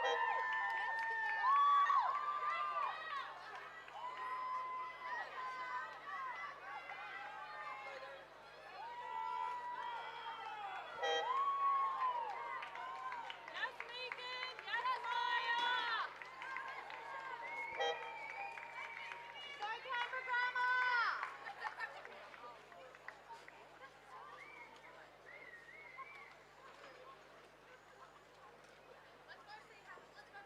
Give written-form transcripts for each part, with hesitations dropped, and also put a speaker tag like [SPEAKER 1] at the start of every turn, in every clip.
[SPEAKER 1] Let's go see how. Let's go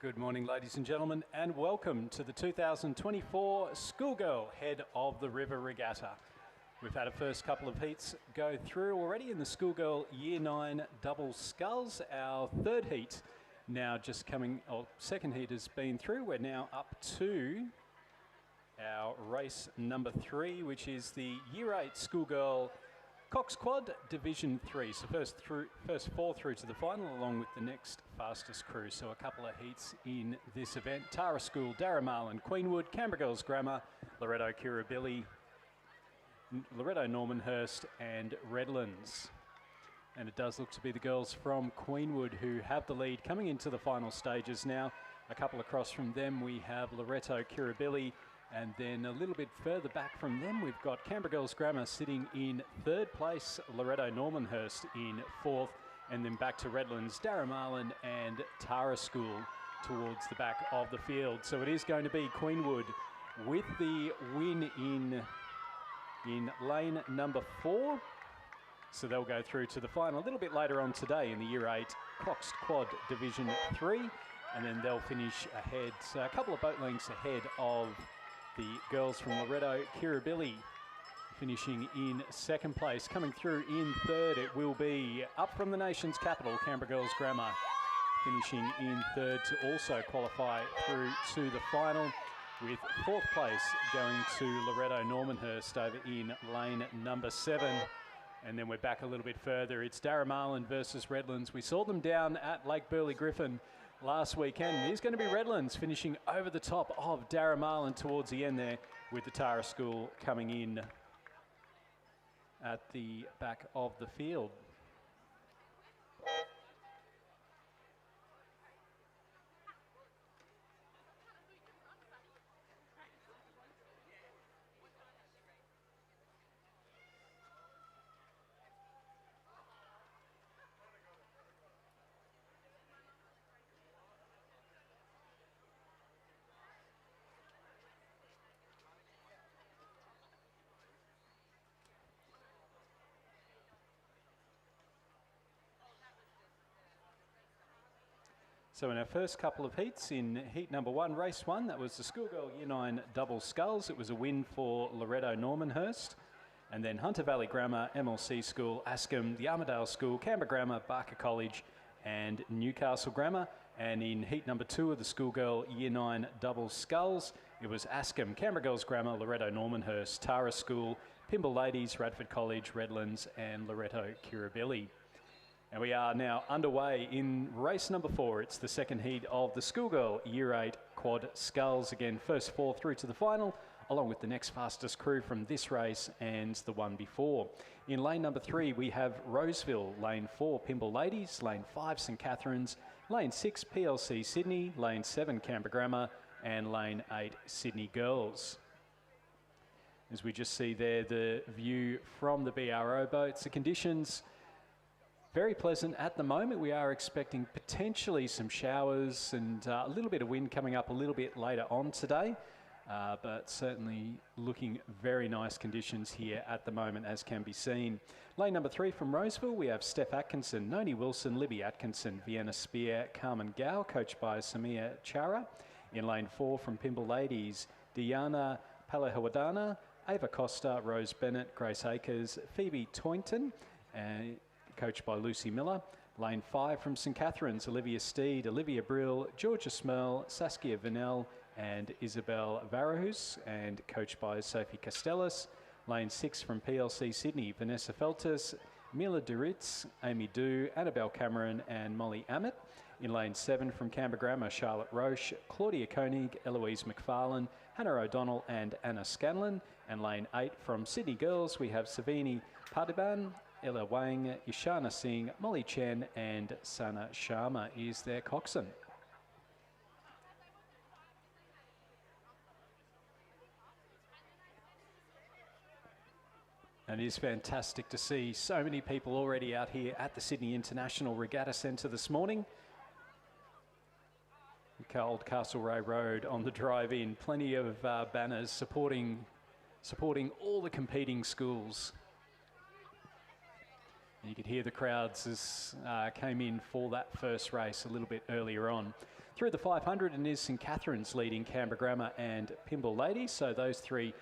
[SPEAKER 1] Good morning, ladies and gentlemen, and welcome to the 2024 Schoolgirl Head of the River Regatta. We've had a first couple of heats go through already in the Schoolgirl Year 9 double sculls. Our third heat now just coming, or second heat has been through. We're now up to our race number 3, which is the Year 8 Schoolgirl Cox Quad Division 3. So first 4 through to the final, along with the next fastest crew. So a couple of heats in this event. Tara School, Darramarlin, Queenwood, Canberra Girls Grammar, Loretto Kirribilli, Loretto Normanhurst and Redlands. And it does look to be the girls from Queenwood who have the lead coming into the final stages now. A couple across from them we have Loretto Kirribilli, and then a little bit further back from them we've got Canberra Girls Grammar sitting in third place, Loretto Normanhurst in fourth, and then back to Redlands, Darramarlin and Tara School towards the back of the field. So it is going to be Queenwood with the win in lane number 4. So they'll go through to the final a little bit later on today in the Year 8 Cox Quad Division 3, and then they'll finish ahead, so a couple of boat lengths ahead of the girls from Loretto Kirribilli, finishing in second place. Coming through in third, it will be up from the nation's capital, Canberra Girls Grammar, finishing in third to also qualify through to the final, with fourth place going to Loretto Normanhurst over in lane number 7. And then we're back a little bit further. It's Darramarlin versus Redlands. We saw them down at Lake Burley Griffin last weekend. It is going to be Redlands finishing over the top of Darramarlin towards the end there, with the Tara School coming in at the back of the field. So in our first couple of heats, in heat number 1, race 1, that was the Schoolgirl Year 9 double sculls. It was a win for Loretto Normanhurst. And then Hunter Valley Grammar, MLC School, Askham, the Armidale School, Canberra Grammar, Barker College and Newcastle Grammar. And in heat number 2 of the Schoolgirl Year 9 double sculls, it was Askham, Canberra Girls Grammar, Loretto Normanhurst, Tara School, Pymble Ladies, Radford College, Redlands and Loretto Kirribilli. And we are now underway in race number 4. It's the second heat of the Schoolgirl Year 8 Quad Sculls. Again, first 4 through to the final, along with the next fastest crew from this race and the one before. In lane number 3, we have Roseville, lane 4, Pymble Ladies, lane 5, St Catharines, lane 6, PLC Sydney, lane 7, Canberra Grammar, and lane 8, Sydney Girls. As we just see there, the view from the BRO boats, the conditions very pleasant at the moment. We are expecting potentially some showers and a little bit of wind coming up a little bit later on today, but certainly looking very nice conditions here at the moment, as can be seen. Lane number 3 from Roseville, we have Steph Atkinson, Noni Wilson, Libby Atkinson, Vienna Spear, Carmen Gao, coached by Samir Chara. In lane 4 from Pymble Ladies, Diana Palahawadana, Ava Costa, Rose Bennett, Grace Akers, Phoebe Toynton, coached by Lucy Miller. Lane 5 from St Catharines, Olivia Steed, Olivia Brill, Georgia Smurl, Saskia Vanel and Isabel Varahus, and coached by Sophie Castellas. Lane 6 from PLC Sydney, Vanessa Feltus, Mila Duritz, Amy Dew, Annabelle Cameron and Molly Ammett. In lane 7 from Canberra Grammar, Charlotte Roche, Claudia Koenig, Eloise McFarlane, Hannah O'Donnell and Anna Scanlon. And lane 8 from Sydney Girls, we have Savini Padiban, Ella Wang, Ishana Singh, Molly Chen and Sana Sharma is their coxswain. And it is fantastic to see so many people already out here at the Sydney International Regatta Centre this morning. Old Castlereagh Road on the drive-in, plenty of banners supporting all the competing schools. You could hear the crowds as came in for that first race a little bit earlier on. Through the 500, and is St Catherine's leading Canberra Grammar and Pymble Ladies. So those three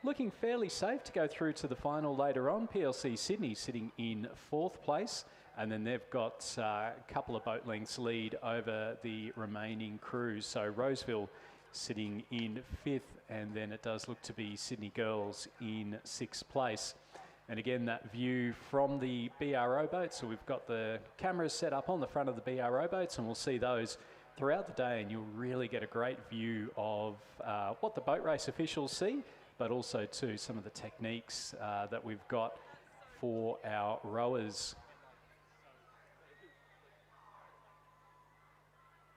[SPEAKER 1] looking fairly safe to go through to the final later on. PLC Sydney sitting in 4th place. And then they've got a couple of boat lengths lead over the remaining crews. So Roseville sitting in 5th, and then it does look to be Sydney Girls in 6th place. And again, that view from the BRO boats. So we've got the cameras set up on the front of the BRO boats, and we'll see those throughout the day, and you'll really get a great view of what the boat race officials see, but also too some of the techniques that we've got for our rowers.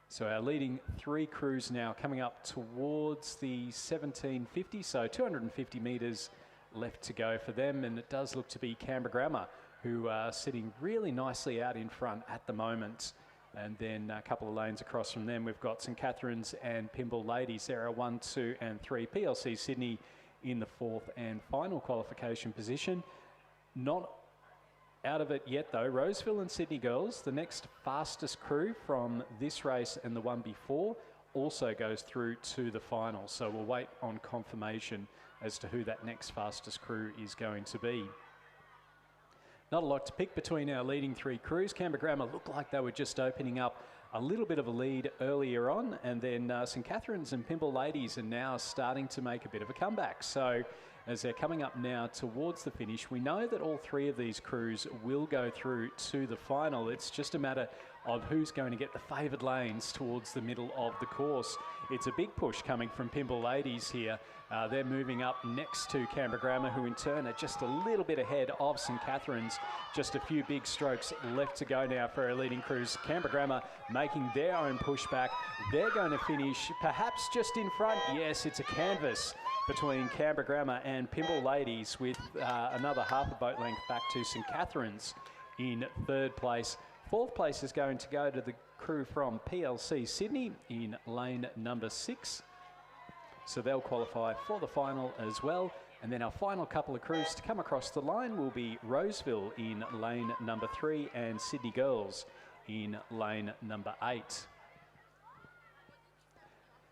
[SPEAKER 1] So our leading 3 crews now coming up towards the 1750, so 250 metres left to go for them, and it does look to be Canberra Grammar who are sitting really nicely out in front at the moment. And then a couple of lanes across from them, we've got St Catherine's and Pymble Ladies. There are 1, 2 and 3. PLC Sydney in the 4th and final qualification position. Not out of it yet though. Roseville and Sydney Girls, the next fastest crew from this race and the one before, also goes through to the final. So we'll wait on confirmation as to who that next fastest crew is going to be. Not a lot to pick between our leading 3 crews. Canberra Grammar looked like they were just opening up a little bit of a lead earlier on, and then St Catherine's and Pymble Ladies are now starting to make a bit of a comeback. So as they're coming up now towards the finish, we know that all 3 of these crews will go through to the final. It's just a matter of who's going to get the favoured lanes towards the middle of the course. It's a big push coming from Pymble Ladies here. They're moving up next to Canberra Grammar, who in turn are just a little bit ahead of St Catherine's. Just a few big strokes left to go now for our leading crews. Canberra Grammar making their own pushback. They're going to finish perhaps just in front. Yes, it's a canvas between Canberra Grammar and Pymble Ladies, with another half a boat length back to St Catherine's in 3rd place. 4th place is going to go to the crew from PLC Sydney in lane number 6. So they'll qualify for the final as well. And then our final couple of crews to come across the line will be Roseville in lane number 3 and Sydney Girls in lane number 8.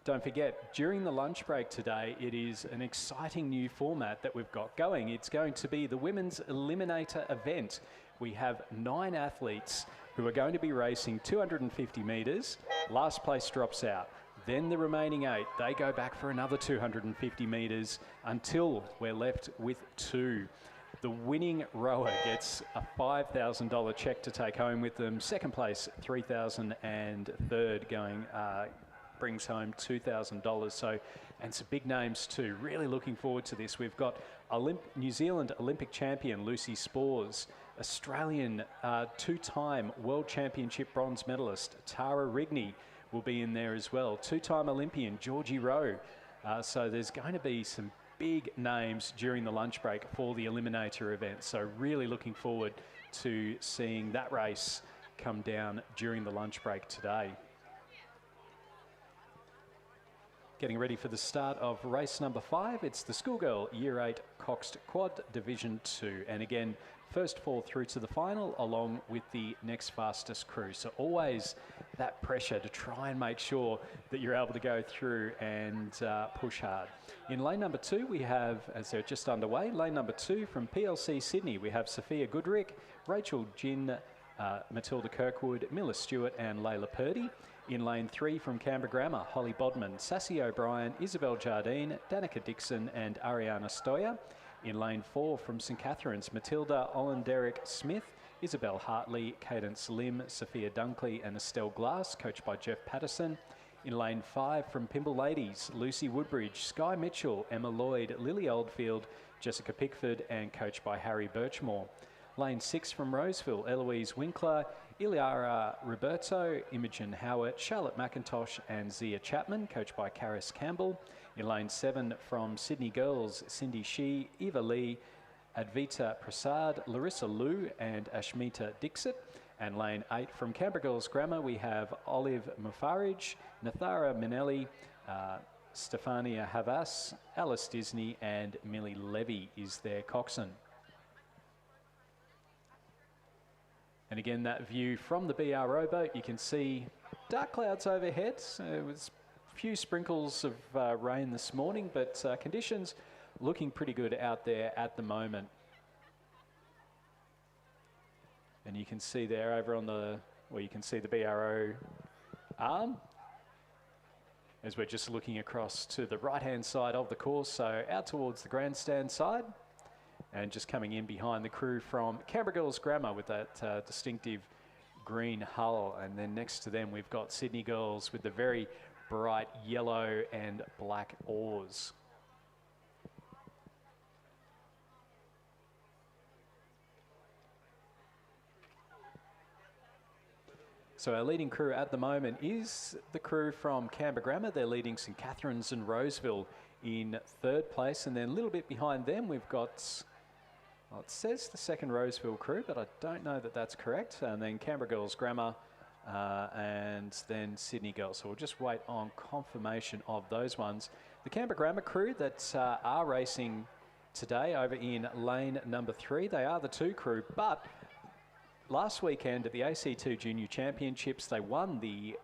[SPEAKER 1] Don't forget, during the lunch break today, it is an exciting new format that we've got going. It's going to be the Women's Eliminator event. We have 9 athletes who are going to be racing 250 metres. Last place drops out. Then the remaining 8, they go back for another 250 metres until we're left with 2. The winning rower gets a $5,000 cheque to take home with them. Second place, $3,000, and third going brings home $2,000. So, and some big names too. Really looking forward to this. We've got New Zealand Olympic champion Lucy Spores, Australian 2-time World Championship bronze medalist Tara Rigney will be in there as well. 2-time Olympian Georgie Rowe. So there's going to be some big names during the lunch break for the Eliminator event. So really looking forward to seeing that race come down during the lunch break today. Getting ready for the start of race number 5. It's the Schoolgirl Year 8 Coxed Quad Division 2. And again, first 4 through to the final along with the next fastest crew. So always that pressure to try and make sure that you're able to go through and push hard. In lane number 2, we have, as they're just underway, lane number 2 from PLC Sydney, we have Sophia Goodrick, Rachel Ginn, Matilda Kirkwood, Miller Stewart and Layla Purdy. In lane 3 from Canberra Grammar, Holly Bodman, Sassy O'Brien, Isabel Jardine, Danica Dixon and Ariana Stoya. In lane 4 from St Catherine's, Matilda Ollen-Derrick Smith, Isabel Hartley, Cadence Lim, Sophia Dunkley and Estelle Glass, coached by Jeff Patterson. In lane 5 from Pymble Ladies, Lucy Woodbridge, Sky Mitchell, Emma Lloyd, Lily Oldfield, Jessica Pickford and coached by Harry Birchmore. Lane 6 from Roseville, Eloise Winkler, Iliara Roberto, Imogen Howard, Charlotte McIntosh and Zia Chapman, coached by Karis Campbell. In lane 7 from Sydney Girls, Cindy Shee, Eva Lee, Advita Prasad, Larissa Liu and Ashmita Dixit. And lane 8 from Canberra Girls Grammar, we have Olive Mufarij, Nathara Minelli, Stefania Havas, Alice Disney and Millie Levy is their coxswain. And again, that view from the BRO boat, you can see dark clouds overhead. So it was a few sprinkles of rain this morning, but conditions looking pretty good out there at the moment. And you can see there over on the, well, you can see the BRO arm as we're just looking across to the right-hand side of the course, so out towards the grandstand side. And just coming in behind the crew from Canberra Girls Grammar with that distinctive green hull. And then next to them, we've got Sydney Girls with the very bright yellow and black oars. So our leading crew at the moment is the crew from Canberra Grammar. They're leading St Catharines and Roseville in third place. And then a little bit behind them, we've got, well, it says the second Roseville crew, but I don't know that that's correct. And then Canberra Girls Grammar and then Sydney Girls. So we'll just wait on confirmation of those ones. The Canberra Grammar crew that are racing today over in lane number 3, they are the 2 crew, but last weekend at the AC2 Junior Championships, they won the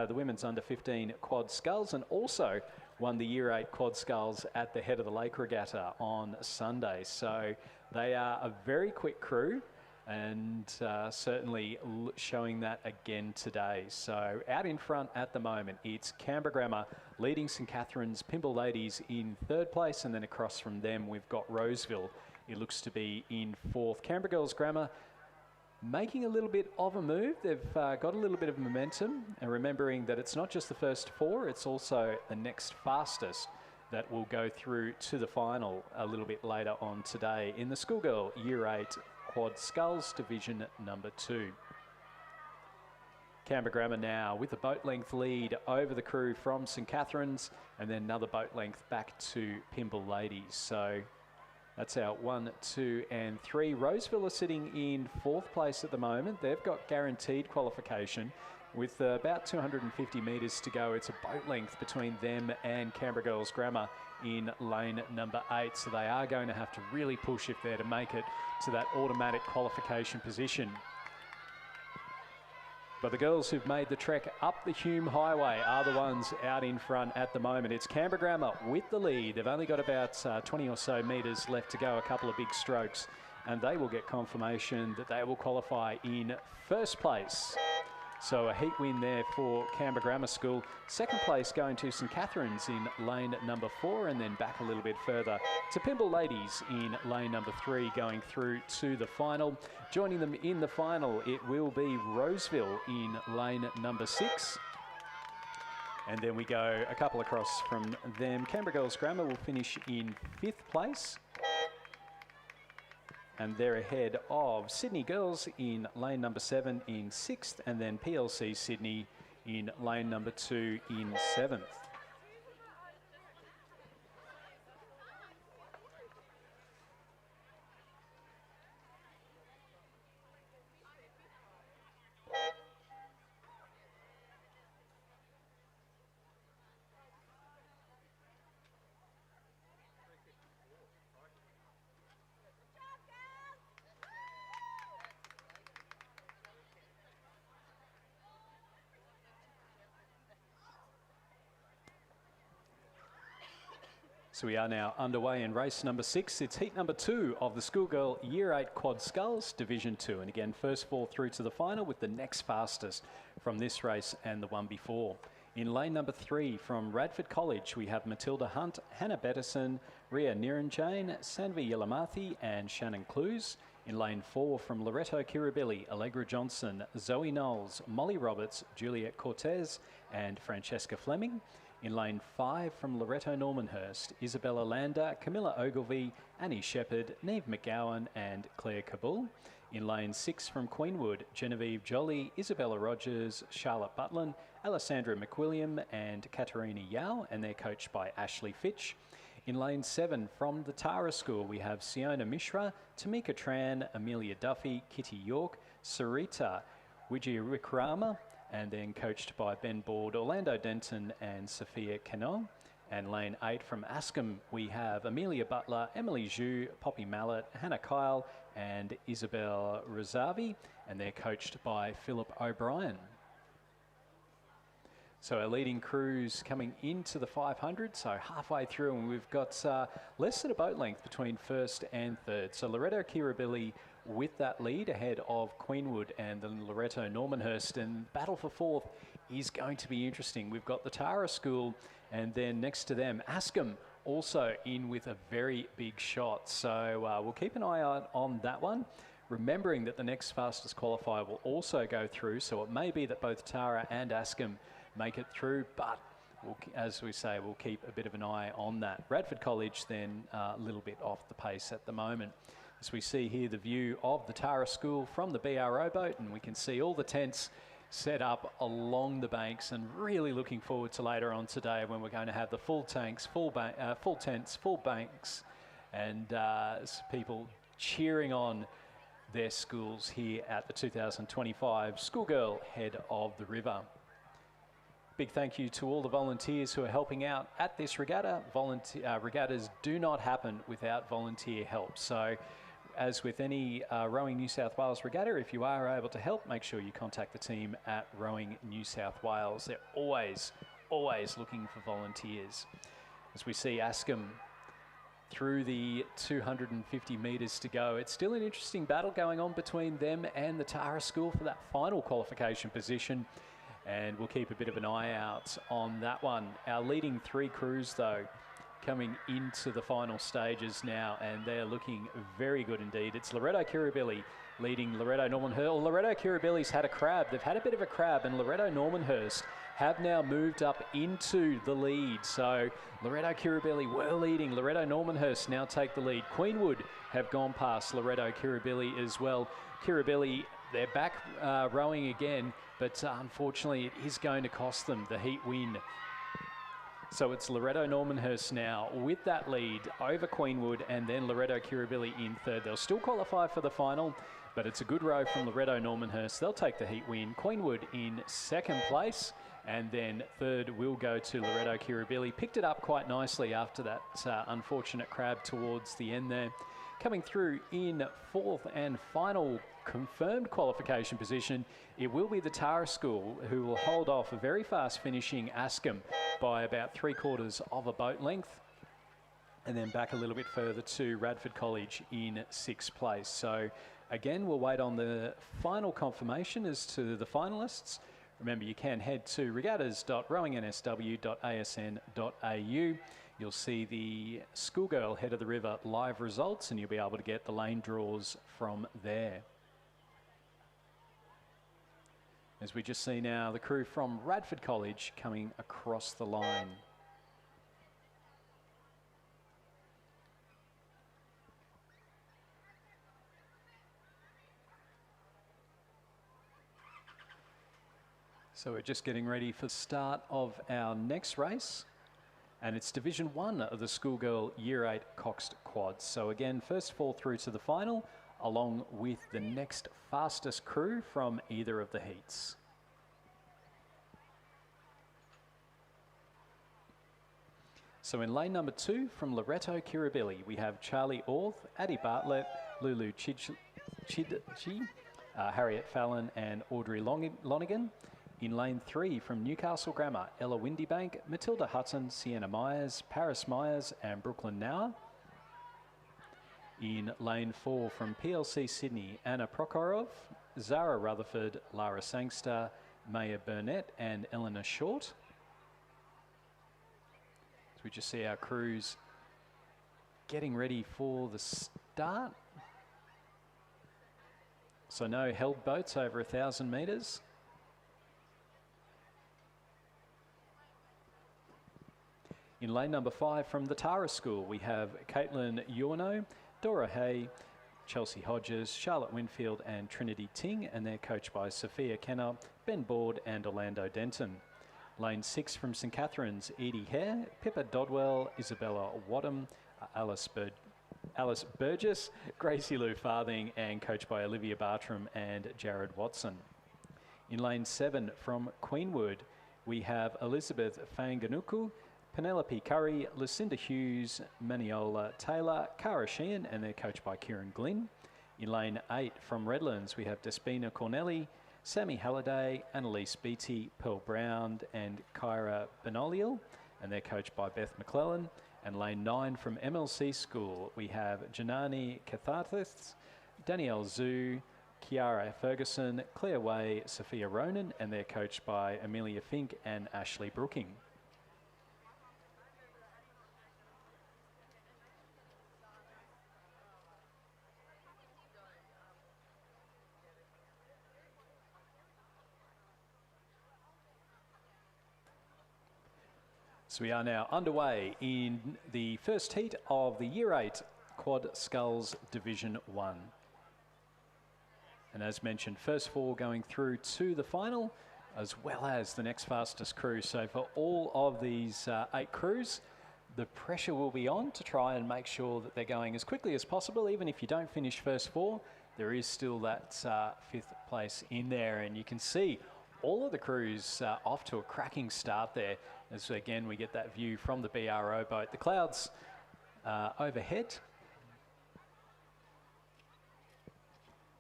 [SPEAKER 1] women's under-15 quad sculls and also won the Year 8 quad sculls at the Head of the Lake Regatta on Sunday. So they are a very quick crew and certainly showing that again today. So out in front at the moment, it's Canberra Grammar leading St Catharines Pymble Ladies in third place, and then across from them we've got Roseville. It looks to be in fourth. Canberra Girls Grammar making a little bit of a move. They've got a little bit of momentum, and remembering that it's not just the first 4, it's also the next fastest that will go through to the final a little bit later on today in the Schoolgirl Year 8 Quad Sculls Division number 2. Canberra Grammar now with a boat length lead over the crew from St Catharines, and then another boat length back to Pymble Ladies. So that's our 1, 2 and 3. Roseville are sitting in fourth place at the moment. They've got guaranteed qualification with about 250 metres to go. It's a boat length between them and Canberra Girls Grammar in lane number 8. So they are going to have to really push if they're to make it to that automatic qualification position. But the girls who've made the trek up the Hume Highway are the ones out in front at the moment. It's Canberra Grammar with the lead. They've only got about 20 or so metres left to go, a couple of big strokes, and they will get confirmation that they will qualify in first place. So a heat win there for Canberra Grammar School. Second place going to St Catharines in lane number 4, and then back a little bit further to Pymble Ladies in lane number 3, going through to the final. Joining them in the final, it will be Roseville in lane number 6. And then we go a couple across from them. Canberra Girls Grammar will finish in 5th place. And they're ahead of Sydney Girls in lane number 7 in 6th, and then PLC Sydney in lane number 2 in 7th. So we are now underway in race number 6. It's heat number 2 of the Schoolgirl Year 8 Quad Sculls Division 2. And again, first 4 through to the final with the next fastest from this race and the one before. In lane number 3 from Radford College, we have Matilda Hunt, Hannah Bettison, Ria Niranjane, Sanvi Yelamathi and Shannon Clues. In lane 4 from Loreto Kirribilli, Allegra Johnson, Zoe Knowles, Molly Roberts, Juliet Cortez and Francesca Fleming. In lane 5 from Loreto Normanhurst, Isabella Lander, Camilla Ogilvie, Annie Shepherd, Neve McGowan and Claire Kabul. In lane 6 from Queenwood, Genevieve Jolly, Isabella Rogers, Charlotte Butlin, Alessandra McWilliam and Katerina Yao, and they're coached by Ashley Fitch. In lane 7 from the Tara School, we have Siona Mishra, Tamika Tran, Amelia Duffy, Kitty York, Sarita Wijiwikrama, and then coached by Ben Board, Orlando Denton and Sophia Canon. And lane 8 from Askham, we have Amelia Butler, Emily Zhu, Poppy Mallet, Hannah Kyle and Isabel Razavi, and they're coached by Philip O'Brien. So our leading crews coming into the 500, so halfway through, and we've got less than a boat length between first and third. So Loretto Kirribilli with that lead ahead of Queenwood and the Loretto Normanhurst, and battle for fourth is going to be interesting. We've got the Tara School, and then next to them, Askham also in with a very big shot. So we'll keep an eye out on that one, remembering that the next fastest qualifier will also go through, so it may be that both Tara and Askham make it through, but as we say, we'll keep a bit of an eye on that. Radford College then a little bit off the pace at the moment. As we see here the view of the Tara School from the BRO boat, and we can see all the tents set up along the banks, and really looking forward to later on today when we're going to have the full tents, full banks, and people cheering on their schools here at the 2025 Schoolgirl Head of the River. Big thank you to all the volunteers who are helping out at this regatta. Regattas do not happen without volunteer help. So as with any Rowing New South Wales regatta, if you are able to help, make sure you contact the team at Rowing New South Wales. They're always looking for volunteers. As we see Askham through the 250 metres to go, it's still an interesting battle going on between them and the Tara School for that final qualification position. And we'll keep a bit of an eye out on that one. Our leading three crews, though, coming into the final stages now, and they're looking very good indeed. It's Loretto Kirribilli leading Loretto Normanhurst. Loretto Kirribilli's had a crab. They've had a bit of a crab, and Loretto Normanhurst have now moved up into the lead. So Loretto Kirribilli were leading. Loretto Normanhurst now take the lead. Queenwood have gone past Loretto Kirribilli as well. Kirribilli, they're back rowing again, but unfortunately it is going to cost them the heat win. So it's Loretto Normanhurst now with that lead over Queenwood, and then Loretto Kirribilli in third. They'll still qualify for the final, but it's a good row from Loretto Normanhurst. They'll take the heat win. Queenwood in second place, and then third will go to Loretto Kirribilli. Picked it up quite nicely after that unfortunate crab towards the end there. Coming through in fourth and final confirmed qualification position, it will be the Tara School, who will hold off a very fast finishing Askham by about 3/4 of a boat length, and then back a little bit further to Radford College in sixth place. So again, we'll wait on the final confirmation as to the finalists. Remember, you can head to regattas.rowingnsw.asn.au. You'll see the Schoolgirl Head of the River live results, and you'll be able to get the lane draws from there. As we just see now, the crew from Radford College coming across the line. So we're just getting ready for the start of our next race. And it's Division 1 of the Schoolgirl Year 8 Coxed Quads. So again, first fall through to the final, along with the next fastest crew from either of the heats. So in lane number 2 from Loretto Kirribilli, we have Charlie Orth, Addie Bartlett, Lulu Chidchi, Harriet Fallon and Audrey Lonigan. In lane 3 from Newcastle Grammar, Ella Windybank, Matilda Hutton, Sienna Myers, Paris Myers and Brooklyn Nauer. In lane 4 from PLC Sydney, Anna Prokhorov, Zara Rutherford, Lara Sangster, Maya Burnett and Eleanor Short. So we just see our crews getting ready for the start. So no held boats over 1,000 metres. In lane number 5 from the Tara School, we have Caitlin Yorno, Dora Hay, Chelsea Hodges, Charlotte Winfield and Trinity Ting, and they're coached by Sophia Kenner, Ben Board and Orlando Denton. Lane 6 from St Catherine's, Edie Hare, Pippa Dodwell, Isabella Wadham, Alice Burgess, Gracie Lou Farthing, and coached by Olivia Bartram and Jared Watson. In lane 7 from Queenwood, we have Elizabeth Fanganuku, Penelope Curry, Lucinda Hughes, Maniola Taylor, Cara Sheehan, and they're coached by Kieran Glynn. In lane 8 from Redlands, we have Despina Cornelli, Sammy Halliday, Annalise Beattie, Pearl Brown, and Kyra Benoliel, and they're coached by Beth McClellan. And lane 9 from MLC School, we have Janani Catharthis, Danielle Zhu, Kiara Ferguson, Claire Way, Sophia Ronan, and they're coached by Amelia Fink and Ashley Brooking. So we are now underway in the first heat of the Year 8 Quad Sculls Division 1. And as mentioned, first 4 going through to the final, as well as the next fastest crew. So for all of these 8 crews, the pressure will be on to try and make sure that they're going as quickly as possible. Even if you don't finish first 4, there is still that 5th place in there. And you can see all of the crews off to a cracking start there. As again, we get that view from the BRO boat. The clouds overhead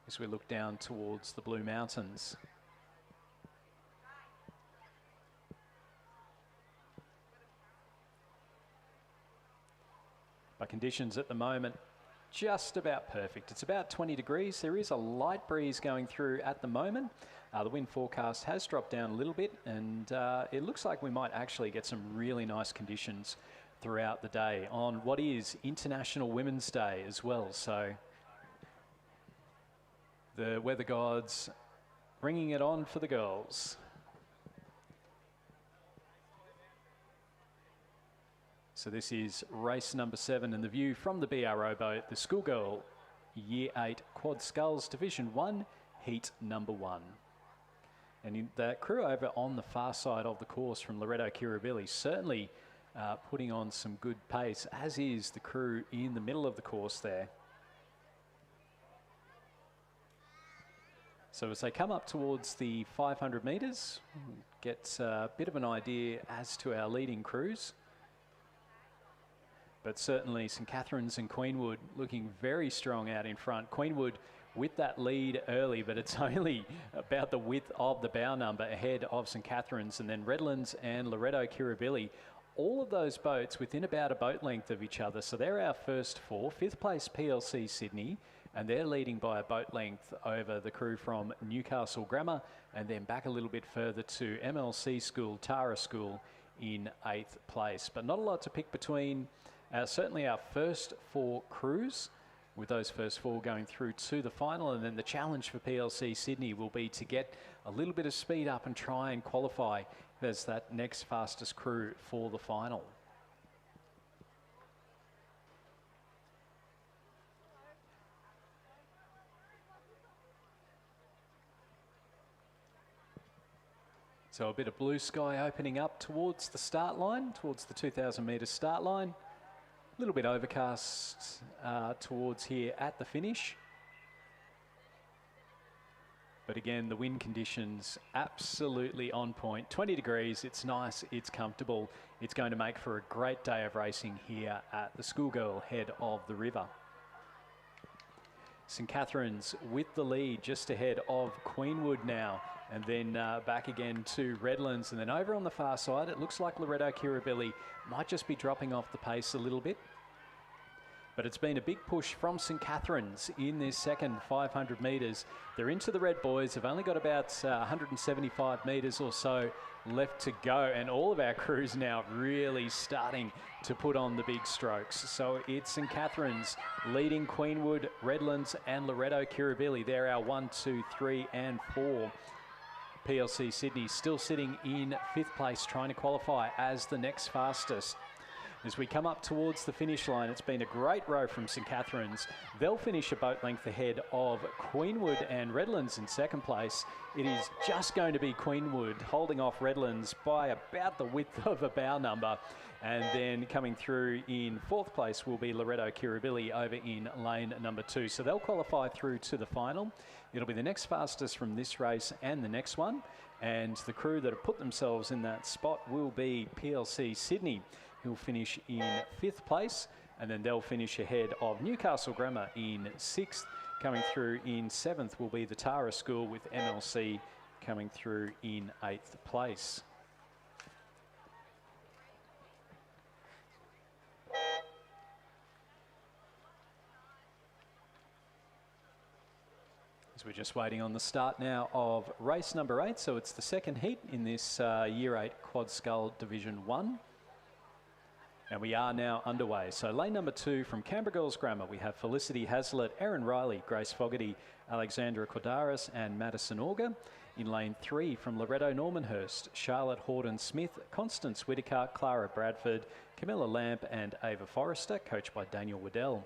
[SPEAKER 1] as we look down towards the Blue Mountains. But conditions at the moment, just about perfect. It's about 20 degrees. There is a light breeze going through at the moment. The wind forecast has dropped down a little bit, and it looks like we might actually get some really nice conditions throughout the day on what is International Women's Day as well. So the weather gods bringing it on for the girls. So this is race number 7, and the view from the BRO boat, the Schoolgirl Year 8 Quad Sculls Division 1, Heat number 1. And the crew over on the far side of the course from Loreto Kirribilli certainly putting on some good pace, as is the crew in the middle of the course there. So as they come up towards the 500 metres, get a bit of an idea as to our leading crews. But certainly St Catherine's and Queenwood looking very strong out in front. Queenwood with that lead early, but it's only about the width of the bow number ahead of St Catherine's. And then Redlands and Loreto Kirribilli, all of those boats within about a boat length of each other. So they're our first 4. 5th place PLC Sydney, and they're leading by a boat length over the crew from Newcastle Grammar, and then back a little bit further to MLC School, Tara School in 8th place. But not a lot to pick between certainly our first 4 crews, with those first 4 going through to the final. And then the challenge for PLC Sydney will be to get a little bit of speed up and try and qualify as that next fastest crew for the final. So a bit of blue sky opening up towards the start line, towards the 2,000 metre start line. A little bit overcast towards here at the finish. But again, the wind conditions absolutely on point. 20 degrees, it's nice, it's comfortable. It's going to make for a great day of racing here at the Schoolgirl head of the river. St Catherine's with the lead just ahead of Queenwood now. And then back again to Redlands. And then over on the far side, it looks like Loreto Kirribilli might just be dropping off the pace a little bit. But it's been a big push from St Catherine's in this second 500 metres. They're into the red buoys. They've only got about 175 metres or so left to go. And all of our crews now really starting to put on the big strokes. So it's St Catherine's leading Queenwood, Redlands and Loreto Kirribilli. They're our 1, 2, 3 and 4. PLC Sydney still sitting in 5th place, trying to qualify as the next fastest. As we come up towards the finish line, it's been a great row from St Catherine's. They'll finish a boat length ahead of Queenwood and Redlands in 2nd place. It is just going to be Queenwood holding off Redlands by about the width of a bow number. And then coming through in 4th place will be Loreto Kirribilli over in lane number 2. So they'll qualify through to the final. It'll be the next fastest from this race and the next one. And the crew that have put themselves in that spot will be PLC Sydney, who'll finish in 5th place. And then they'll finish ahead of Newcastle Grammar in 6th. Coming through in 7th will be the Tara School, with MLC coming through in 8th place. We're just waiting on the start now of race number 8. So it's the second heat in this Year 8 Quad Scull Division 1. And we are now underway. So lane number 2 from Canberra Girls Grammar, we have Felicity Hazlitt, Erin Riley, Grace Fogarty, Alexandra Cordaris and Madison Auger. In lane 3 from Loretto Normanhurst, Charlotte Horden-Smith, Constance Whitaker, Clara Bradford, Camilla Lamp and Ava Forrester, coached by Daniel Waddell.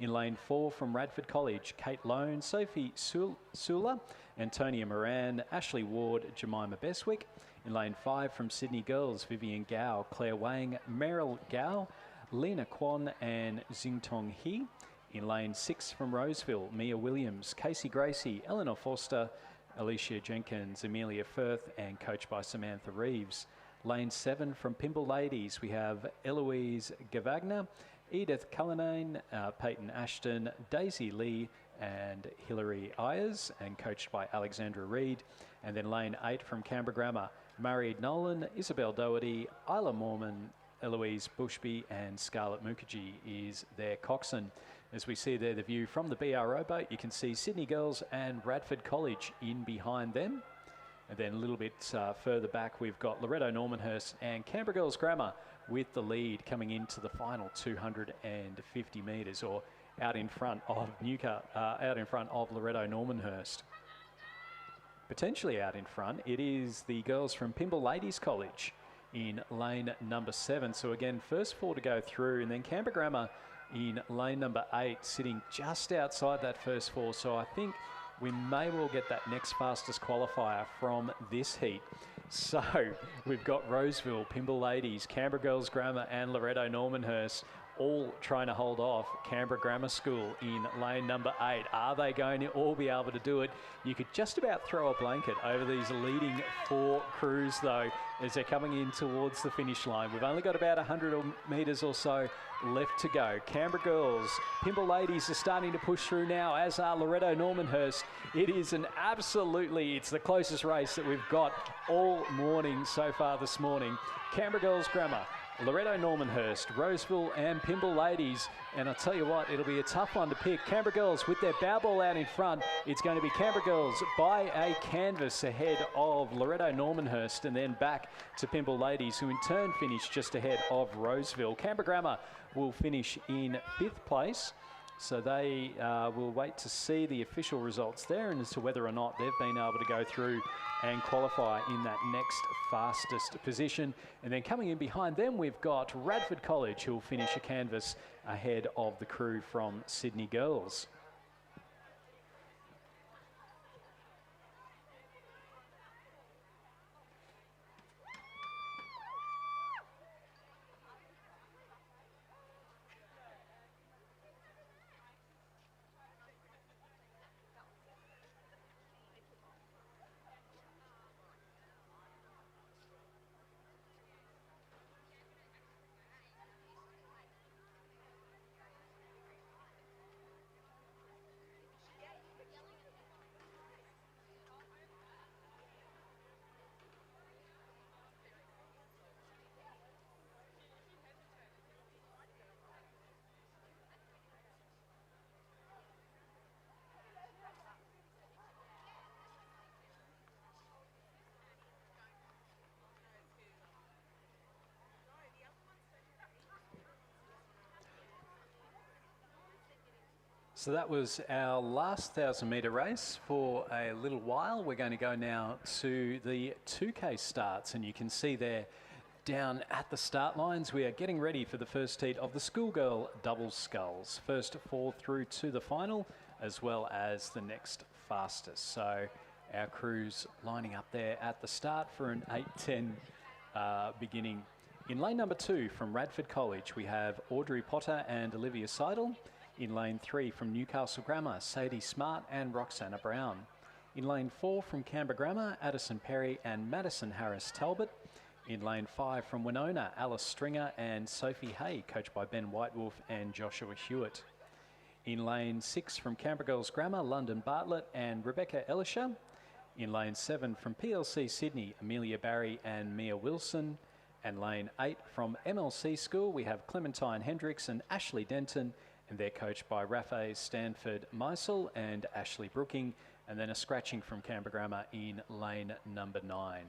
[SPEAKER 1] In lane 4 from Radford College, Kate Lone, Sophie Sula, Antonia Moran, Ashley Ward, Jemima Beswick. In lane 5 from Sydney Girls, Vivian Gao, Claire Wang, Meryl Gao, Lena Kwan and Xingtong He. In lane 6 from Roseville, Mia Williams, Casey Gracie, Eleanor Forster, Alicia Jenkins, Amelia Firth and coached by Samantha Reeves. Lane 7 from Pimble Ladies, we have Eloise Gavagna, Edith Cullinane, Peyton Ashton, Daisy Lee and Hilary Ayers and coached by Alexandra Reid. And then lane 8 from Canberra Grammar, Murray Nolan, Isabel Doherty, Isla Mormon, Eloise Bushby and Scarlett Mukherjee is their coxswain. As we see there the view from the BRO boat, you can see Sydney Girls and Radford College in behind them. And then a little bit further back, we've got Loretto Normanhurst and Canberra Girls Grammar with the lead coming into the final 250 metres, or out in front of Loretto Normanhurst. Potentially out in front, it is the girls from Pimble Ladies College in lane number 7. So again, first 4 to go through, and then Canberra Grammar in lane number 8, sitting just outside that first 4. So I think we may well get that next fastest qualifier from this heat. So we've got Roseville, Pimble Ladies, Canberra Girls Grammar and Loretto Normanhurst all trying to hold off Canberra Grammar School in lane number 8. Are they going to all be able to do it? You could just about throw a blanket over these leading 4 crews though as they're coming in towards the finish line. We've only got about 100 metres or so left to go. Canberra Girls, Pimble Ladies are starting to push through now, as are Loretto Normanhurst. It is it's the closest race that we've got all morning so far this morning. Canberra Girls Grammar, Loretto Normanhurst, Roseville and Pimble Ladies. And I'll tell you what, it'll be a tough one to pick. Canberra Girls with their bow ball out in front. It's going to be Canberra Girls by a canvas ahead of Loretto Normanhurst, and then back to Pimble Ladies, who in turn finish just ahead of Roseville. Canberra Grammar will finish in 5th place. So they will wait to see the official results there and as to whether or not they've been able to go through and qualify in that next fastest position. And then coming in behind them, we've got Radford College, who will finish a canvas ahead of the crew from Sydney Girls. So that was our last 1,000-metre race for a little while. We're going to go now to the 2K starts, and you can see there down at the start lines, we are getting ready for the first heat of the Schoolgirl double sculls. First 4 through to the final, as well as the next fastest. So our crews lining up there at the start for an 8:10 beginning. In lane number 2 from Radford College, we have Audrey Potter and Olivia Seidel. In lane 3 from Newcastle Grammar, Sadie Smart and Roxana Brown. In lane 4 from Canberra Grammar, Addison Perry and Madison Harris Talbot. In lane 5 from Winona, Alice Stringer and Sophie Hay, coached by Ben Whitewolf and Joshua Hewitt. In lane 6 from Canberra Girls Grammar, London Bartlett and Rebecca Elisha. In lane 7 from PLC Sydney, Amelia Barry and Mia Wilson. And lane 8 from MLC School, we have Clementine Hendricks and Ashley Denton, and they're coached by Rafe Stanford Meisel and Ashley Brooking. And then a scratching from Canberra Grammar in lane number 9.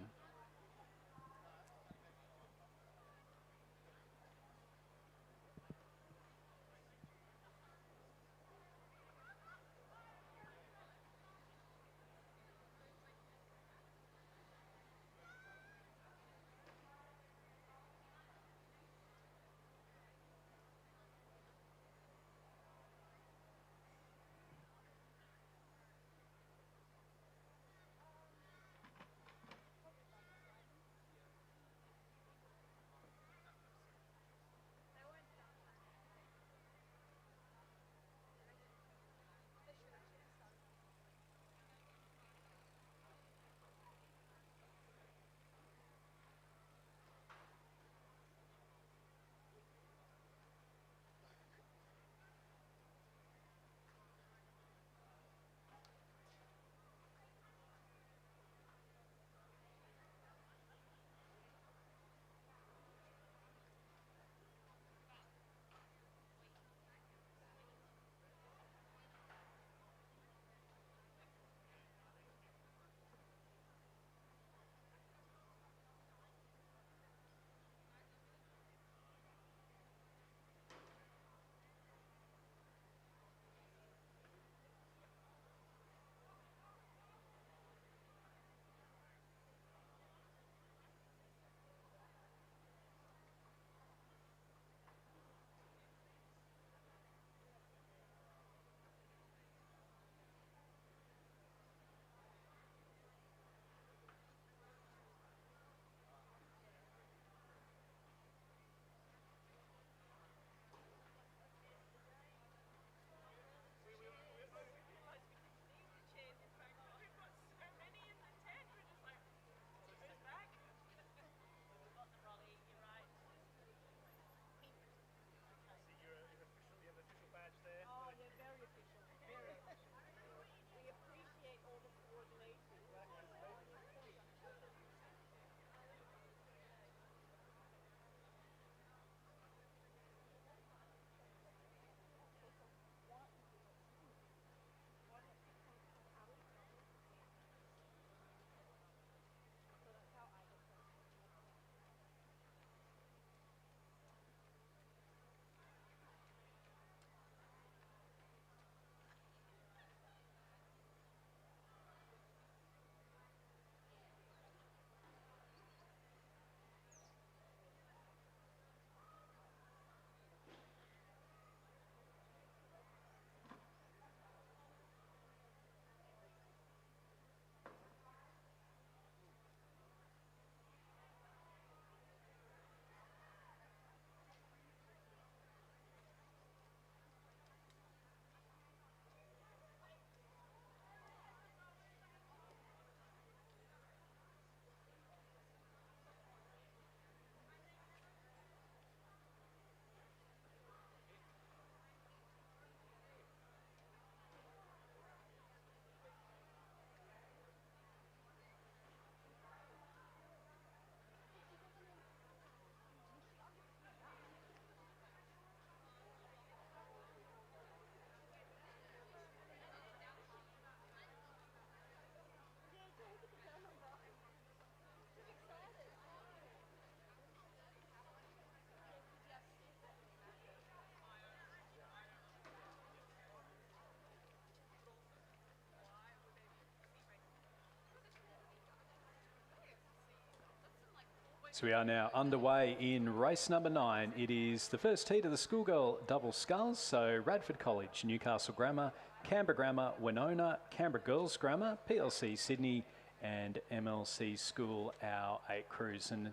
[SPEAKER 1] So we are now underway in race number 9. It is the first heat of the Schoolgirl double sculls. So Radford College, Newcastle Grammar, Canberra Grammar, Winona, Canberra Girls Grammar, PLC Sydney and MLC School, our 8 crews. And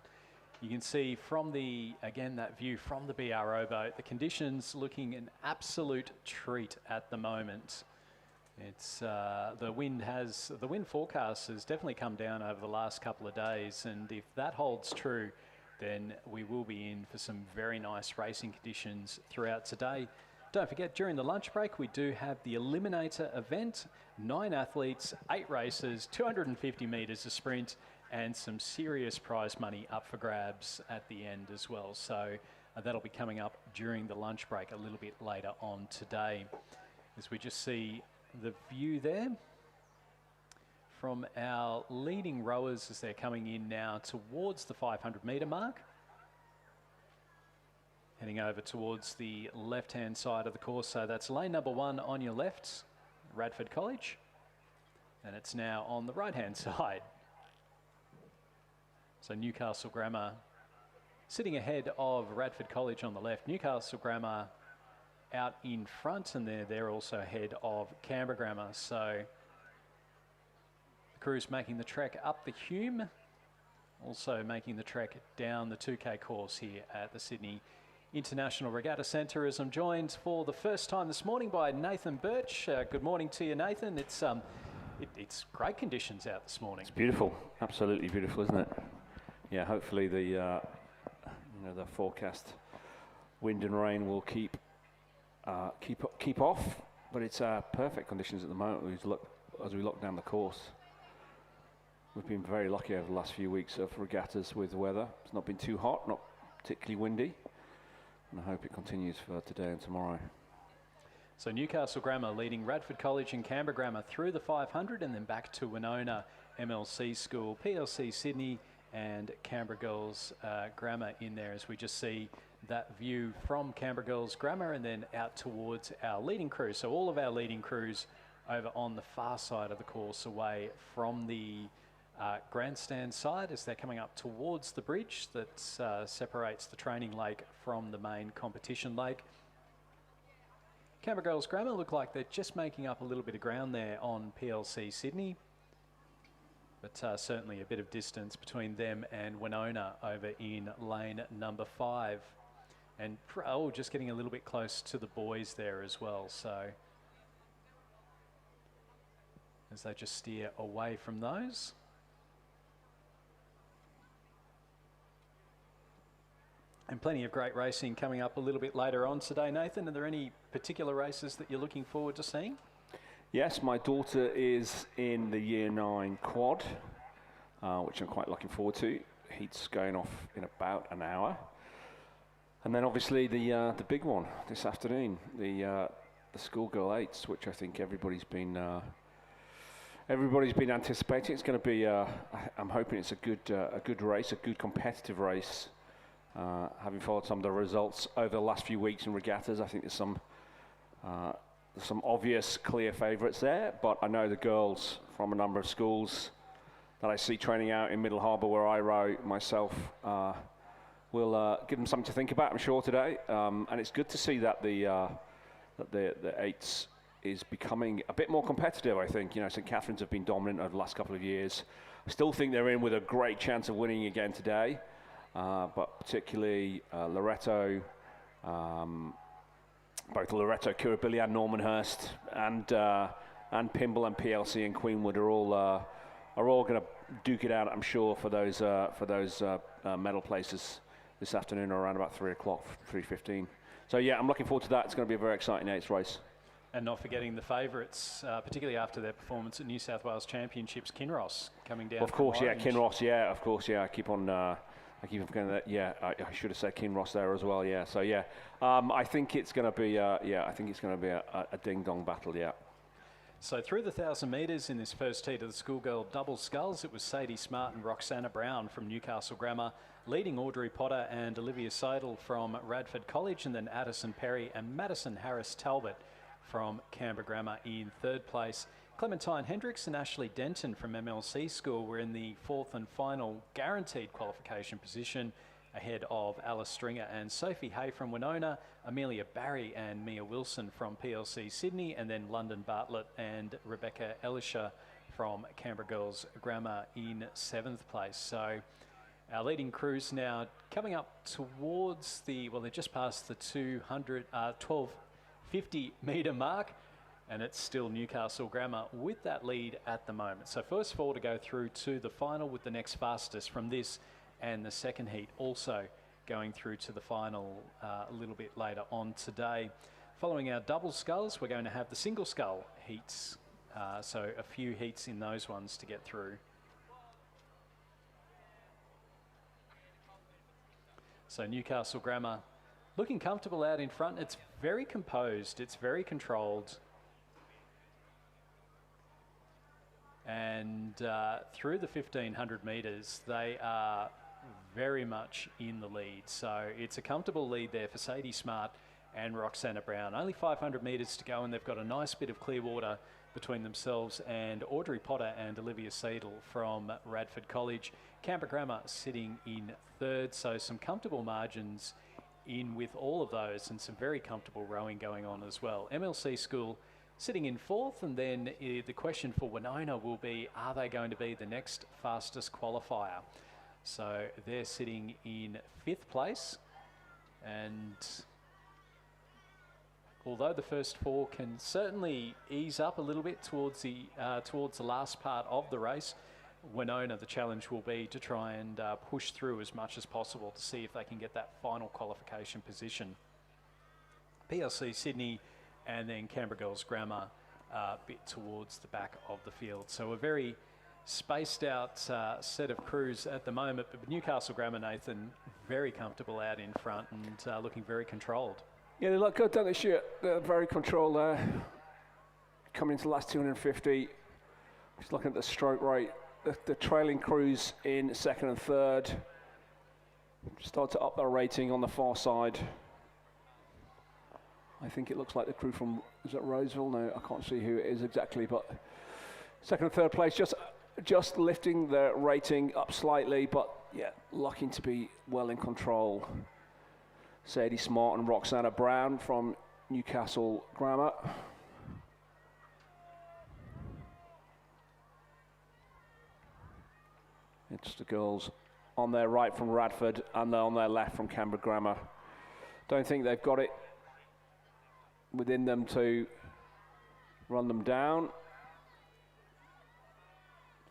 [SPEAKER 1] you can see from the, again, that view from the BRO boat, the conditions looking an absolute treat at the moment. It's the wind forecast has definitely come down over the last couple of days, and if that holds true, then we will be in for some very nice racing conditions throughout today. Don't forget, during the lunch break, we do have the Eliminator event. 9 athletes, 8 races, 250 metres a sprint, and some serious prize money up for grabs at the end as well. So that'll be coming up during the lunch break a little bit later on today. As we just see the view there from our leading rowers as they're coming in now towards the 500 metre mark. Heading over towards the left-hand side of the course. So that's lane number 1 on your left, Radford College. And it's now on the right-hand side. So Newcastle Grammar sitting ahead of Radford College on the left. Newcastle Grammar out in front, and they're also ahead of Canberra Grammar. So the crew's making the trek up the Hume, also making the trek down the 2K course here at the Sydney International Regatta Centre, as I'm joined for the first time this morning by Nathan Birch. Good morning to you, Nathan. It's great conditions out this morning.
[SPEAKER 2] It's beautiful, absolutely beautiful, isn't it? Yeah, hopefully the forecast wind and rain will keep off, but it's perfect conditions at the moment. As we look down the course, we've been very lucky over the last few weeks of regattas with weather. It's not been too hot, not particularly windy, and I hope it continues for today and tomorrow.
[SPEAKER 1] So Newcastle Grammar leading Radford College and Canberra Grammar through the 500 and then back to Winona MLC School, PLC Sydney and Canberra Girls Grammar in there, as we just see that view from Canberra Girls Grammar and then out towards our leading crew. So all of our leading crews over on the far side of the course, away from the grandstand side as they're coming up towards the bridge that separates the training lake from the main competition lake. Canberra Girls Grammar look like they're just making up a little bit of ground there on PLC Sydney, but certainly a bit of distance between them and Winona over in lane number 5. And just getting a little bit close to the boys there as well. So as they just steer away from those. And plenty of great racing coming up a little bit later on today, Nathan. Are there any particular races that you're looking forward to seeing?
[SPEAKER 2] Yes, my daughter is in the Year 9 quad, which I'm quite looking forward to. Heat's going off in about an hour. And then obviously the big one this afternoon, the Schoolgirl 8s, which I think everybody's been anticipating. It's going to be, I'm hoping it's a good race, a good competitive race. Having followed some of the results over the last few weeks in regattas, I think there's some obvious clear favourites there, but I know the girls from a number of schools that I see training out in Middle Harbour, where I row myself, will give them something to think about, I'm sure, today. And it's good to see that the 8s is becoming a bit more competitive, I think. You know, St Catherine's have been dominant over the last couple of years. I still think they're in with a great chance of winning again today. But particularly Loreto, both Loreto, Kirribilli and Normanhurst, and Pymble and PLC and Queenwood are all going to duke it out, I'm sure, for those medal places this afternoon around about 3 o'clock, 3:15. So yeah, I'm looking forward to that. It's going to be a very exciting 8th race.
[SPEAKER 1] And not forgetting the favourites, particularly after their performance at New South Wales Championships, Kinross coming down.
[SPEAKER 2] Of course, yeah, Kinross, yeah, of course, yeah. I keep on forgetting that. Yeah, I should have said Kinross there as well. Yeah, so yeah, I think it's going to be. I think it's going to be a ding-dong battle. Yeah.
[SPEAKER 1] So through the 1,000 metres in this first heat of the Schoolgirl double sculls, it was Sadie Smart and Roxana Brown from Newcastle Grammar, leading Audrey Potter and Olivia Seidel from Radford College, and then Addison Perry and Madison Harris Talbot from Canberra Grammar in 3rd place. Clementine Hendricks and Ashley Denton from MLC School were in the 4th and final guaranteed qualification position, ahead of Alice Stringer and Sophie Hay from Winona, Amelia Barry and Mia Wilson from PLC Sydney, and then London Bartlett and Rebecca Elisha from Canberra Girls Grammar in 7th place. So our leading crews now coming up towards the, well, they're just past the 1250 metre mark. And it's still Newcastle Grammar with that lead at the moment. So first four to go through to the final, with the next fastest from this and the second heat also going through to the final a little bit later on today. Following our double sculls, we're going to have the single scull heats. So a few heats in those ones to get through. So Newcastle Grammar looking comfortable out in front. It's very composed, it's very controlled. And through the 1500 metres, they are very much in the lead. So it's a comfortable lead there for Sadie Smart and Roxana Brown. Only 500 metres to go, and they've got a nice bit of clear water between themselves and Audrey Potter and Olivia Seidel from Radford College. Canberra Grammar sitting in third, so some comfortable margins in with all of those, and some very comfortable rowing going on as well. MLC School sitting in fourth, and then the question for Winona will be, are they going to be the next fastest qualifier? So they're sitting in fifth place, and although the first four can certainly ease up a little bit towards the last part of the race, Winona, the challenge will be to try and push through as much as possible to see if they can get that final qualification position. PLC Sydney and then Canberra Girls Grammar a bit towards the back of the field. So a very spaced out set of crews at the moment, but Newcastle Grammar, Nathan, very comfortable out in front and looking very controlled.
[SPEAKER 2] Yeah, they look good, don't they, Stuart? They're very controlled there. Coming into the last 250. Just looking at the stroke rate. The trailing crews in second and third start to up their rating on the far side. I think it looks like the crew from, is that Roseville? No, I can't see who it is exactly, but second and third place, just lifting their rating up slightly, but yeah, looking to be well in control. Sadie Smart and Roxana Brown from Newcastle Grammar. It's the girls on their right from Radford and on their left from Canberra Grammar. Don't think they've got it within them to run them down.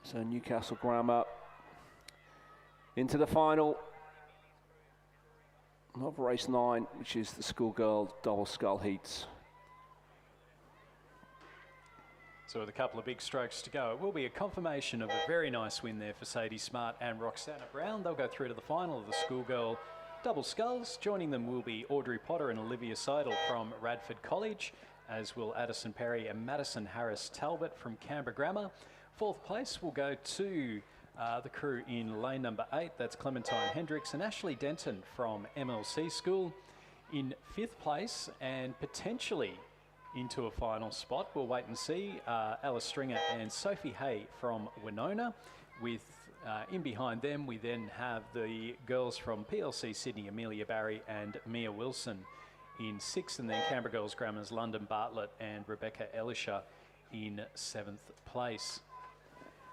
[SPEAKER 2] So Newcastle Grammar into the final of race 9, which is the Schoolgirl double scull heats.
[SPEAKER 1] So with a couple of big strokes to go, it will be a confirmation of a very nice win there for Sadie Smart and Roxana Brown. They'll go through to the final of the Schoolgirl double sculls. Joining them will be Audrey Potter and Olivia Seidel from Radford College, as will Addison Perry and Madison Harris Talbot from Canberra Grammar. Fourth place will go to the crew in lane number 8. That's Clementine Hendricks and Ashley Denton from MLC School. In fifth place and potentially into a final spot, we'll wait and see, Alice Stringer and Sophie Hay from Winona. With in behind them, we then have the girls from PLC Sydney, Amelia Barry and Mia Wilson in sixth, and then Canberra Girls Grammar's London Bartlett and Rebecca Elisha in seventh place.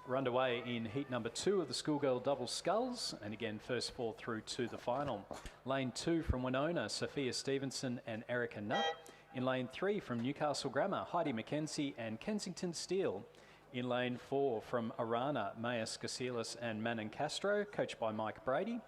[SPEAKER 1] We're underway in heat number 2 of the Schoolgirl double sculls, and again first four through to the final. Lane 2 from Winona, Sophia Stevenson and Erica Nutt. In lane 3 from Newcastle Grammar, Heidi McKenzie and Kensington Steele. In lane 4 from Arana, Maya Skasilis and Manon Castro, coached by Mike Brady.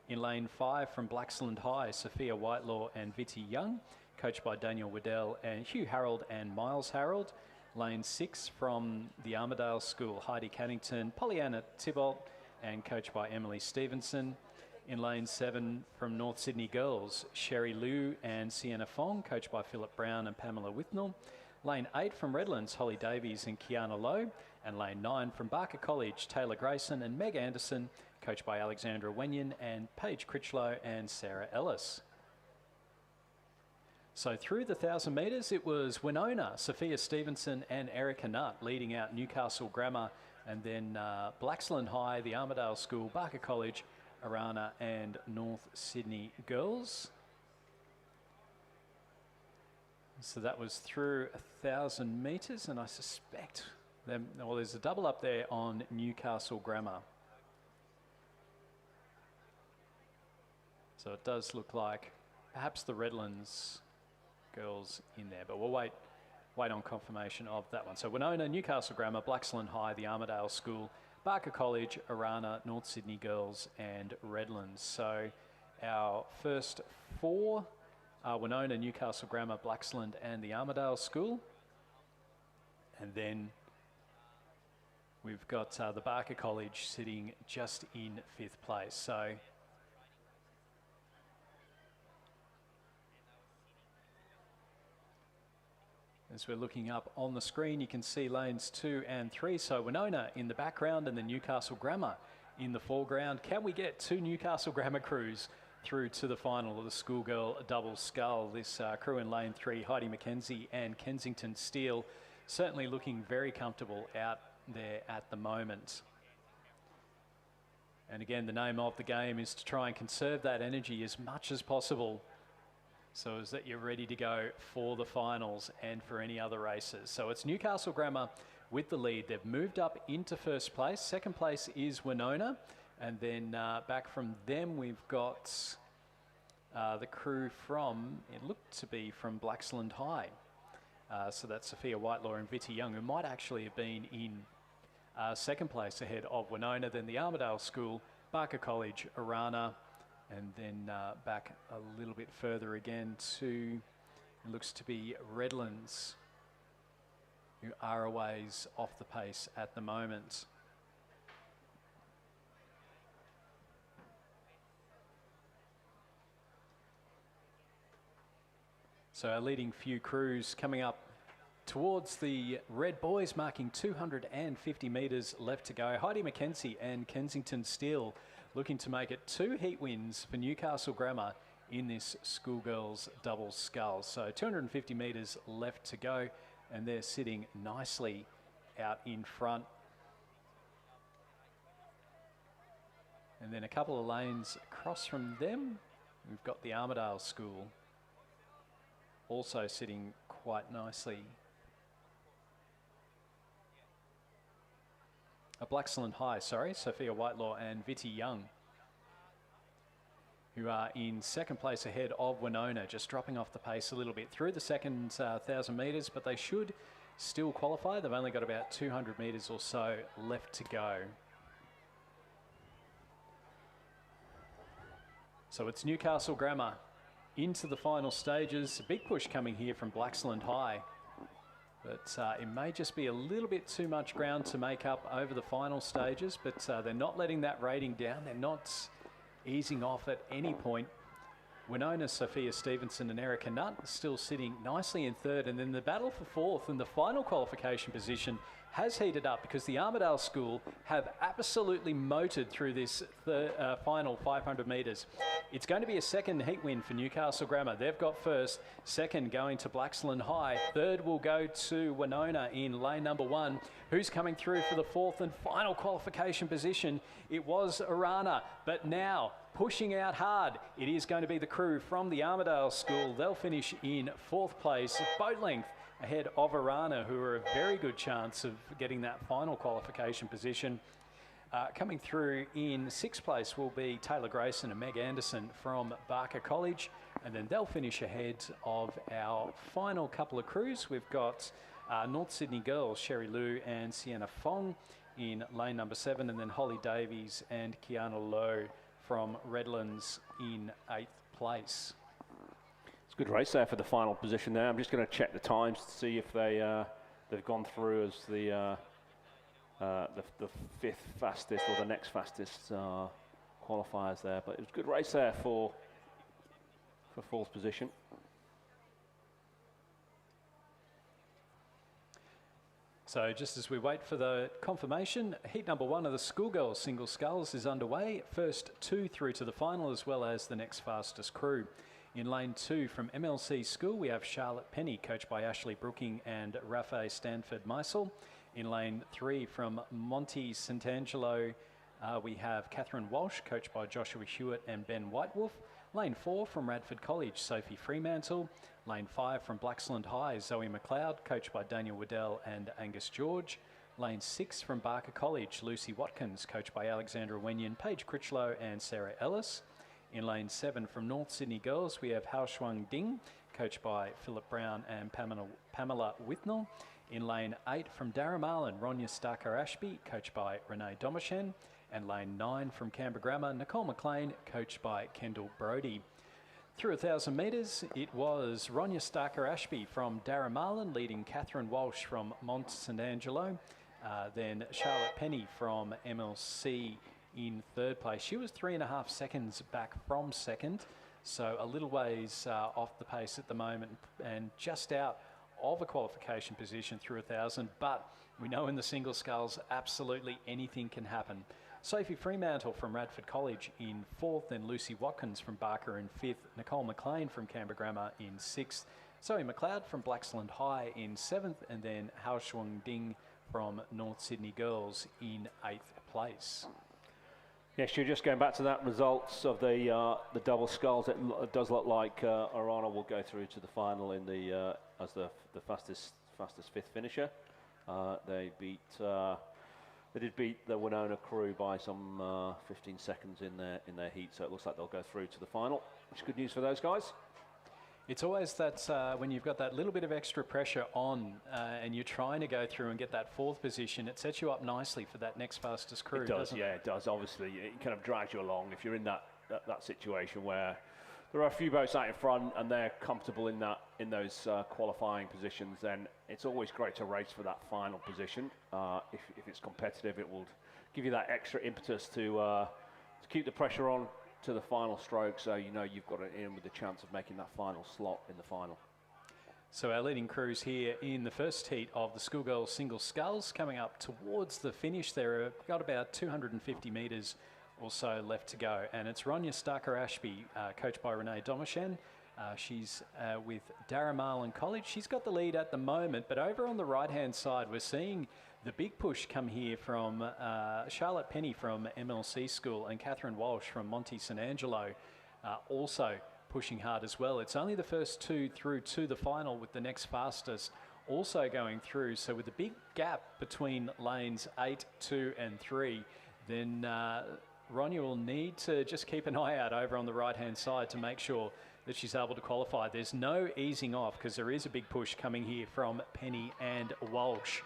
[SPEAKER 1] In lane 5 from Blaxland High, Sophia Whitelaw and Vitti Young, coached by Daniel Waddell and Hugh Harold and Miles Harold. Lane 6 from the Armidale School, Heidi Cannington, Pollyanna Tybalt and coached by Emily Stevenson. In lane 7 from North Sydney Girls, Sherry Liu and Sienna Fong, coached by Philip Brown and Pamela Withnell. Lane 8 from Redlands, Holly Davies and Kiana Lowe. And lane 9 from Barker College, Taylor Grayson and Meg Anderson, coached by Alexandra Wenyon and Paige Critchlow and Sarah Ellis. So through the 1,000 metres, it was Winona, Sophia Stevenson and Erica Nutt leading out Newcastle Grammar, and then Blaxland High, the Armidale School, Barker College, Arana and North Sydney Girls. So that was through 1,000 metres, and I suspect well, there's a double up there on Newcastle Grammar. So it does look like perhaps the Redlands girls in there, but we'll wait wait on confirmation of that one. So Winona, Newcastle Grammar, Blaxland High, the Armidale School, Barker College, Arana, North Sydney Girls and Redlands. So our first four are Winona, Newcastle Grammar, Blaxland and the Armidale School. And then we've got the Barker College sitting just in 5th place. So as we're looking up on the screen, you can see lanes 2 and 3. So Winona in the background and the Newcastle Grammar in the foreground. Can we get 2 Newcastle Grammar crews through to the final of the Schoolgirl Double Scull? This crew in lane 3, Heidi McKenzie and Kensington Steele, certainly looking very comfortable out there at the moment. And again, the name of the game is to try and conserve that energy as much as possible, so as that you're ready to go for the finals and for any other races. So it's Newcastle Grammar with the lead. They've moved up into 1st place. 2nd place is Winona. And then back from them, we've got the crew from, it looked to be from Blaxland High. So that's Sophia Whitelaw and Vitty Young, who might actually have been in 2nd place ahead of Winona. Then the Armidale School, Barker College, Arana, and then back a little bit further again to, it looks to be Redlands, who are a ways off the pace at the moment. So our leading few crews coming up towards the red boys, marking 250 metres left to go. Heidi McKenzie and Kensington Steele looking to make it 2 heat wins for Newcastle Grammar in this Schoolgirls Double Scull. So 250 metres left to go, and they're sitting nicely out in front. And then a couple of lanes across from them, we've got the Armidale School also sitting quite nicely. Blaxland High, sorry, Sophia Whitelaw and Vitty Young, who are in 2nd place ahead of Winona, just dropping off the pace a little bit through the second 1,000 metres, but they should still qualify. They've only got about 200 metres or so left to go. So it's Newcastle Grammar into the final stages. A big push coming here from Blaxland High. But it may just be a little bit too much ground to make up over the final stages, but they're not letting that rating down. They're not easing off at any point. Winona, Sophia Stevenson and Erica Nutt still sitting nicely in 3rd, and then the battle for 4th and the final qualification position has heated up because the Armidale School have absolutely motored through this final 500 metres. It's going to be a 2nd heat win for Newcastle Grammar. They've got 1st, 2nd going to Blaxland High. 3rd will go to Winona in lane number 1. Who's coming through for the 4th and final qualification position? It was Arana, but now pushing out hard, it is going to be the crew from the Armidale School. They'll finish in 4th place, boat length ahead of Arana, who are a very good chance of getting that final qualification position. Coming through in 6th place will be Taylor Grayson and Meg Anderson from Barker College, and then they'll finish ahead of our final couple of crews. We've got North Sydney Girls, Sherry Liu and Sienna Fong in lane number 7, and then Holly Davies and Kiana Lowe from Redlands in 8th place.
[SPEAKER 2] It's a good race there for the final position there. I'm just going to check the times to see if they've gone through as the 5th fastest or the next fastest qualifiers there. But it was a good race there for 4th position.
[SPEAKER 1] So just as we wait for the confirmation, heat number 1 of the Schoolgirl Single Sculls is underway. First 2 through to the final, as well as the next fastest crew. In lane 2 from MLC School, we have Charlotte Penny, coached by Ashley Brooking and Rafael Stanford-Meisel. In lane 3 from Monty Sant'Angelo, we have Catherine Walsh, coached by Joshua Hewitt and Ben Whitewolf. Lane 4 from Radford College, Sophie Fremantle. Lane 5 from Blaxland High, Zoe McLeod, coached by Daniel Waddell and Angus George. Lane 6 from Barker College, Lucy Watkins, coached by Alexandra Wenyon, Paige Critchlow and Sarah Ellis. In lane 7 from North Sydney Girls, we have Hao Shuang Ding, coached by Philip Brown and Pamela Withnell. In lane 8 from Darramarlin, Ronya Starker-Ashby, coached by Renee Domishen. And lane 9 from Canberra Grammar, Nicole McLean, coached by Kendall Brody. Through 1,000 metres, it was Ronya Starker-Ashby from Darramarlin, leading Catherine Walsh from Mont St Angelo. Then Charlotte Penny from MLC in third place. She was 3.5 seconds back from second, so a little ways off the pace at the moment and just out of a qualification position through 1,000, but we know in the single sculls absolutely anything can happen. Sophie Fremantle from Radford College in fourth, then Lucy Watkins from Barker in fifth, Nicole McLean from Canberra Grammar in sixth, Zoe McLeod from Blaxland High in seventh, and then Hao Shuang Ding from North Sydney Girls in eighth place.
[SPEAKER 2] Yes, you're just going back to that results of the double sculls. It does look like Arana will go through to the final in the as the fastest fifth finisher. They did beat the Winona crew by some 15 seconds in their heat, so it looks like they'll go through to the final, which is good news for those guys.
[SPEAKER 1] It's always that when you've got that little bit of extra pressure on and you're trying to go through and get that fourth position, it sets you up nicely for that next fastest crew.
[SPEAKER 2] It does, yeah, it does. Obviously, it kind of drags you along. If you're in that situation where there are a few boats out in front and they're comfortable in those qualifying positions, then it's always great to race for that final position. If it's competitive, it will give you that extra impetus to keep the pressure on to the final stroke, so you know you've got it in with the chance of making that final slot in the final.
[SPEAKER 1] So our leading crews here in the first heat of the Schoolgirl single sculls coming up towards the finish. There have got about 250 metres or so left to go, and it's Ronya Starker-Ashby, coached by Renee Domishen. She's with Darramarlin College. She's got the lead at the moment, but over on the right-hand side, we're seeing the big push come here from Charlotte Penny from MLC School and Catherine Walsh from Monte St Angelo, also pushing hard as well. It's only the first two through to the final, with the next fastest also going through. So with the big gap between lanes 8, 2 and 3, then Ronya will need to just keep an eye out over on the right-hand side to make sure that she's able to qualify. There's no easing off because there is a big push coming here from Penny and Walsh.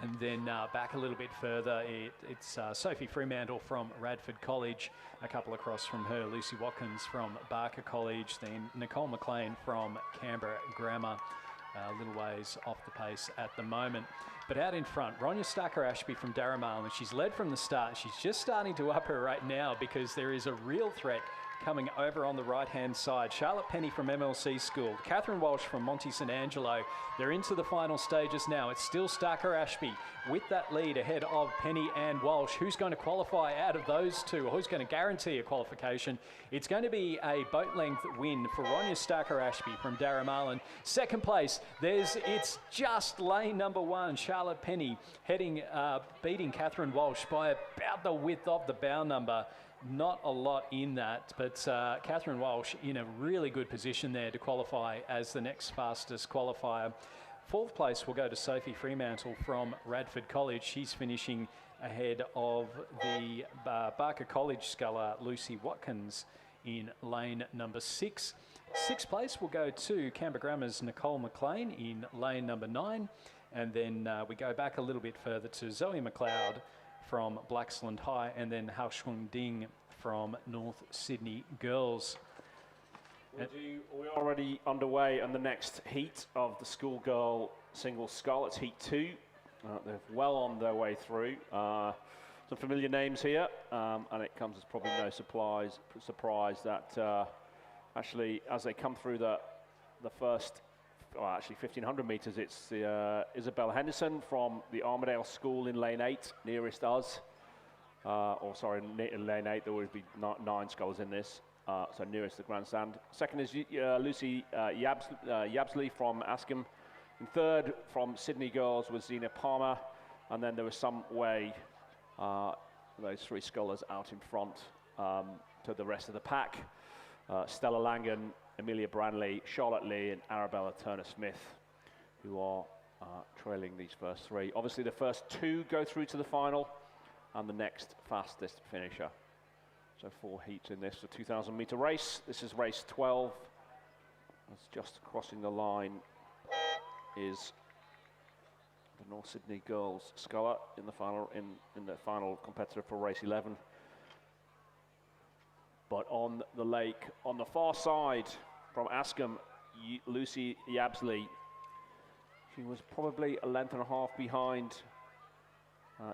[SPEAKER 1] And then back a little bit further, it's Sophie Fremantle from Radford College, a couple across from her, Lucy Watkins from Barker College, then Nicole McLean from Canberra Grammar, a little ways off the pace at the moment. But out in front, Ronya Starker-Ashby from Darramarlin. She's led from the start. She's just starting to up her right now because there is a real threat coming over on the right-hand side. Charlotte Penny from MLC School, Catherine Walsh from Monte St Angelo. They're into the final stages now. It's still Starker-Ashby with that lead ahead of Penny and Walsh. Who's going to qualify out of those two? Or who's going to guarantee a qualification? It's going to be a boat length win for Ronya Starker-Ashby from Darramarlin. Second place, it's just lane number 1, Charlotte Penny beating Catherine Walsh by about the width of the bow number. Not a lot in that, but Catherine Walsh in a really good position there to qualify as the next fastest qualifier. Fourth place will go to Sophie Fremantle from Radford College. She's finishing ahead of the Barker College sculler Lucy Watkins in lane number 6. Sixth place will go to Canberra Grammar's Nicole McLean in lane number 9. And then we go back a little bit further to Zoe McLeod from Blaxland High, and then Hao Shuang Ding from North Sydney Girls.
[SPEAKER 2] We're already underway on the next heat of the Schoolgirl single scull. It's heat 2. They're well on their way through. Some familiar names here, and it comes as probably no surprise that actually as they come through the first, actually 1,500 metres, it's Isabel Henderson from the Armadale School in lane 8, nearest us. In lane 8, there would be 9 sculls in this, so nearest the grandstand. Second is Lucy Yabsley from Askham. And third from Sydney Girls was Zena Palmer, and then there was some way those 3 scullers out in front to the rest of the pack. Stella Langan, Amelia Branley, Charlotte Lee and Arabella Turner-Smith, who are trailing these first 3. Obviously the first 2 go through to the final and the next fastest finisher. So 4 heats in this, a 2,000 metre race. This is race 12 As just crossing the line is the North Sydney girls Sculler in the final competitor for race 11. But on the lake, on the far side from Askham, Lucy Yabsley. She was probably a length and a half behind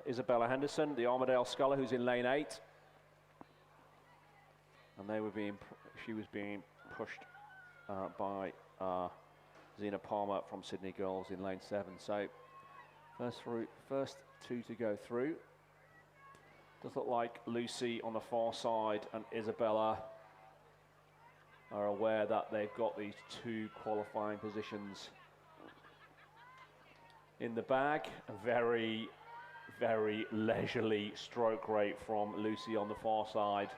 [SPEAKER 2] Isabella Henderson, the Armadale Sculler, who's in lane 8. And she was being pushed by Zena Palmer from Sydney Girls in lane 7. So first two to go through. Does look like Lucy on the far side and Isabella are aware that they've got these 2 qualifying positions in the bag. A very, very leisurely stroke rate from Lucy on the far side.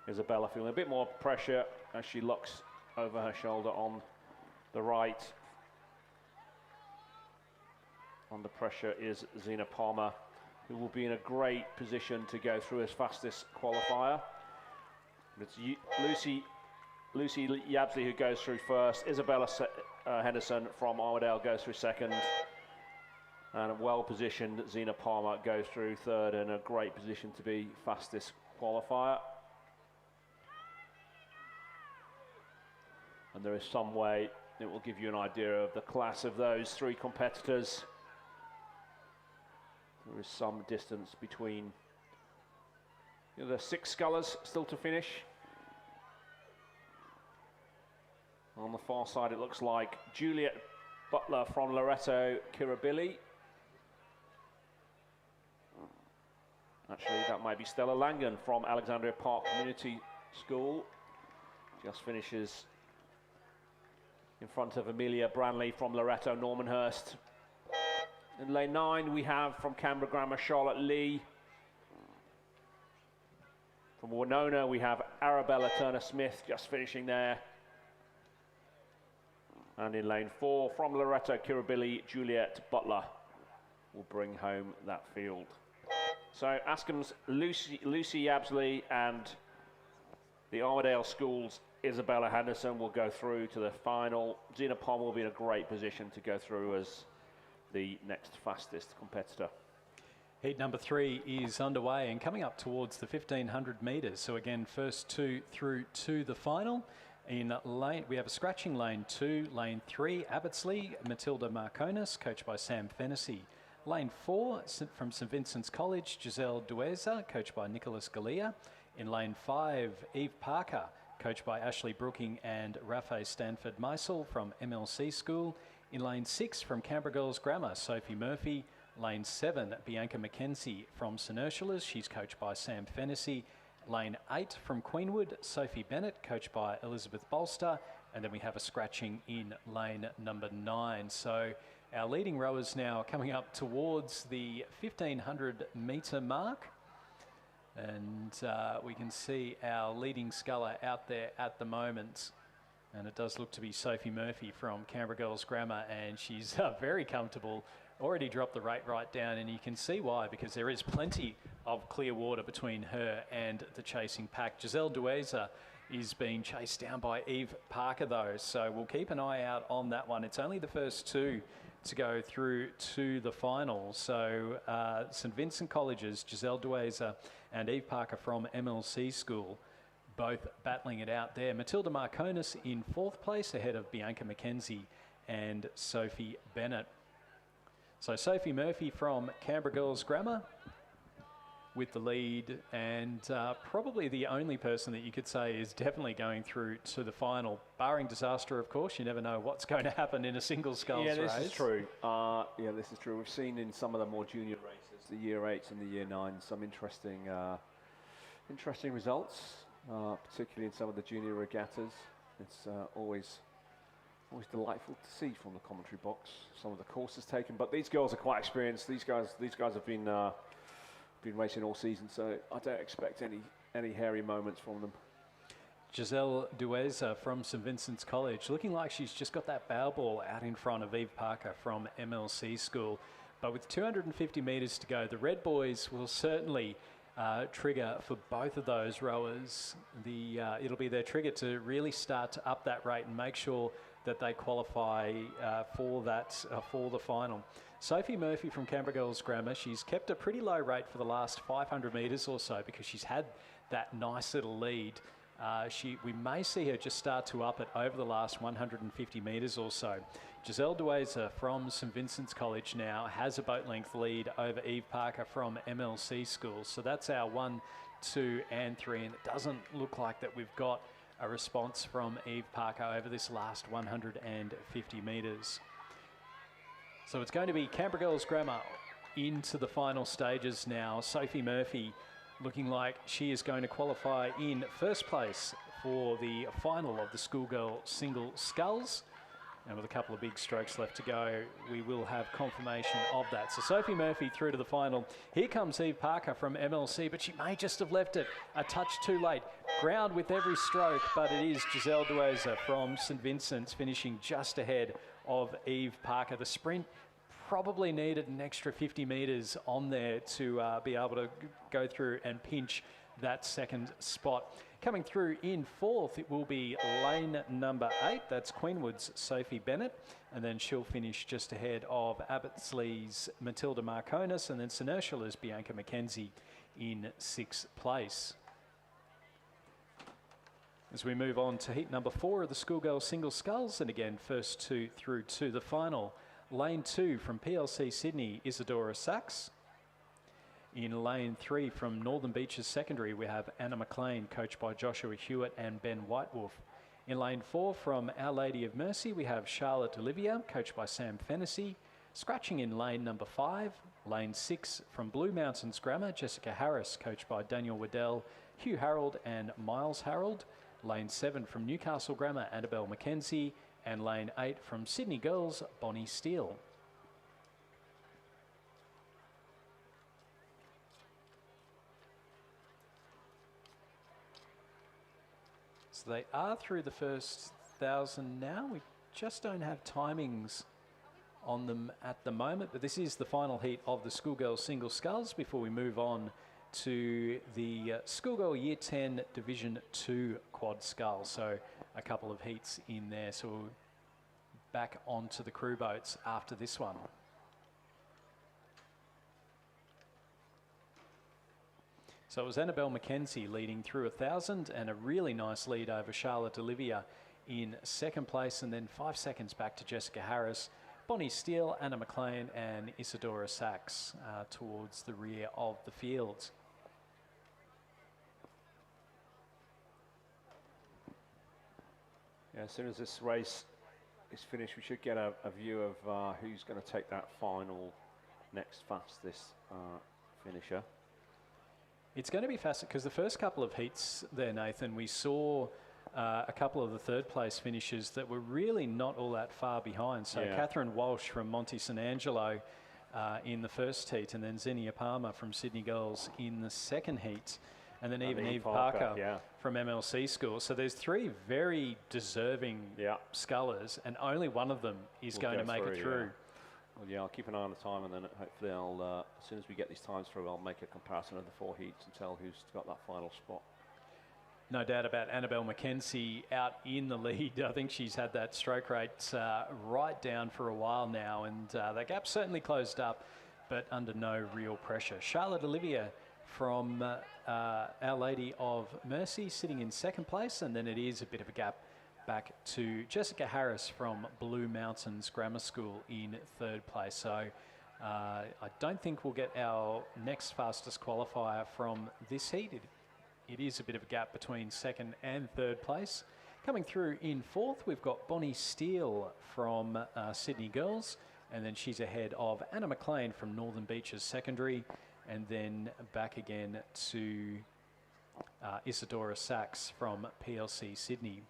[SPEAKER 2] Isabella feeling a bit more pressure as she looks over her shoulder on the right. Under pressure is Zena Palmer, who will be in a great position to go through as fastest qualifier. It's Lucy Yabsley who goes through first. Isabella Henderson from Armadale goes through second. And a well-positioned Zena Palmer goes through third, in a great position to be fastest qualifier. And there is some way it will give you an idea of the class of those 3 competitors. There is some distance between the 6 scullers still to finish. On the far side, it looks like Juliet Butler from Loreto Kirribilli. Actually, that might be Stella Langan from Alexandria Park Community School. Just finishes in front of Amelia Branley from Loreto Normanhurst. In lane 9, we have from Canberra Grammar, Charlotte Lee. From Winona, we have Arabella Turner-Smith just finishing there. And in lane 4, from Loreto Kirribilli, Juliet Butler will bring home that field. So Askham's Lucy Yabsley and the Armadale School's Isabella Henderson will go through to the final. Zena Palmer will be in a great position to go through as the next fastest competitor.
[SPEAKER 1] Heat number 3 is underway and coming up towards the 1500 metres. So again, first 2 through to the final. In lane, we have a scratching lane 2, lane 3, Abbottsley, Matilda Marconis, coached by Sam Fennessy. Lane 4, from St Vincent's College, Giselle Dueza, coached by Nicholas Galea. In lane 5, Eve Parker, coached by Ashley Brooking and Rafe Stanford Meisel from MLC School. In lane 6, from Canberra Girls Grammar, Sophie Murphy. Lane 7, Bianca McKenzie from St Ursula's, she's coached by Sam Fennessy. Lane 8, from Queenwood, Sophie Bennett, coached by Elizabeth Bolster. And then we have a scratching in lane number 9. So our leading rowers now coming up towards the 1500 metre mark. And we can see our leading sculler out there at the moment. And it does look to be Sophie Murphy from Canberra Girls Grammar, and she's very comfortable. Already dropped the rate right down, and you can see why, because there is plenty of clear water between her and the chasing pack. Giselle Dueza is being chased down by Eve Parker, though, so we'll keep an eye out on that one. It's only the first 2 to go through to the final. So St Vincent College's Giselle Dueza and Eve Parker from MLC School, both battling it out there. Matilda Marconis in 4th place ahead of Bianca McKenzie and Sophie Bennett. So Sophie Murphy from Canberra Girls Grammar with the lead, and probably the only person that you could say is definitely going through to the final, barring disaster, of course. You never know what's going to happen in a single sculls race.
[SPEAKER 2] Yeah, this is true. This is true. We've seen in some of the more junior races, the year 8s and the year 9s, some interesting results, particularly in some of the junior regattas. It's always delightful to see from the commentary box some of the courses taken. But these girls are quite experienced. These guys have been racing all season, so I don't expect any hairy moments from them.
[SPEAKER 1] Giselle Dueza from St Vincent's College, looking like she's just got that bow ball out in front of Eve Parker from MLC School. But with 250 metres to go, the Red Boys will certainly trigger for both of those rowers. It'll be their trigger to really start to up that rate and make sure that they qualify for the final. Sophie Murphy from Canberra Girls Grammar, she's kept a pretty low rate for the last 500 metres or so because she's had that nice little lead. We may see her just start to up it over the last 150 metres or so. Giselle Dueza from St Vincent's College now has a boat length lead over Eve Parker from MLC School. So that's our 1, 2 and 3, and it doesn't look like that we've got a response from Eve Parker over this last 150 metres. So it's going to be Canberra Girls Grammar into the final stages now. Sophie Murphy looking like she is going to qualify in first place for the final of the Schoolgirl single sculls. And with a couple of big strokes left to go, we will have confirmation of that. So Sophie Murphy through to the final. Here comes Eve Parker from MLC, but she may just have left it a touch too late. Ground with every stroke, but it is Giselle Dueza from St Vincent's finishing just ahead of Eve Parker. The sprint probably needed an extra 50 metres on there to be able to go through and pinch that second spot. Coming through in fourth, it will be lane number 8. That's Queenwood's Sophie Bennett. And then she'll finish just ahead of Abbottsley's Matilda Marconis. And then St Ursula's Bianca McKenzie in 6th place. As we move on to heat number 4 of the Schoolgirl single sculls. And again, first 2 through to the final. Lane 2 from PLC Sydney, Isadora Sachs. In lane 3 from Northern Beaches Secondary, we have Anna McLean, coached by Joshua Hewitt and Ben Whitewolf. In lane 4 from Our Lady of Mercy, we have Charlotte Olivia, coached by Sam Fennessy. Scratching in lane number 5, lane 6 from Blue Mountains Grammar, Jessica Harris, coached by Daniel Waddell, Hugh Harold and Miles Harold. Lane 7 from Newcastle Grammar, Annabelle McKenzie. And lane 8 from Sydney Girls, Bonnie Steele. So they are through the first 1,000 now. We just don't have timings on them at the moment, but this is the final heat of the Schoolgirl single sculls before we move on to the Schoolgirl Year 10 Division 2 quad scull. So a couple of heats in there. So we'll back onto the crew boats after this one. So it was Annabelle McKenzie leading through 1,000 and a really nice lead over Charlotte Olivia in 2nd place, and then 5 seconds back to Jessica Harris, Bonnie Steele, Anna McLean and Isadora Sachs towards the rear of the fields.
[SPEAKER 2] Yeah, as soon as this race is finished, we should get a view of who's going to take that final next fastest finisher.
[SPEAKER 1] It's going to be fascinating because the first couple of heats there, Nathan, we saw a couple of the 3rd place finishes that were really not all that far behind. So yeah. Catherine Walsh from Monte St Angelo in the first heat, and then Xenia Palmer from Sydney Girls in the 2nd heat, and then even Eve Parker yeah. from MLC School. So there's 3 very deserving yeah. scullers, and only one of them is going to make it through.
[SPEAKER 2] Yeah. Well, yeah, I'll keep an eye on the time, and then hopefully I'll, as soon as we get these times through, I'll make a comparison of the 4 heats and tell who's got that final spot.
[SPEAKER 1] No doubt about Annabelle McKenzie out in the lead. I think she's had that stroke rate right down for a while now, and that gap certainly closed up, but under no real pressure. Charlotte Olivia from Our Lady of Mercy sitting in 2nd place, and then it is a bit of a gap back to Jessica Harris from Blue Mountains Grammar School in 3rd place. So I don't think we'll get our next fastest qualifier from this heat. It is a bit of a gap between 2nd and 3rd place. Coming through in 4th, we've got Bonnie Steele from Sydney Girls, and then she's ahead of Anna McLean from Northern Beaches Secondary, and then back again to Isadora Sachs from PLC Sydney.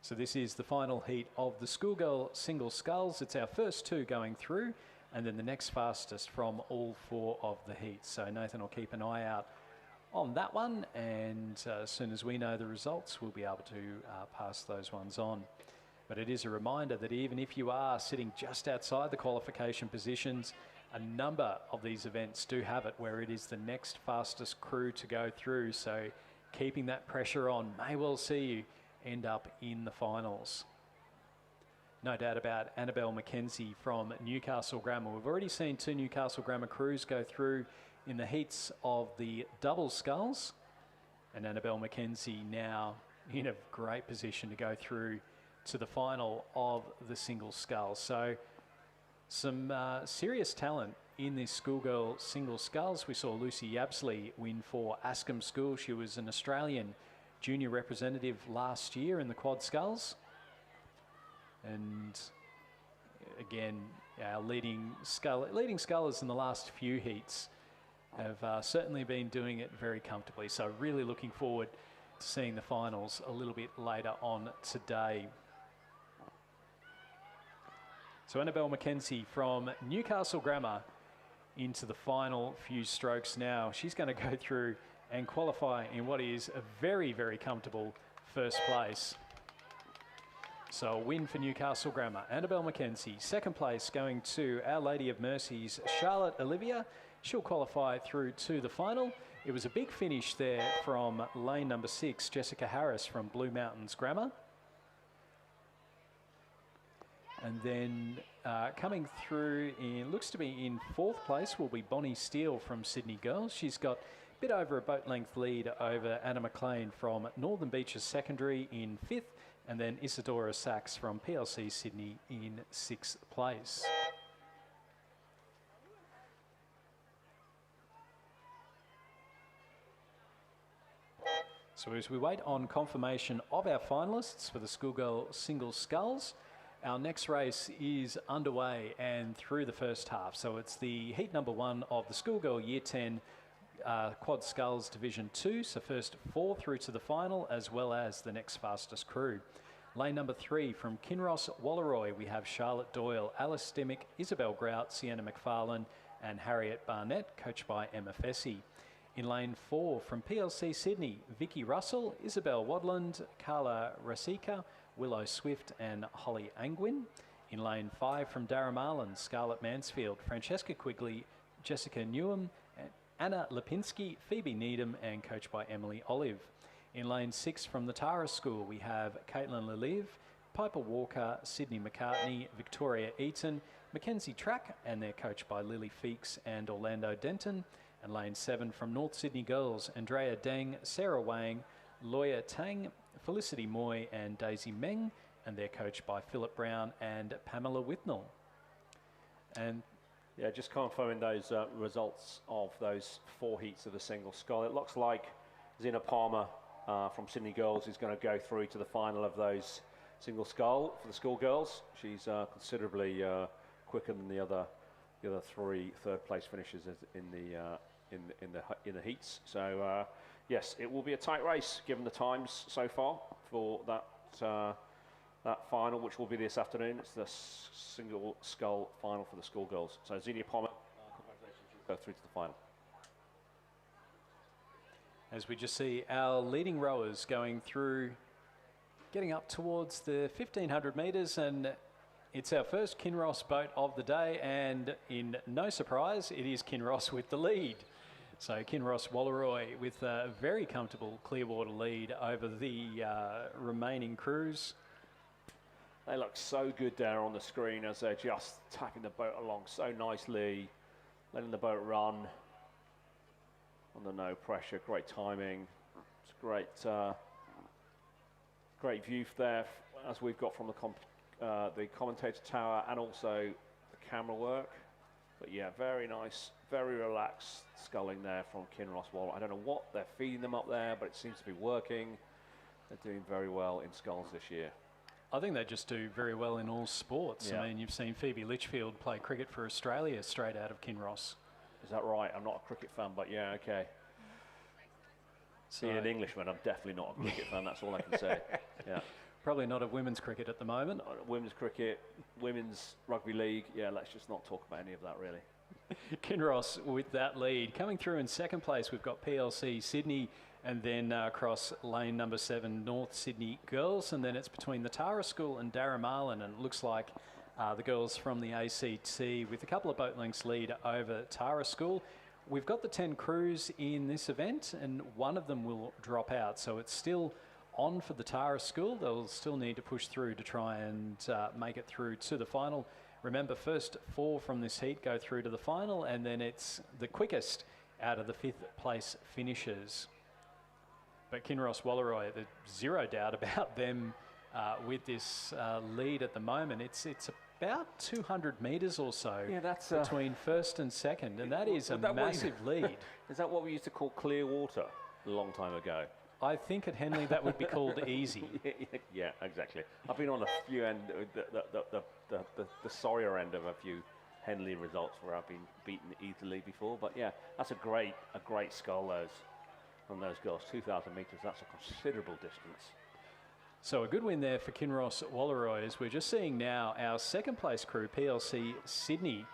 [SPEAKER 1] So this is the final heat of the Schoolgirl single sculls. It's our first 2 going through, and then the next fastest from all 4 of the heats. So Nathan will keep an eye out on that one, and as soon as we know the results, we'll be able to pass those ones on. But it is a reminder that even if you are sitting just outside the qualification positions, a number of these events do have it where it is the next fastest crew to go through. So keeping that pressure on may well see you end up in the finals. No doubt about Annabelle McKenzie from Newcastle Grammar. We've already seen 2 Newcastle Grammar crews go through in the heats of the double sculls. And Annabelle McKenzie now in a great position to go through to the final of the single scull. So some serious talent in this schoolgirl single sculls. We saw Lucy Yabsley win for Ascombe School. She was an Australian junior representative last year in the quad sculls. And again, our leading scullers in the last few heats have certainly been doing it very comfortably. So really looking forward to seeing the finals a little bit later on today. So Annabelle McKenzie from Newcastle Grammar into the final few strokes now. She's going to go through and qualify in what is a very, very comfortable first place. So a win for Newcastle Grammar. Annabelle McKenzie. Second place going to Our Lady of Mercy's Charlotte Olivia. She'll qualify through to the final. It was a big finish there from lane number 6, Jessica Harris from Blue Mountains Grammar. And then coming through in, looks to be in 4th place, will be Bonnie Steele from Sydney Girls. She's got a bit over a boat length lead over Anna McLean from Northern Beaches Secondary in 5th. And then Isadora Sachs from PLC Sydney in 6th place. So as we wait on confirmation of our finalists for the schoolgirl single sculls, our next race is underway and through the first half. So it's the heat number 1 of the schoolgirl year 10 quad sculls division 2. So first 4 through to the final, as well as the next fastest crew. Lane number 3 from Kinross Walleroy, we have Charlotte Doyle, Alice Dimmick, Isabel Grout, Sienna McFarlane and Harriet Barnett, coached by Emma Fessy. In lane 4 from PLC Sydney, Vicky Russell, Isabel Wadland, Carla Rasika, Willow Swift and Holly Angwin. In lane 5 from Darramarlin, Scarlett Mansfield, Francesca Quigley, Jessica Newham, Anna Lipinski, Phoebe Needham and coached by Emily Olive. In lane 6 from the Tara School, we have Caitlin Lelive, Piper Walker, Sydney McCartney, Victoria Eaton, Mackenzie Track, and they're coached by Lily Feeks and Orlando Denton. And lane 7 from North Sydney Girls, Andrea Deng, Sarah Wang, Loya Tang, Felicity Moy and Daisy Meng, and they're coached by Philip Brown and Pamela Whitnell. And
[SPEAKER 2] yeah, just confirming those results of those 4 heats of the single scull. It looks like Zina Palmer from Sydney Girls is going to go through to the final of those single scull for the schoolgirls. She's considerably quicker than the other 3 third place finishers in the heats. So yes, it will be a tight race given the times so far for that final, which will be this afternoon. It's the single scull final for the schoolgirls. So Xenia Palmer, congratulations, you'll go through to the final.
[SPEAKER 1] as we just see our leading rowers going through, getting up towards the 1500 metres, and it's our first Kinross boat of the day, and in no surprise, it is Kinross with the lead. So Kinross Walleroy with a very comfortable Clearwater lead over the remaining crews.
[SPEAKER 2] They look so good there on the screen as they're just tapping the boat along so nicely, letting the boat run under no pressure. Great timing. It's great, great view there as we've got from the commentator tower and also the camera work. But yeah, very nice, very relaxed sculling there from Kinross Wall. I don't know what they're feeding them up there, but it seems to be working. They're doing very well in sculls this year.
[SPEAKER 1] I think they just do very well in all sports.
[SPEAKER 2] Yeah.
[SPEAKER 1] I mean, you've seen Phoebe Litchfield play cricket for Australia straight out of Kinross.
[SPEAKER 2] Is that right? I'm not a cricket fan, but yeah, okay.
[SPEAKER 1] So
[SPEAKER 2] Being an Englishman, I'm definitely not a cricket fan. That's all I can say. Yeah.
[SPEAKER 1] Probably not of women's cricket at the moment.
[SPEAKER 2] Women's cricket, women's rugby league. Yeah, let's just not talk about any of that, really.
[SPEAKER 1] Kinross with that lead. Coming through in second place, we've got PLC Sydney And then across lane number 7, North Sydney Girls. And then it's between the Tara School and Darramarlin. And it looks like the girls from the ACT with a couple of boat lengths lead over Tara School. We've got the 10 crews in this event, and one of them will drop out. So it's still on for the Tara School. They'll still need to push through to try and make it through to the final. Remember, first 4 from this heat go through to the final, and then it's the quickest out of the 5th place finishers. But Kinross Walleroy, there's zero doubt about them with this lead at the moment. It's about 200 metres or so between first and second, and that is a massive lead.
[SPEAKER 3] Is that what we used to call clear water a long time ago?
[SPEAKER 1] I think at Henley that would be called easy.
[SPEAKER 3] Yeah, exactly. I've been on a few end, the sorrier end of a few Henley results where I've been beaten easily before. But yeah, that's a great scull on those girls. 2,000 metres. That's a considerable distance.
[SPEAKER 1] So a good win there for Kinross Walleroy. As we're just seeing now our second place crew, PLC Sydney,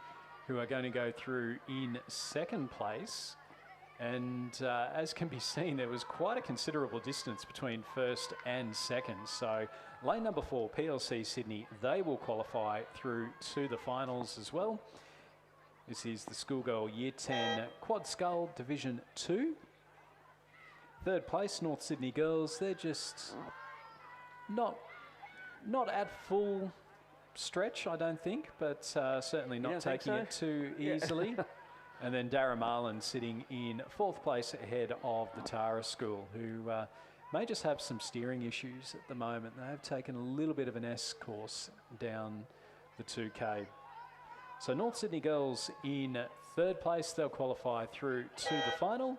[SPEAKER 1] who are going to go through in second place. And as can be seen, there was quite a considerable distance between first and second. So lane number 4, PLC Sydney, they will qualify through to the finals as well. This is the Schoolgirl Year 10 Quad Scull Division 2. Third place, North Sydney Girls. They're just not at full stretch, I don't think, but certainly not taking it too easily. And then Darramarlin sitting in 4th place ahead of the Tara School, who may just have some steering issues at the moment. They have taken a little bit of an S course down the 2K. So North Sydney Girls in 3rd place, they'll qualify through to the final,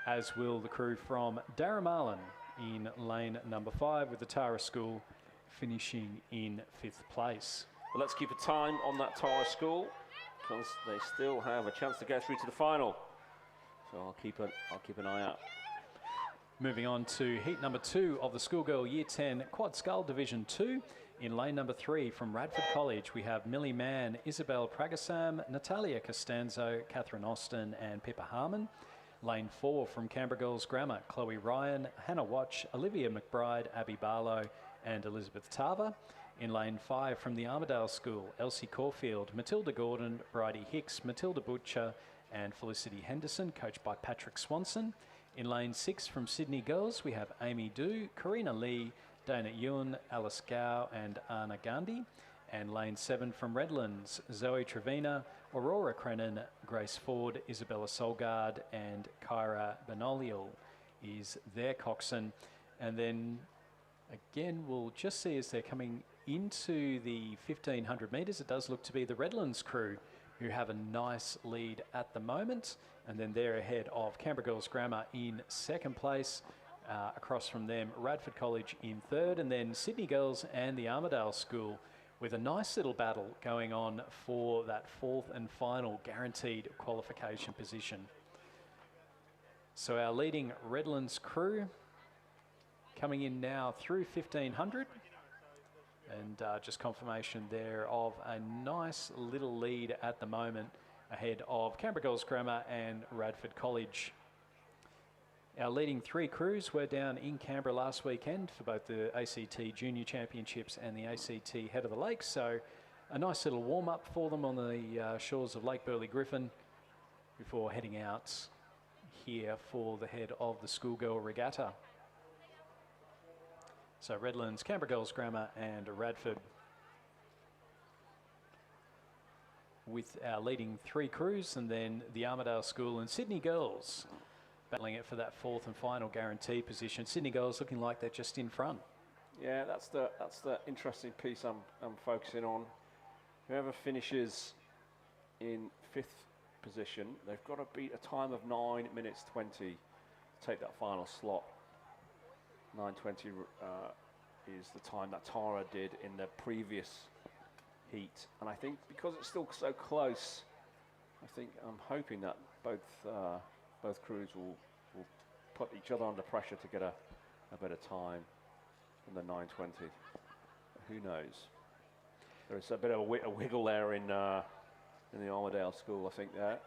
[SPEAKER 1] as will the crew from Darramarlin in lane number 5, with the Tara School finishing in 5th place.
[SPEAKER 3] Well, let's keep a time on that Tara School, because they still have a chance to go through to the final. So I'll keep an eye out.
[SPEAKER 1] Moving on to heat number 2 of the Schoolgirl Year 10 Quad Scull Division 2. In lane number 3 from Radford College, we have Millie Mann, Isabel Pragasam, Natalia Costanzo, Catherine Austin and Pippa Harmon. Lane 4 from Canberra Girls Grammar, Chloe Ryan, Hannah Watch, Olivia McBride, Abby Barlow and Elizabeth Tarver. In lane 5 from the Armidale School, Elsie Caulfield, Matilda Gordon, Bridie Hicks, Matilda Butcher and Felicity Henderson, coached by Patrick Swanson. In lane 6 from Sydney Girls, we have Amy Dew, Karina Lee, Dana Ewan, Alice Gow and Anna Gandhi. And lane 7 from Redlands, Zoe Trevina, Aurora Crennan, Grace Ford, Isabella Solgard and Kyra Benoliel is their coxswain. And then again, we'll just see as they're coming into the 1,500 metres, it does look to be the Redlands crew who have a nice lead at the moment. And then they're ahead of Canberra Girls Grammar in 2nd place. Across from them, Radford College in 3rd, and then Sydney Girls and the Armidale School with a nice little battle going on for that 4th and final guaranteed qualification position. So our leading Redlands crew coming in now through 1,500. And just confirmation there of a nice little lead at the moment ahead of Canberra Girls Grammar and Radford College. Our leading 3 crews were down in Canberra last weekend for both the ACT Junior Championships and the ACT Head of the Lake. So a nice little warm-up for them on the shores of Lake Burley Griffin before heading out here for the head of the Schoolgirl Regatta. So Redlands, Canberra Girls Grammar and Radford with our leading 3 crews, and then the Armidale School and Sydney Girls battling it for that 4th and final guarantee position. Sydney Girls looking like they're just in front.
[SPEAKER 2] Yeah, that's the interesting piece I'm focusing on. Whoever finishes in 5th position, they've got to beat a time of 9 minutes 20 to take that final slot. 9:20 is the time that Tara did in the previous heat, and I think because it's still so close, I'm hoping that both crews will put each other under pressure to get a better time than the 9:20. Who knows? There's a bit of a wiggle there in the Armidale School, I think there.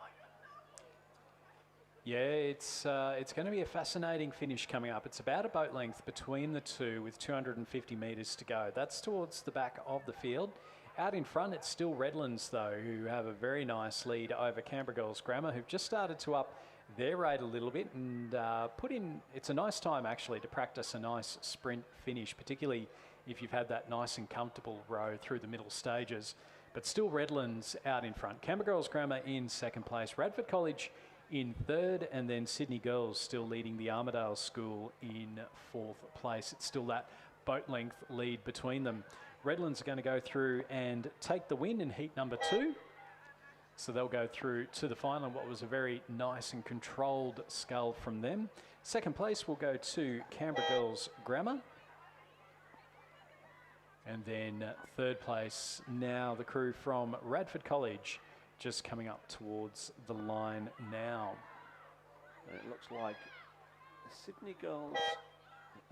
[SPEAKER 1] Yeah, it's going to be a fascinating finish coming up. It's about a boat length between the two with 250 metres to go. That's towards the back of the field. Out in front, it's still Redlands, though, who have a very nice lead over Canberra Girls Grammar, who've just started to up their rate a little bit and put in... It's a nice time, actually, to practice a nice sprint finish, particularly if you've had that nice and comfortable row through the middle stages. But still Redlands out in front. Canberra Girls Grammar in second place. Radford College in third, and then Sydney Girls still leading the Armidale School in fourth place. It's still that boat length lead between them. Redlands are going to go through and take the win in heat number 2. So they'll go through to the final in what was a very nice and controlled scull from them. Second place will go to Canberra Girls Grammar. And then third place, now the crew from Radford College, just coming up towards the line now.
[SPEAKER 3] And it looks like the Sydney Girls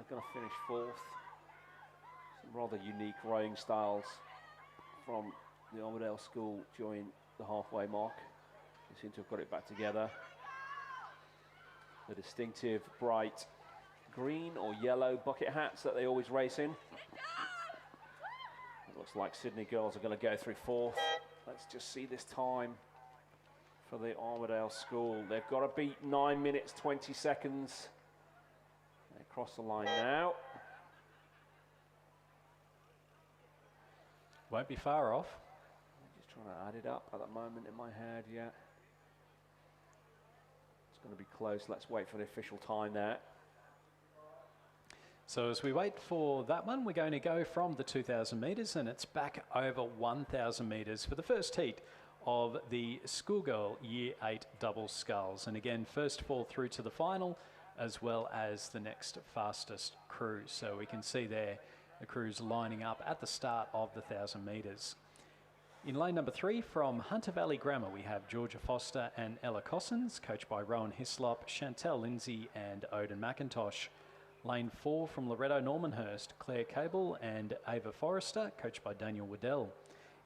[SPEAKER 3] are going to finish fourth. Some rather unique rowing styles from the Armidale School during the halfway mark. They seem to have got it back together. The distinctive bright green or yellow bucket hats that they always race in. It looks like Sydney Girls are going to go through fourth. Let's just see this time for the Armidale School. They've got to beat 9 minutes, 20 seconds. They cross the line now.
[SPEAKER 1] Won't be far off.
[SPEAKER 3] I'm just trying to add it up at the moment in my head, yeah. It's going to be close. Let's wait for the official time there.
[SPEAKER 1] So as we wait for that one, we're going to go from the 2,000 metres, and it's back over 1,000 metres for the first heat of the Schoolgirl Year 8 double sculls. And again, first fall through to the final, as well as the next fastest crew. So we can see there the crews lining up at the start of the 1,000 metres. In lane number 3 from Hunter Valley Grammar, we have Georgia Foster and Ella Cossins, coached by Rowan Hislop, Chantel Lindsay and Odin McIntosh. Lane 4 from Loretto Normanhurst, Claire Cable and Ava Forrester, coached by Daniel Waddell.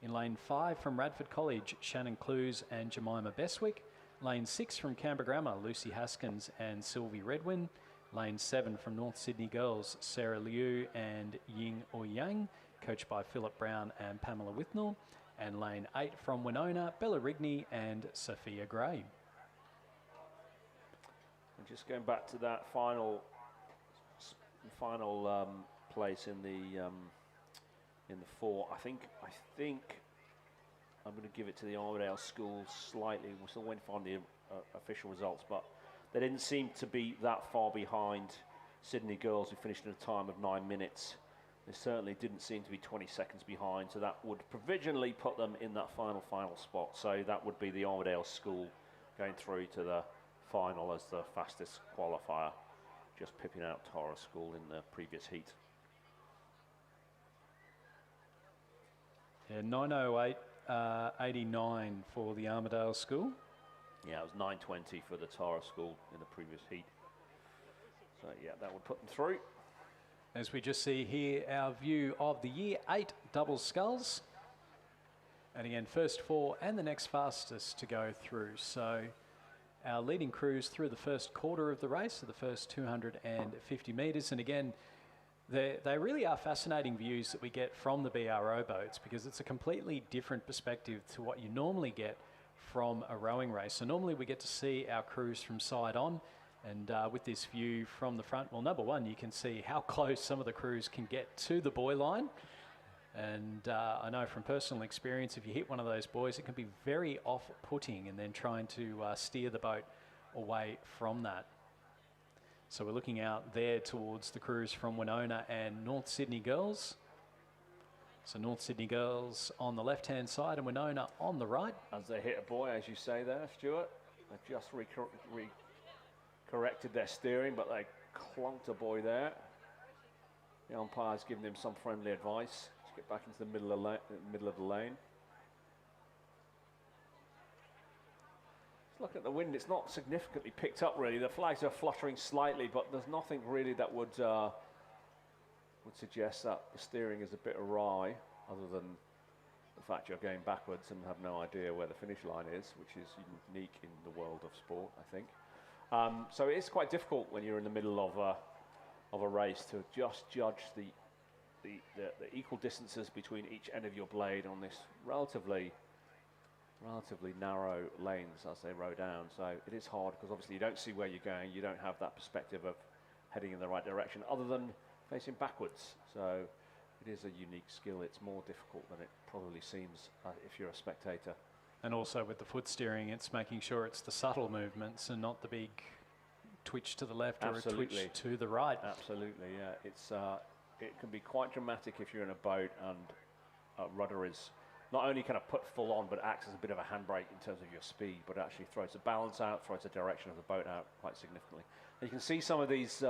[SPEAKER 1] In lane 5 from Radford College, Shannon Clues and Jemima Beswick. Lane 6 from Canberra Grammar, Lucy Haskins and Sylvie Redwin. Lane 7 from North Sydney Girls, Sarah Liu and Ying Ouyang, coached by Philip Brown and Pamela Withnell. And lane 8 from Winona, Bella Rigney and Sophia Gray.
[SPEAKER 3] And just going back to that final place in the 4, I think I'm going to give it to the Armidale School slightly. We're still waiting to find the official results, but they didn't seem to be that far behind Sydney Girls, who finished in a time of 9 minutes. They certainly didn't seem to be 20 seconds behind, so that would provisionally put them in that final spot. So that would be the Armidale School going through to the final as the fastest qualifier, just pipping out Tara School in the previous heat.
[SPEAKER 1] Yeah, 9:08.89 for the Armidale School.
[SPEAKER 3] Yeah, it was 9:20 for the Tara School in the previous heat. So yeah, that would put them through.
[SPEAKER 1] As we just see here, our view of the Year 8 double sculls. And again, first 4 and the next fastest to go through. So our leading crews through the first quarter of the race, so the first 250 metres. And again, they really are fascinating views that we get from the BRO boats, because it's a completely different perspective to what you normally get from a rowing race. So normally we get to see our crews from side on, and with this view from the front, well, number one, you can see how close some of the crews can get to the buoy line. And I know from personal experience, if you hit one of those buoys, it can be very off-putting, and then trying to steer the boat away from that. So we're looking out there towards the crews from Winona and North Sydney Girls. So North Sydney Girls on the left-hand side and Winona on the right.
[SPEAKER 3] As they hit a buoy, as you say there, Stuart, they've just corrected their steering, but they clunked a buoy there. The umpire's giving them some friendly advice to get back into the middle of the lane. Look at the wind, it's not significantly picked up really. The flags are fluttering slightly, but there's nothing really that would suggest that the steering is a bit awry, other than the fact you're going backwards and have no idea where the finish line is, which is unique in the world of sport, I think. So it's quite difficult when you're in the middle of a race to just judge the equal distances between each end of your blade on this relatively narrow lanes as they row down. So it is hard because obviously you don't see where you're going. You don't have that perspective of heading in the right direction other than facing backwards. So it is a unique skill. It's more difficult than it probably seems if you're a spectator.
[SPEAKER 1] And also with the foot steering, it's making sure it's the subtle movements and not the big twitch to the left or a twitch to the right.
[SPEAKER 3] Absolutely, yeah. It can be quite dramatic if you're in a boat and rudder is not only kind of put full on, but acts as a bit of a handbrake in terms of your speed, but actually throws the balance out, throws the direction of the boat out quite significantly. And you can see some of these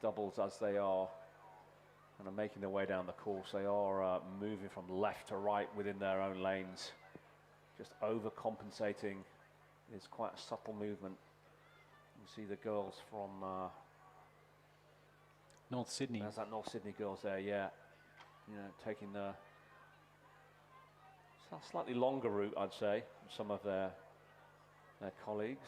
[SPEAKER 3] doubles as they are kind of making their way down the course. They are moving from left to right within their own lanes, just overcompensating. It's quite a subtle movement. You see the girls from
[SPEAKER 1] North Sydney.
[SPEAKER 3] There's that North Sydney girls there, yeah. You know, taking the slightly longer route, I'd say, than some of their colleagues.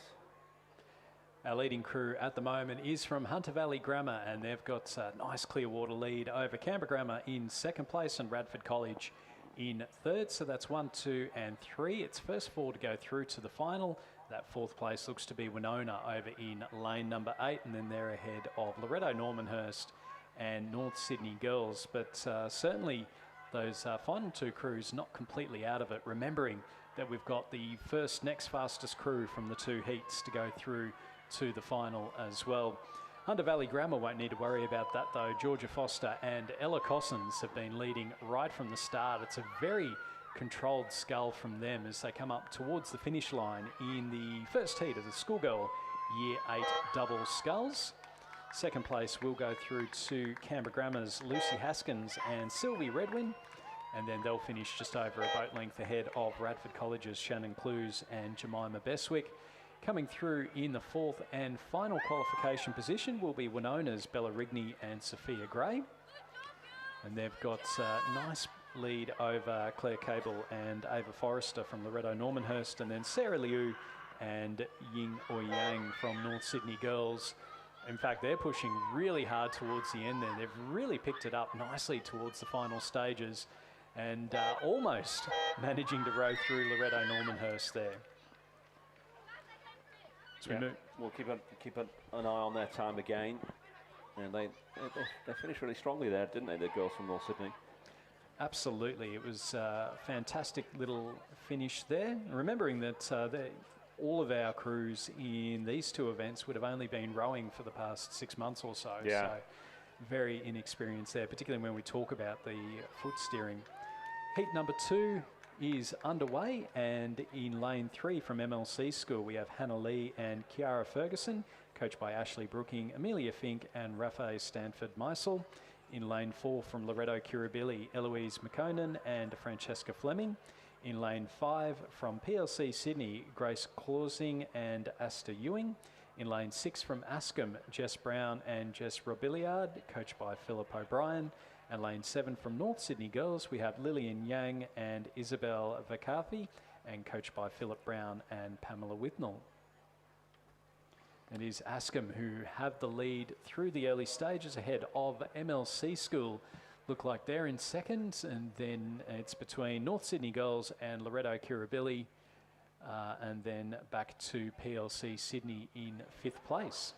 [SPEAKER 1] Our leading crew at the moment is from Hunter Valley Grammar, and they've got a nice Clearwater lead over Canberra Grammar in second place and Radford College in third. So that's 1, 2 and 3. It's first 4 to go through to the final. That fourth place looks to be Winona over in lane number 8, and then they're ahead of Loretto Normanhurst and North Sydney Girls. But certainly those final 2 crews not completely out of it, remembering that we've got the first next fastest crew from the 2 heats to go through to the final as well. Hunter Valley Grammar won't need to worry about that though. Georgia Foster and Ella Cossins have been leading right from the start. It's a very controlled scull from them as they come up towards the finish line in the first heat of the Schoolgirl Year 8 double sculls. Second place will go through to Canberra Grammar's Lucy Haskins and Sylvie Redwin, and then they'll finish just over a boat length ahead of Radford College's Shannon Clues and Jemima Beswick. Coming through in the fourth and final qualification position will be Winona's Bella Rigney and Sophia Gray. And they've got a nice lead over Claire Cable and Ava Forrester from Loretto Normanhurst, and then Sarah Liu and Ying or Yang from North Sydney Girls. In fact, they're pushing really hard towards the end there. They've really picked it up nicely towards the final stages and almost managing to row through Loretto Normanhurst there.
[SPEAKER 3] We'll keep an eye on their time again. And they finished really strongly there, didn't they, the girls from North Sydney?
[SPEAKER 1] Absolutely. It was a fantastic little finish there. Remembering that all of our crews in these 2 events would have only been rowing for the past 6 months or so.
[SPEAKER 3] Yeah.
[SPEAKER 1] So very inexperienced there, particularly when we talk about the foot steering. Heat number 2 is underway, and in lane 3 from MLC School we have Hannah Lee and Kiara Ferguson, coached by Ashley Brooking, Amelia Fink and Rafael Stanford Meisel. In lane 4 from Loretto Kirribilli, Eloise McConan and Francesca Fleming. In lane 5 from PLC Sydney, Grace Clausing and Asta Ewing. In lane 6 from Ascombe, Jess Brown and Jess Robilliard, coached by Philip O'Brien. And lane 7 from North Sydney Girls, we have Lillian Yang and Isabel Vacafi, and coached by Philip Brown and Pamela Withnell. It is Ascombe who have the lead through the early stages ahead of MLC School. Look like they're in second, and then it's between North Sydney Girls and Loretto Kirribilli, and then back to PLC Sydney in 5th place.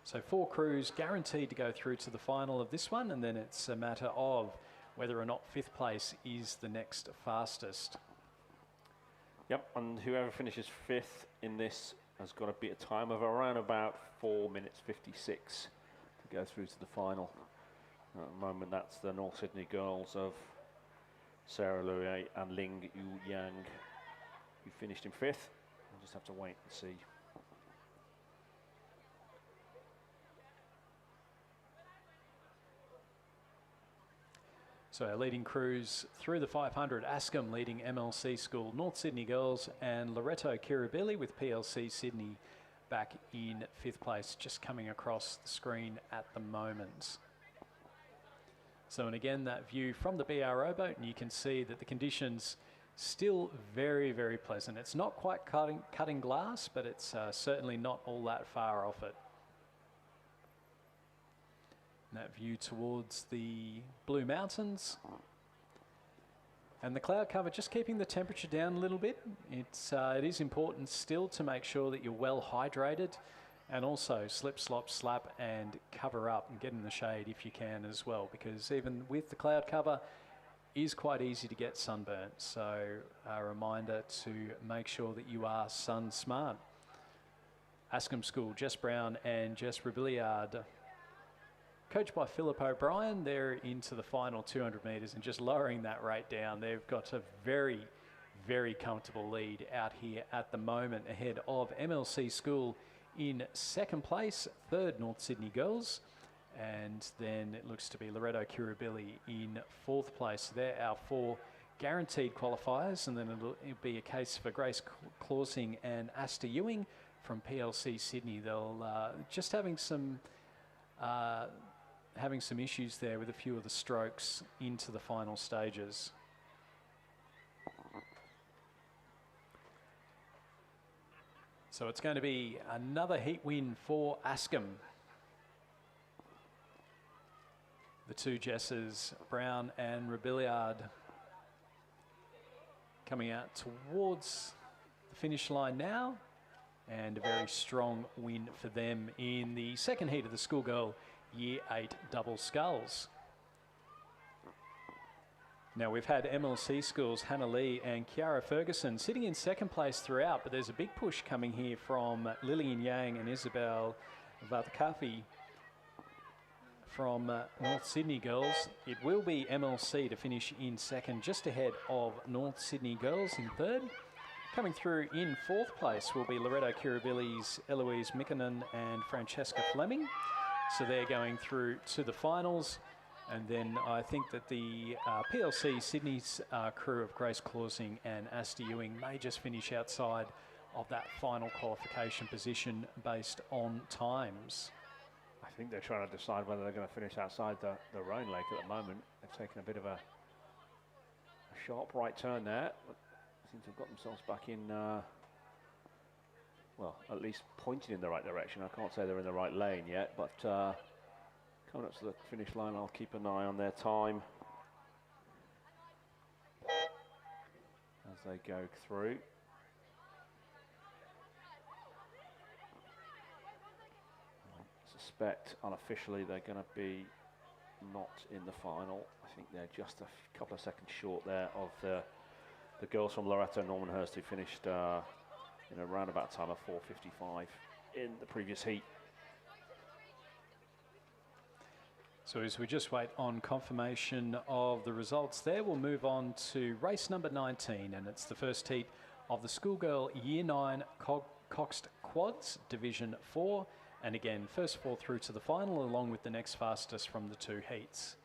[SPEAKER 1] So 4 crews guaranteed to go through to the final of this one, and then it's a matter of whether or not 5th place is the next fastest.
[SPEAKER 2] Yep, and whoever finishes 5th in this has got to beat a time of around about 4 minutes 56 to go through to the final. At the moment, that's the North Sydney Girls of Sarah Louis and Ling Yu Yang, who finished in 5th. We'll just have to wait and see.
[SPEAKER 1] So our leading crews through the 500, Ascombe leading MLC School, North Sydney Girls and Loretto Kirribilli with PLC Sydney back in 5th place, just coming across the screen at the moment. So, and again, that view from the BRO boat, and you can see that the conditions Still very, very pleasant. It's not quite cutting glass, but it's certainly not all that far off it. And that view towards the Blue Mountains. And the cloud cover, just keeping the temperature down a little bit. It is important still to make sure that you're well hydrated, and also slip, slop, slap and cover up and get in the shade if you can as well, because even with the cloud cover, it is quite easy to get sunburnt. So a reminder to make sure that you are sun smart. Ascombe School, Jess Brown and Jess Rebillard, coached by Philip O'Brien. They're into the final 200 metres and just lowering that rate down. They've got a very, very comfortable lead out here at the moment, ahead of MLC School in second place, third North Sydney Girls, and then it looks to be Loretto Kirribilli in fourth place. They're our 4 guaranteed qualifiers, and then it'll be a case for Grace Clausing and Asta Ewing from PLC Sydney. They'll just having some issues there with a few of the strokes into the final stages. So it's going to be another heat win for Ascombe. The 2 Jesses, Brown and Rebillard, coming out towards the finish line now, and a very strong win for them in the second heat of the Schoolgirl Year 8 double sculls. Now we've had MLC Schools, Hannah Lee and Kiara Ferguson sitting in second place throughout, but there's a big push coming here from Lillian Yang and Isabel Vatkafi from North Sydney Girls. It will be MLC to finish in second, just ahead of North Sydney Girls in third. Coming through in fourth place will be Loretto Kirribilli's Eloise Mikkonen and Francesca Fleming. So they're going through to the finals. And then I think that the PLC Sydney's crew of Grace Clausing and Asta Ewing may just finish outside of that final qualification position based on times.
[SPEAKER 2] I think they're trying to decide whether they're going to finish outside the Rhone Lake at the moment. They've taken a bit of a sharp right turn there. Seem to have got themselves back in, well, at least pointing in the right direction. I can't say they're in the right lane yet, but coming up to the finish line, I'll keep an eye on their time as they go through. I suspect unofficially they're going to be not in the final. I think they're just a couple of seconds short there of the girls from Loretto Normanhurst who finished in a roundabout time of 4:55 in the previous heat.
[SPEAKER 1] So as we just wait on confirmation of the results there, we'll move on to race number 19, and it's the first heat of the Schoolgirl Year 9 Coxed Quads Division 4. And again, first 4 through to the final, along with the next fastest from the 2 heats.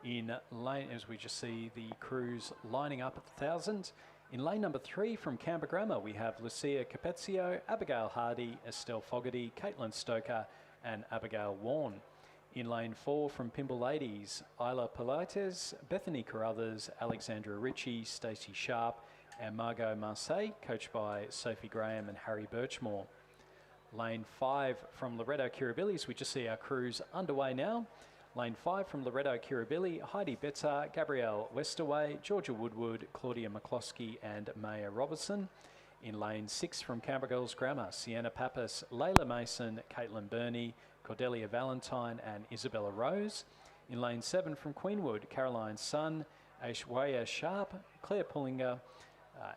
[SPEAKER 1] In lane, as we just see the crews lining up at the 1,000. In lane number 3 from Canberra Grammar, we have Lucia Capezio, Abigail Hardy, Estelle Fogarty, Caitlin Stoker, and Abigail Warren. In lane 4 from Pimble Ladies, Isla Pilates, Bethany Carruthers, Alexandra Ritchie, Stacey Sharp, and Margot Marseille, coached by Sophie Graham and Harry Birchmore. Lane 5 from Loretto Kirribilli's, we just see our crews underway now. Lane 5 from Loretto Kirribilli, Heidi Betzer, Gabrielle Westerway, Georgia Woodward, Claudia McCloskey and Maya Robertson. In lane 6 from Canberra Girls Grammar, Sienna Pappas, Layla Mason, Caitlin Burney, Cordelia Valentine and Isabella Rose. In lane 7 from Queenwood, Caroline Sun, Aishwarya Sharp, Claire Pullinger,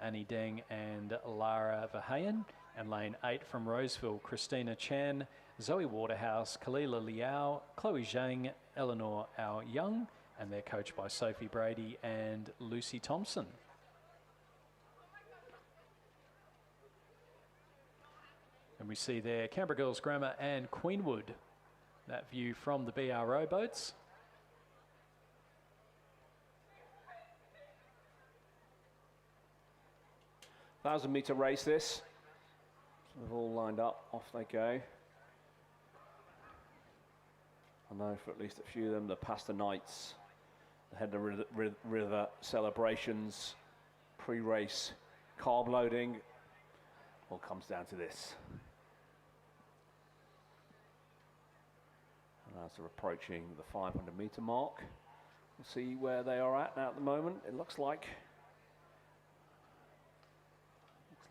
[SPEAKER 1] Annie Deng and Lara Verheyen. And lane 8 from Roseville, Christina Chan, Zoe Waterhouse, Kalila Liao, Chloe Zhang, Eleanor Ao Young, and they're coached by Sophie Brady and Lucy Thompson. And we see there Canberra Girls Grammar and Queenwood, that view from the BRO boats.
[SPEAKER 2] Thousand-metre race this. So they've all lined up, off they go. I know for at least a few of them, the Pasta Nights, they had the river celebrations pre-race carb loading. All comes down to this. And as they're approaching the 500 meter mark, we'll see where they are at now at the moment. It looks like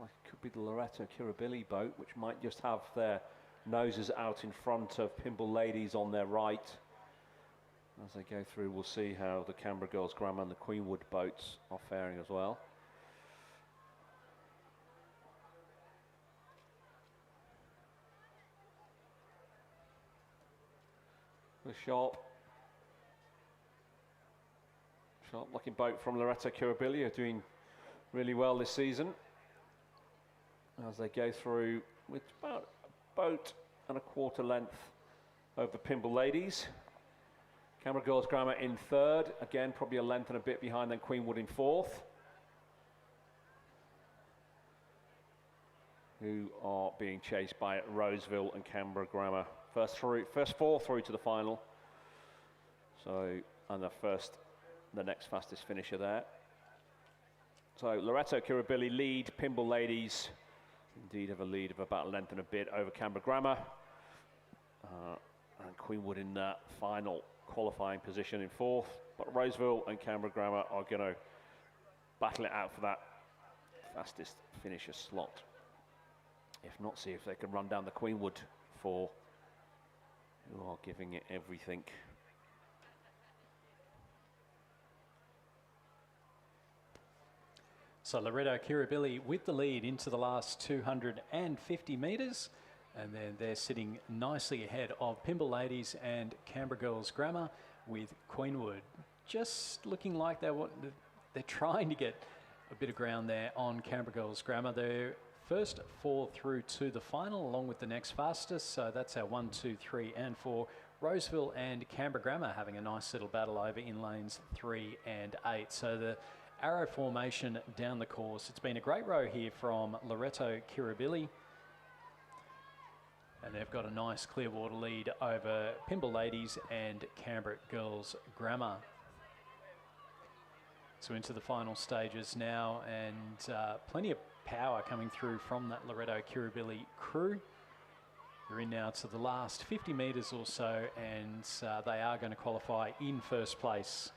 [SPEAKER 2] it could be the Loretto Kirribilli boat, which might just have their noses out in front of Pimble Ladies on their right. As they go through, we'll see how the Canberra Girls Grammar and the Queenwood boats are faring as well. The sharp looking boat from Loretto Kirribilli are doing really well this season. As they go through with about a boat and a quarter length over Pimble Ladies. Canberra Girls Grammar in third, again probably a length and a bit behind, then Queenwood in fourth, who are being chased by Roseville and Canberra Grammar. First four through to the final. So, and the next fastest finisher there. So Loretto Kirribilli lead, Pimble Ladies indeed have a lead of about a length and a bit over Canberra Grammar. And Queenwood in that final qualifying position in fourth. But Roseville and Canberra Grammar are going to battle it out for that fastest finisher slot. If not, see if they can run down the Queenwood four, who are giving it everything.
[SPEAKER 1] So Loretto Kirribilli with the lead into the last 250 metres, and then they're sitting nicely ahead of Pimble Ladies and Canberra Girls Grammar, with Queenwood just looking like they're trying to get a bit of ground there on Canberra Girls Grammar. They're first four through to the final, along with the next fastest. So that's our 1, 2, 3 and 4. Roseville and Canberra Grammar having a nice little battle over in lanes 3 and 8. So the arrow formation down the course. It's been a great row here from Loretto Kirribilli. And they've got a nice clear water lead over Pimble Ladies and Canberra Girls Grammar. So into the final stages now, and plenty of power coming through from that Loretto Kirribilli crew. We're in now to the last 50 metres or so, and they are going to qualify in first place.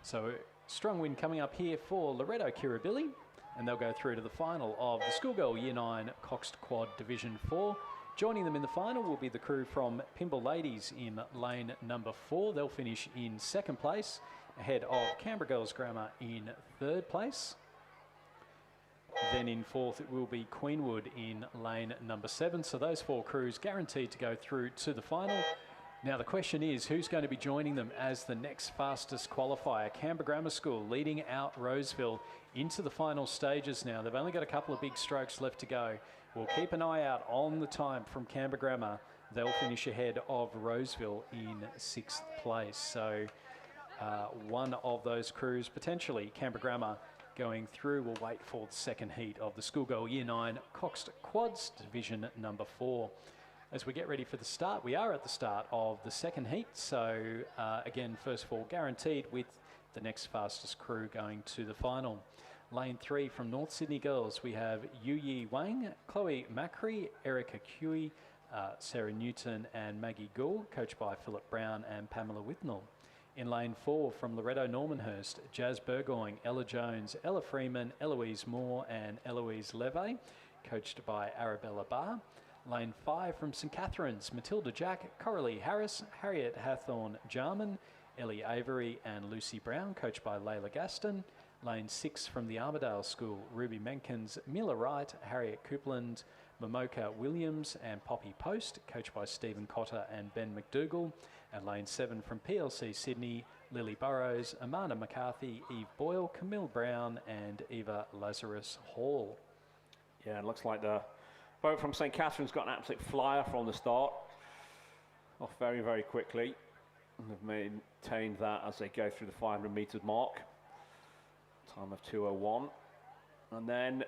[SPEAKER 1] So strong wind coming up here for Loretto Kirribilli, and they'll go through to the final of the Schoolgirl Year 9 Coxed Quad Division 4. Joining them in the final will be the crew from Pimble Ladies in lane number 4. They'll finish in second place, ahead of Canberra Girls Grammar in third place. Then in fourth it will be Queenwood in lane number 7. So those four crews guaranteed to go through to the final. Now the question is, who's going to be joining them as the next fastest qualifier? Canberra Grammar School leading out Roseville into the final stages now. They've only got a couple of big strokes left to go. We'll keep an eye out on the time from Canberra Grammar. They'll finish ahead of Roseville in 6th place. So one of those crews, potentially Canberra Grammar, going through. We'll wait for the second heat of the Schoolgirl Year 9 Coxed Quads Division number 4. As we get ready for the start, we are at the start of the second heat. So again, first four guaranteed, with the next fastest crew going to the final. Lane 3 from North Sydney Girls, we have Yu Yi Wang, Chloe Macri, Erica Cui, Sarah Newton and Maggie Gould, coached by Philip Brown and Pamela Withnell. In lane 4 from Loretto Normanhurst, Jazz Burgoyne, Ella Jones, Ella Freeman, Eloise Moore and Eloise Leve, coached by Arabella Barr. Lane 5 from St Catherine's, Matilda Jack, Coralie Harris, Harriet Hathorn Jarman, Ellie Avery and Lucy Brown, coached by Layla Gaston. Lane 6 from the Armidale School, Ruby Menkins, Mila Wright, Harriet Coupland, Momoka Williams and Poppy Post, coached by Stephen Cotter and Ben McDougall. And lane 7 from PLC Sydney, Lily Burrows, Amanda McCarthy, Eve Boyle, Camille Brown and Eva Lazarus Hall.
[SPEAKER 2] Yeah, it looks like the boat from St Catherine's got an absolute flyer from the start. Off very, very quickly. And they've maintained that as they go through the 500 metres mark. Time of 2:01. And then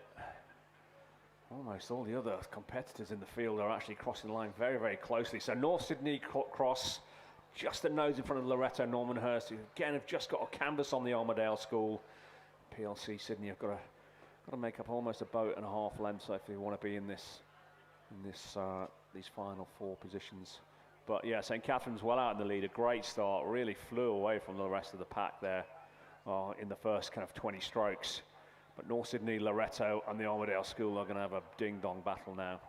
[SPEAKER 2] almost all the other competitors in the field are actually crossing the line very, very closely. So North Sydney cross just a nose in front of Loretto Normanhurst, who again have just got a canvas on the Armadale School. PLC Sydney have got to make up almost a boat and a half length if they want to be in these final 4 positions. But yeah, St. Catherine's well out in the lead, a great start, really flew away from the rest of the pack there in the first kind of 20 strokes. But North Sydney, Loretto and the Armadale School are going to have a ding-dong battle now.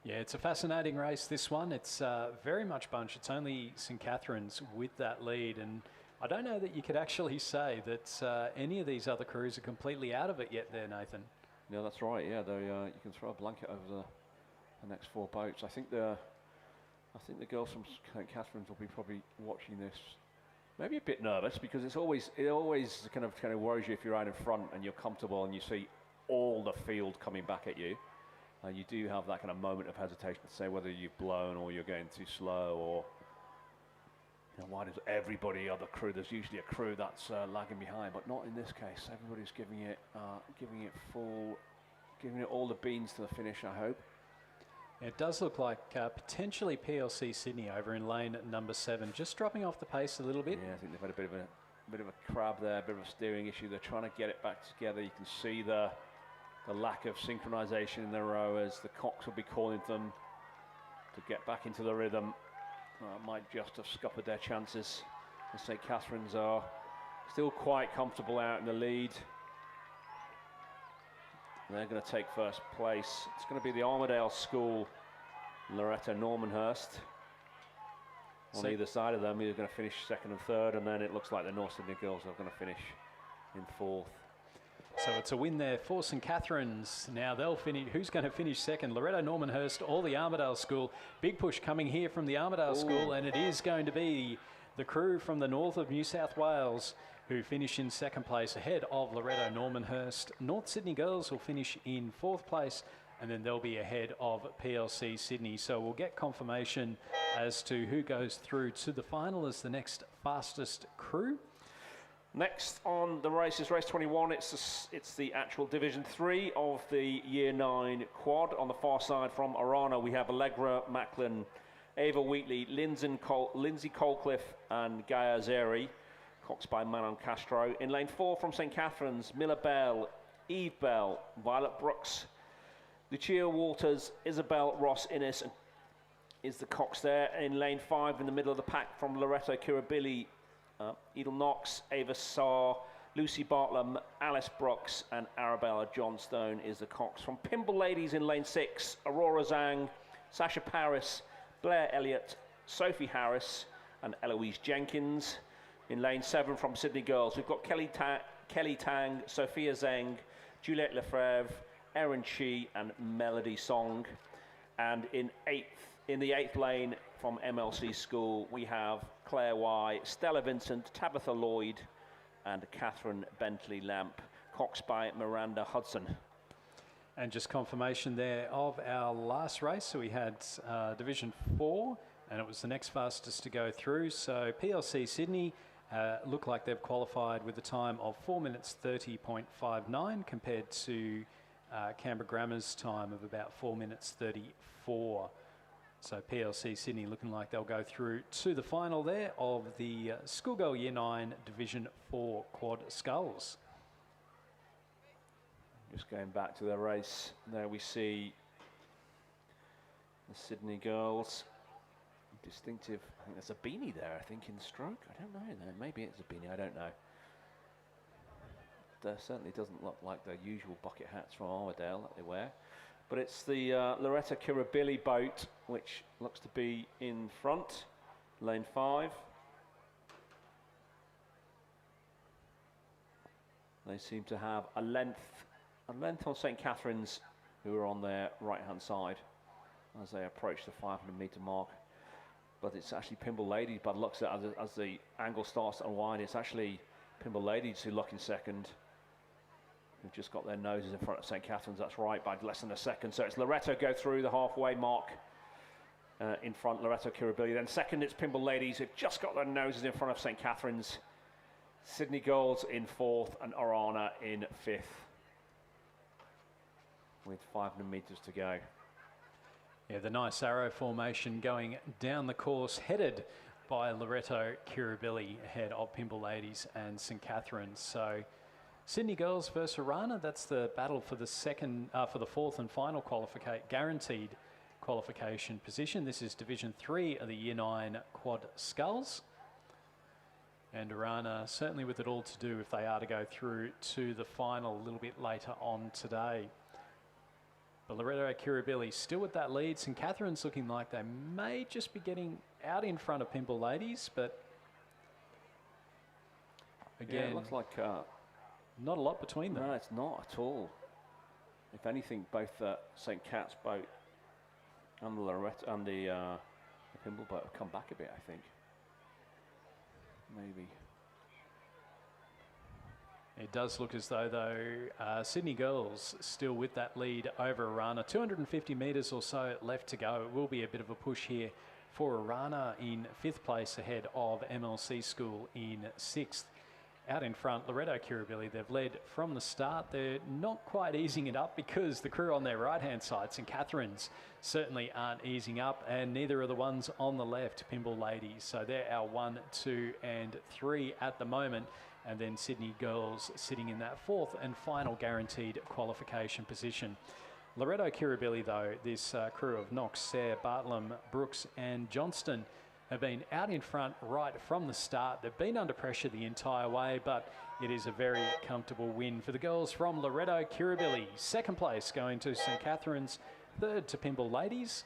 [SPEAKER 1] Yeah, it's a fascinating race, this one. It's very much bunch. It's only St. Catherine's with that lead, and I don't know that you could actually say that any of these other crews are completely out of it yet there, Nathan.
[SPEAKER 2] Yeah, that's right. Yeah, you can throw a blanket over the next 4 boats. I think the girls from St. Catherine's will be probably watching this, maybe a bit nervous, because it always kind of worries you if you're out in front and you're comfortable and you see all the field coming back at you. You do have that kind of moment of hesitation to say whether you've blown or you're going too slow, or why does everybody other crew? There's usually a crew that's lagging behind, but not in this case. Everybody's giving it all the beans to the finish, I hope.
[SPEAKER 1] It does look like potentially PLC Sydney over in lane number 7, just dropping off the pace a little bit.
[SPEAKER 2] Yeah, I think they've had a bit of a crab there, a bit of a steering issue. They're trying to get it back together. You can see the lack of synchronization in the rowers. The cocks will be calling them to get back into the rhythm. Might just have scuppered their chances. The St. Catherine's are still quite comfortable out in the lead. They're going to take first place. It's going to be the Armadale School, Loretto Normanhurst. On either side of them, they're going to finish 2nd and 3rd, and then it looks like the North Sydney girls are going to finish in 4th.
[SPEAKER 1] So it's a win there for St. Catherine's. Now they'll finish. Who's going to finish 2nd? Loretto Normanhurst or the Armadale School? Big push coming here from the Armadale School, and it is going to be the crew from the north of New South Wales who finish in 2nd place ahead of Loretto Normanhurst. North Sydney girls will finish in 4th place, and then they'll be ahead of PLC Sydney. So we'll get confirmation as to who goes through to the final as the next fastest crew.
[SPEAKER 2] Next on the race is race 21. It's the actual Division 3 of the Year 9 quad. On the far side from Arana, we have Allegra Macklin, Ava Wheatley, Lindsay Colcliffe and Gaia Zeri. Cox by Manon Castro. In lane 4 from St. Catherine's, Miller Bell, Eve Bell, Violet Brooks, Lucia Walters, Isabel Ross Innes is the Cox there. In lane 5 in the middle of the pack from Loretto Kirribilli, Edel Knox, Ava Saar, Lucy Bartlam, Alice Brooks and Arabella Johnstone is the Cox. From Pimble Ladies in lane 6, Aurora Zhang, Sasha Paris, Blair Elliott, Sophie Harris and Eloise Jenkins. In lane 7 from Sydney Girls, we've got Kelly Tang, Sophia Zeng, Juliette Lefebvre, Erin Chi and Melody Song. And in the 8th lane from MLC School, we have Claire Y, Stella Vincent, Tabitha Lloyd and Catherine Bentley Lamp. Cox by Miranda Hudson.
[SPEAKER 1] And just confirmation there of our last race. So we had Division 4, and it was the next fastest to go through. So PLC Sydney look like they've qualified with a time of 4 minutes 30.59 compared to Canberra Grammar's time of about 4 minutes 34. So PLC Sydney looking like they'll go through to the final there of the Schoolgirl Year 9 Division 4 Quad Sculls.
[SPEAKER 2] Just going back to the race, there we see the Sydney girls. Distinctive, I think there's a beanie there, I think, in stroke. I don't know, maybe it's a beanie, I don't know. There certainly doesn't look like the usual bucket hats from Armadale that they wear. But it's the Loretta Kirribilli boat, which looks to be in front, lane 5. They seem to have a length on St. Catherine's, who are on their right-hand side as they approach the 500-metre mark. But it's actually Pimble Ladies, but looks at as the angle starts to unwind, it's actually Pimble Ladies who look in second. Who've just got their noses in front of St. Catherine's, that's right, by less than a second. So it's Loretto go through the halfway mark in front, Loretto Kirribilli. Then second, it's Pimble Ladies who've just got their noses in front of St. Catherine's. Sydney Girls in 4th and Arana in 5th. With 500 metres to go.
[SPEAKER 1] Yeah, the nice arrow formation going down the course, headed by Loreto Kirribilli ahead of Pymble Ladies and St Catherine's. So Sydney Girls versus Arana, that's the battle for the fourth and final guaranteed qualification position. This is Division 3 of the Year 9 Quad Sculls. And Arana certainly with it all to do if they are to go through to the final a little bit later on today. But Loreto Kirribilli still with that lead. St Catherine's looking like they may just be getting out in front of Pymble Ladies, but again,
[SPEAKER 2] yeah, it looks like
[SPEAKER 1] not a lot between them.
[SPEAKER 2] No, it's not at all. If anything, both St Cat's boat and the Loreto and the Pymble boat have come back a bit, I think. Maybe.
[SPEAKER 1] It does look as though, Sydney Girls still with that lead over Arana. 250 metres or so left to go. It will be a bit of a push here for Arana in 5th place ahead of MLC School in 6th. Out in front, Loreto Kirribilli, they've led from the start. They're not quite easing it up because the crew on their right-hand side, St Catherine's, certainly aren't easing up, and neither are the ones on the left, Pymble Ladies. So they're our 1, 2 and 3 at the moment. And then Sydney Girls sitting in that 4th and final guaranteed qualification position. Loreto Kirribilli, though, this crew of Knox, Sayre, Bartlam, Brooks and Johnston have been out in front right from the start. They've been under pressure the entire way, but it is a very comfortable win for the girls from Loreto Kirribilli. 2nd place going to St Catherine's, 3rd to Pymble Ladies.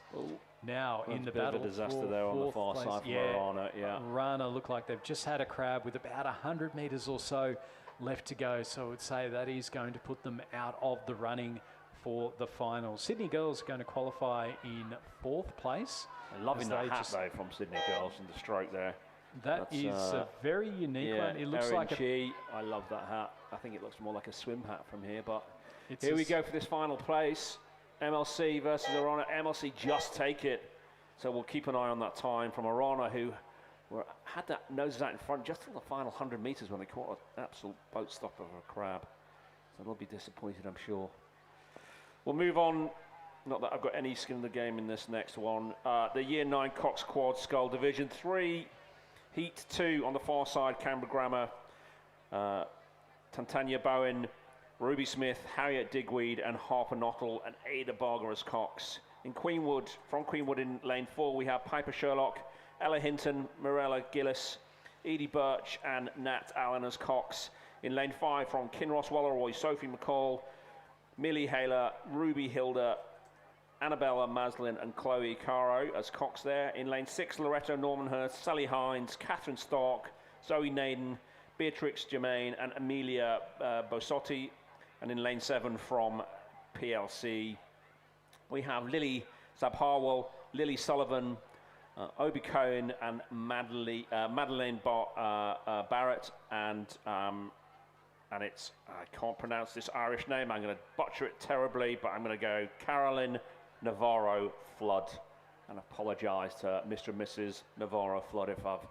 [SPEAKER 1] Now in the battle,
[SPEAKER 2] a disaster there on the far side from Arana. Yeah,
[SPEAKER 1] Arana look like they've just had a crab with about 100 metres or so left to go. So I would say that is going to put them out of the running for the final. Sydney Girls are going to qualify in 4th place.
[SPEAKER 2] I'm loving that hat though from Sydney Girls and the stroke there.
[SPEAKER 1] That's is a very unique one. It looks like
[SPEAKER 2] I love that hat. I think it looks more like a swim hat from here, but here we go for this final place. MLC versus Arana. MLC just take it. So we'll keep an eye on that time from Arana, who had that noses out in front just till the final 100 metres when they caught an absolute boat stop of a crab. So they'll be disappointed, I'm sure. We'll move on. Not that I've got any skin in the game in this next one. The Year 9 Cox Quad Scull Division 3, Heat 2 on the far side, Canberra Grammar, Tantania Bowen, Ruby Smith, Harriet Digweed and Harper Knottle and Ada Barger as Cox. In Queenwood, from Queenwood in lane 4, we have Piper Sherlock, Ella Hinton, Mirella Gillis, Edie Birch and Nat Allen as Cox. In lane 5, from Kinross Walleroy, Sophie McCall, Millie Haler, Ruby Hilda, Annabella Maslin and Chloe Caro as Cox there. In lane 6, Loreto Normanhurst, Sally Hines, Catherine Stark, Zoe Naden, Beatrix Germain and Amelia Bosotti. And in lane 7 from PLC, we have Lily Zabharwal, Lily Sullivan, Obi Cohen and Madeleine Barrett and it's, I can't pronounce this Irish name, I'm going to butcher it terribly, but I'm going to go Carolyn Navarro Flood, and apologise to Mr. and Mrs. Navarro Flood if I've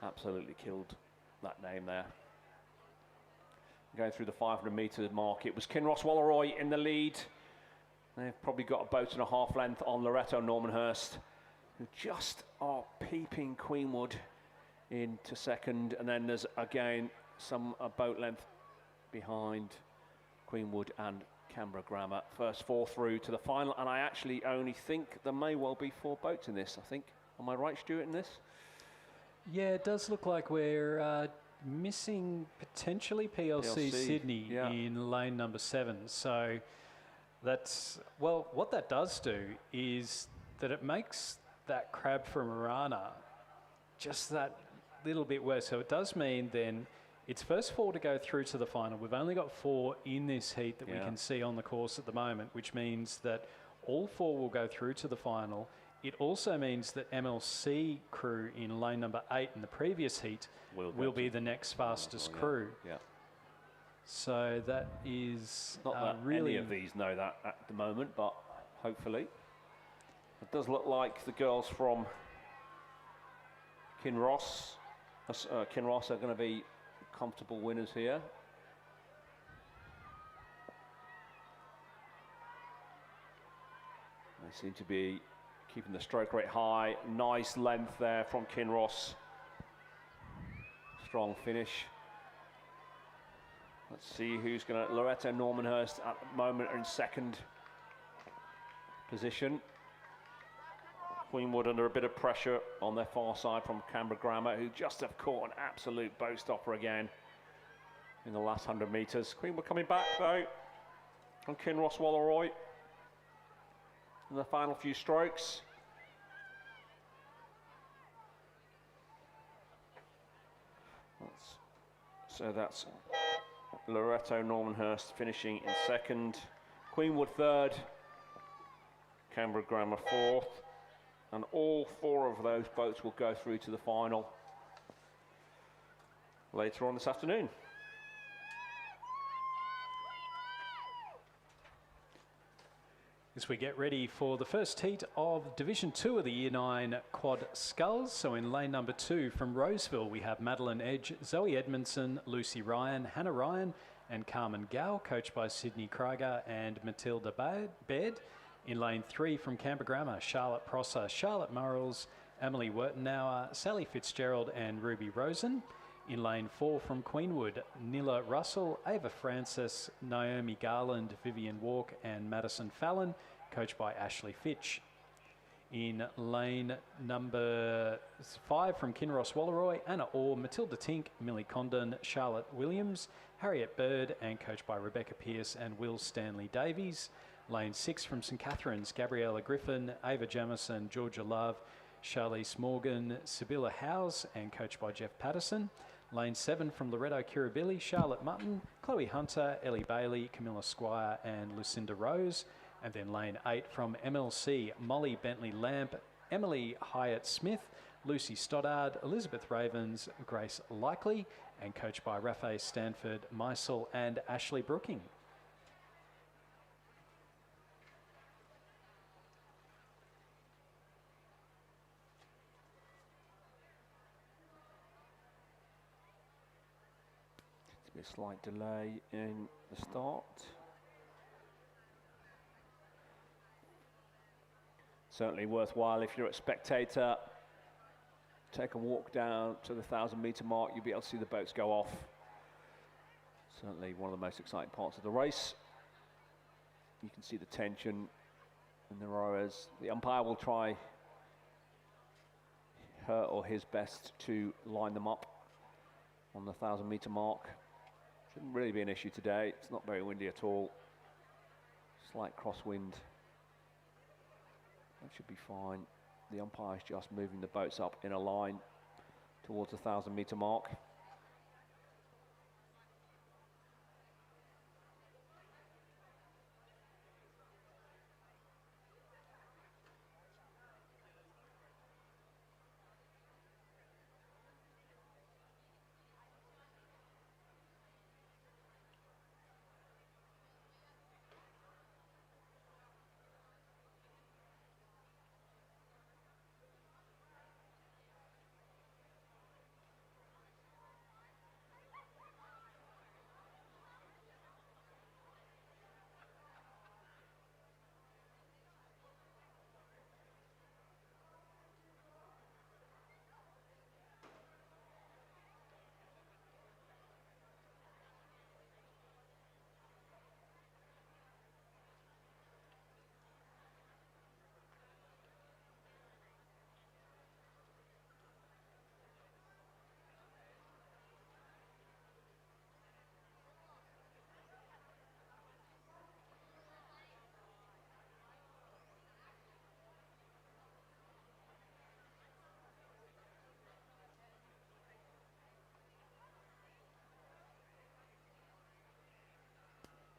[SPEAKER 2] absolutely killed that name there. Going through the 500 metre mark, it was Kinross Walleroy in the lead. They've probably got a boat and a half length on Loreto Normanhurst, who just are peeping Queenwood into 2nd, and then there's again some boat length behind Queenwood and Canberra Grammar. First 4 through to the final, and I actually only think there may well be 4 boats in this, I think. Am I right, Stuart, in this?
[SPEAKER 1] Yeah, it does look like we're missing potentially PLC Sydney in lane number 7. So that's, well, what that does do is that it makes that crab from Arana just that little bit worse. So it does mean then it's first 4 to go through to the final. We've only got 4 in this heat that we can see on the course at the moment, which means that all 4 will go through to the final. It also means that MLC crew in lane number 8 in the previous heat will be the next fastest crew.
[SPEAKER 2] Yeah.
[SPEAKER 1] So that is
[SPEAKER 2] not that
[SPEAKER 1] really...
[SPEAKER 2] any of these know that at the moment, but hopefully. It does look like the girls from Kinross are going to be comfortable winners here. They seem to be keeping the stroke rate high. Nice length there from Kinross. Strong finish. Let's see who's going to... Loretto Normanhurst at the moment are in second position. Queenwood under a bit of pressure on their far side from Canberra Grammar, who just have caught an absolute bow stopper again in the last 100 metres. Queenwood coming back though on Kinross Walleroy in the final few strokes. So that's Loretto Normanhurst finishing in second, Queenwood third, Canberra Grammar fourth, and all four of those boats will go through to the final later on this afternoon.
[SPEAKER 1] As we get ready for the first heat of Division 2 of the Year 9 Quad Sculls. So in lane number 2 from Roseville, we have Madeline Edge, Zoe Edmondson, Lucy Ryan, Hannah Ryan and Carmen Gow, coached by Sydney Krieger and Matilda Baird. In lane 3 from Canberra Grammar, Charlotte Prosser, Charlotte Murrells, Emily Wertenauer, Sally Fitzgerald and Ruby Rosen. In lane 4 from Queenwood, Nilla Russell, Ava Francis, Naomi Garland, Vivian Walk and Madison Fallon, coached by Ashley Fitch. In lane number 5 from Kinross Walleroy, Anna Orr, Matilda Tink, Millie Condon, Charlotte Williams, Harriet Bird and coached by Rebecca Pearce and Will Stanley Davies. Lane 6 from St Catherine's, Gabriella Griffin, Ava Jamison, Georgia Love, Charlize Morgan, Sibylla Howes and coached by Jeff Patterson. Lane 7 from Loretto Kirribilli, Charlotte Mutton, Chloe Hunter, Ellie Bailey, Camilla Squire and Lucinda Rose. And then lane 8 from MLC, Molly Bentley Lamp, Emily Hyatt Smith, Lucy Stoddard, Elizabeth Ravens, Grace Likely and coached by Rafe Stanford, Meisel and Ashley Brooking.
[SPEAKER 2] A slight delay in the start. Certainly worthwhile if you're a spectator. Take a walk down to the 1,000-metre mark. You'll be able to see the boats go off. Certainly one of the most exciting parts of the race. You can see the tension in the rowers. The umpire will try her or his best to line them up on the 1,000-metre mark. Shouldn't really be an issue today. It's not very windy at all. Slight crosswind. That should be fine. The umpire's just moving the boats up in a line towards the 1,000-metre mark.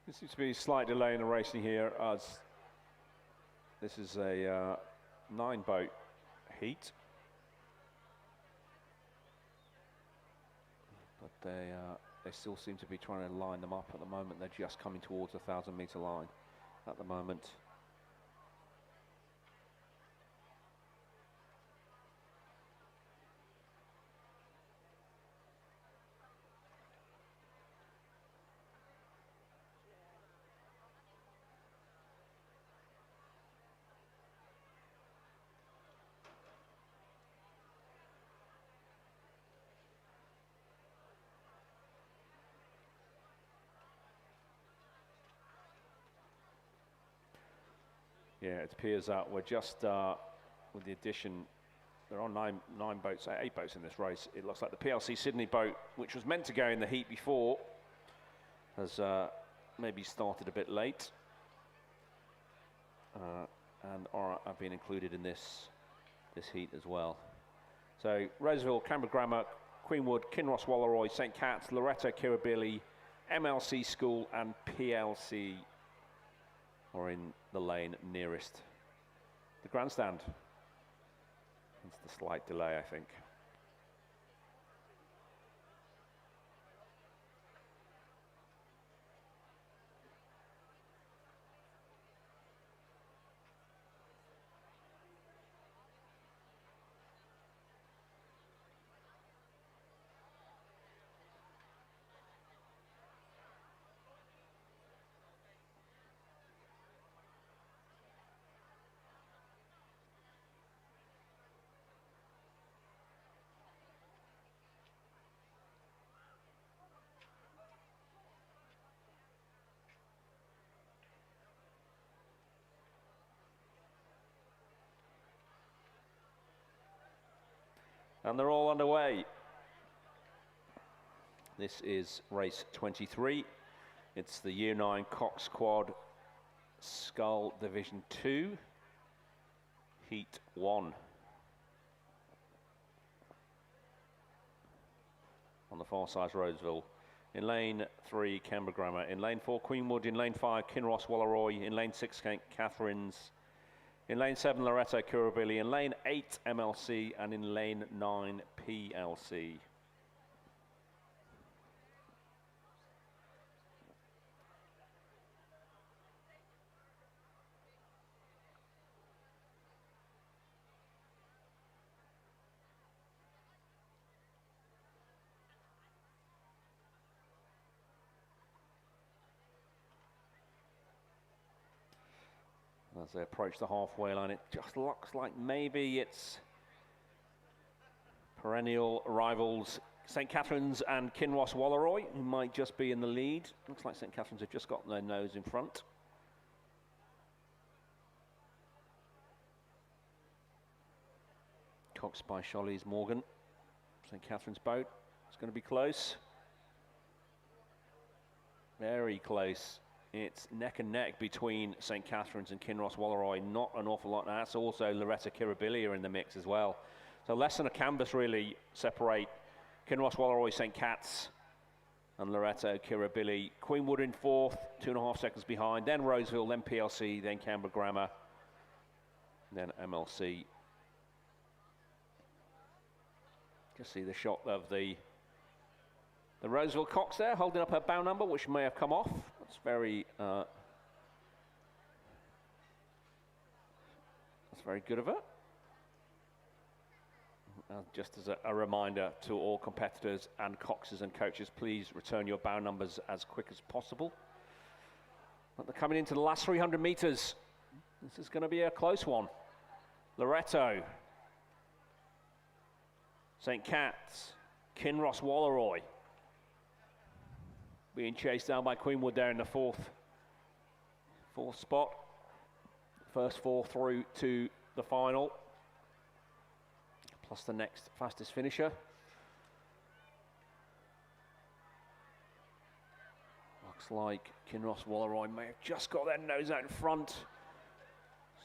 [SPEAKER 2] There seems to be a slight delay in the racing here as this is a 9-boat heat. But they still seem to be trying to line them up at the moment. They're just coming towards the 1,000-metre line at the moment. Yeah, it appears that we're just, with the addition, there are nine boats, 8 boats in this race. It looks like the PLC Sydney boat, which was meant to go in the heat before, has maybe started a bit late. And have been included in this heat as well. So Roseville, Canberra Grammar, Queenwood, Kinross Walleroy, St Cat's, Loretto Kirribilli, MLC School and PLC are in the lane nearest the grandstand. It's the slight delay, I think. And they're all underway. This is race 23. It's the Year 9 Cox Quad Scull Division 2, Heat 1. On the far side, Roseville. In lane 3, Canberra Grammar. In lane 4, Queenwood. In lane 5, Kinross Walleroy. In lane 6, St Catherine's. In lane 7, Loretto Kirribilli. In lane 8, MLC. And in lane 9, PLC. As they approach the halfway line, it just looks like maybe it's perennial rivals St Catherine's and Kinross Walleroy, who might just be in the lead. Looks like St Catherine's have just got their nose in front. Cox by Scholly's Morgan. St Catherine's boat. It's going to be close. Very close. It's neck and neck between St Catherine's and Kinross Walleroy. Not an awful lot. Now that's also Loretto Kirribilli are in the mix as well. So less than a canvas really separate Kinross Walleroy, St Cat's and Loretto Kirribilli. Queenwood in 4th, 2.5 seconds behind. Then Roseville, then PLC, then Canberra Grammar, then MLC. Just see the shot of the Roseville Cox there, holding up her bow number, which may have come off. That's very good of her. Just as a reminder to all competitors and coxes and coaches, please return your bow numbers as quick as possible. But they're coming into the last 300 meters. This is going to be a close one. Loretto, St Cat's, Kinross Walleroy. Being chased down by Queenwood there in the fourth spot. First 4 through to the final. Plus the next fastest finisher. Looks like Kinross Walleroy may have just got their nose out in front.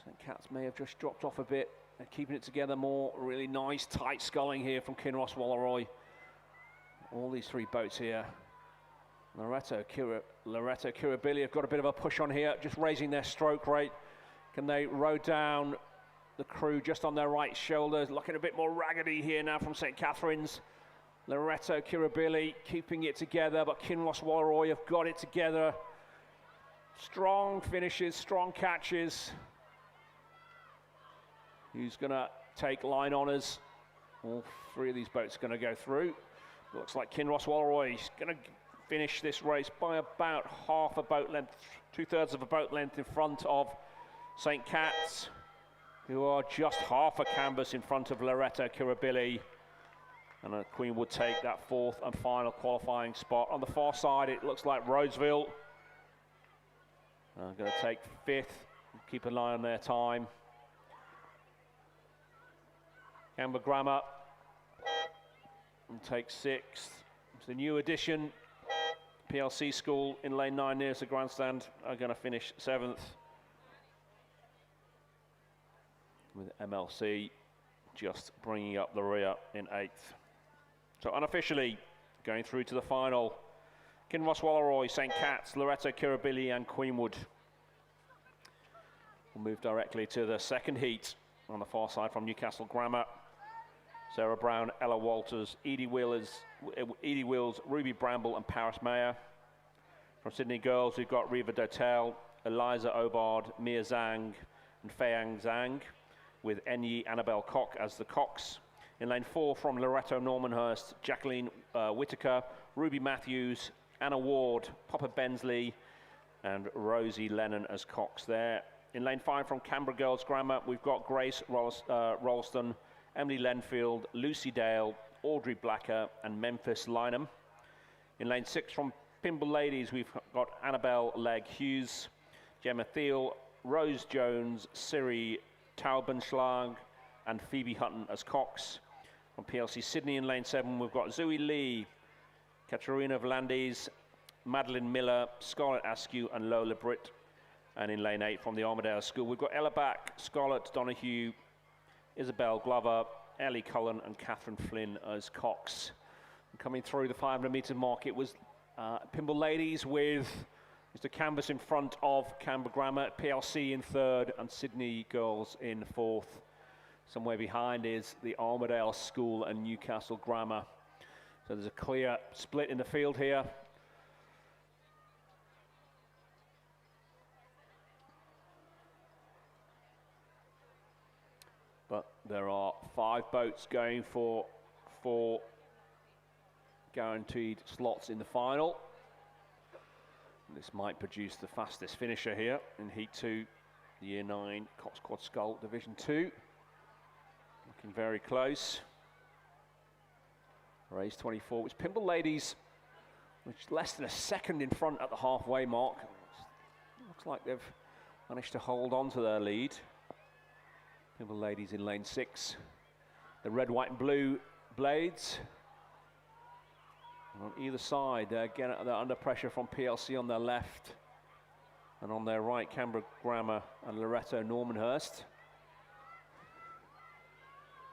[SPEAKER 2] St Cat's may have just dropped off a bit. They're keeping it together more. Really nice tight sculling here from Kinross Walleroy. All these 3 boats here. Loretto Kirribilli have got a bit of a push on here, just raising their stroke rate. Can they row down the crew just on their right shoulders? Looking a bit more raggedy here now from St Catherine's. Loretto Kirribilli keeping it together, but Kinross Walleroy have got it together. Strong finishes, strong catches. Who's going to take line honours? All 3 of these boats are going to go through. Looks like Kinross Walleroy is going to finish this race by about half a boat length, 2/3 of a boat length in front of St Cat's, who are just half a canvas in front of Loretto Kirribilli. And Queen would take that 4th and final qualifying spot. On the far side, it looks like Roseville are going to take 5th. Keep an eye on their time. Canberra Grammar and take 6th. It's the new addition. PLC School in lane 9 nearest the grandstand are going to finish 7th. With MLC just bringing up the rear in 8th. So unofficially going through to the final. Kinross Wallaroy, St. Cat's, Loretto Kirribilli and Queenwood. We'll move directly to the second heat on the far side from Newcastle Grammar. Sarah Brown, Ella Walters, Edie Wills, Ruby Bramble and Paris Mayer. From Sydney Girls, we've got Riva Dotel, Eliza Obard, Mia Zhang and Feiang Zhang, with Enyi Annabelle Koch as the Cox. In lane 4 from Loretto Normanhurst, Jacqueline Whitaker, Ruby Matthews, Anna Ward, Papa Bensley and Rosie Lennon as Cox there. In lane 5 from Canberra Girls Grammar, we've got Grace Ralston, Emily Lenfield, Lucy Dale, Audrey Blacker and Memphis Lynham. In lane 6 from Pimble Ladies, we've got Annabelle Legg Hughes, Gemma Thiel, Rose Jones, Siri Taubenschlag and Phoebe Hutton as Cox. From PLC Sydney in lane 7, we've got Zoe Lee, Katerina Volandis, Madeline Miller, Scarlett Askew and Lola Britt. And in lane 8 from the Armadale School, we've got Ella Back, Scarlett Donahue, Isabel Glover, Ellie Cullen and Catherine Flynn as Cox. And coming through the 500 metre mark, it was Pimble Ladies with Mr. Canvas in front of Canberra Grammar, PLC in 3rd and Sydney Girls in 4th. Somewhere behind is the Armadale School and Newcastle Grammar. So there's a clear split in the field here. But there are 5 boats going for 4 guaranteed slots in the final. This might produce the fastest finisher here in Heat 2, the Year 9 Cox Quad Scull Division 2. Looking very close. Race 24, which Pimble Ladies, which less than a second in front at the halfway mark. Looks like they've managed to hold on to their lead. Pimble Ladies in lane 6. The red, white and blue blades. And on either side, they're under pressure from PLC on their left. And on their right, Canberra Grammar and Loretto Normanhurst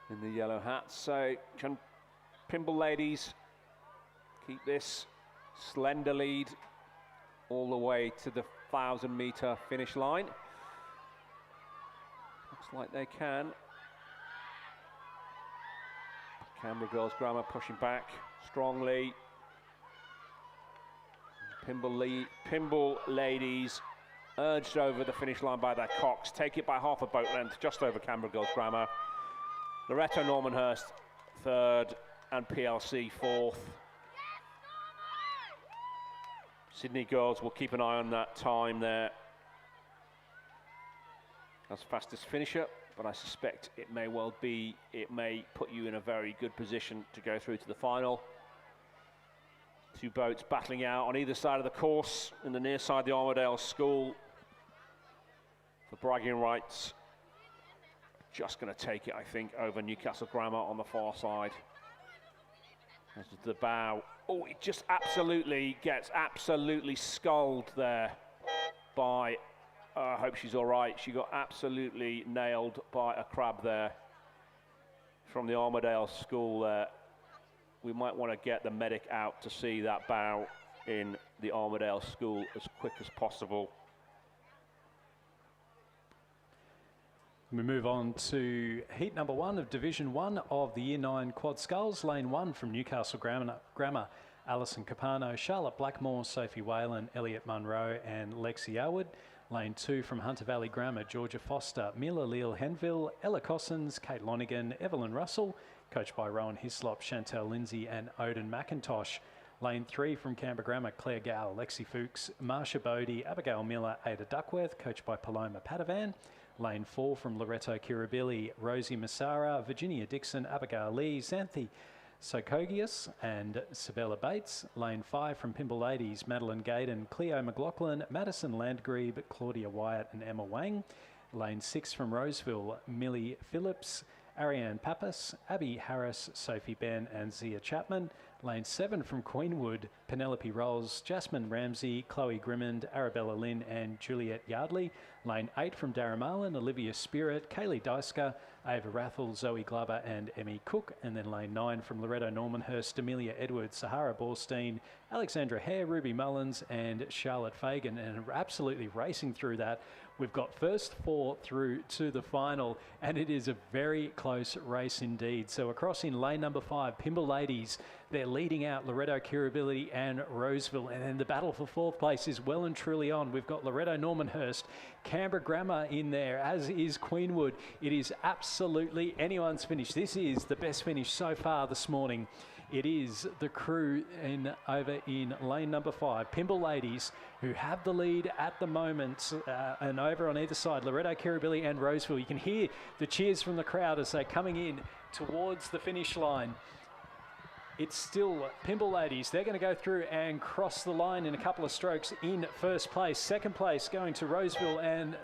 [SPEAKER 2] in the yellow hats. So can Pimble Ladies keep this slender lead all the way to the 1,000 metre finish line? Looks like they can. Canberra Girls Grammar pushing back strongly. Pimble Ladies urged over the finish line by their Cox. Take it by half a boat length, just over Canberra Girls Grammar. Loretto Normanhurst 3rd and PLC 4th. Sydney Girls will keep an eye on that time there as fastest finisher, but I suspect it may well be, it may put you in a very good position to go through to the final. 2 boats battling out on either side of the course. In the near side, the Armadale School for bragging rights. Just going to take it, I think, over Newcastle Grammar on the far side. This is the bow. Oh, it just absolutely gets sculled there by, I hope she's all right. She got absolutely nailed by a crab there from the Armadale School there. We might want to get the medic out to see that bow in the Armadale School as quick as possible.
[SPEAKER 1] We move on to heat number 1 of Division 1 of the Year 9 Quad Sculls. Lane 1 from Newcastle Grammar, Alison Capano, Charlotte Blackmore, Sophie Whalen, Elliot Munro and Lexi Elwood. Lane 2 from Hunter Valley Grammar, Georgia Foster, Mila Leal Henville, Ella Cossins, Kate Lonigan, Evelyn Russell, coached by Rowan Hislop, Chantel Lindsay and Odin McIntosh. Lane 3 from Canberra Grammar, Claire Gow, Lexi Fuchs, Marsha Bodie, Abigail Miller, Ada Duckworth, coached by Paloma Padavan. Lane 4 from Loretto Kirribilli, Rosie Massara, Virginia Dixon, Abigail Lee, Xanthi Sokogius and Sabella Bates. Lane 5 from Pimble Ladies, Madeline Gaydon, Cleo McLaughlin, Madison Landgrebe, Claudia Wyatt and Emma Wang. Lane 6 from Roseville, Millie Phillips, Ariane Pappas, Abby Harris, Sophie Ben and Zia Chapman. Lane 7 from Queenwood, Penelope Rolls, Jasmine Ramsey, Chloe Grimmond, Arabella Lynn and Juliet Yardley. Lane 8 from Darramarlin, Olivia Spirit, Kaylee Deisker, Ava Rathel, Zoe Glover and Emmy Cook. And then lane 9 from Loretto Normanhurst, Amelia Edwards, Sahara Borstein, Alexandra Hare, Ruby Mullins and Charlotte Fagan. And absolutely racing through that. We've got first 4 through to the final, and it is a very close race indeed. So across in lane number 5, Pimble Ladies, they're leading out Loretto Kirribilli and Roseville. And then the battle for 4th place is well and truly on. We've got Loretto Normanhurst, Canberra Grammar in there, as is Queenwood. It is absolutely anyone's finish. This is the best finish so far this morning. It is the crew over in lane number 5, Pimble Ladies, who have the lead at the moment. And over on either side, Loretto Kirribilli and Roseville. You can hear the cheers from the crowd as they're coming in towards the finish line. It's still Pimble Ladies. They're going to go through and cross the line in a couple of strokes in first place. Second place going to Roseville, and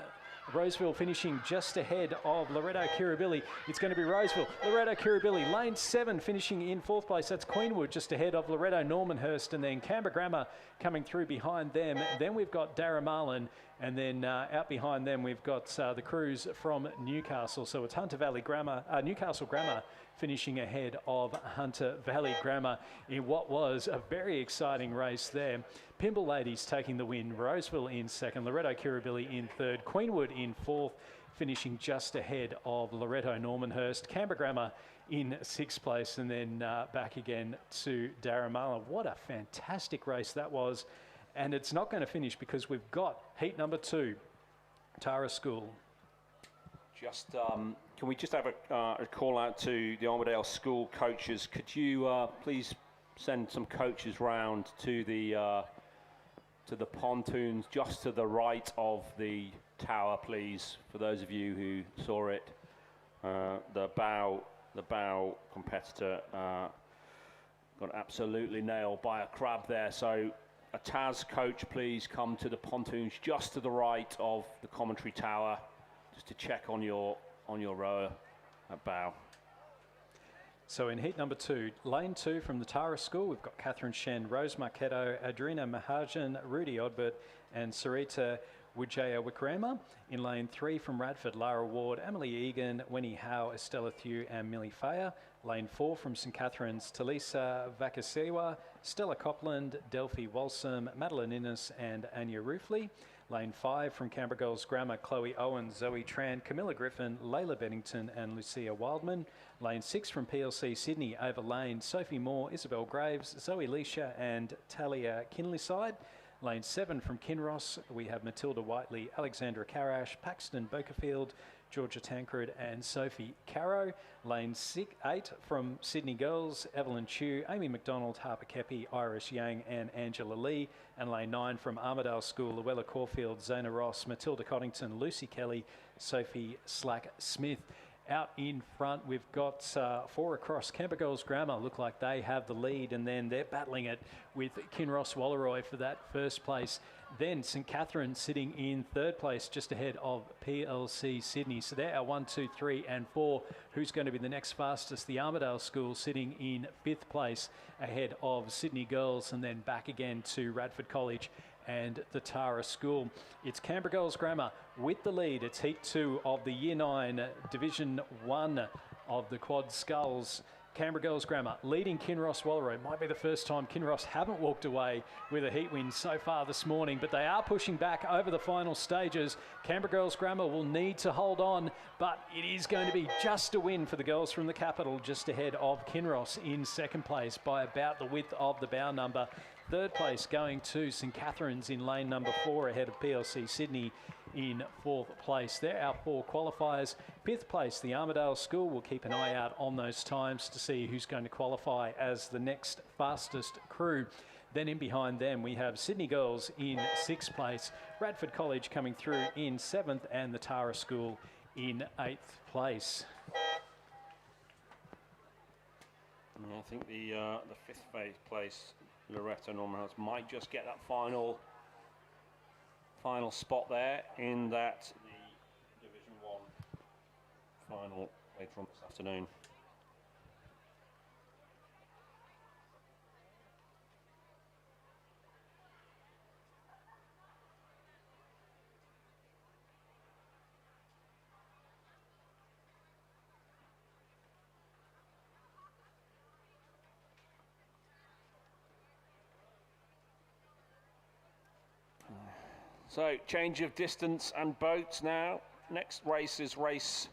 [SPEAKER 1] Roseville finishing just ahead of Loretto Kirribilli. It's going to be Roseville, Loretto Kirribilli. Lane 7 finishing in 4th place. That's Queenwood just ahead of Loretto Normanhurst, and then Canberra Grammar coming through behind them. Then we've got Darramarlin, and then out behind them we've got the crews from Newcastle. So it's Newcastle Grammar finishing ahead of Hunter Valley Grammar in what was a very exciting race there. Pimble Ladies taking the win, Roseville in 2nd, Loretto Kirribilli in 3rd, Queenwood in 4th, finishing just ahead of Loretto Normanhurst, Canberra Grammar in 6th place, and then back again to Darramarlin. What a fantastic race that was, and it's not going to finish because we've got heat number 2, Tara School.
[SPEAKER 2] Can we just have a call out to the Armadale School coaches? Could you please send some coaches round to the pontoons just to the right of the tower, please? For those of you who saw it, the bow competitor got absolutely nailed by a crab there. So a TAS coach, please come to the pontoons just to the right of the commentary tower, just to check on your rower at bow.
[SPEAKER 1] So in heat number 2, lane 2 from the Tara School, we've got Catherine Shen, Rose Marchetto, Adrina Mahajan, Rudy Odbert and Sarita Wijaya Wikrama. In lane 3 from Radford, Lara Ward, Emily Egan, Winnie Howe, Estella Thew and Millie Fayer. Lane 4 from St Catherine's, Talisa Vakasewa, Stella Copland, Delphi Walsam, Madeline Innes and Anya Roofley. Lane 5 from Canberra Girls Grammar, Chloe Owen, Zoe Tran, Camilla Griffin, Layla Bennington and Lucia Wildman. Lane 6 from PLC Sydney, Ava Lane, Sophie Moore, Isabel Graves, Zoe Leisha and Talia Kinleyside. Lane 7 from Kinross, we have Matilda Whiteley, Alexandra Karash, Paxton Bokerfield, Georgia Tancred and Sophie Caro. Lane 8 from Sydney Girls, Evelyn Chu, Amy McDonald, Harper Kepi, Iris Yang and Angela Lee. And lane 9 from Armadale School, Luella Caulfield, Zona Ross, Matilda Coddington, Lucy Kelly, Sophie Slack-Smith. Out in front, we've got 4 across. Canberra Girls Grammar look like they have the lead, and then they're battling it with Kinross Walleroy for that first place. Then St Catherine sitting in 3rd place, just ahead of PLC Sydney. So they're our 1, 2, 3 and 4. Who's going to be the next fastest? The Armadale School sitting in 5th place ahead of Sydney Girls, and then back again to Radford College and the Tara School. It's Canberra Girls Grammar with the lead. It's heat 2 of the Year 9 Division 1 of the Quad Sculls. Canberra Girls Grammar leading Kinross Walleroy. Might be the first time Kinross haven't walked away with a heat win so far this morning, but they are pushing back over the final stages. Canberra Girls Grammar will need to hold on, but it is going to be just a win for the girls from the capital, just ahead of Kinross in 2nd place by about the width of the bow number. 3rd place going to St Catherine's in lane number 4 ahead of PLC Sydney in 4th place. They're our 4 qualifiers. 5th place, the Armadale School. We'll keep an eye out on those times to see who's going to qualify as the next fastest crew. Then in behind them, we have Sydney Girls in 6th place, Radford College coming through in 7th, and the Tara School in 8th place.
[SPEAKER 2] Yeah, I think the fifth place Loretto Normanhurst might just get that final spot there in that the Division 1 final later on this afternoon. So, change of distance and boats now. Next race is race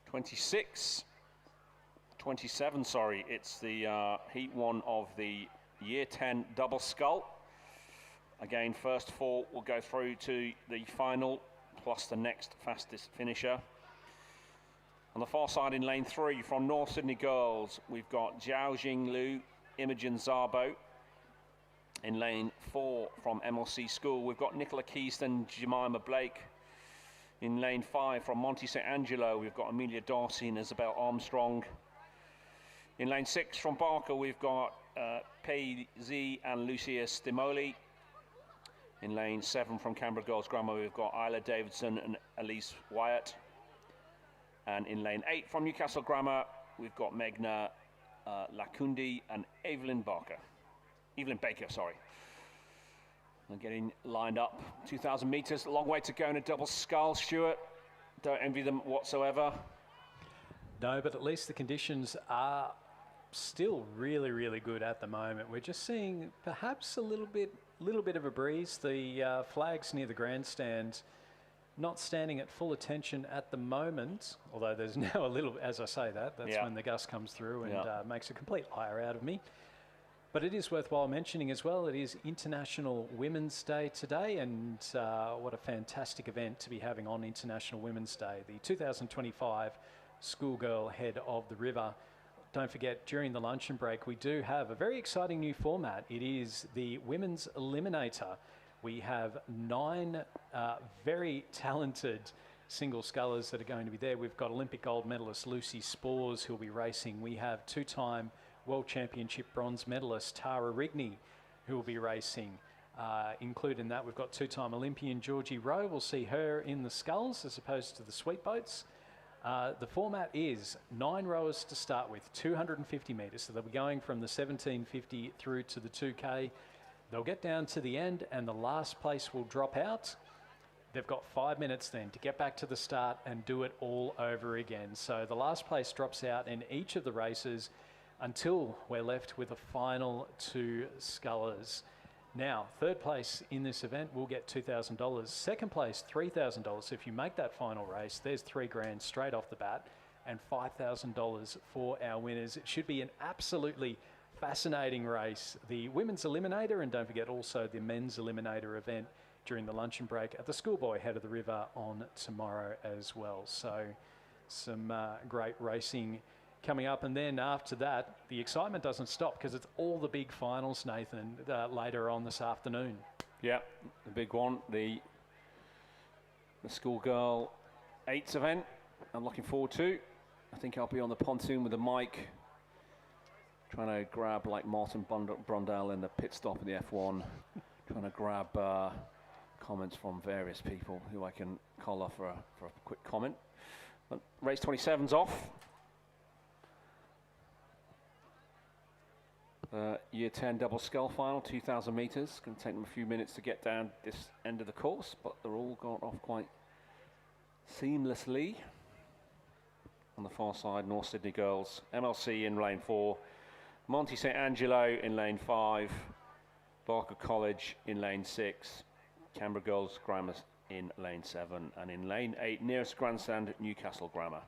[SPEAKER 2] 27, sorry. It's the Heat 1 of the Year 10 double scull. Again, first four will go through to the final, plus the next fastest finisher. On the far side in lane 3, from North Sydney Girls, we've got Zhao Jinglu, Imogen Zabo. In lane 4 from MLC School, we've got Nicola Keyston, Jemima Blake. In lane 5 from Monte St. Angelo, we've got Amelia Darcy and Isabel Armstrong. In lane 6 from Barker, we've got Pei Z and Lucia Stimoli. In lane 7 from Canberra Girls Grammar, we've got Isla Davidson and Elise Wyatt. And in lane 8 from Newcastle Grammar, we've got Megna Lakundi and Evelyn Baker, sorry. And getting lined up. 2,000 metres, a long way to go in a double scull, Stuart. Don't envy them whatsoever.
[SPEAKER 1] No, but at least the conditions are still really, really good at the moment. We're just seeing perhaps a little bit of a breeze. The flags near the grandstand not standing at full attention at the moment, although there's now a little, as I say that's when the gust comes through and makes a complete liar out of me. But it is worthwhile mentioning as well, it is International Women's Day today, and what a fantastic event to be having on International Women's Day. The 2025 Schoolgirl Head of the River. Don't forget, during the luncheon break, we do have a very exciting new format. It is the Women's Eliminator. We have 9 very talented single scullers that are going to be there. We've got Olympic gold medalist Lucy Spores, who'll be racing. We have 2-time World Championship bronze medalist Tara Rigney, who will be racing. Included in that, we've got 2-time Olympian Georgie Rowe. We'll see her in the sculls as opposed to the sweet boats. The format is 9 rowers to start with, 250 metres. So they'll be going from the 1750 through to the 2K. They'll get down to the end and the last place will drop out. They've got 5 minutes then to get back to the start and do it all over again. So the last place drops out in each of the races until we're left with a final 2 scullers. Now, third place in this event will get $2,000. Second place, $3,000. If you make that final race, there's $3,000 straight off the bat and $5,000 for our winners. It should be an absolutely fascinating race. The Women's Eliminator, and don't forget also the Men's Eliminator event during the luncheon break at the Schoolboy Head of the River on tomorrow as well. So some great racing coming up, and then after that the excitement doesn't stop because it's all the big finals, Nathan, later on this afternoon.
[SPEAKER 2] Yeah, the big one, the Schoolgirl 8s event I'm looking forward to. I think I'll be on the pontoon with the mic trying to grab, like Martin Brundle in the pit stop in the F1, trying to grab comments from various people who I can call off for a quick comment. But race 27's off. Year 10 double scull final, 2,000 metres. Going to take them a few minutes to get down this end of the course, but they're all gone off quite seamlessly. On the far side, North Sydney Girls, MLC in lane 4, Monte St. Angelo in lane 5, Barker College in lane 6, Canberra Girls Grammar in lane 7, and in lane 8, nearest grandstand, Newcastle Grammar.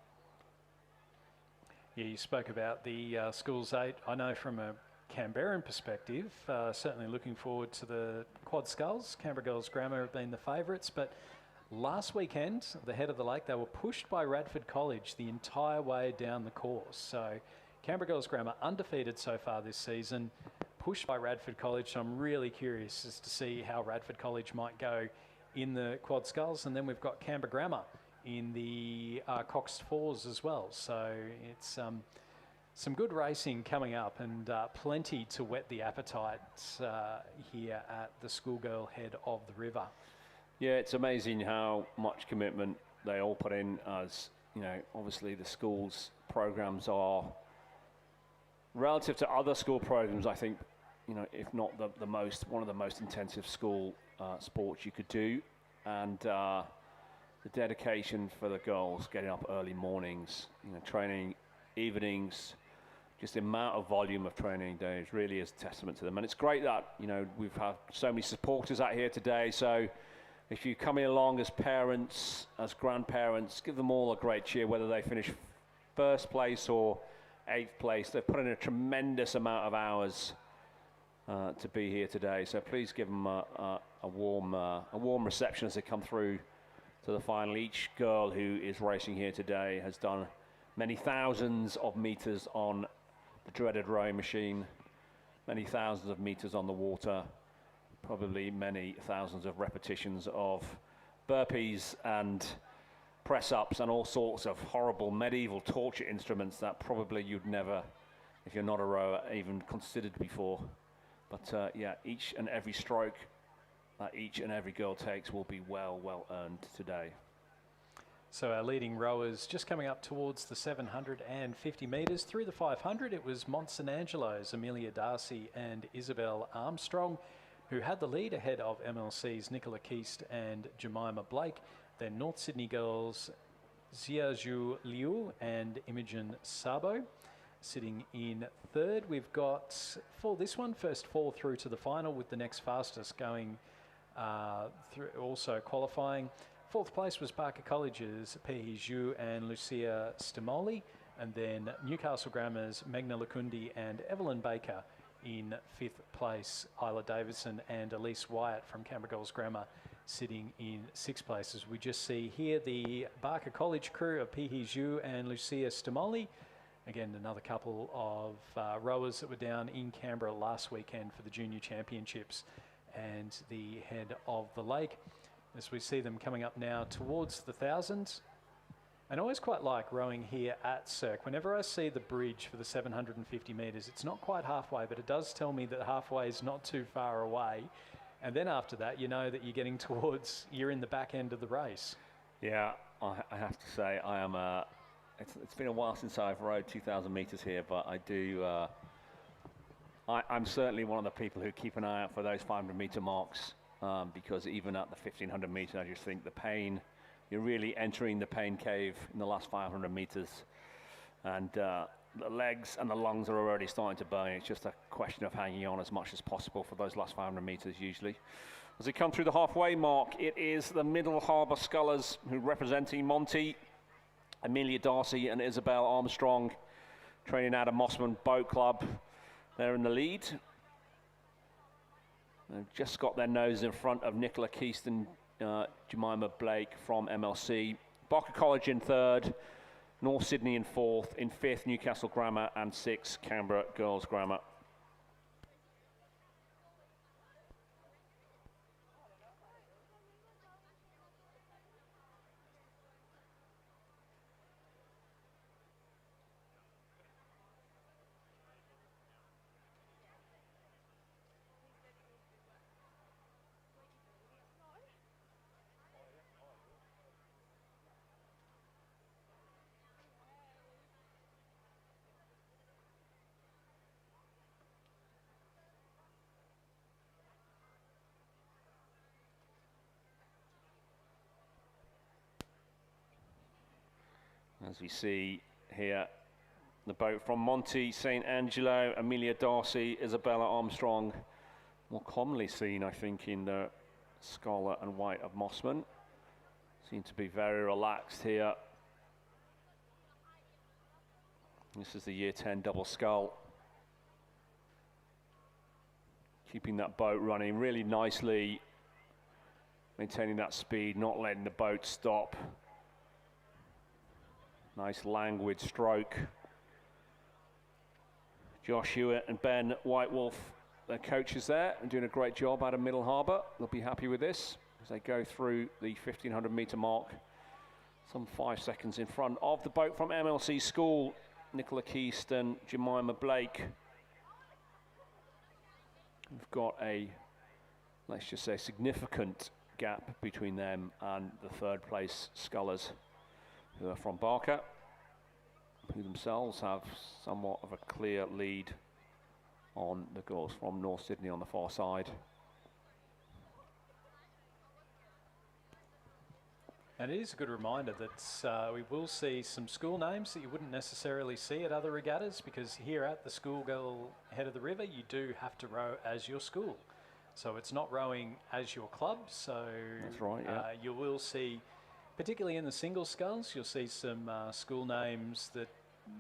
[SPEAKER 1] Yeah, you spoke about the Schools 8. I know from a Canberran perspective, certainly looking forward to the quad sculls. Canberra Girls Grammar have been the favourites, but last weekend, the head of the lake, they were pushed by Radford College the entire way down the course. So Canberra Girls Grammar undefeated so far this season, pushed by Radford College. So I'm really curious as to see how Radford College might go in the quad sculls. And then we've got Canberra Grammar in the Cox 4s as well. So it's Some good racing coming up, and plenty to whet the appetite here at the Schoolgirl head of the river.
[SPEAKER 2] Yeah, it's amazing how much commitment they all put in. As you know, obviously the schools programs are relative to other school programs, I think, you know, if not one of the most intensive school sports you could do. And the dedication for the girls, getting up early mornings, you know, training evenings, just the amount of volume of training days really is a testament to them. And it's great that, you know, we've had so many supporters out here today. So if you're coming along as parents, as grandparents, give them all a great cheer, whether they finish first place or 8th place. They've put in a tremendous amount of hours to be here today. So please give them a warm reception as they come through to the final. Each girl who is racing here today has done many thousands of meters on the dreaded rowing machine, many thousands of meters on the water, probably many thousands of repetitions of burpees and press-ups and all sorts of horrible medieval torture instruments that probably you'd never, if you're not a rower, even considered before. But yeah, each and every stroke that each and every girl takes will be well earned today.
[SPEAKER 1] So our leading rowers just coming up towards the 750 metres. Through the 500, it was Mont St Angelo's Amelia Darcy and Isabel Armstrong who had the lead ahead of MLC's Nicola Keast and Jemima Blake. Then North Sydney girls Xiaoju Liu and Imogen Sabo sitting in third. We've got, for this one, first 4 through to the final, with the next fastest going through, also qualifying. 4th place was Barker College's Pehi Zhu and Lucia Stimoli, and then Newcastle Grammar's Megna Lakundi and Evelyn Baker in 5th place. Isla Davidson and Elise Wyatt from Canberra Girls Grammar sitting in 6th place. As we just see here, the Barker College crew of Pehi Zhu and Lucia Stimoli. Again, another couple of rowers that were down in Canberra last weekend for the Junior Championships and the head of the lake. As we see them coming up now towards the 1,000. And I always quite like rowing here at Cirque. Whenever I see the bridge for the 750 metres, it's not quite halfway, but it does tell me that halfway is not too far away. And then after that, you know that you're getting towards, you're in the back end of the race.
[SPEAKER 2] Yeah, I have to say, I am it's been a while since I've rowed 2,000 metres here, but I do, I'm certainly one of the people who keep an eye out for those 500 metre marks. Because even at the 1,500 metres, I just think the pain, you're really entering the pain cave in the last 500 metres. And the legs and the lungs are already starting to burn. It's just a question of hanging on as much as possible for those last 500 metres usually. As they come through the halfway mark, it is the Middle Harbour Scullers who representing Monty, Amelia Darcy and Isabel Armstrong, training out of Mossman Boat Club. They're in the lead. They've just got their nose in front of Nicola Keast and Jemima Blake from MLC. Barker College in 3rd, North Sydney in 4th, in 5th Newcastle Grammar, and 6th Canberra Girls Grammar. As we see here, the boat from Monty St Angelo, Amelia Darcy, Isabella Armstrong, more commonly seen, I think, in the scarlet and white of Mossman. Seem to be very relaxed here. This is the Year 10 double scull. Keeping that boat running really nicely, maintaining that speed, not letting the boat stop. Nice languid stroke. Josh Hewitt and Ben Whitewolf, their coaches there, and doing a great job out of Middle Harbour. They'll be happy with this as they go through the 1,500 metre mark. Some 5 seconds in front of the boat from MLC School, Nicola Keaston, Jemima Blake. We've got a, let's just say, significant gap between them and the third place scullers, who are from Barker, who themselves have somewhat of a clear lead on the girls from North Sydney on the far side.
[SPEAKER 1] And it is a good reminder that we will see some school names that you wouldn't necessarily see at other regattas, because here at the Schoolgirl Head of the River, you do have to row as your school. So it's not rowing as your club. So
[SPEAKER 2] that's right, yeah.
[SPEAKER 1] You will see, particularly in the single sculls, you'll see some school names that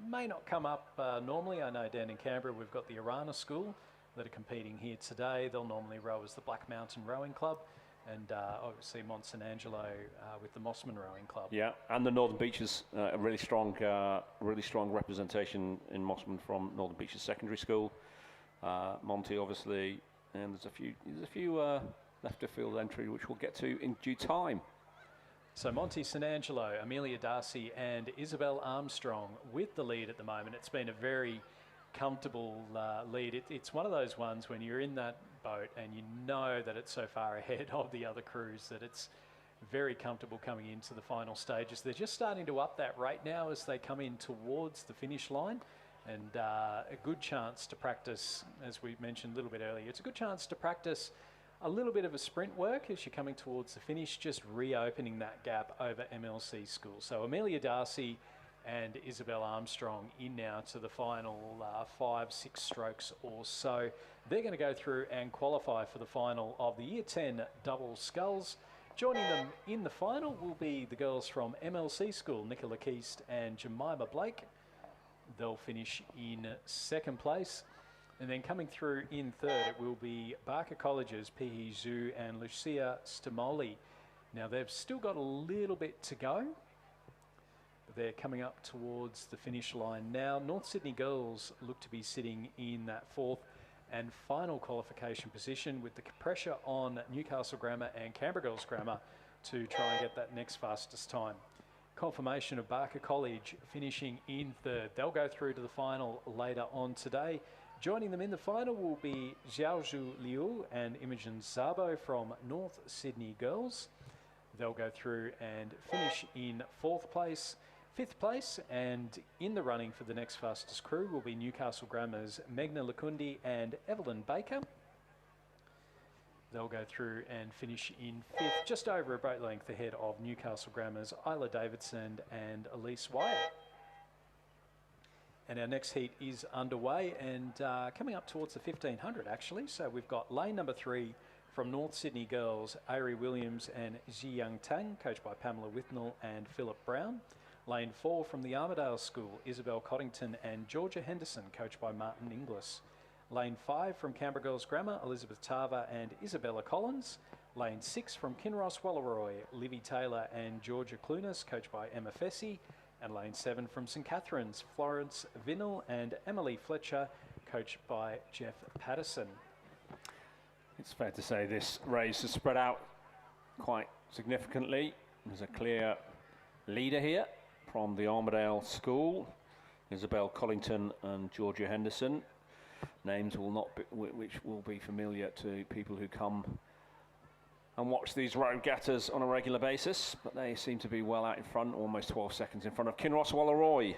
[SPEAKER 1] may not come up normally. I know down in Canberra we've got the Arana School that are competing here today. They'll normally row as the Black Mountain Rowing Club. And obviously Mont St Angelo with the Mossman Rowing Club.
[SPEAKER 2] Yeah, and the Northern Beaches, a really strong representation in Mossman from Northern Beaches Secondary School. Monty, obviously, and there's a few left of field entry which we'll get to in due time.
[SPEAKER 1] So Monty St Angelo, Amelia Darcy, and Isabel Armstrong with the lead at the moment. It's been a very comfortable lead. It's one of those ones when you're in that boat and you know that it's so far ahead of the other crews that it's very comfortable coming into the final stages. They're just starting to up that rate now as they come in towards the finish line, and a good chance to practice, as we mentioned a little bit earlier, it's a good chance to practice a little bit of a sprint work as you're coming towards the finish, just reopening that gap over MLC School. So Amelia Darcy and Isabel Armstrong in now to the final 5-6 strokes or so. They're going to go through and qualify for the final of the Year 10 double sculls. Joining them in the final will be the girls from MLC School, Nicola Keast and Jemima Blake. They'll finish in second place. And then coming through in third, it will be Barker College's Pihi Zhu and Lucia Stimoli. Now they've still got a little bit to go. They're coming up towards the finish line now. North Sydney girls look to be sitting in that fourth and final qualification position, with the pressure on Newcastle Grammar and Canberra Girls Grammar to try and get that next fastest time. Confirmation of Barker College finishing in third. They'll go through to the final later on today. Joining them in the final will be Xiaozhu Liu and Imogen Zabo from North Sydney Girls. They'll go through and finish in fourth place. Fifth place, and in the running for the next fastest crew will be Newcastle Grammar's Megna Lakundi and Evelyn Baker. They'll go through and finish in fifth, just over a boat length ahead of Newcastle Grammar's Isla Davidson and Elise Wyatt. And our next heat is underway and coming up towards the 1500 actually. So we've got lane number 3 from North Sydney Girls, Ari Williams and Ziyang Tang, coached by Pamela Withnell and Philip Brown. Lane 4 from the Armidale School, Isabel Coddington and Georgia Henderson, coached by Martin Inglis. Lane 5 from Canberra Girls Grammar, Elizabeth Tarver and Isabella Collins. Lane 6 from Kinross Walleroy, Livy Taylor and Georgia Clunas, coached by Emma Fessy. And lane 7 from St Catherine's, Florence Vinnell and Emily Fletcher, coached by Jeff Patterson.
[SPEAKER 2] It's fair to say this race has spread out quite significantly. There's a clear leader here from the Armidale School, Isabel Collington and Georgia Henderson. Names will not be, which will be familiar to people who come and watch these regattas on a regular basis, but they seem to be well out in front, almost 12 seconds in front of Kinross Walleroy,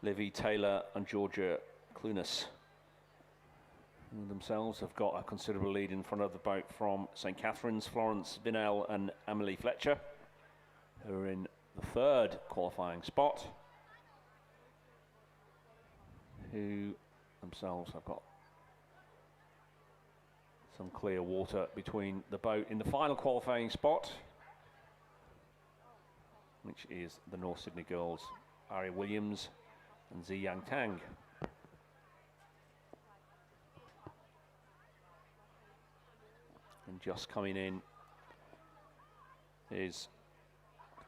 [SPEAKER 2] Livy Taylor and Georgia Clunas, who themselves have got a considerable lead in front of the boat from St Catherine's, Florence Vinnell and Emily Fletcher, who are in the third qualifying spot, who themselves have got some clear water between the boat in the final qualifying spot, which is the North Sydney Girls, Ari Williams and Ziyang Tang. And just coming in is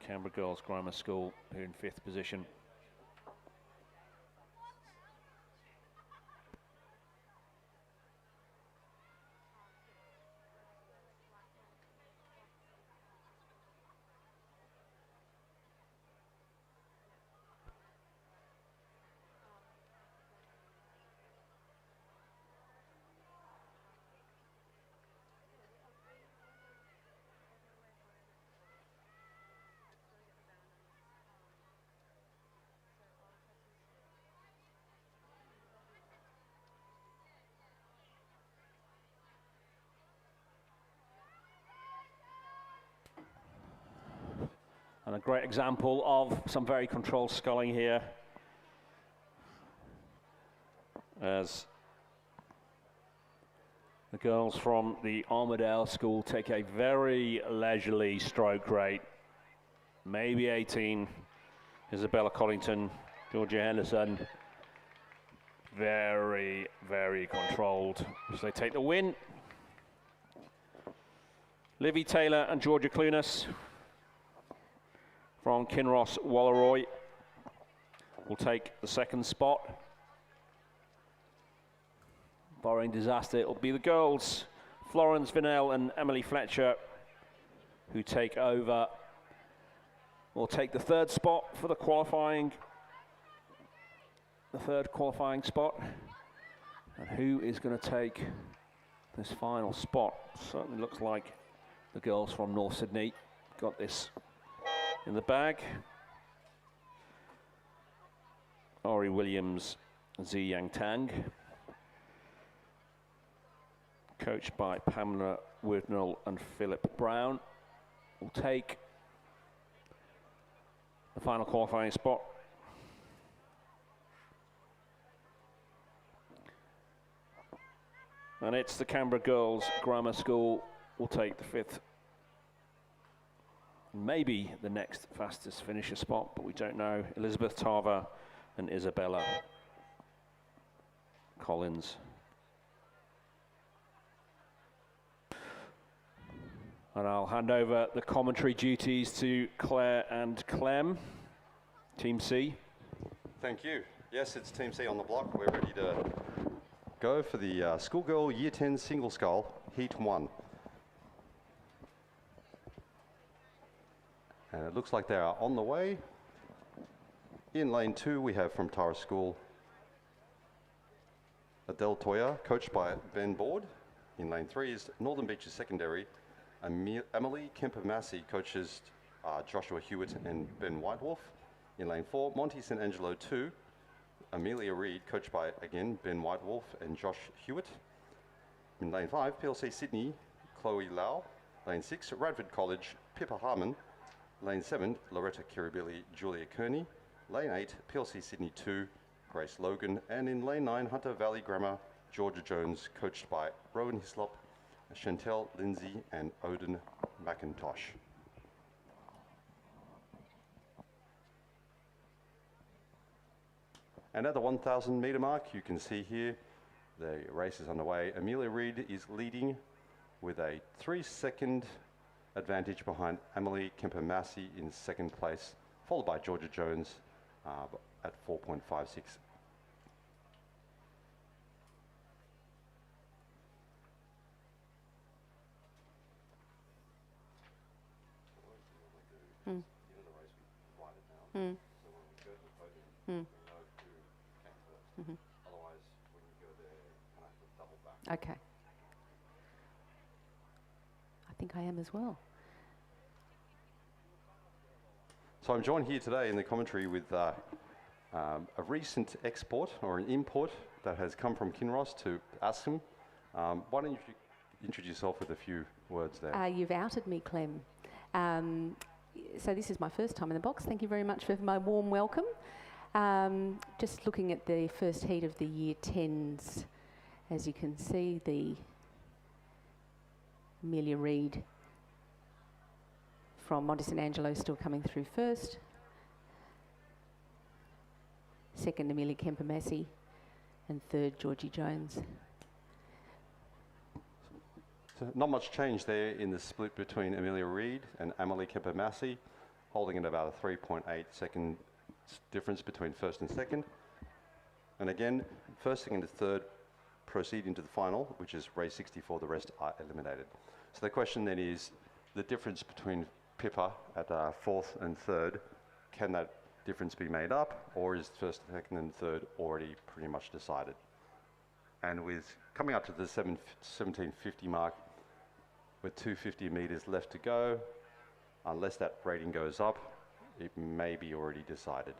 [SPEAKER 2] Canberra Girls Grammar School, who are in 5th position. And a great example of some very controlled sculling here, as the girls from the Armadale School take a very leisurely stroke rate, maybe 18. Isabella Collington, Georgia Henderson, very, very controlled as they take the win. Livy Taylor and Georgia Clunas from Kinross Walleroy will take the second spot. Barring disaster, it will be the girls, Florence Vinnell and Emily Fletcher, who take over, will take the third spot for the qualifying, the third qualifying spot. And who is going to take this final spot? Certainly looks like the girls from North Sydney got this in the bag. Ori Williams, Zi Yang Tang, coached by Pamela Wirdnell and Philip Brown, will take the final qualifying spot. And it's the Canberra Girls Grammar School will take the fifth, maybe the next fastest finisher spot, but we don't know. Elizabeth Tarver and Isabella Collins. And I'll hand over the commentary duties to Claire and Clem, Team C.
[SPEAKER 4] Thank you. Yes, it's Team C on the block. We're ready to go for the Schoolgirl Year 10 Single Scull, Heat 1. And it looks like they are on the way. In lane 2, we have from Tara School, Adele Toya, coached by Ben Board. In lane 3 is Northern Beaches Secondary, Emily Kemper-Massey coaches Joshua Hewitt and Ben Whitewolf. In lane 4, Monty St. Angelo 2, Amelia Reid, coached by, again, Ben Whitewolf and Josh Hewitt. In lane 5, PLC Sydney, Chloe Lau. Lane 6, Radford College, Pippa Harmon. Lane 7, Loretta Kirribilli, Julia Kearney. Lane 8, PLC Sydney 2, Grace Logan. And in lane 9, Hunter Valley Grammar, Georgia Jones, coached by Rowan Hislop, Chantel Lindsay and Odin McIntosh. And at the 1,000 metre mark, you can see here the race is underway. Amelia Reid is leading with a 3-second advantage behind Emily Kemper-Massey in second place, followed by Georgia Jones at 4.56.
[SPEAKER 5] Okay. I think I am as well.
[SPEAKER 4] So I'm joined here today in the commentary with a recent export or an import that has come from Kinross to Askham. Why don't you introduce yourself with a few words there?
[SPEAKER 5] You've outed me, Clem. So this is my first time in the box. Thank you very much for my warm welcome. Just looking at the first heat of the Year 10s, as you can see, the Amelia Reid from Monty St. Angelo still coming through first. Second, Amelia Kemper-Massey. And third, Georgie Jones.
[SPEAKER 4] So not much change there in the split between Amelia Reid and Emily Kemper-Massey, holding at about a 3.8 second difference between first and second. And again, first, second, and third proceed into the final, which is race 64. The rest are eliminated. So the question then is the difference between Pippa at fourth and third. Can that difference be made up, or is first, second, and third already pretty much decided? And with coming up to the 1750 mark, with 250 meters left to go, unless that rating goes up, it may be already decided.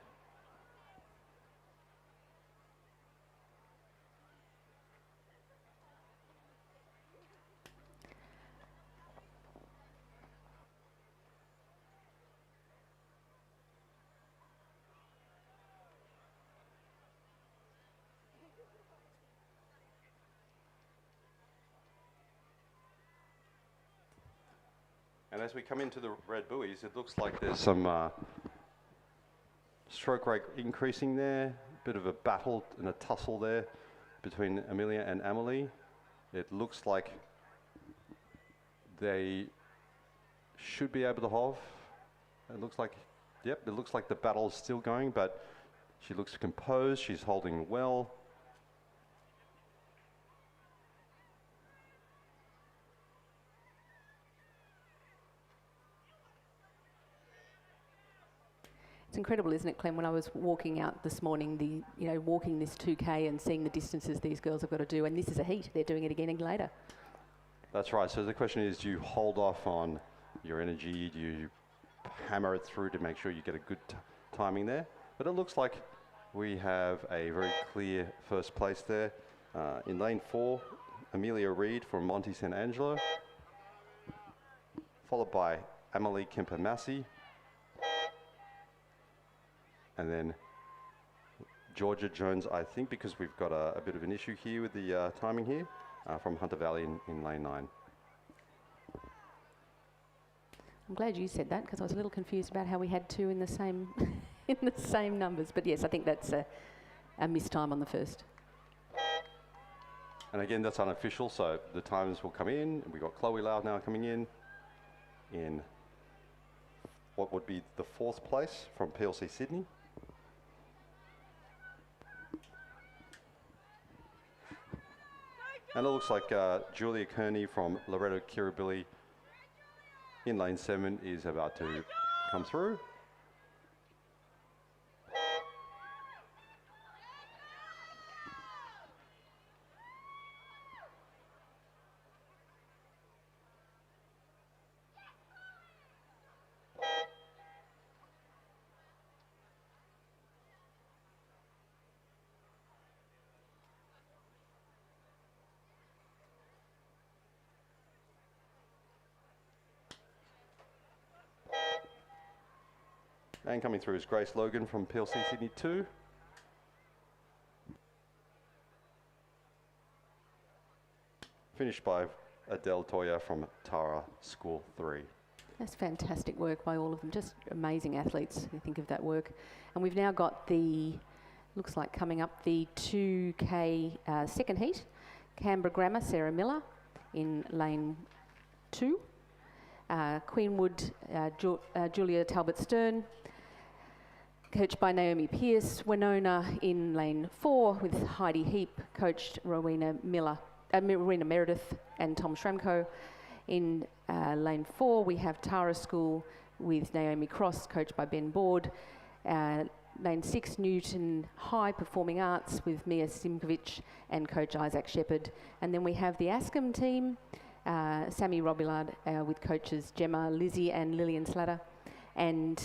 [SPEAKER 4] And as we come into the red buoys, it looks like there's some stroke rate increasing there, bit of a battle and a tussle there between Amelia and Amelie. It looks like they should be able to hold. It looks like, yep, it looks like the battle's still going, but she looks composed, she's holding well.
[SPEAKER 5] It's incredible, isn't it, Clem, when I was walking out this morning, walking this 2K and seeing the distances these girls have got to do, and this is a heat, they're doing it again later.
[SPEAKER 4] That's right, so the question is, do you hold off on your energy, do you hammer it through to make sure you get a good timing there? But it looks like we have a very clear first place there. In lane 4, Amelia Reid from Monte San Angelo, followed by Amelie Kemper-Massey, and then Georgia Jones, I think, because we've got a bit of an issue here with the timing here, from Hunter Valley in lane 9.
[SPEAKER 5] I'm glad you said that, because I was a little confused about how we had two in the same in the same numbers. But yes, I think that's a missed time on the first.
[SPEAKER 4] And again, that's unofficial, so the times will come in. We've got Chloe Lau now coming in what would be the 4th place from PLC Sydney. And it looks like Julia Kearney from Loreto Kirribilli in lane 7 is about to come through. And coming through is Grace Logan from PLC Sydney 2. Finished by Adele Toya from Tara School 3.
[SPEAKER 5] That's fantastic work by all of them. Just amazing athletes, you think of that work. And we've now got looks like coming up the 2K second heat. Canberra Grammar, Sarah Miller in lane 2. Queenwood, Julia Talbot-Stern, coached by Naomi Pearce. Winona in lane 4 with Heidi Heap, coached Rowena Meredith and Tom Schramko. In lane 4 we have Tara School with Naomi Cross, coached by Ben Board. Lane 6, Newton High Performing Arts with Mia Simkovic and coach Isaac Shepherd. And then we have the Ascom team, Sammy Robillard with coaches Gemma, Lizzie and Lillian Slatter. And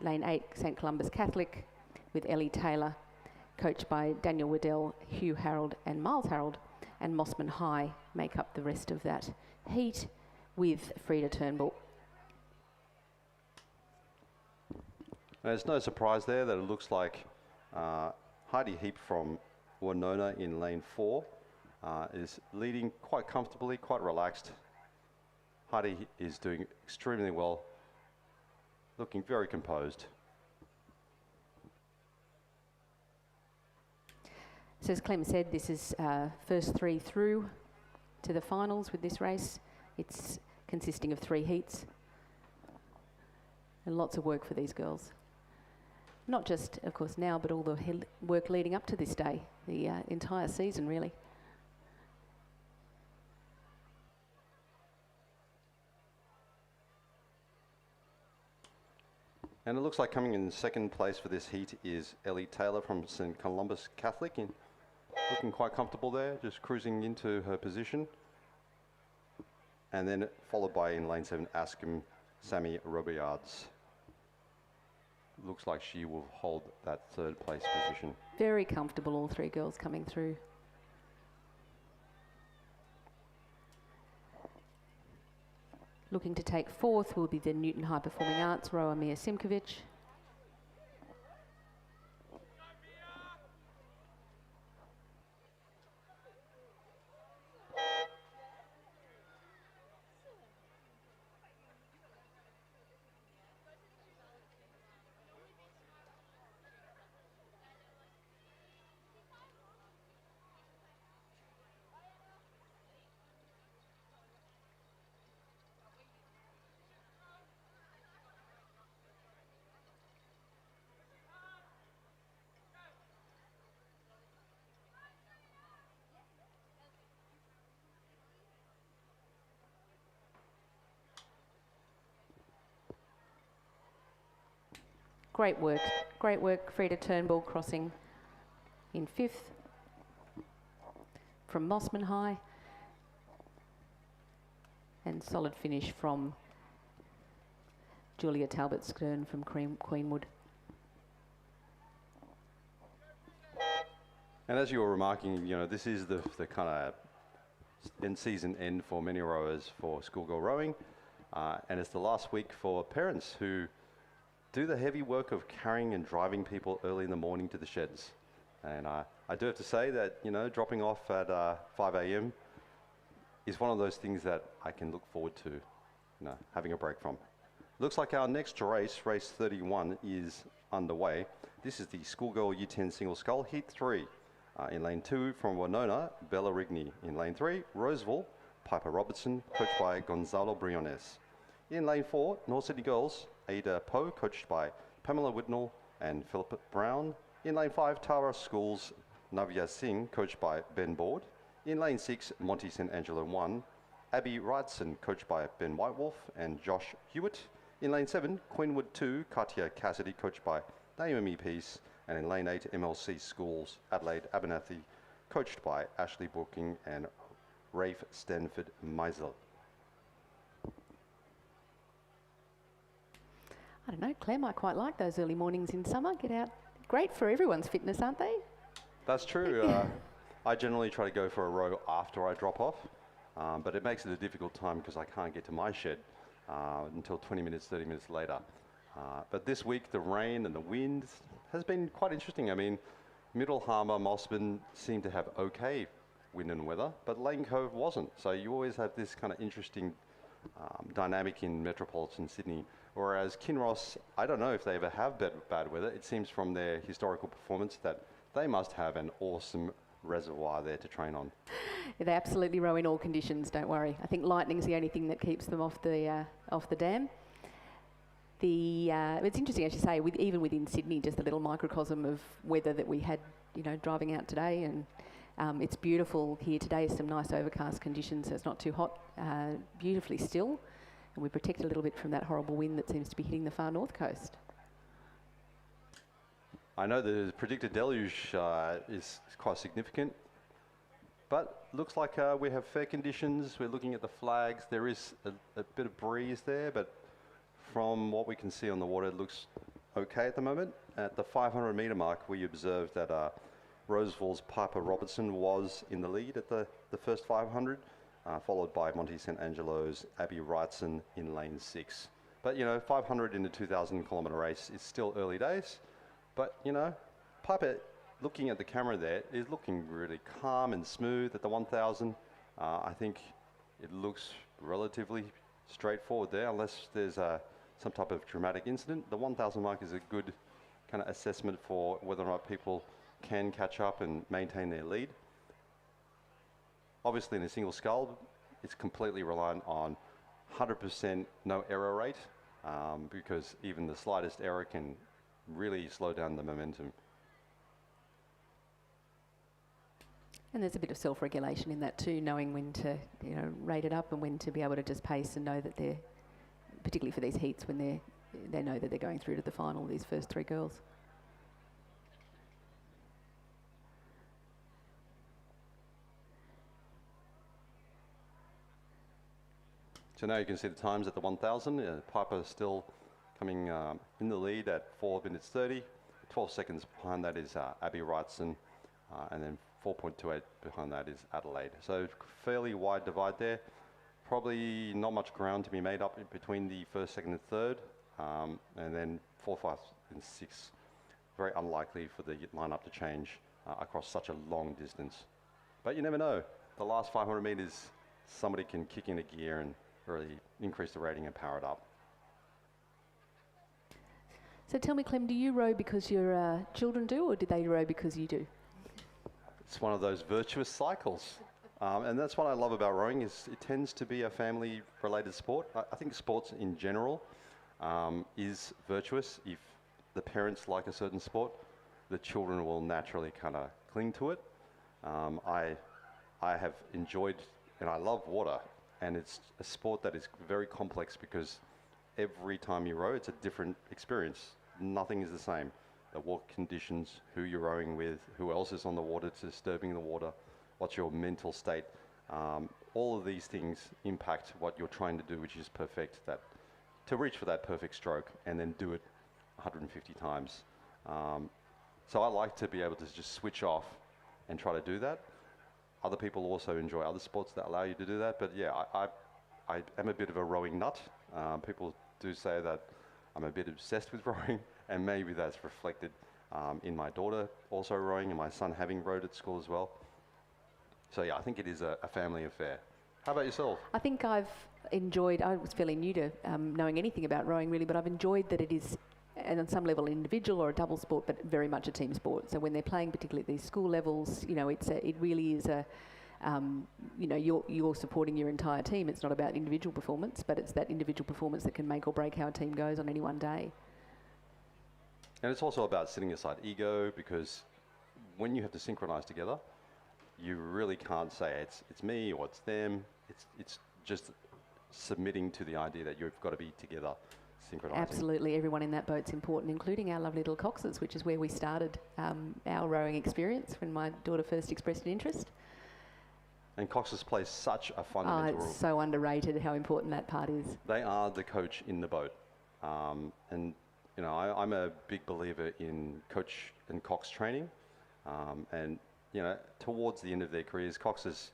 [SPEAKER 5] lane 8, St Columbus Catholic with Ellie Taylor, coached by Daniel Waddell, Hugh Harold and Miles Harold. And Mossman High make up the rest of that heat with Frida Turnbull.
[SPEAKER 4] There's no surprise there that it looks like Heidi Heap from Winona in lane 4 is leading quite comfortably, quite relaxed. Heidi is doing extremely well, looking very composed.
[SPEAKER 5] So as Clem said, this is first 3 through to the finals with this race. It's consisting of 3 heats. And lots of work for these girls. Not just, of course, now, but all the work leading up to this day, the entire season, really.
[SPEAKER 4] And it looks like coming in second place for this heat is Ellie Taylor from St Columbus Catholic, looking quite comfortable there, just cruising into her position. And then followed by in lane 7, Ascom, Sammy Robillards. Looks like she will hold that 3rd place position.
[SPEAKER 5] Very comfortable, all 3 girls coming through. Looking to take 4th will be the Newton High Performing Arts, rower Mia Simkovic. Great work. Great work, Frida Turnbull crossing in 5th from Mossman High. And solid finish from Julia Talbot-Stern from Queenwood.
[SPEAKER 4] And as you were remarking, you know, this is the kind of season end for many rowers for Schoolgirl rowing. And it's the last week for parents who do the heavy work of carrying and driving people early in the morning to the sheds. And I do have to say that, you know, dropping off at 5 a.m. is one of those things that I can look forward to, you know, having a break from. Looks like our next race, race 31, is underway. This is the Schoolgirl U10 Single Scull, Heat 3. In lane 2 from Winona, Bella Rigney. In lane 3, Roseville, Piper Robertson, coached by Gonzalo Briones. In lane 4, North Sydney Girls, Ada Poe, coached by Pamela Whitnell and Philip Brown. In lane 5, Tara Schools, Navya Singh, coached by Ben Board. In lane 6, Monty St. Angelo 1, Abby Wrightson, coached by Ben Whitewolf and Josh Hewitt. In lane 7, Queenwood 2, Katia Cassidy, coached by Naomi Peace. And in lane 8, MLC Schools, Adelaide Abernathy, coached by Ashley Booking and Rafe Stanford Meisel.
[SPEAKER 5] I don't know, Clem, I quite like those early mornings in summer. Get out. Great for everyone's fitness, aren't they?
[SPEAKER 4] That's true. I generally try to go for a row after I drop off, but it makes it a difficult time because I can't get to my shed until 20 minutes, 30 minutes later. But this week, the rain and the wind has been quite interesting. I mean, Middle Harbour, Mossman seemed to have okay wind and weather, but Lane Cove wasn't. So you always have this kind of interesting dynamic in metropolitan Sydney. Whereas Kinross, I don't know if they ever have bad weather. It seems from their historical performance that they must have an awesome reservoir there to train on.
[SPEAKER 5] Yeah, they absolutely row in all conditions, don't worry. I think lightning's the only thing that keeps them off the dam. It's interesting, as you say, even within Sydney, just a little microcosm of weather that we had, you know, driving out today. And it's beautiful here today, some nice overcast conditions, so it's not too hot, beautifully still. And we're protected a little bit from that horrible wind that seems to be hitting the far north coast.
[SPEAKER 4] I know the predicted deluge is quite significant, but looks like we have fair conditions. We're looking at the flags. There is a bit of breeze there, but from what we can see on the water, it looks okay at the moment. At the 500 metre mark, we observed that Roseville's Piper Robertson was in the lead at the first 500, followed by Monty St. Angelo's Abby Wrightson in lane 6. But, you know, 500 in a 2,000 kilometre race is still early days. But, you know, Piper, looking at the camera there, is looking really calm and smooth at the 1,000. I think it looks relatively straightforward there, unless there's some type of dramatic incident. The 1,000 mark is a good kind of assessment for whether or not people can catch up and maintain their lead. Obviously, in a single scull, it's completely reliant on 100% no error rate, because even the slightest error can really slow down the momentum.
[SPEAKER 5] And there's a bit of self-regulation in that too, knowing when to, you know, rate it up and when to be able to just pace and know that they're, particularly for these heats, when they know that they're going through to the final, these first 3 girls.
[SPEAKER 4] So now you can see the times at the 1,000. Piper still coming in the lead at 4 minutes 30. 12 seconds behind that is Abby Wrightson, and then 4.28 behind that is Adelaide. So fairly wide divide there. Probably not much ground to be made up in between the first, second and third. And then 4, 5 and 6. Very unlikely for the lineup to change across such a long distance. But you never know. The last 500 metres, somebody can kick in a gear and really increase the rating and power it up.
[SPEAKER 5] So tell me, Clem, do you row because your children do, or do they row because you do?
[SPEAKER 4] It's one of those virtuous cycles. And that's what I love about rowing, is it tends to be a family-related sport. I think sports in general is virtuous. If the parents like a certain sport, the children will naturally kind of cling to it. I have enjoyed, and I love water, and it's a sport that is very complex because every time you row, it's a different experience. nothing is the same. The water conditions, who you're rowing with, who else is on the water disturbing the water, what's your mental state. All of these things impact what you're trying to do, which is to reach for that perfect stroke and then do it 150 times. So I like to be able to just switch off and try to do that. Other people also enjoy other sports that allow you to do that, but yeah, I am a bit of a rowing nut. People do say that I'm a bit obsessed with rowing, and maybe that's reflected in my daughter also rowing and my son having rowed at school as well. So yeah, I think it is a family affair. How about yourself?
[SPEAKER 5] I think I was fairly new to knowing anything about rowing really, but I've enjoyed that it is, and on some level, an individual or a double sport, but very much a team sport. So when they're playing, particularly at these school levels, it really is you're supporting your entire team. It's not about individual performance, but it's that individual performance that can make or break how a team goes on any one day.
[SPEAKER 4] And it's also about setting aside ego, because when you have to synchronize together, you really can't say it's me or it's them. It's just submitting to the idea that you've got to be together, synchronizing.
[SPEAKER 5] Absolutely, everyone in that boat's important, including our lovely little Coxes, which is where we started our rowing experience when my daughter first expressed an interest.
[SPEAKER 4] And Coxes plays such a fundamental role.
[SPEAKER 5] It's so underrated how important that part is.
[SPEAKER 4] They are the coach in the boat. And I'm a big believer in coach and Cox training. And towards the end of their careers, Coxes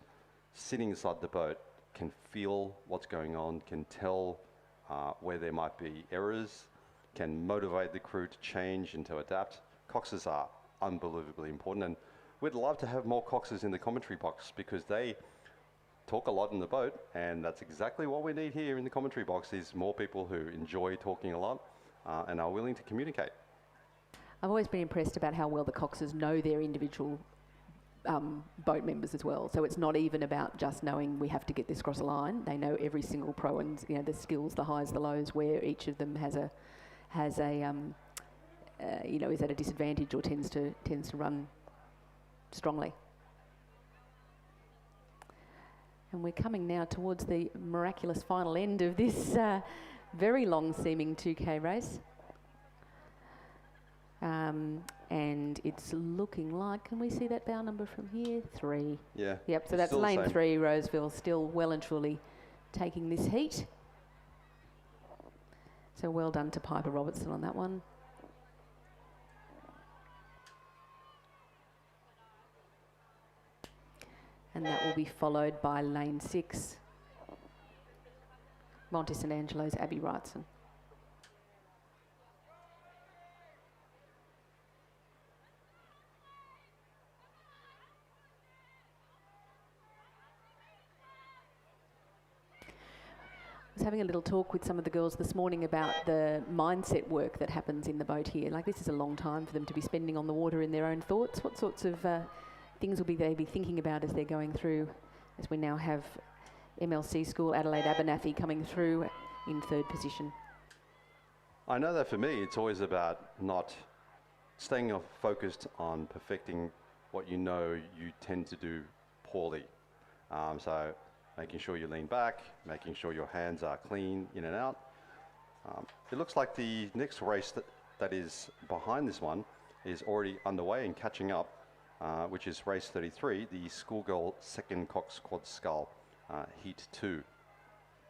[SPEAKER 4] sitting inside the boat can feel what's going on, can tell where there might be errors, can motivate the crew to change and to adapt. Coxes are unbelievably important, and we'd love to have more Coxes in the commentary box, because they talk a lot in the boat, and that's exactly what we need here in the commentary box, is more people who enjoy talking a lot and are willing to communicate.
[SPEAKER 5] I've always been impressed about how well the Coxes know their individual boat members as well. So it's not even about just knowing we have to get this across the line. They know every single pro and the skills, the highs, the lows, where each of them has a is at a disadvantage or tends to run strongly. And we're coming now towards the miraculous final end of this very long-seeming 2K race. And it's looking like, can we see that bow number from here? 3.
[SPEAKER 4] Yeah.
[SPEAKER 5] Yep, so that's lane 3, Roseville, still well and truly taking this heat. So well done to Piper Robertson on that one. And that will be followed by lane 6, Monte St Angelo's Abby Wrightson. I was having a little talk with some of the girls this morning about the mindset work that happens in the boat here. Like, this is a long time for them to be spending on the water in their own thoughts. What sorts of things will they be thinking about as they're going through, as we now have MLC School Adelaide Abernathy coming through in 3rd position?
[SPEAKER 4] I know that for me, it's always about not staying focused on perfecting what you know you tend to do poorly. So making sure you lean back, making sure your hands are clean in and out. It looks like the next race that is behind this one is already underway and catching up, which is race 33, the Schoolgirl 2nd Cox Quad Scull, Heat 2.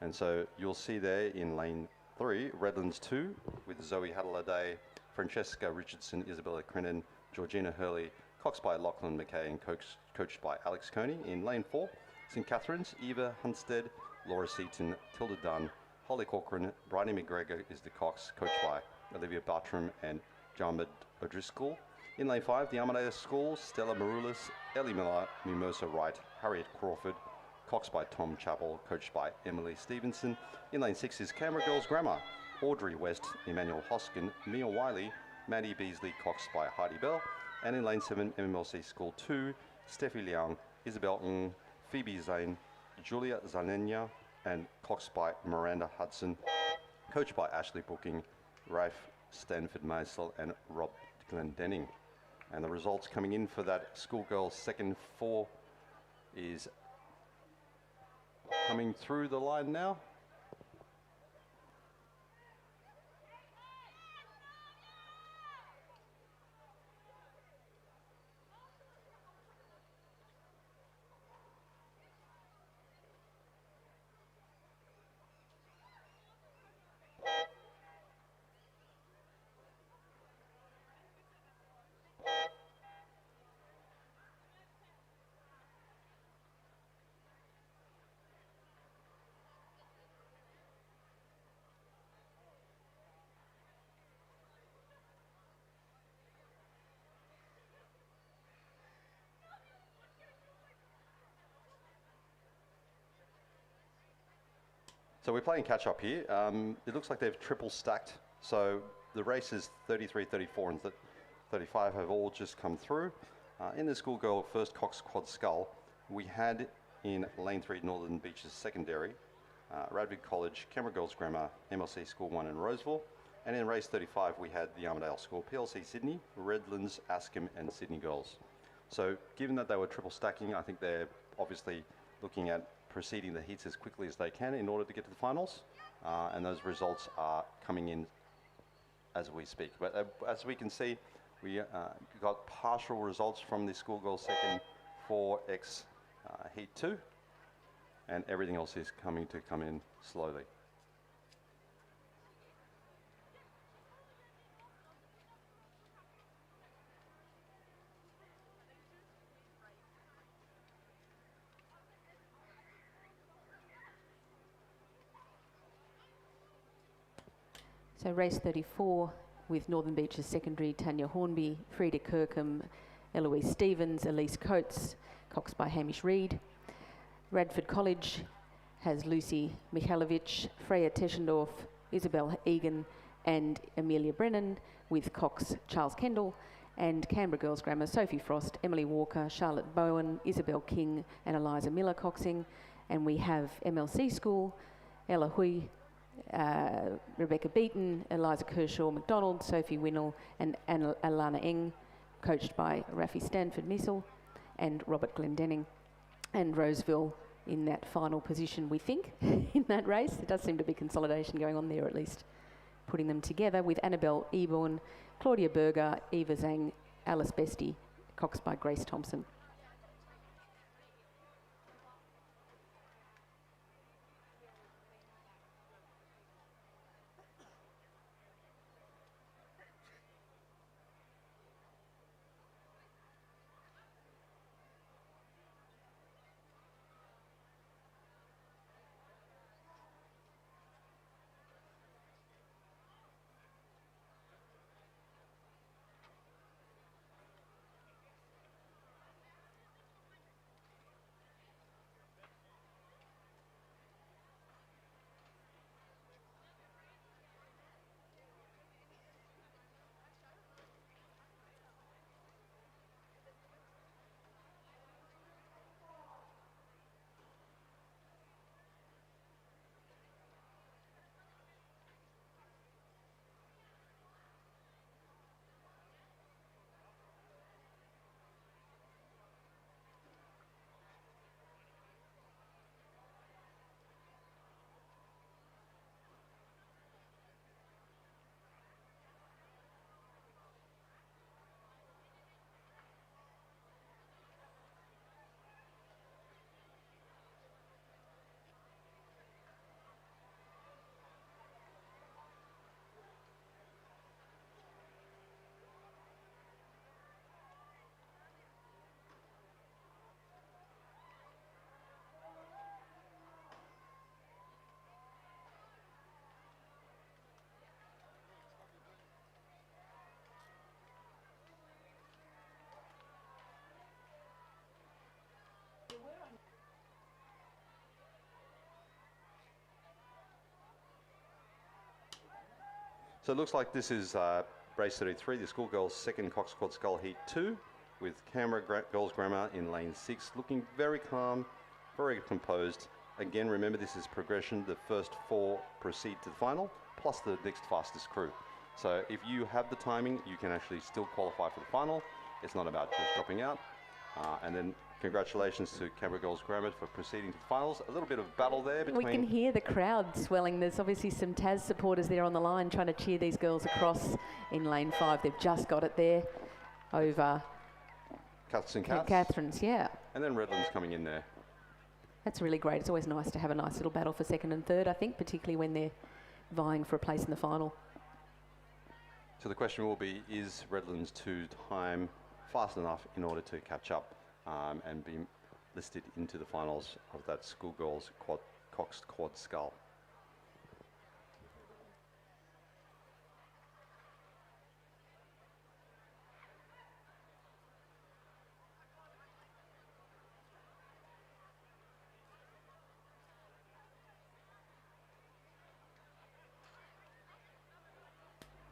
[SPEAKER 4] And so you'll see there in lane 3, Redlands 2, with Zoe Hatteladay, Francesca Richardson, Isabella Crennan, Georgina Hurley, coxed by Lachlan McKay and coached by Alex Coney. In lane 4, St Catherine's, Eva Hunstead, Laura Seaton, Tilda Dunn, Holly Corcoran, Bridie McGregor is the cox, coached by Olivia Bartram and Jarmid O'Driscoll. In lane 5, the Amadeus School, Stella Maroulis, Ellie Miller, Mimosa Wright, Harriet Crawford, coxed by Tom Chappell, coached by Emily Stevenson. In lane 6 is Canberra Girls Grammar, Audrey West, Emmanuel Hoskin, Mia Wiley, Maddie Beasley, coxed by Heidi Bell. And in lane 7, MMLC School 2, Steffi Liang, Isabel Ng, Phoebe Zane, Julia Zanenya, and coxed by Miranda Hudson, coached by Ashley Booking, Rafe Stanford Maisel, and Rob Glendenning. And the results coming in for that Schoolgirl 2nd 4 is coming through the line now. So we're playing catch up here. It looks like they've triple stacked. So the races 33, 34 and 35 have all just come through. In the Schoolgirl first Cox Quad Scull, we had in Lane 3 Northern Beaches Secondary, Radford College, Canberra Girls Grammar, MLC School 1 and Roseville. And in race 35 we had the Armadale School, PLC Sydney, Redlands, Askham and Sydney Girls. So given that they were triple stacking, I think they're obviously looking at proceeding the heats as quickly as they can in order to get to the finals. And those results are coming in as we speak. But as we can see, we got partial results from the Schoolgirl second 4X Heat 2, and everything else is come in slowly.
[SPEAKER 5] So race 34 with Northern Beaches Secondary, Tanya Hornby, Frida Kirkham, Eloise Stevens, Elise Coates, Cox by Hamish Reid. Radford College has Lucy Mikhailovich, Freya Teschendorf, Isabel Egan and Amelia Brennan, with Cox Charles Kendall, and Canberra Girls Grammar, Sophie Frost, Emily Walker, Charlotte Bowen, Isabel King and Eliza Miller coxing. And we have MLC School, Ella Hui, Rebecca Beaton, Eliza Kershaw McDonald, Sophie Winnell and Alana Eng, coached by Rafi Stanford Missel and Robert Glendenning. And Roseville in that final position, we think, in that race. There does seem to be consolidation going on there, or at least putting them together, with Annabelle Eborn, Claudia Berger, Eva Zhang, Alice Bestie, coxed by Grace Thompson.
[SPEAKER 4] So it looks like this is race 33, the Schoolgirls second Cox Quad Scull Heat 2, with Canberra Girls Grammar in lane 6, looking very calm, very composed. Again, remember this is progression. The first 4 proceed to the final, plus the next fastest crew. So if you have the timing, you can actually still qualify for the final. It's not about just dropping out. And then congratulations to Canberra Girls Grammar for proceeding to the finals. A little bit of battle there between...
[SPEAKER 5] We can hear the crowd swelling. There's obviously some Taz supporters there on the line trying to cheer these girls across in lane 5. They've just got it there over Catherine's, yeah.
[SPEAKER 4] And then Redlands coming in there.
[SPEAKER 5] That's really great. It's always nice to have a nice little battle for second and third, I think, particularly when they're vying for a place in the final.
[SPEAKER 4] So the question will be, is Redlands 2 time fast enough in order to catch up and be listed into the finals of that Schoolgirls Cox Quad Scull?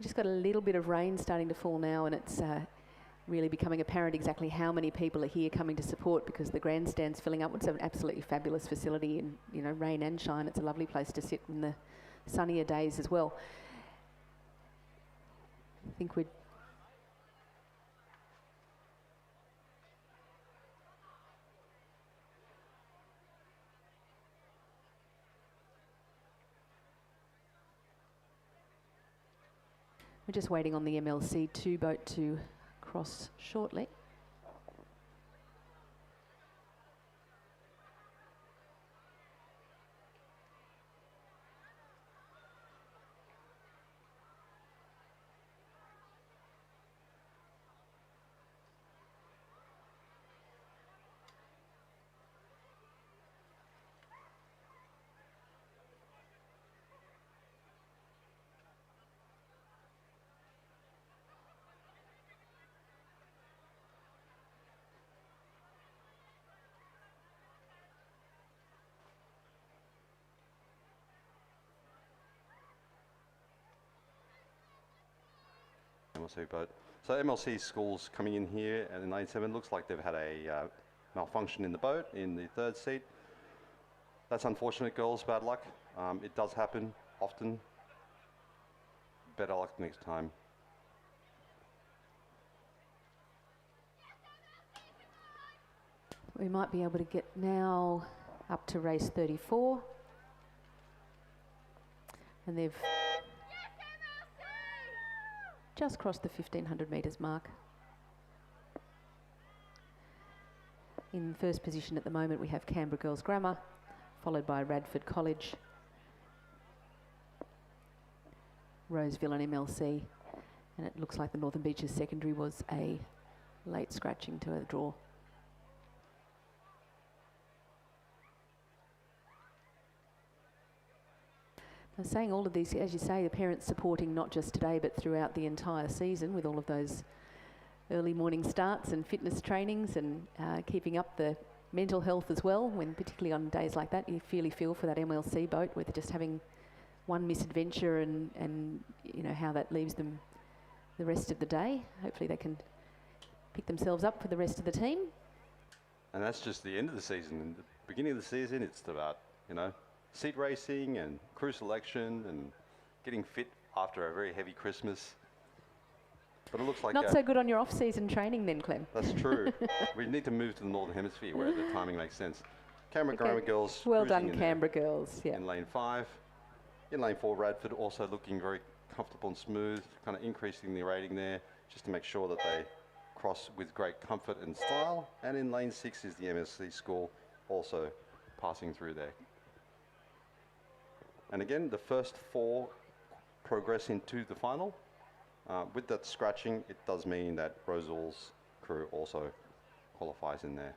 [SPEAKER 5] Just got a little bit of rain starting to fall now, and it's really becoming apparent exactly how many people are here coming to support, because the grandstand's filling up. It's an absolutely fabulous facility, and you know, rain and shine, it's a lovely place to sit in the sunnier days as well. I think we're just waiting on the MLC2 boat to cross shortly.
[SPEAKER 4] MLC boat. So MLC schools coming in here at the 97. Looks like they've had a malfunction in the boat in the third seat. That's unfortunate, girls. Bad luck. It does happen often. Better luck next time.
[SPEAKER 5] We might be able to get now up to race 34. And they've just crossed the 1500 metres mark. In first position at the moment we have Canberra Girls Grammar, followed by Radford College, Roseville and MLC, and it looks like the Northern Beaches Secondary was a late scratching to a draw. I'm saying all of these, as you say, the parents supporting not just today but throughout the entire season with all of those early morning starts and fitness trainings, and keeping up the mental health as well, when particularly on days like that you really feel for that MLC boat with just having one misadventure and you know how that leaves them the rest of the day. Hopefully they can pick themselves up for the rest of the team.
[SPEAKER 4] And that's just the end of the season. In the beginning of the season, it's about, you know, seat racing and crew selection and getting fit after a very heavy Christmas. But it looks like
[SPEAKER 5] not so good on your off-season training then, Clem.
[SPEAKER 4] That's true. We need to move to the Northern Hemisphere where the timing makes sense. Canberra Grammar Girls.
[SPEAKER 5] Well done, Canberra Girls. Yeah.
[SPEAKER 4] In lane 5. In lane 4, Radford also looking very comfortable and smooth, kind of increasing the rating there just to make sure that they cross with great comfort and style. And in lane 6 is the MSC School also passing through there. And again, the first 4 progress into the final. With that scratching, it does mean that Roseville's crew also qualifies in there.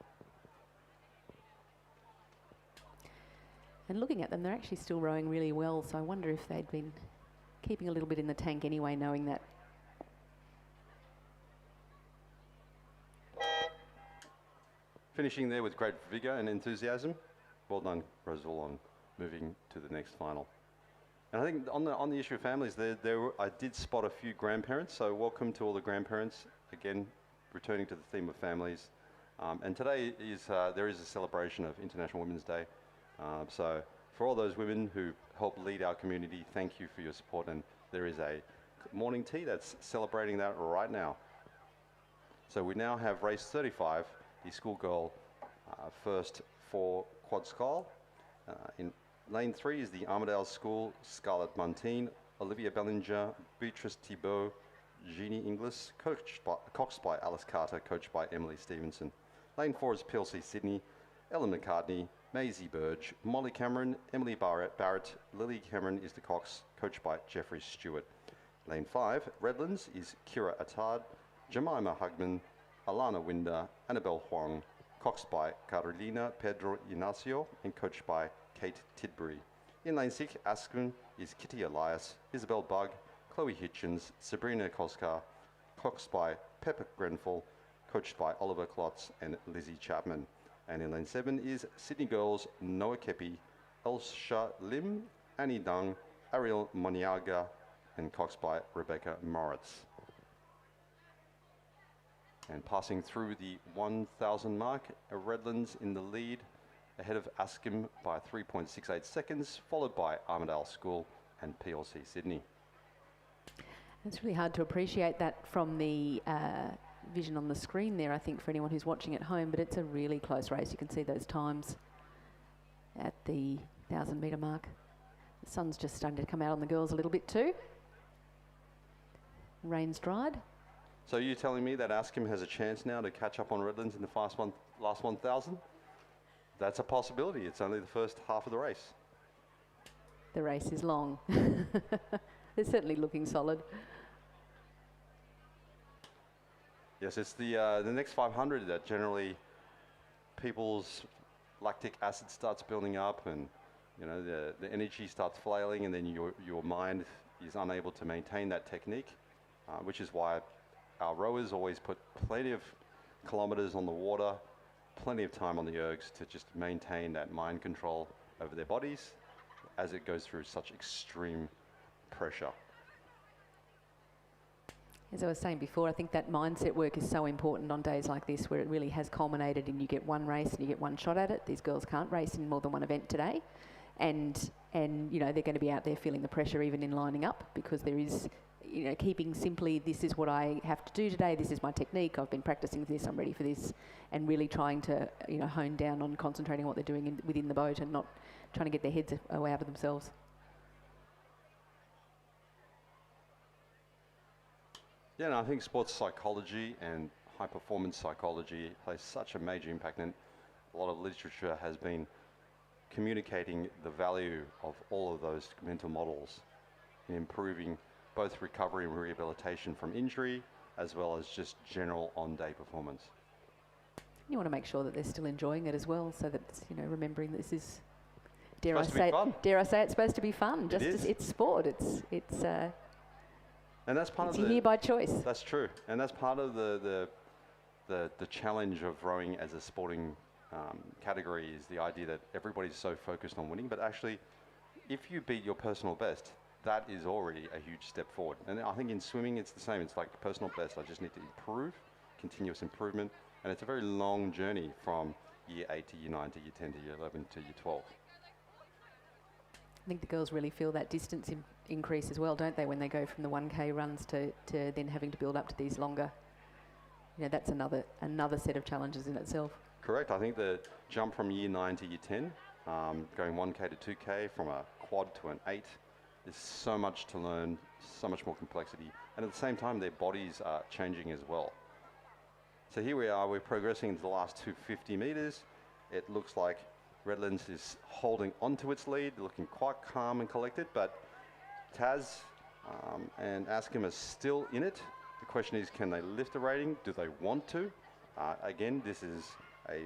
[SPEAKER 5] And looking at them, they're actually still rowing really well, so I wonder if they'd been keeping a little bit in the tank anyway, knowing that.
[SPEAKER 4] Finishing there with great vigour and enthusiasm. Well done, Roseville, on moving to the next final. And I think on the issue of families, I did spot a few grandparents, so welcome to all the grandparents. Again, returning to the theme of families. And today there is a celebration of International Women's Day. So for all those women who help lead our community, thank you for your support. And there is a morning tea that's celebrating that right now. So we now have race 35, the Schoolgirl first for Quad Skull. In lane 3 is the Armidale School, Scarlett Montine, Olivia Bellinger, Beatrice Thibault, Jeannie Inglis, coxed by Alice Carter, coached by Emily Stevenson. Lane 4 is PLC Sydney, Ellen McCartney, Maisie Burge, Molly Cameron, Emily Barrett, Lily Cameron is the cox, coached by Jeffrey Stewart. Lane 5, Redlands, is Kira Attard, Jemima Hugman, Alana Winder, Annabelle Huang, coxed by Carolina Pedro Ignacio and coached by Kate Tidbury. In lane 6, Aspen is Kitty Elias, Isabel Bugg, Chloe Hitchens, Sabrina Koskar, coxed by Pepper Grenfell, coached by Oliver Klotz and Lizzie Chapman. And in lane 7 is Sydney Girls, Noah Kepi, Elsha Lim, Annie Dung, Ariel Moniaga, and Cox by Rebecca Moritz. And passing through the 1,000 mark, Redlands in the lead, ahead of Askham by 3.68 seconds, followed by Armidale School and PLC Sydney.
[SPEAKER 5] It's really hard to appreciate that from the vision on the screen there, I think, for anyone who's watching at home, but it's a really close race. You can see those times at the 1,000 metre mark. The sun's just starting to come out on the girls a little bit too. Rain's dried.
[SPEAKER 4] So you're telling me that Askham has a chance now to catch up on Redlands in the last 1,000? That's a possibility. It's only the first half of the race.
[SPEAKER 5] The race is long. They're certainly looking solid.
[SPEAKER 4] Yes, it's the next 500 that generally people's lactic acid starts building up, and the energy starts flailing, and then your mind is unable to maintain that technique, which is why our rowers always put plenty of kilometres on the water, plenty of time on the ergs to just maintain that mind control over their bodies as it goes through such extreme pressure.
[SPEAKER 5] As I was saying before, I think that mindset work is so important on days like this, where it really has culminated and you get one race and you get one shot at it. These girls can't race in more than one event today, and they're going to be out there feeling the pressure even in lining up, because there is, keeping simply, this is what I have to do today, this is my technique, I've been practicing this, I'm ready for this, and really trying to hone down on concentrating on what they're doing within the boat and not trying to get their heads away out of themselves.
[SPEAKER 4] Yeah, and I think sports psychology and high performance psychology plays such a major impact, and a lot of literature has been communicating the value of all of those mental models in improving both recovery and rehabilitation from injury, as well as just general on-day performance.
[SPEAKER 5] You want to make sure that they're still enjoying it as well, so that it's, remembering that this is, dare I
[SPEAKER 4] Supposed to be fun.
[SPEAKER 5] it's supposed to be fun. It's sport. It's
[SPEAKER 4] And that's part
[SPEAKER 5] it's
[SPEAKER 4] of
[SPEAKER 5] here by choice.
[SPEAKER 4] That's true, and that's part of the challenge of rowing as a sporting category, is the idea that everybody's so focused on winning, but actually, if you beat your personal best, that is already a huge step forward. And I think in swimming it's the same. It's like personal best. I just need to improve, continuous improvement, and it's a very long journey from year 8 to year 9 to year 10 to year 11 to year 12.
[SPEAKER 5] I think the girls really feel that distance increase as well, don't they, when they go from the 1K runs to then having to build up to these longer. That's another set of challenges in itself.
[SPEAKER 4] Correct. I think the jump from year 9 to year 10, going 1K to 2K from a quad to an 8, there's so much to learn, so much more complexity, and at the same time their bodies are changing as well. So here we are, we're progressing into the last 250 metres. It looks like Redlands is holding onto its lead, looking quite calm and collected, but Taz and Askham are still in it. The question is, can they lift the rating? Do they want to? Again, this is a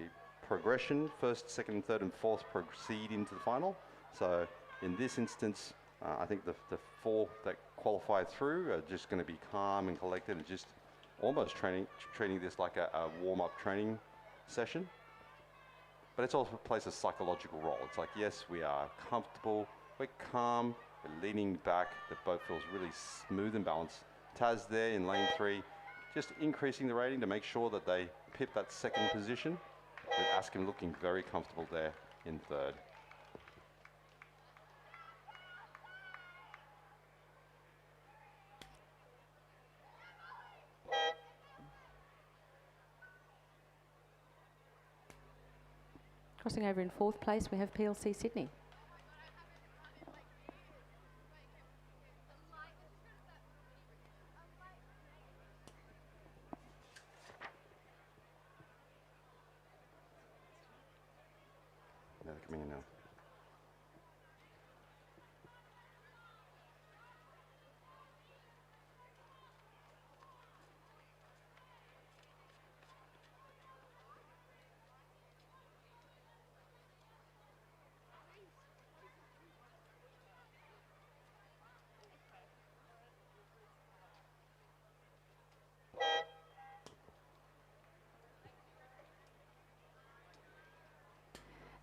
[SPEAKER 4] progression. First, second, and third, and fourth proceed into the final. So in this instance, I think the four that qualify through are just going to be calm and collected and just almost treating this like a warm-up training session. But it also plays a psychological role. It's like, yes, we are comfortable, we're calm, we're leaning back, the boat feels really smooth and balanced. Taz there in lane 3, just increasing the rating to make sure that they pip that second position, with Askham looking very comfortable there in third.
[SPEAKER 5] Crossing over in 4th place, we have PLC Sydney.
[SPEAKER 4] They're coming in now.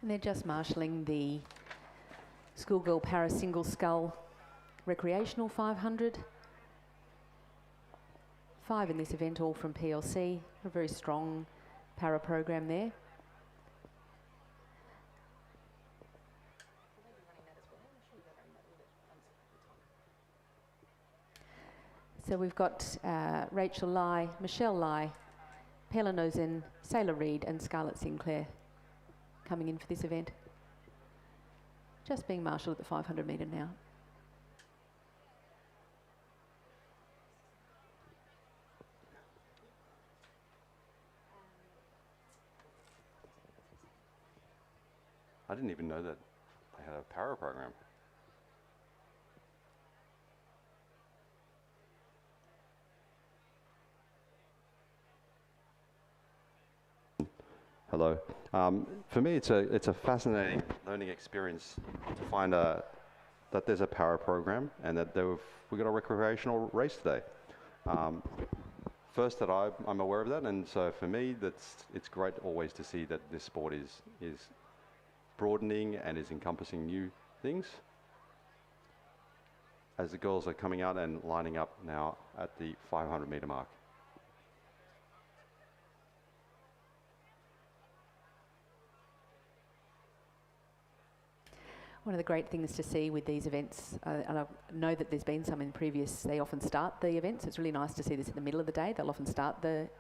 [SPEAKER 5] And they're just marshalling the Schoolgirl para single scull recreational 500. 5 in this event, all from PLC. A very strong para program there. So we've got Rachel Lai, Michelle Lai, Pella Nozen, Sailor Reid and Scarlett Sinclair coming in for this event. Just being marshalled at the 500 metre now.
[SPEAKER 4] I didn't even know that they had a para program. Hello. For me, it's a fascinating learning experience to find that there's a para program and that we got a recreational race today. First that I'm aware of that, and so for me, it's great always to see that this sport is broadening and is encompassing new things. As the girls are coming out and lining up now at the 500 metre mark.
[SPEAKER 5] One of the great things to see with these events, and I know that there's been some in previous, they often start the events. It's really nice to see this in the middle of the day. They'll often start the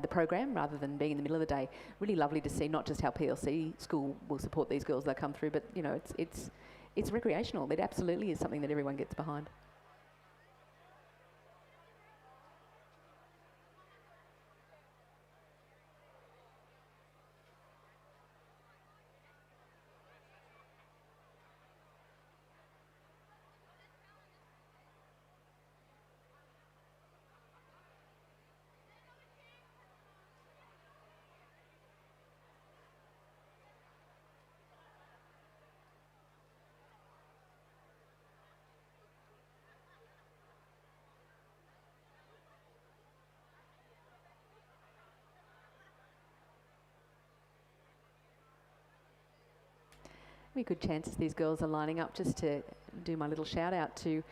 [SPEAKER 5] program rather than being in the middle of the day. Really lovely to see not just how PLC school will support these girls that come through, but you know, it's recreational. It absolutely is something that everyone gets behind. Good chances these girls are lining up. Just to do my little shout out to,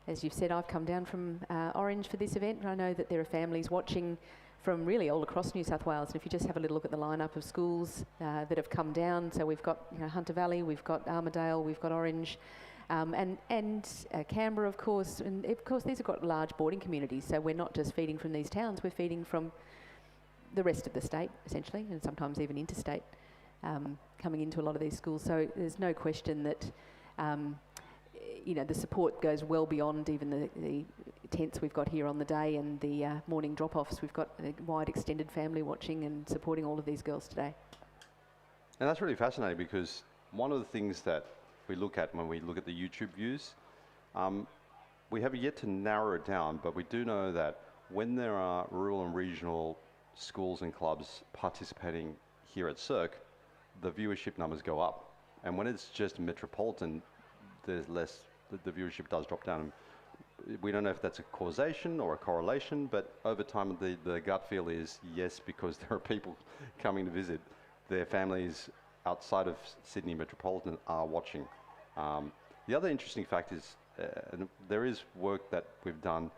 [SPEAKER 5] as you've said, I've come down from Orange for this event. I know that there are families watching from really all across New South Wales, and if you just have a little look at the lineup of schools that have come down, so we've got Hunter Valley, we've got Armidale, we've got Orange, and Canberra, of course, and of course these have got large boarding communities, so we're not just feeding from these towns, we're feeding from the rest of the state essentially, and sometimes even interstate. Coming into a lot of these schools, so there's no question that the support goes well beyond even the tents we've got here on the day and the morning drop-offs. We've got a wide extended family watching and supporting all of these girls today.
[SPEAKER 4] And that's really fascinating because one of the things that we look at when we look at the YouTube views, we have yet to narrow it down, but we do know that when there are rural and regional schools and clubs participating here at Cirque, the viewership numbers go up, and when it's just metropolitan, there's less. The viewership does drop down. We don't know if that's a causation or a correlation, but over time, the gut feel is yes, because there are people coming to visit. Their families outside of Sydney metropolitan are watching. The other interesting fact is there is work that we've done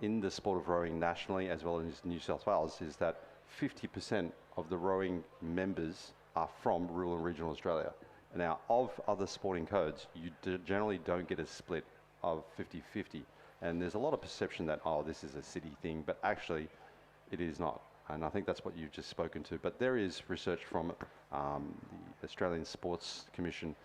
[SPEAKER 4] in the sport of rowing nationally as well as New South Wales. Is that 50% of the rowing members are from rural and regional Australia. Now, of other sporting codes, you generally don't get a split of 50-50. And there's a lot of perception that, oh, this is a city thing, but actually it is not. And I think that's what you've just spoken to. But there is research from the Australian Sports Commission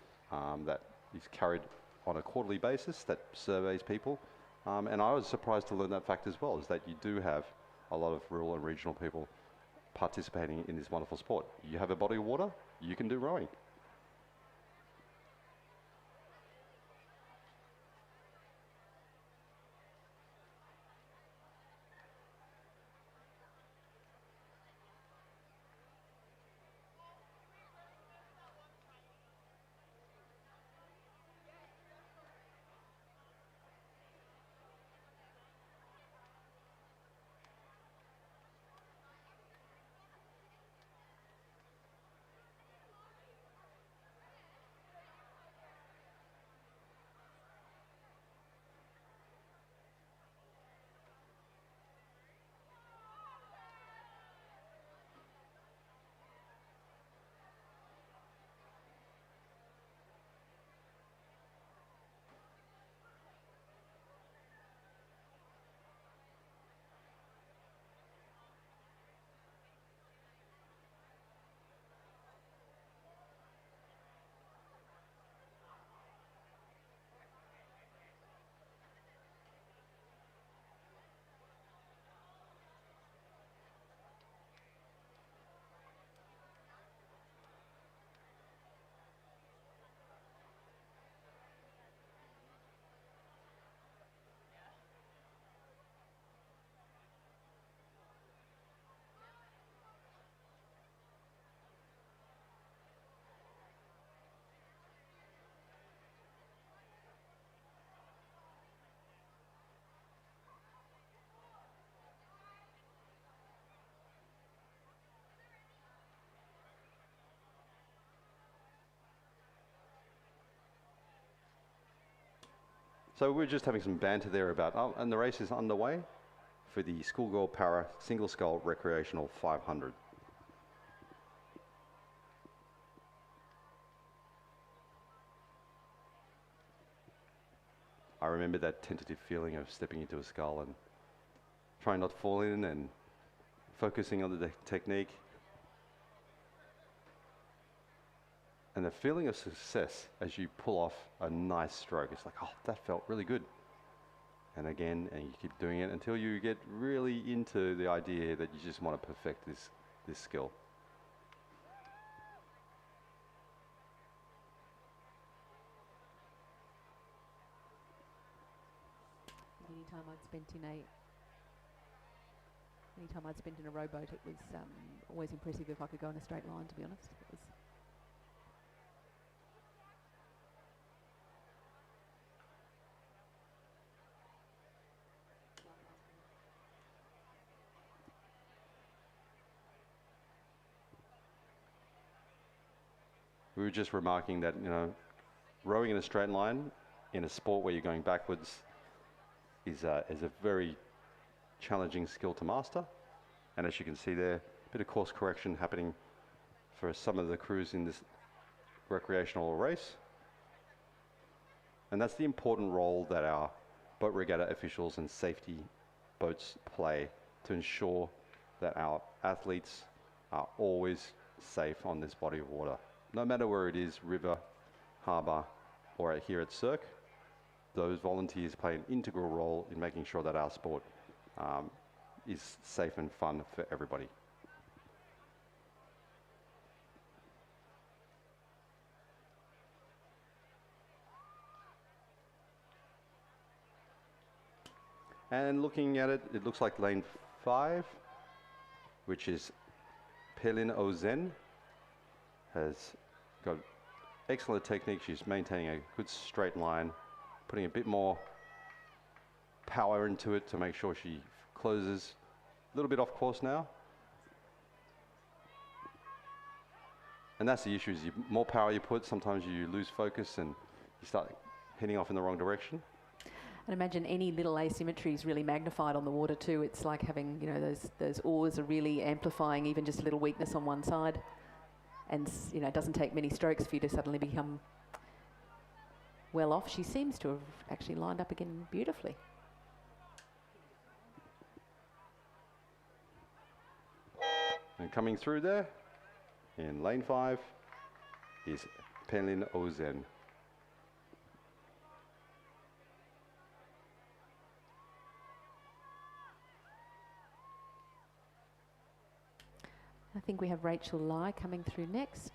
[SPEAKER 4] that is carried on a quarterly basis that surveys people. And I was surprised to learn that fact as well, is that you do have a lot of rural and regional people participating in this wonderful sport. You have a body of water, you can do rowing. So we're just having some banter there about, oh, and the race is underway for the Schoolgirl Para Single Scull Recreational 500. I remember that tentative feeling of stepping into a scull and trying not to fall in and focusing on the technique. And the feeling of success as you pull off a nice stroke. It's like, oh, that felt really good. And again, and you keep doing it until you get really into the idea that you just want to perfect this skill.
[SPEAKER 5] Any time I'd spent in a rowboat, it was always impressive if I could go in a straight line, to be honest. It was
[SPEAKER 4] We were just remarking that, you know, rowing in a straight line in a sport where you're going backwards is a very challenging skill to master. And as you can see there, a bit of course correction happening for some of the crews in this recreational race. And that's the important role that our boat regatta officials and safety boats play to ensure that our athletes are always safe on this body of water. No matter where it is, river, harbour, or here at Cirque, those volunteers play an integral role in making sure that our sport is safe and fun for everybody. And looking at it, it looks like lane 5, which is Pelin Ozen, has got excellent technique. She's maintaining a good straight line, putting a bit more power into it to make sure she closes. A little bit off course now. And that's the issue, is more power you put, sometimes you lose focus and you start heading off in the wrong direction.
[SPEAKER 5] And imagine any little asymmetry is really magnified on the water too. It's like having, you know, those oars are really amplifying even just a little weakness on one side. And, you know, it doesn't take many strokes for you to suddenly become well off. She seems to have actually lined up again beautifully.
[SPEAKER 4] And coming through there in lane 5 is Pelin Ozen.
[SPEAKER 5] I think we have Rachel Lai coming through next.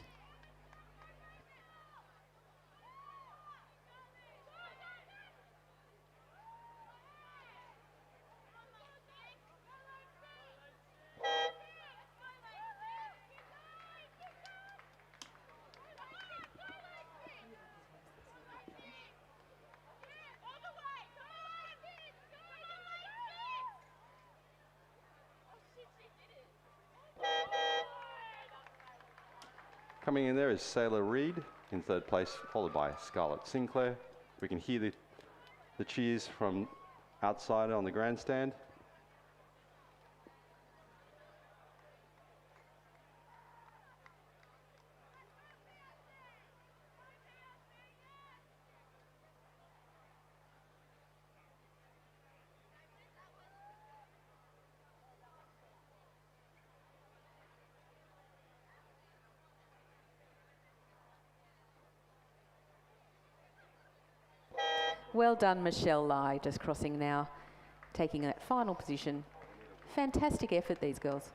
[SPEAKER 4] Coming in there is Sailor Reid in third place, followed by Scarlett Sinclair. We can hear the cheers from outside on the grandstand.
[SPEAKER 5] Well done, Michelle Lai, just crossing now, taking that final position. Fantastic effort, these girls.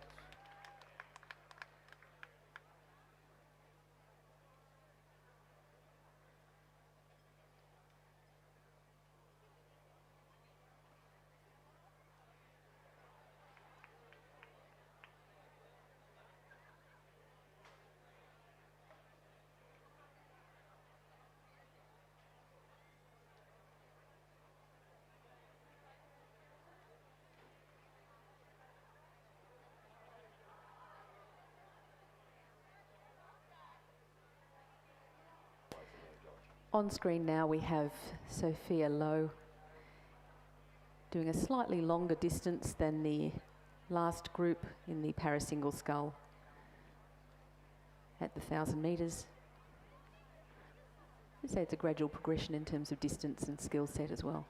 [SPEAKER 5] On screen now we have Sophia Lowe doing a slightly longer distance than the last group in the para single scull at the 1,000 metres. I'd say it's a gradual progression in terms of distance and skill set as well.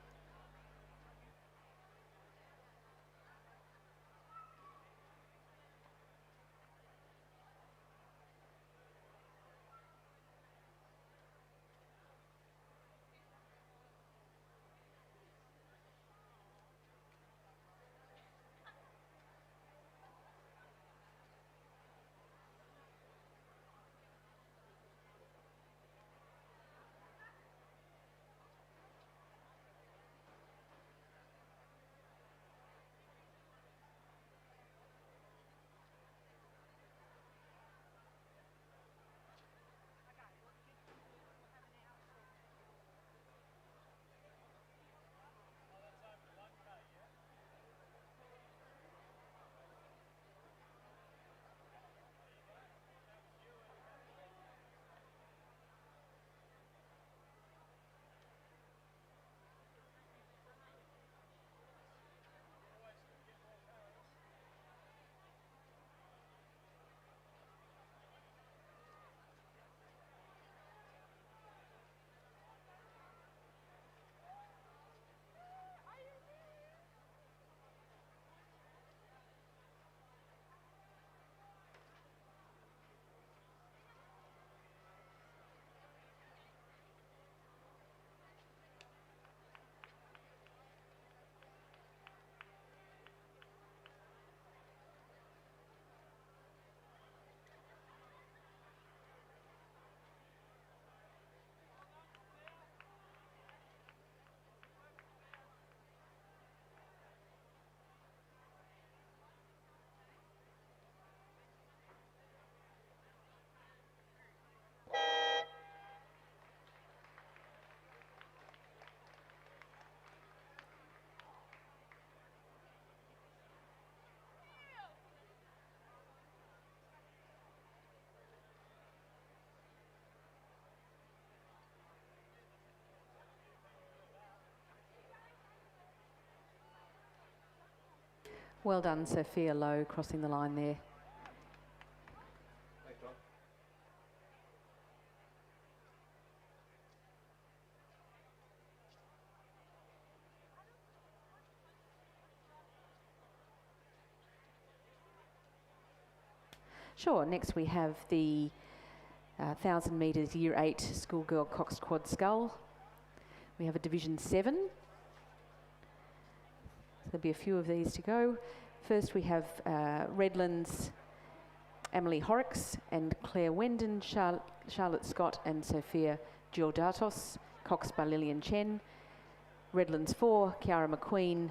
[SPEAKER 5] Well done, Sophia Lowe, crossing the line there. Sure, next we have the 1,000 metres Year 8 Schoolgirl Cox Quad Scull. We have a Division 7. There'll be a few of these to go. First we have Redlands, Emily Horrocks and Claire Wendon, Charlotte Scott and Sophia Giordatos, Cox by Lillian Chen. Redlands 4, Kiara McQueen,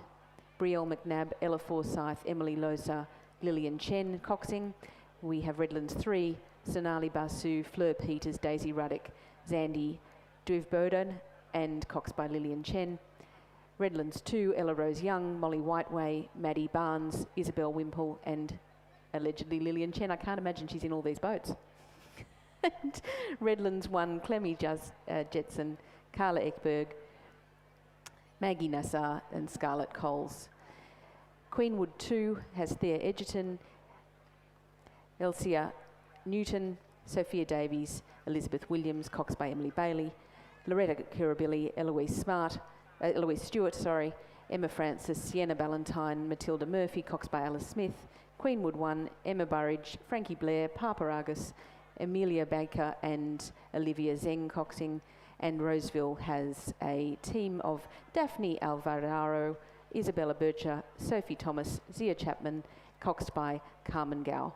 [SPEAKER 5] Brielle McNabb, Ella Forsyth, Emily Loza, Lillian Chen coxing. We have Redlands 3, Sonali Basu, Fleur Peters, Daisy Ruddock, Zandy Duvboden and Cox by Lillian Chen. Redlands 2, Ella Rose Young, Molly Whiteway, Maddie Barnes, Isabel Wimple and allegedly Lillian Chen. I can't imagine she's in all these boats. And Redlands 1, Clemmy Jetson, Carla Ekberg, Maggie Nassar and Scarlett Coles. Queenwood 2 has Thea Edgerton, Elsia Newton, Sophia Davies, Elizabeth Williams, Cox by Emily Bailey, Loretta Kirabilli, Eloise Stewart, Emma Francis, Sienna Ballantyne, Matilda Murphy, Cox by Alice Smith, Queenwood 1, Emma Burridge, Frankie Blair, Papa Argus, Amelia Baker and Olivia Zeng coxing, and Roseville has a team of Daphne Alvarado, Isabella Bircher, Sophie Thomas, Zia Chapman, coxed by Carmen Gao.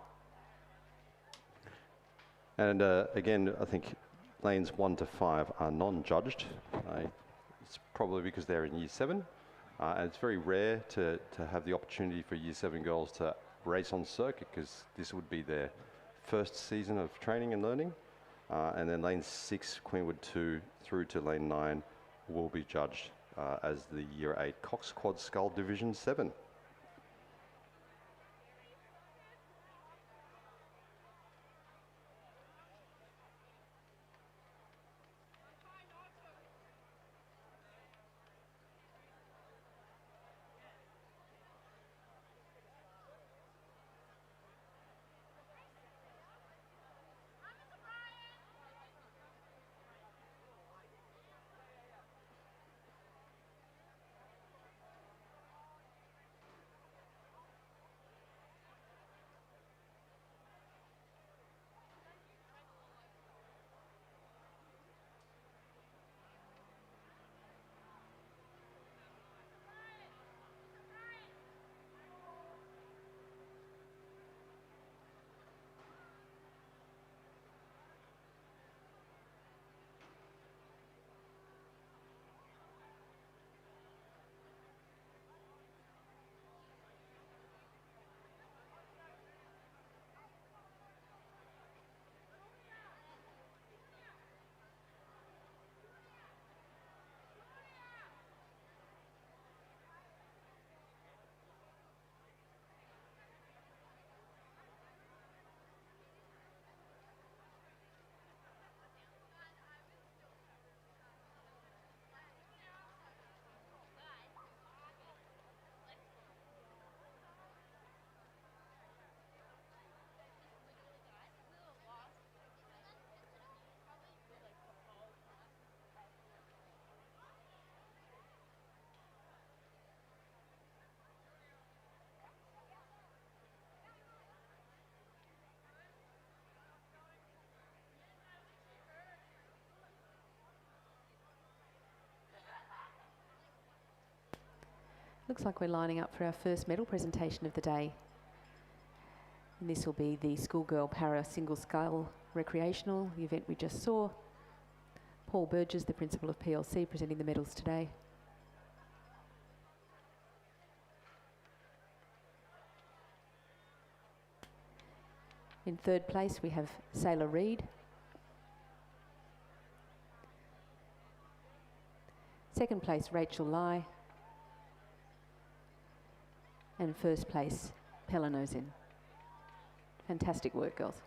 [SPEAKER 4] And again, I think lanes 1 to 5 are non-judged. It's probably because they're in Year 7. And it's very rare to have the opportunity for Year 7 girls to race on circuit, because this would be their first season of training and learning. And then lane 6, Queenwood 2 through to lane 9 will be judged as the Year 8 Cox Quad Scull Division 7.
[SPEAKER 5] Looks like we're lining up for our first medal presentation of the day. And this will be the Schoolgirl Para Single Scull Recreational, the event we just saw. Paul Burgess, the principal of PLC, presenting the medals today. In third place, we have Sailor Reid. Second place, Rachel Lai. And first place, Pelanozin. Fantastic work, girls.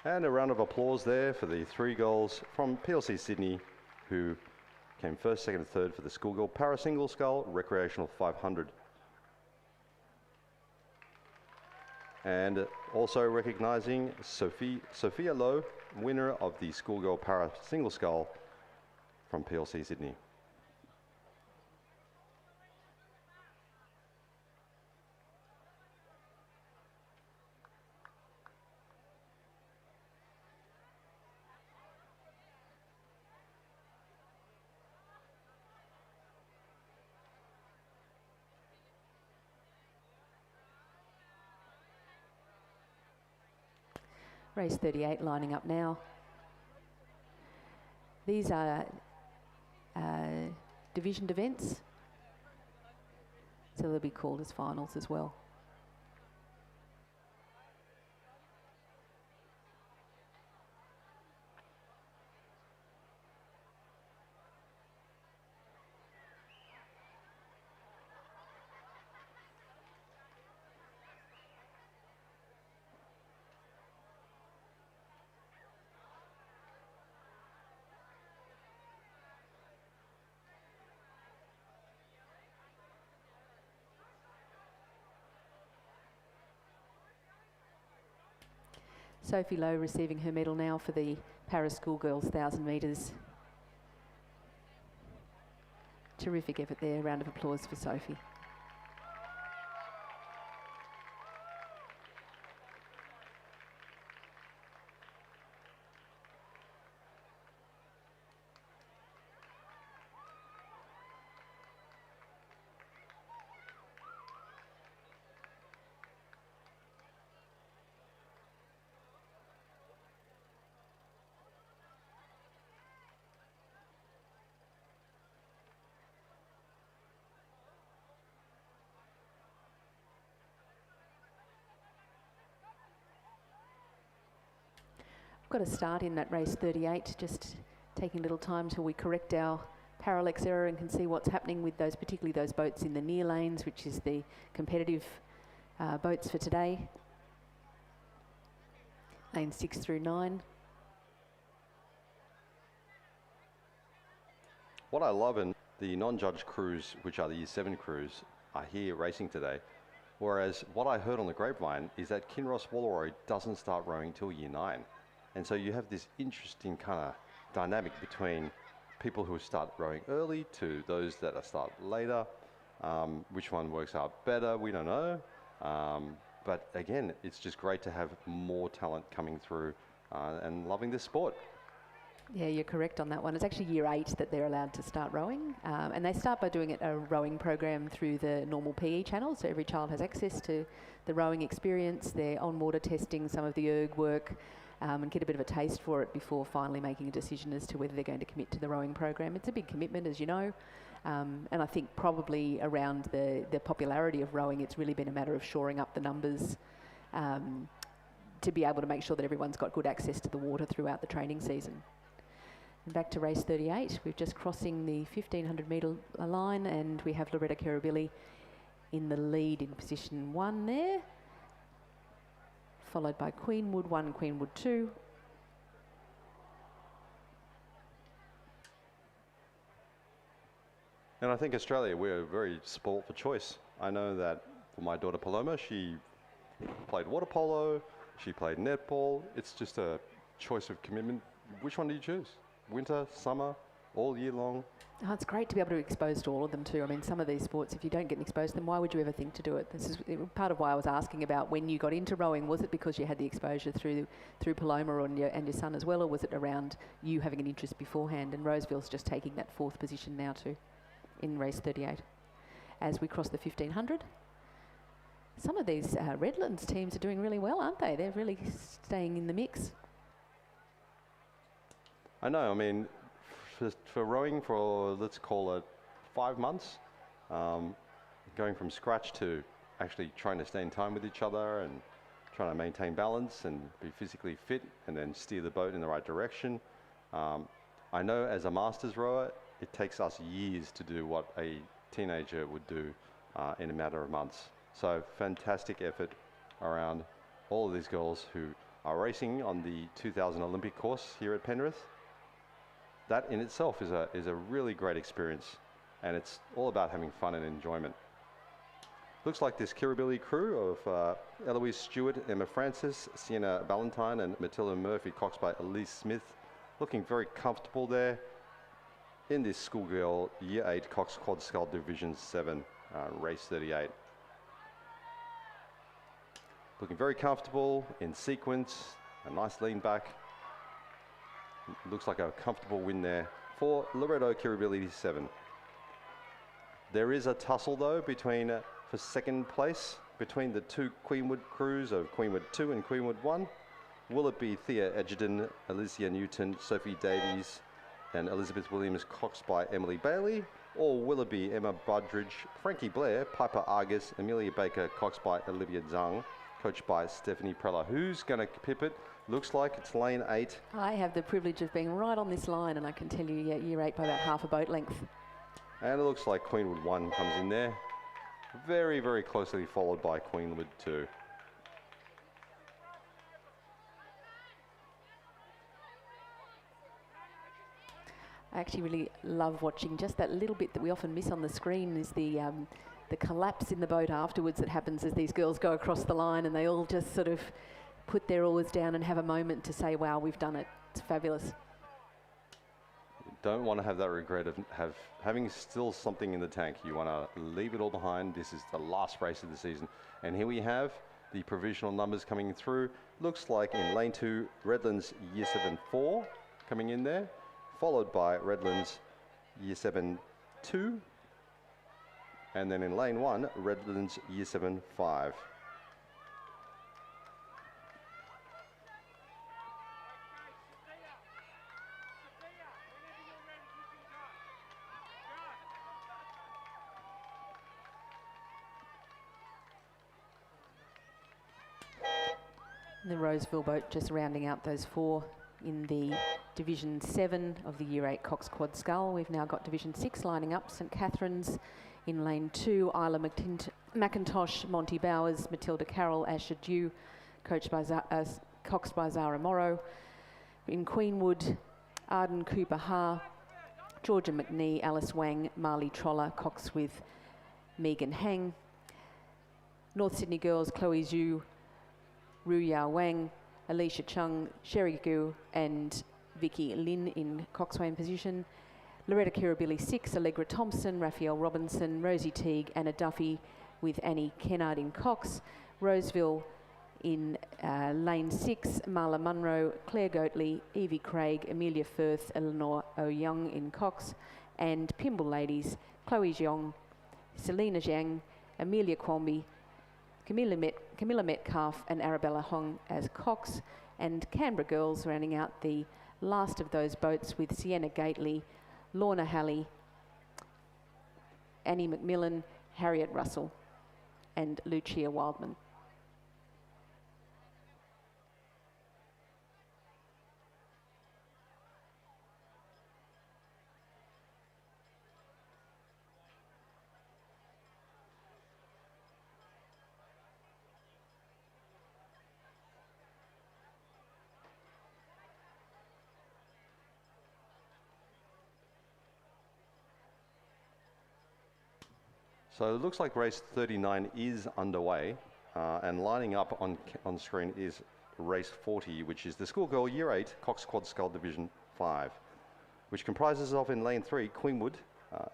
[SPEAKER 4] And a round of applause there for the 3 girls from PLC Sydney who came first, second and third for the Schoolgirl Para Single Scull Recreational 500. And also recognising Sophia Lowe, winner of the Schoolgirl Para Single Scull from PLC Sydney.
[SPEAKER 5] Race 38 lining up now. These are divisioned events, so they'll be called as finals as well. Sophie Lowe receiving her medal now for the Para Schoolgirls 1,000 metres. Terrific effort there. Round of applause for Sophie. Got a start in that race 38, just taking a little time till we correct our parallax error and can see what's happening with those, particularly those boats in the near lanes, which is the competitive boats for today. Lanes 6 through 9.
[SPEAKER 4] What I love in the non-judge crews, which are the Year 7 crews, are here racing today. Whereas what I heard on the grapevine is that Kinross Wallaroi doesn't start rowing till Year 9. And so you have this interesting kind of dynamic between people who start rowing early to those that start later. Which one works out better, we don't know. But again, it's just great to have more talent coming through and loving this sport.
[SPEAKER 5] Yeah, you're correct on that one. It's actually Year 8 that they're allowed to start rowing. And they start by doing a rowing program through the normal PE channel. So every child has access to the rowing experience. They're on water testing some of the erg work. And get a bit of a taste for it before finally making a decision as to whether they're going to commit to the rowing program. It's a big commitment, as you know, and I think probably around the popularity of rowing, it's really been a matter of shoring up the numbers to be able to make sure that everyone's got good access to the water throughout the training season. And back to race 38, we're just crossing the 1,500 metre line, and we have Loretta Karabilli in the lead in position 1 there, followed by Queenwood 1, Queenwood 2.
[SPEAKER 4] And I think Australia, we're very spoilt for choice. I know that for my daughter Paloma, she played water polo, she played netball. It's just a choice of commitment. Which one do you choose? Winter, summer, all year long.
[SPEAKER 5] Oh, it's great to be able to be exposed to all of them too. I mean, some of these sports, if you don't get exposed to them, why would you ever think to do it? This is part of why I was asking about when you got into rowing. Was it because you had the exposure through Paloma and your son as well, or was it around you having an interest beforehand? And Roseville's just taking that 4th position now too in race 38. As we cross the 1500, some of these Redlands teams are doing really well, aren't they? They're really staying in the mix.
[SPEAKER 4] I know, I mean, for rowing for, let's call it 5 months, going from scratch to actually trying to stay in time with each other and trying to maintain balance and be physically fit and then steer the boat in the right direction. I know as a masters rower, it takes us years to do what a teenager would do in a matter of months. So fantastic effort around all of these girls who are racing on the 2000 Olympic course here at Penrith. That in itself is a really great experience, and it's all about having fun and enjoyment. Looks like this Kirribilli crew of Eloise Stewart, Emma Francis, Sienna Ballantyne and Matilda Murphy, coxed by Elise Smith, looking very comfortable there in this Schoolgirl Year 8 Cox Quad Scull Division 7 race 38. Looking very comfortable in sequence, a nice lean back. Looks like a comfortable win there for Loreto Kirribilli 7. There is a tussle though between for second place between the two Queenwood crews of Queenwood 2 and Queenwood 1. Will it be Thea Edgerton, Alicia Newton, Sophie Davies and Elizabeth Williams, coxed by Emily Bailey? Or will it be Emma Budridge, Frankie Blair, Piper Argus, Amelia Baker, coxed by Olivia Zhang, coached by Stephanie Preller? Who's going to pip it? Looks like it's lane 8.
[SPEAKER 5] I have the privilege of being right on this line, and I can tell you, yeah, Year 8 by about half a boat length.
[SPEAKER 4] And it looks like Queenwood 1 comes in there. Very, very closely followed by Queenwood 2.
[SPEAKER 5] I actually really love watching just that little bit that we often miss on the screen is the collapse in the boat afterwards that happens as these girls go across the line, and they all just sort of put their oars down and have a moment to say, wow, we've done it. It's fabulous.
[SPEAKER 4] Don't want to have that regret of having still something in the tank. You want to leave it all behind. This is the last race of the season. And here we have the provisional numbers coming through. Looks like in lane 2, Redlands Year 7-4 coming in there, followed by Redlands Year 7-2. And then in lane 1, Redlands Year 7-5.
[SPEAKER 5] The Roseville boat just rounding out those 4 in the Division 7 of the Year 8 Cox Quad Scull. We've now got Division 6 lining up. St Catherine's in lane 2, Isla McIntosh, Monty Bowers, Matilda Carroll, Asher Dew, coached by coxed by Zara Morrow. In Queenwood, Arden Cooper Ha, Georgia McNee, Alice Wang, Marley Troller, coxed with Megan Hang. North Sydney girls, Chloe Zhu, Ru Yao Wang, Alicia Chung, Sherry Gu and Vicky Lin in coxswain position. Loretta Kirribilli 6, Allegra Thompson, Raphael Robinson, Rosie Teague, Anna Duffy with Annie Kennard in cox. Roseville in lane 6, Marla Munro, Claire Goatley, Evie Craig, Amelia Firth, Eleanor O'Young in cox. And Pimble ladies, Chloe Zhong, Selena Zhang, Amelia Kwombi, Camilla Metcalf and Arabella Hong as cox. And Canberra girls rounding out the last of those boats with Sienna Gately, Lorna Halley, Annie McMillan, Harriet Russell and Lucia Wildman.
[SPEAKER 4] So it looks like race 39 is underway, and lining up on screen is race 40, which is the Schoolgirl Year 8 Cox Quad Scull Division 5. which comprises of, in lane 3, Queenwood,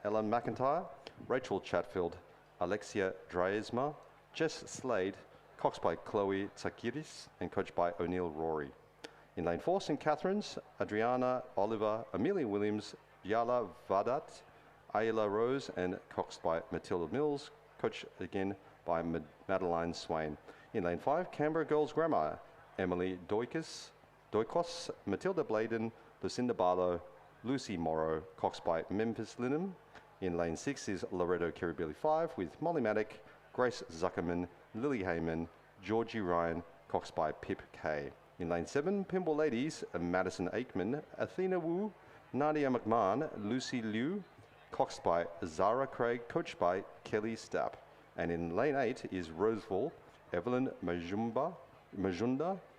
[SPEAKER 4] Ellen McIntyre, Rachel Chatfield, Alexia Draesma, Jess Slade, coxed by Chloe Tsakiris and coached by O'Neill Rory. In lane 4, St Catherine's, Adriana Oliver, Amelia Williams, Yala Vadat, Ayla Rose and coxed by Matilda Mills, coached again by Madeline Swain. In lane 5, Canberra Girls Grammar, Emily Doikos, Matilda Bladen, Lucinda Barlow, Lucy Morrow, coxed by Memphis Linham. In lane 6 is Loreto Kirribilli 5 with Molly Maddock, Grace Zuckerman, Lily Heyman, Georgie Ryan, coxed by Pip Kay. In lane 7, Pimble Ladies, Madison Aikman, Athena Wu, Nadia McMahon, Lucy Liu, coxed by Zara Craig, coached by Kelly Stapp. And in lane 8 is Roseville, Evelyn Majunda,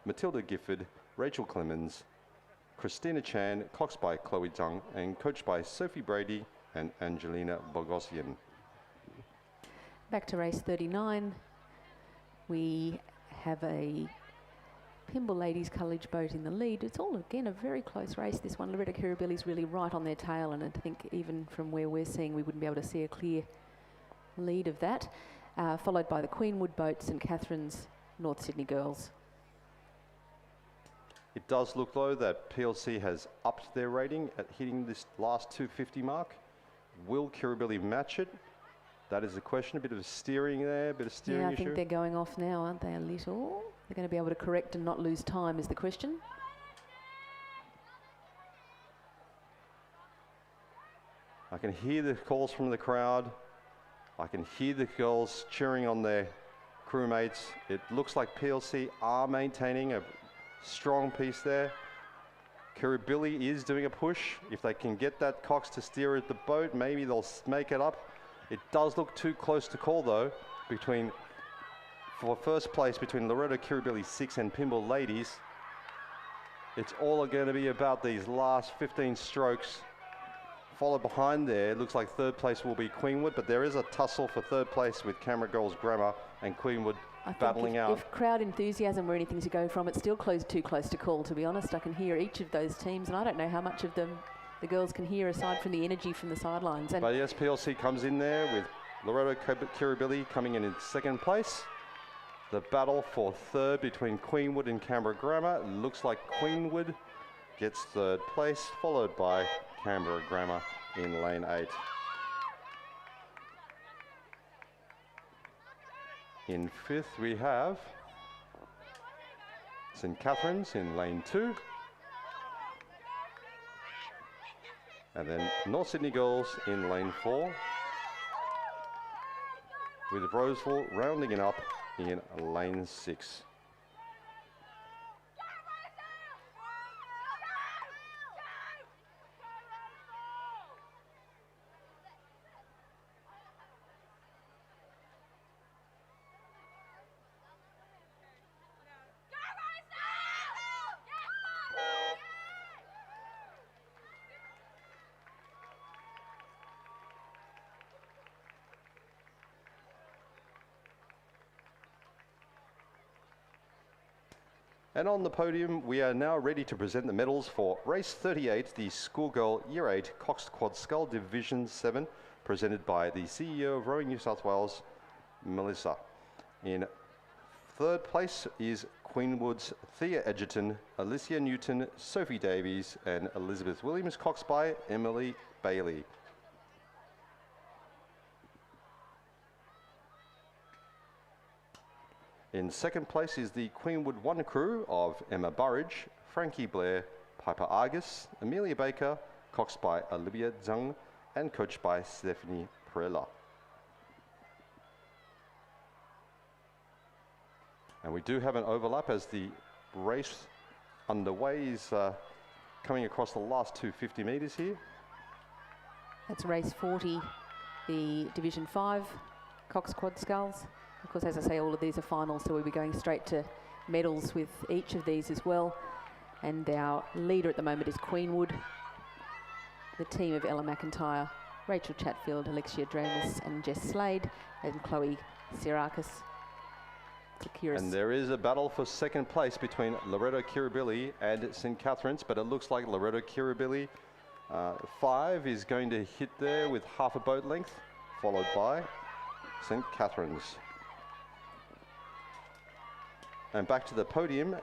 [SPEAKER 4] Matilda Gifford, Rachel Clemens, Christina Chan, coxed by Chloe Zhang and coached by Sophie Brady and Angelina Bogosian.
[SPEAKER 5] Back to race 39. We have a Pimble Ladies College boat in the lead. It's all, again, a very close race, this one. Loreto Kirribilli's really right on their tail, and I think even from where we're seeing, we wouldn't be able to see a clear lead of that. Followed by the Queenwood boat, St Catherine's, North Sydney Girls.
[SPEAKER 4] It does look, though, that PLC has upped their rating at hitting this last 250 mark. Will Kirribilli match it? That is the question. A bit of steering there, a bit of steering
[SPEAKER 5] Yeah, I
[SPEAKER 4] issue.
[SPEAKER 5] think they're going off now, aren't they, a little? They're going to be able to correct and not lose time is the question.
[SPEAKER 4] I can hear the calls from the crowd. I can hear the girls cheering on their crewmates. It looks like PLC are maintaining a strong piece there. Kirribilli is doing a push. If they can get that Cox to steer at the boat, maybe they'll make it up. It does look too close to call, though, for first place between Loreto Kirribilli 6 and Pimble Ladies. It's all going to be about these last 15 strokes. Followed behind there, looks like third place will be Queenwood, but there is a tussle for third place with Canberra Girls Grammar and Queenwood battling out.
[SPEAKER 5] If crowd enthusiasm were anything to go from, it's still too close to call, to be honest. I can hear each of those teams, and I don't know how much of them the girls can hear aside from the energy from the sidelines. And
[SPEAKER 4] but yes, PLC comes in there with Loreto Kirribilli coming in second place. The battle for third between Queenwood and Canberra Grammar. Looks like Queenwood gets third place, followed by Canberra Grammar in lane 8. In fifth, we have St Catherine's in lane 2. And then North Sydney Girls in lane 4. With Roseville rounding it up in lane 6. And on the podium, we are now ready to present the medals for race 38, the Schoolgirl Year 8 Coxed Quad Scull Division 7, presented by the CEO of Rowing New South Wales, Melissa. In third place is Queenwood's Thea Edgerton, Alicia Newton, Sophie Davies, and Elizabeth Williams, coxed by Emily Bailey. In second place is the Queenwood 1 crew of Emma Burridge, Frankie Blair, Piper Argus, Amelia Baker, coxed by Olivia Zhang, and coached by Stephanie Perella. And we do have an overlap as the race underway is coming across the last 250 metres here.
[SPEAKER 5] that's race 40, the Division 5 Cox Quad Sculls. Of course, as I say, all of these are finals, so we'll be going straight to medals with each of these as well. And our leader at the moment is Queenwood, the team of Ella McIntyre, Rachel Chatfield, Alexia Dramus and Jess Slade, and Chloe Sirakis.
[SPEAKER 4] And there is a battle for second place between Loreto Kirribilli and St Catherine's, but it looks like Loreto Kirribilli 5 is going to hit there with half a boat length, followed by St. Catherine's. And back to the podium,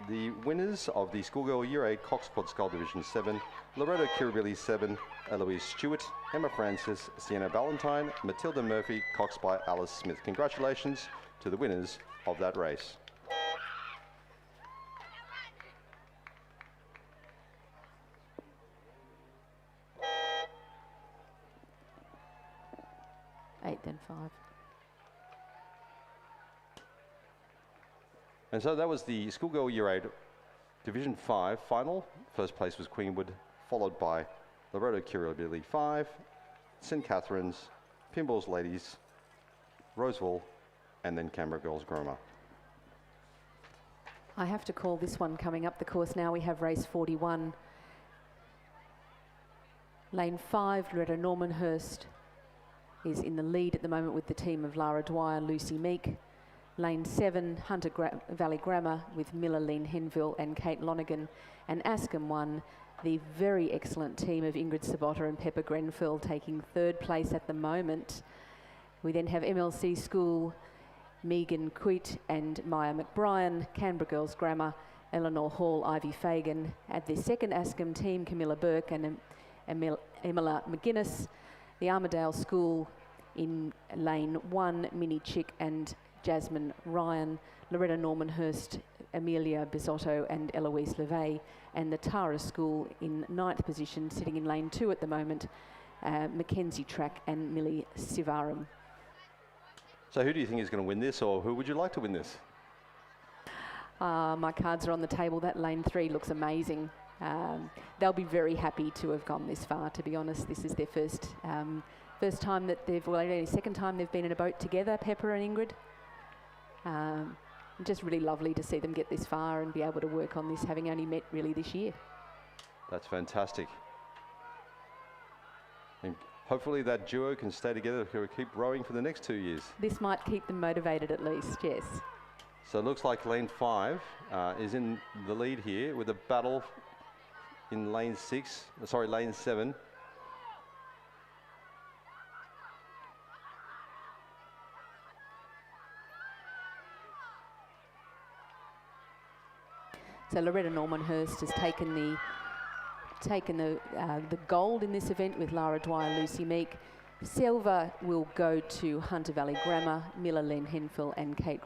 [SPEAKER 4] the winners of the Schoolgirl Year 8 Cox Quad Scull Division 7, Loretto Kirribilli 7, Eloise Stewart, Emma Francis, Sienna Valentine, Matilda Murphy, Cox by Alice Smith. Congratulations to the winners of that race.
[SPEAKER 5] Eight, then 5.
[SPEAKER 4] And so that was the Schoolgirl Year 8 Division 5 final. First place was Queenwood, followed by Loretto Kirribilli 5, St. Catherine's, Pinballs Ladies, Roseville, and then Canberra Girls Groma.
[SPEAKER 5] I have to call this one coming up the course now. We have race 41. Lane 5, Loretto Normanhurst is in the lead at the moment with the team of Lara Dwyer, Lucy Meek. Lane 7, Hunter Valley Grammar with Miller, Lean Henville and Kate Lonergan. And Askham 1, the very excellent team of Ingrid Sabotta and Pepper Grenfell taking 3rd place at the moment. We then have MLC School, Megan Quit and Maya McBrien, Canberra Girls Grammar, Eleanor Hall, Ivy Fagan. At the second Askham team, Camilla Burke and Emila McGuinness. The Armidale School in lane 1, Minnie Chick and Jasmine Ryan, Loretta Normanhurst, Amelia Bisotto and Eloise Levay, and the Tara School in 9th position, sitting in lane 2 at the moment, Mackenzie Track and Millie Sivaram.
[SPEAKER 4] So who do you think is going to win this, or who would you like to win this?
[SPEAKER 5] My cards are on the table. That lane 3 looks amazing. They'll be very happy to have gone this far, to be honest. This is their first time that second time they've been in a boat together, Pepper and Ingrid. Just really lovely to see them get this far and be able to work on this, having only met really this year.
[SPEAKER 4] That's fantastic. And hopefully that duo can stay together, who keep rowing for the next 2 years.
[SPEAKER 5] This might keep them motivated at least, yes.
[SPEAKER 4] So it looks like lane 5 is in the lead here with a battle in lane 7.
[SPEAKER 5] So Loretta Normanhurst has taken the gold in this event with Lara Dwyer, Lucy Meek. Silver will go to Hunter Valley Grammar, Miller, Len Henfield and Kate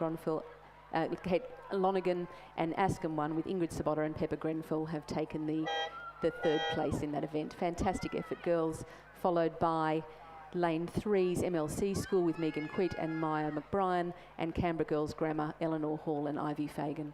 [SPEAKER 5] Lonergan, and Askham 1 with Ingrid Sabotta and Pepper Grenfell have taken the 3rd place in that event. Fantastic effort, girls, followed by lane 3's MLC School with Megan Quit and Maya McBrien, and Canberra Girls Grammar, Eleanor Hall and Ivy Fagan.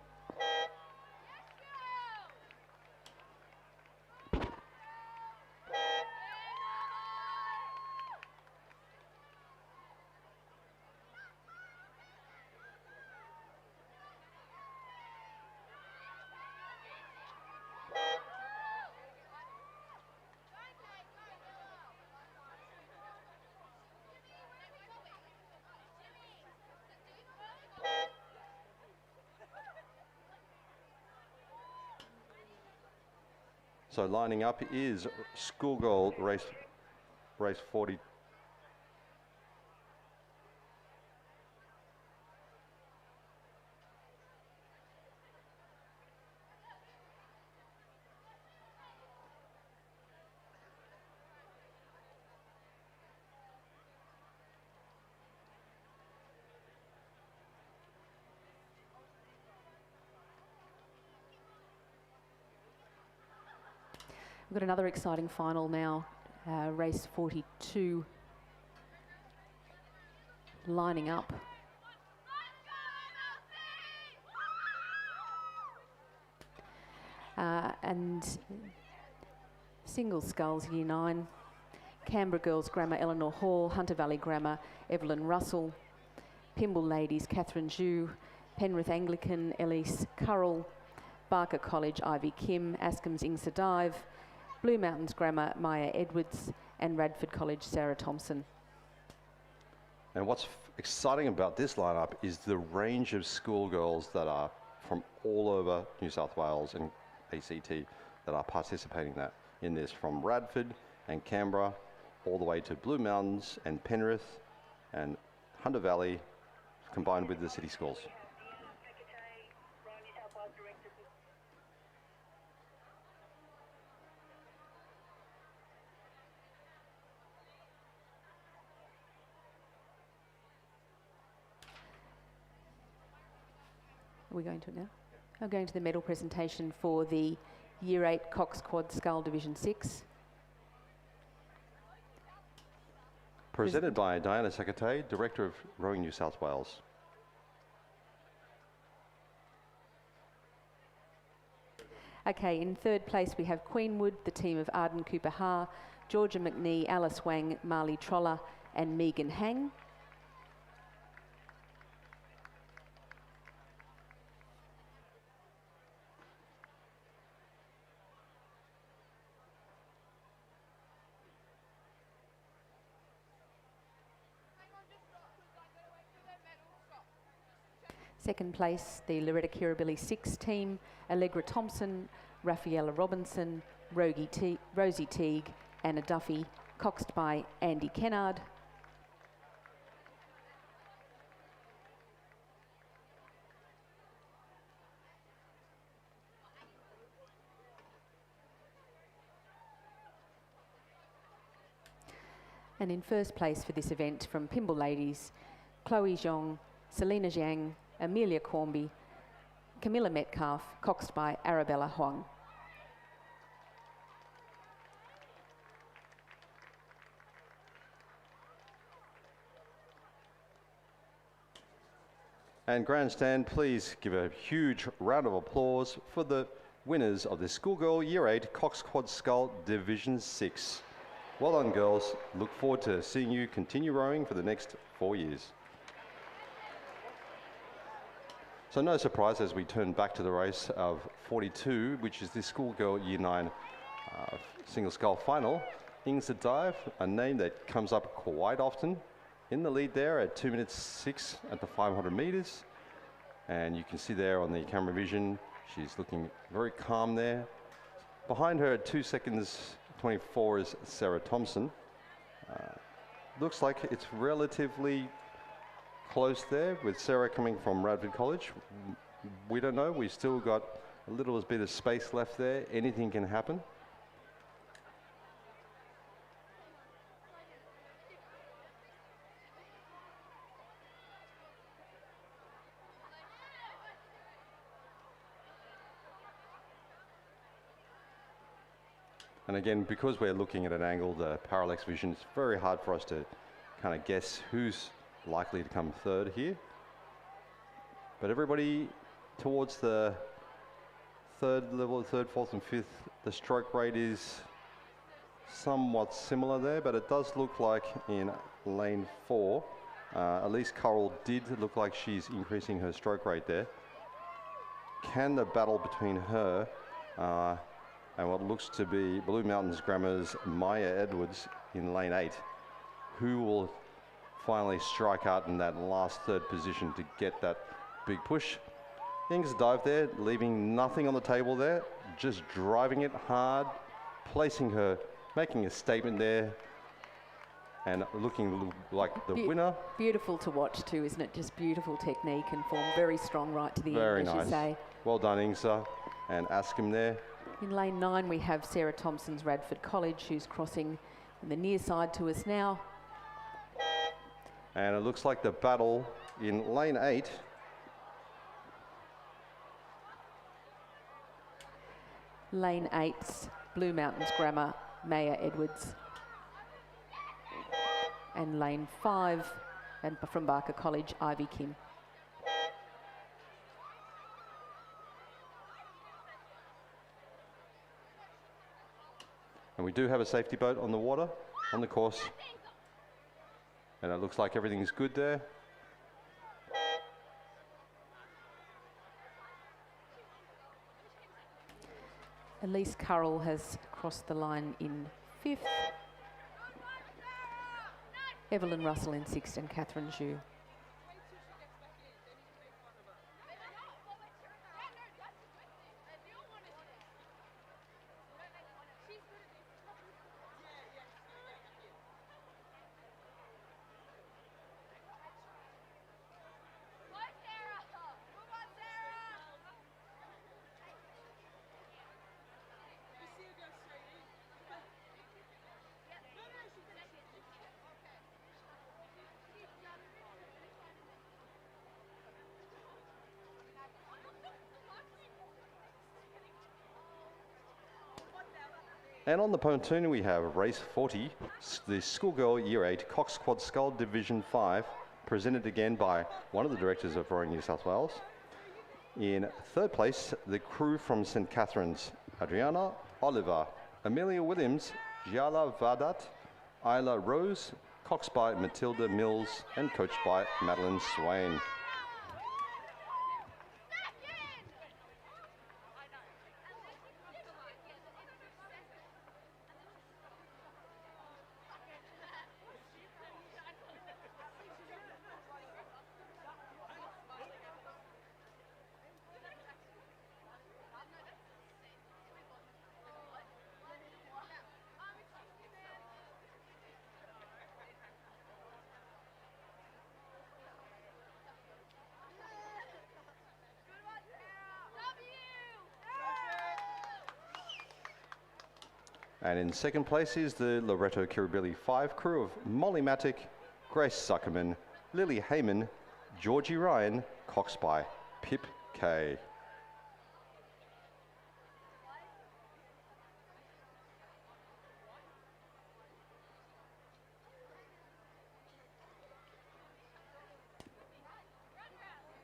[SPEAKER 4] So lining up is Schoolgirl race 40.
[SPEAKER 5] We've got another exciting final now, race 42 lining up. And single sculls, Year 9, Canberra Girls Grammar, Eleanor Hall, Hunter Valley Grammar, Evelyn Russell, Pimble Ladies, Catherine Zhu, Penrith Anglican, Elise Currell, Barker College, Ivy Kim, Askham's Ingsa Dive, Blue Mountains Grammar, Maya Edwards, and Radford College, Sarah Thompson.
[SPEAKER 4] And what's exciting about this lineup is the range of schoolgirls that are from all over New South Wales and ACT that are participating in that. in this from Radford and Canberra all the way to Blue Mountains and Penrith and Hunter Valley combined with the city schools.
[SPEAKER 5] Are we going to it now? I'm going to the medal presentation for the Year 8 Cox Quad Scull Division 6.
[SPEAKER 4] Presented by Diana Sakate, Director of Rowing New South Wales.
[SPEAKER 5] Okay, in third place we have Queenwood, the team of Arden Cooper Ha, Georgia McNee, Alice Wang, Marley Troller and Megan Hang. Second place, the Loretta Kirribilli 6 team, Allegra Thompson, Raffaella Robinson, Rosie Teague, Anna Duffy, coxed by Andy Kennard. And in first place for this event from Pymble Ladies, Chloe Zhong, Selena Zhang, Amelia Cornby, Camilla Metcalf, coxed by Arabella Huang.
[SPEAKER 4] And grandstand, please give a huge round of applause for the winners of the Schoolgirl Year 8 Cox Quad Scull Division 6. Well done, girls. Look forward to seeing you continue rowing for the next 4 years. So no surprise as we turn back to the race of 42, which is the Schoolgirl Year 9 single scull final. Ings Dive, a name that comes up quite often. In the lead there at 2 minutes 6 at the 500 metres. And you can see there on the camera vision, she's looking very calm there. Behind her at 2 seconds 24 is Sarah Thompson. Looks like it's relatively close there with Sarah coming from Radford College. We don't know, we've still got a little bit of space left there. Anything can happen. And again, because we're looking at an angle, the parallax vision, it's very hard for us to kind of guess who's likely to come third here. But everybody towards the third level, third, fourth and fifth, the stroke rate is somewhat similar there, but it does look like in lane 4, Elise Currell did look like she's increasing her stroke rate there. Can the battle between her and what looks to be Blue Mountains Grammar's Maya Edwards in lane 8, who will finally strike out in that last third position to get that big push? Ings Dive there, leaving nothing on the table there, just driving it hard, placing her, making a statement there, and looking like the winner.
[SPEAKER 5] Beautiful to watch too, isn't it? Just beautiful technique and form, very strong right to the
[SPEAKER 4] Very
[SPEAKER 5] end, as
[SPEAKER 4] nice.
[SPEAKER 5] you say.
[SPEAKER 4] Well done, Ingsa and Askham there.
[SPEAKER 5] In lane 9 we have Sarah Thompson's Radford College, who's crossing on the near side to us now.
[SPEAKER 4] And it looks like the battle in lane 8.
[SPEAKER 5] Lane 8's Blue Mountains Grammar, Maya Edwards. And lane 5, and from Barker College, Ivy Kim.
[SPEAKER 4] And we do have a safety boat on the water, on the course. And it looks like everything's good there.
[SPEAKER 5] Elise Currell has crossed the line in 5th. Evelyn Russell in 6th and Catherine Zhu.
[SPEAKER 4] And on the pontoon we have race 40, the Schoolgirl Year 8 Cox Quad Scull Division 5, presented again by one of the directors of Rowing New South Wales. In third place, the crew from St Catherine's, Adriana, Oliver, Amelia Williams, Jala Vadat, Isla Rose, coxed by Matilda Mills and coached by Madeline Swain. And in second place is the Loreto Kirribilli 5 crew of Molly Matic, Grace Zuckerman, Lily Heyman, Georgie Ryan, coxed by Pip Kay.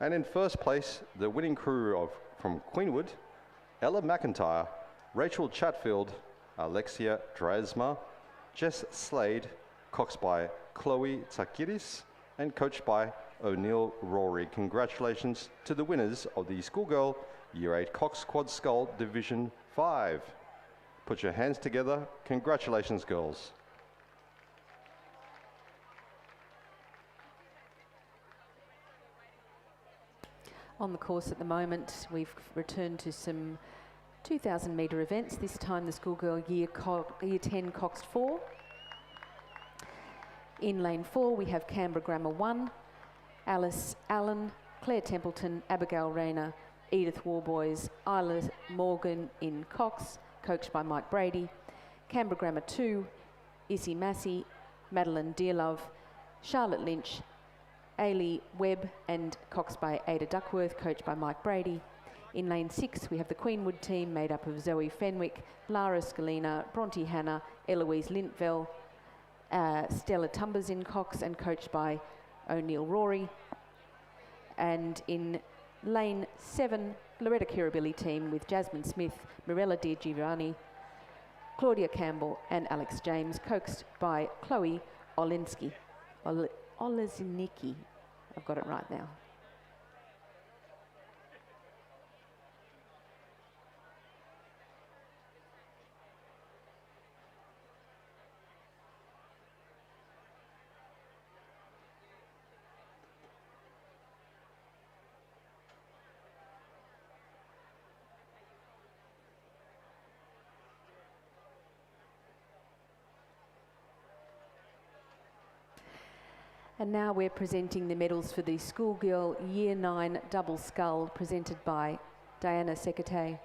[SPEAKER 4] And in first place, the winning crew from Queenwood, Ella McIntyre, Rachel Chatfield, Alexia Drasma, Jess Slade, coxed by Chloe Tsakiris, and coached by O'Neill Rory. Congratulations to the winners of the Schoolgirl Year 8 Cox Quad Scull Division 5. Put your hands together. Congratulations, girls.
[SPEAKER 5] On the course at the moment, we've returned to some 2,000 metre events, this time the Schoolgirl Year 10 Coxed 4. In lane 4 we have Canberra Grammar 1, Alice Allen, Claire Templeton, Abigail Rayner, Edith Warboys, Isla Morgan in Cox, coached by Mike Brady. Canberra Grammar 2, Issy Massey, Madeline Dearlove, Charlotte Lynch, Ailey Webb and coxed by Ada Duckworth, coached by Mike Brady. In lane 6, we have the Queenwood team made up of Zoe Fenwick, Lara Scalina, Bronte Hanna, Eloise Lintveld, Stella Tumbers in Cox and coached by O'Neill Rory. And in lane 7, Loretta Kirribilli team with Jasmine Smith, Mirella Di Giovanni, Claudia Campbell and Alex James, coaxed by Chloe Olinsky. Olesnicki. I've got it right now. And now we're presenting the medals for the Schoolgirl Year 9 Double Scull, presented by Diana Sekate.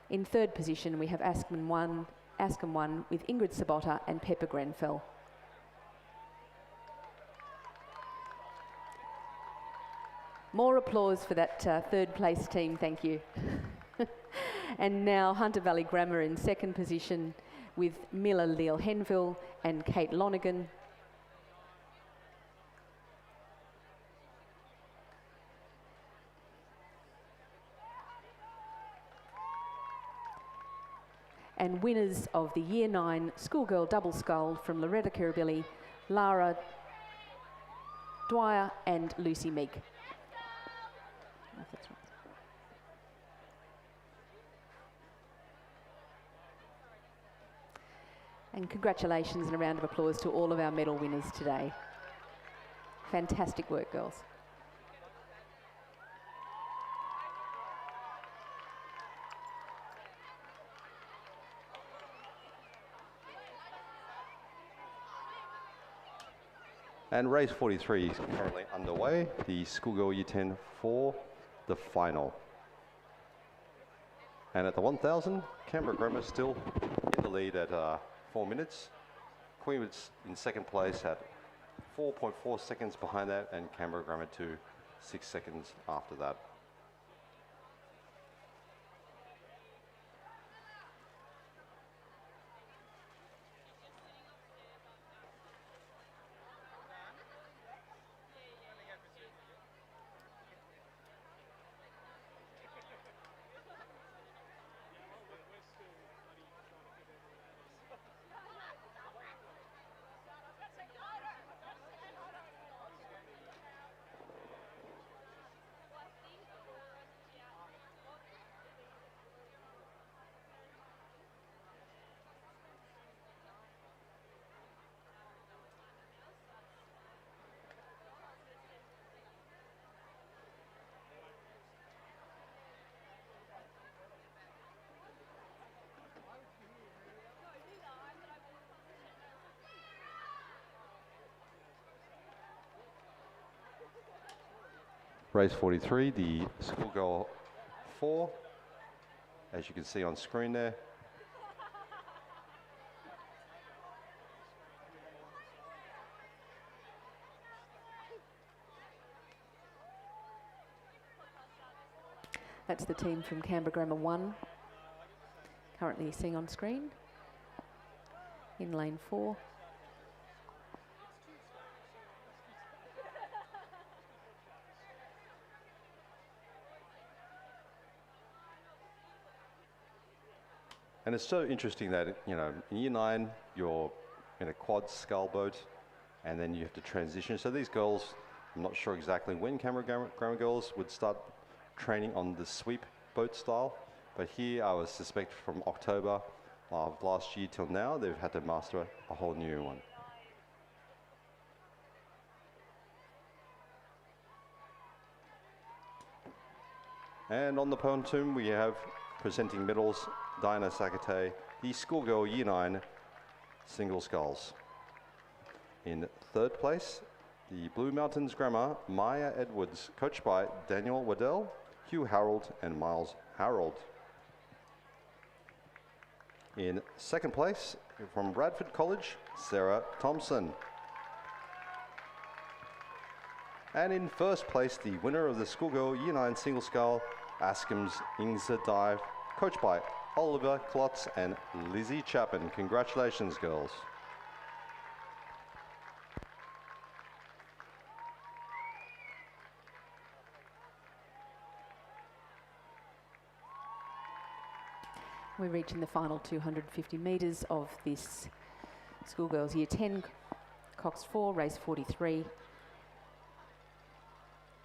[SPEAKER 5] In third position, we have Askham 1 with Ingrid Sabota and Pepper Grenfell. More applause for that third place team, thank you. And now Hunter Valley Grammar in second position with Mila Leal Henville and Kate Lonergan. And winners of the Year 9 Schoolgirl Double Scull from Loretta Kirribilli, Lara Dwyer and Lucy Meek. Oh, that's right. And congratulations and a round of applause to all of our medal winners today. Fantastic work, girls.
[SPEAKER 4] And race 43 is currently underway, the Schoolgirl Year 10 for the final. And at the 1,000, Canberra Grammar still in the lead at 4 minutes. Queenwood's in second place at 4.4 seconds behind that, and Canberra Grammar 2, 6 seconds after that. race 43, the Schoolgirl 4, as you can see on screen there.
[SPEAKER 5] That's the team from Canberra Grammar 1, currently seen on screen, in lane 4.
[SPEAKER 4] And it's so interesting that, you know, in year 9, you're in a quad scull boat, and then you have to transition. So these girls, I'm not sure exactly when Canberra Grammar girls would start training on the sweep boat style, but here I would suspect from October of last year till now, they've had to master a whole new one. And on the pontoon, we have presenting medals, Diana Sakate, the Schoolgirl Year 9 single sculls. In third place, the Blue Mountains Grammar, Maya Edwards, coached by Daniel Waddell, Hugh Harold and Miles Harold. In second place, from Bradford College, Sarah Thompson. And in first place, the winner of the Schoolgirl Year 9 single scull, Ascom's Ingza Dive, coached by Oliver Klotz and Lizzie Chapman. Congratulations, girls.
[SPEAKER 5] We're reaching the final 250 metres of this Schoolgirls Year 10, Cox 4, race 43.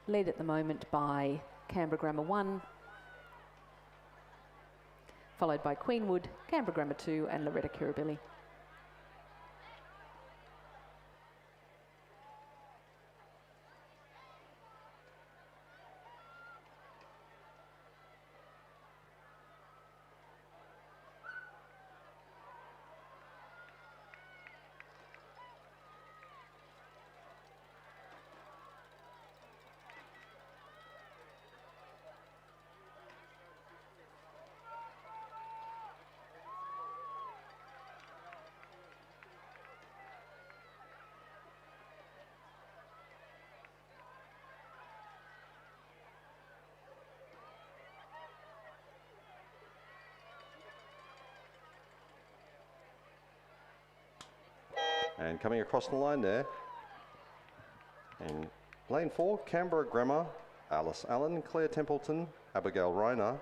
[SPEAKER 5] Led at the moment by Canberra Grammar 1, followed by Queenwood, Canberra Grammar 2 and Loretta Kirribilli.
[SPEAKER 4] And coming across the line there, in lane 4, Canberra Grammar, Alice Allen, Claire Templeton, Abigail Reiner,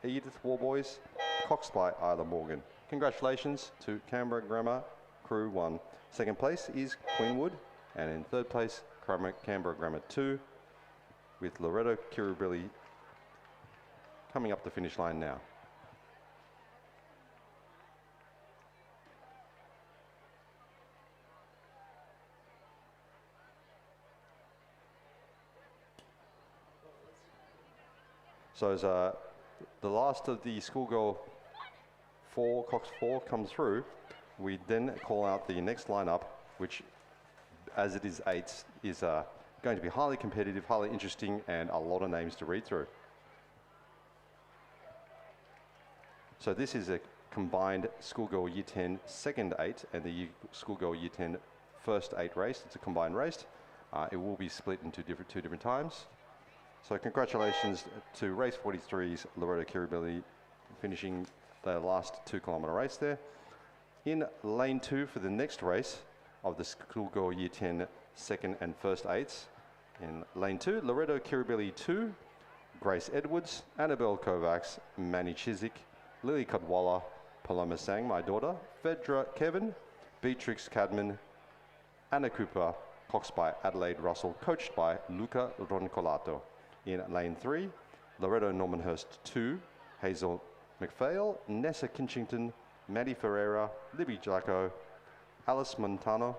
[SPEAKER 4] Edith Warboys, Cox by Isla Morgan. Congratulations to Canberra Grammar Crew 1. Second place is Queenwood, and in third place, Canberra Grammar 2, with Loretto Kirribilli coming up the finish line now. So as the last of the Schoolgirl 4, Cox 4 comes through, we then call out the next lineup, which, as it is 8, is going to be highly competitive, highly interesting, and a lot of names to read through. So this is a combined Schoolgirl Year 10 second 8 and the Schoolgirl Year 10 first 8 race. It's a combined race. It will be split into two different times. So congratulations to race 43's Loretta Kirribilli finishing the last 2 kilometre race there. In lane 2 for the next race of the Schoolgirl Year 10 second and first 8s. In lane 2, Loretto Kirribilli 2, Grace Edwards, Annabelle Kovacs, Manny Chiswick, Lily Kadwala, Paloma Sang, my daughter, Fedra Kevin, Beatrix Cadman, Anna Cooper, Cox by Adelaide Russell, coached by Luca Roncolato. In lane 3, Loretto Normanhurst 2, Hazel McPhail, Nessa Kinchington, Maddie Ferreira, Libby Jacko, Alice Montano,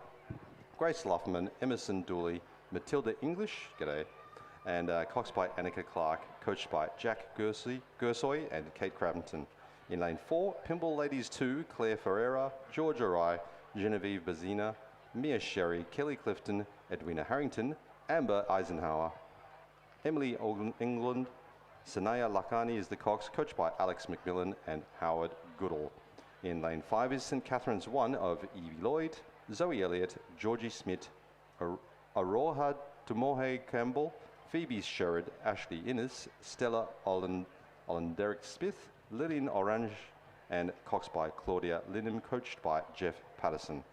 [SPEAKER 4] Grace Luffman, Emerson Dooley, Matilda English, g'day, and Cox by Annika Clark, coached by Jack Gersoy and Kate Crampton. In lane 4, Pimble Ladies 2, Claire Ferreira, Georgia Rai, Genevieve Bazina, Mia Sherry, Kelly Clifton, Edwina Harrington, Amber Eisenhower. Emily England. Sanaya Lakani is the cox, coached by Alex McMillan and Howard Goodall. In lane 5 is St Catherine's 1 of Evie Lloyd, Zoe Elliott, Georgie Smith, Aroha Tumohe Campbell, Phoebe Sherrod, Ashley Innes, Stella Derek Smith, Lillian Orange, and cox by Claudia Linham, coached by Jeff Patterson.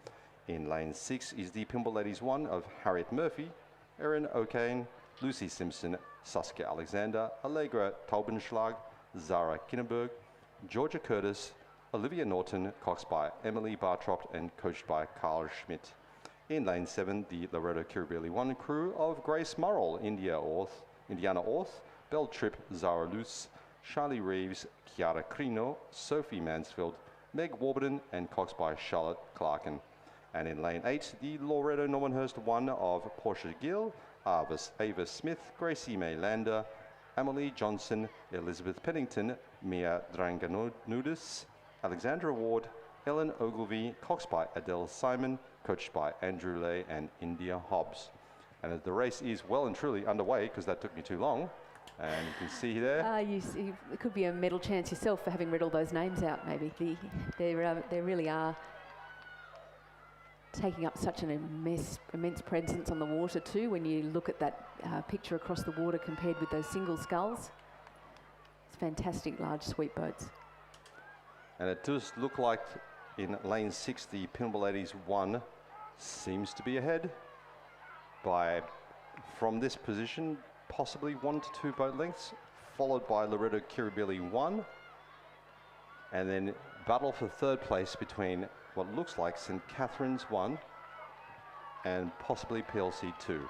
[SPEAKER 4] In lane 6 is the Pimble Ladies 1 of Harriet Murphy, Erin O'Kane, Lucy Simpson, Saskia Alexander, Allegra Taubenschlag, Zara Kinneberg, Georgia Curtis, Olivia Norton, coxed by Emily Bartropt and coached by Carl Schmidt. In lane 7, the Loretto Kirribilli 1 crew of Grace Morrill, Indiana Orth, Belle Tripp, Zara Luce, Charlie Reeves, Chiara Crino, Sophie Mansfield, Meg Warburton, and coxed by Charlotte Clarkin. And in lane 8, the Loretto Normanhurst 1 of Portia Gill, Ava Smith, Gracie May Lander, Emily Johnson, Elizabeth Pennington, Mia Dranganudis, Alexandra Ward, Ellen Ogilvie, coxed by Adele Simon, coached by Andrew Lay and India Hobbs. And the race is well and truly underway, because that took me too long. And you can see there.
[SPEAKER 5] It could be a medal chance yourself for having read all those names out, maybe. They really are taking up such an immense presence on the water too, when you look at that picture across the water compared with those single sculls. It's fantastic large sweep boats.
[SPEAKER 4] And it does look like in lane 6, the Pimble Ladies 1 seems to be ahead by, from this position, possibly 1 to 2 boat lengths, followed by Loretto Kirribilli 1, and then battle for third place between what looks like St Catherine's 1 and possibly PLC 2.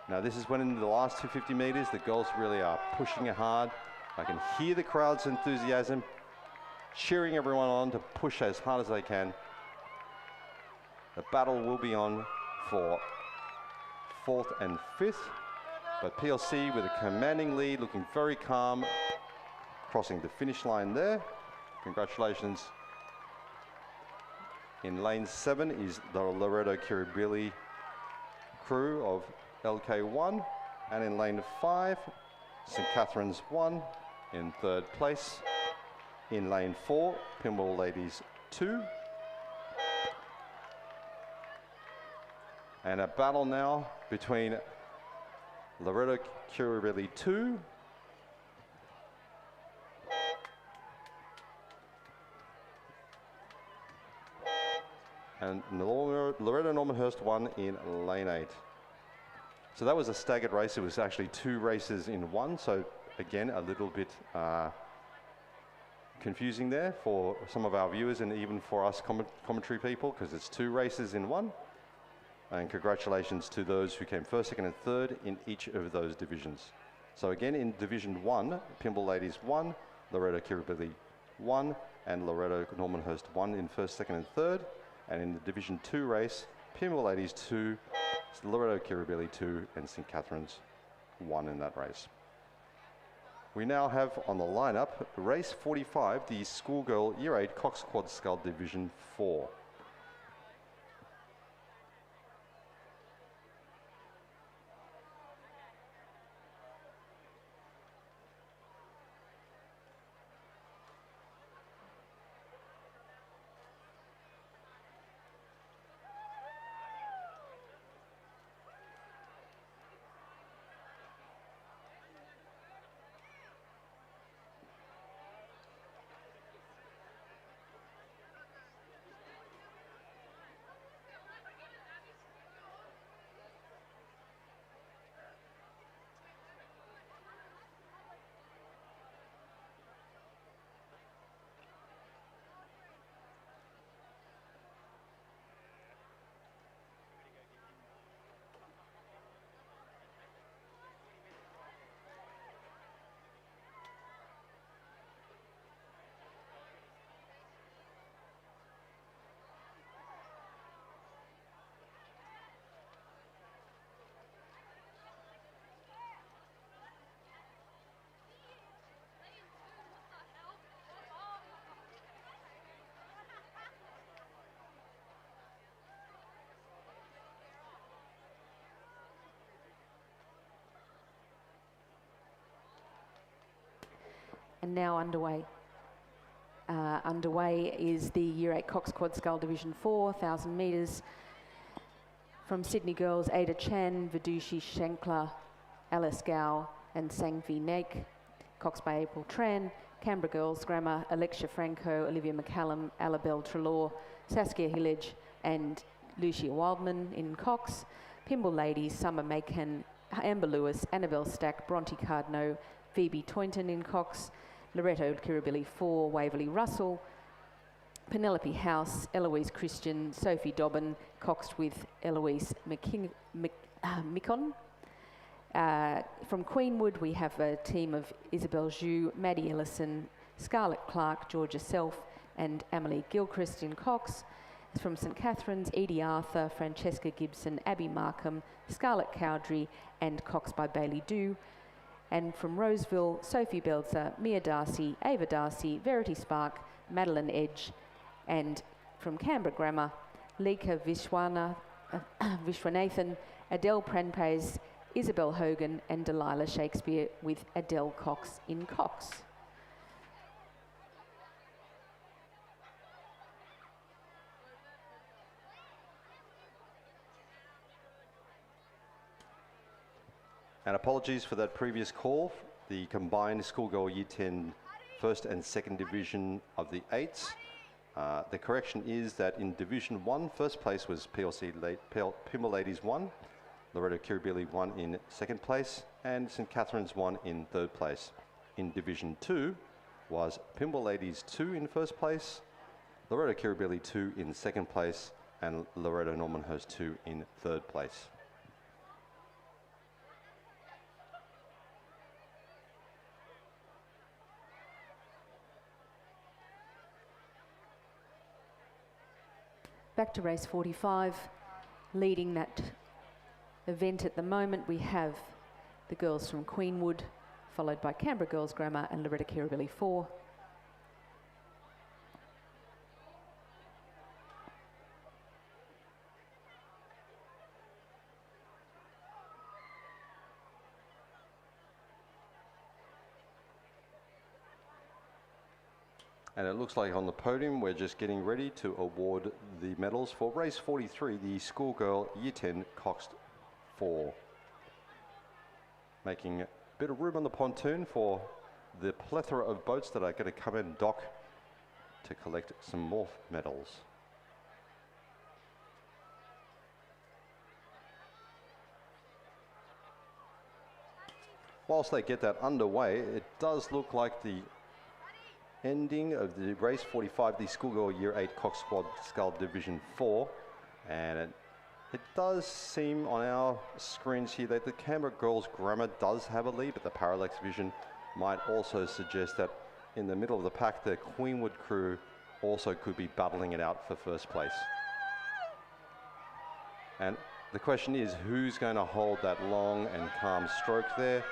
[SPEAKER 4] Now this is when in the last 250 metres the girls really are pushing it hard. I can hear the crowd's enthusiasm, cheering everyone on to push as hard as they can. The battle will be on for 4th and 5th, but PLC with a commanding lead, looking very calm, crossing the finish line there. Congratulations. In lane 7 is the Loretto Kirribilli crew of LK1, and in lane 5, St Catherine's 1 in 3rd place. In lane 4, Pimble Ladies 2. And a battle now between Loretto Kirribilli 2 and Loretto Normanhurst 1 in lane 8. So that was a staggered race. It was actually 2 races in 1. So again, a little bit confusing there for some of our viewers and even for us commentary people, because it's 2 races in 1. And congratulations to those who came 1st, 2nd and 3rd in each of those divisions. So again, in Division 1, Pimble Ladies 1, Loretto Kirribilli 1, and Loretto Normanhurst 1 in 1st, 2nd and 3rd. And in the Division 2 race, Pimble Ladies 2, Loretto Kirribilli 2, and St Catherine's 1 in that race. We now have on the lineup race 45, the Schoolgirl Year 8 Cox Quad Scull Division 4.
[SPEAKER 5] and now underway. Underway is the Year 8 Cox Quad Scull Division 4, 1,000 metres. From Sydney girls, Ada Chan, Vidushi Shankla, Alice Gow and Sangvi Naik. Cox by April Tran. Canberra girls, Grammar, Alexia Franco, Olivia McCallum, Alabelle Trelaw, Saskia Hillage and Lucia Wildman in Cox. Pymble ladies, Summer Macon, Amber Lewis, Annabelle Stack, Bronte Cardno, Phoebe Toynton in Cox. Loretto Kirribilli 4, Waverley Russell, Penelope House, Eloise Christian, Sophie Dobbin, coxed with Eloise Mikon. From Queenwood, we have a team of Isabel Zhu, Maddie Ellison, Scarlett Clark, Georgia Self, and Amelie Gilchrist in Cox. From St Catherine's, Edie Arthur, Francesca Gibson, Abby Markham, Scarlett Cowdrey, and Cox by Bailey Dew. And from Roseville, Sophie Belzer, Mia Darcy, Ava Darcy, Verity Spark, Madeline Edge, and from Canberra Grammar, Lika Vishwanathan, Adele Pranpaz, Isabel Hogan, and Delilah Shakespeare with Adele Cox in Cox.
[SPEAKER 4] And apologies for that previous call. The combined Schoolgirl Year 10 first and second division of the 8s. The correction is that in Division 1, first place was Pymble Ladies 1, Loretto Kirribilli 1 in second place, and St Catherine's 1 in third place. In Division 2 was Pymble Ladies 2 in first place, Loretto Kirribilli 2 in second place, and Loretto Normanhurst 2 in third place.
[SPEAKER 5] Back to race 45, leading that event at the moment, we have the girls from Queenwood, followed by Canberra Girls Grammar and Loretta Kirribilli 4.
[SPEAKER 4] And it looks like on the podium, we're just getting ready to award the medals for race 43, the Schoolgirl Year 10 Coxed 4. Making a bit of room on the pontoon for the plethora of boats that are going to come and dock to collect some more medals. Whilst they get that underway, it does look like the ending of the race 45, the Schoolgirl Year 8 Cox Squad Scull Division 4, and it does seem on our screens here that the Canberra Girls Grammar does have a lead, but the parallax vision might also suggest that in the middle of the pack the Queenwood crew also could be battling it out for first place. And the question is, who's going to hold that long and calm stroke there?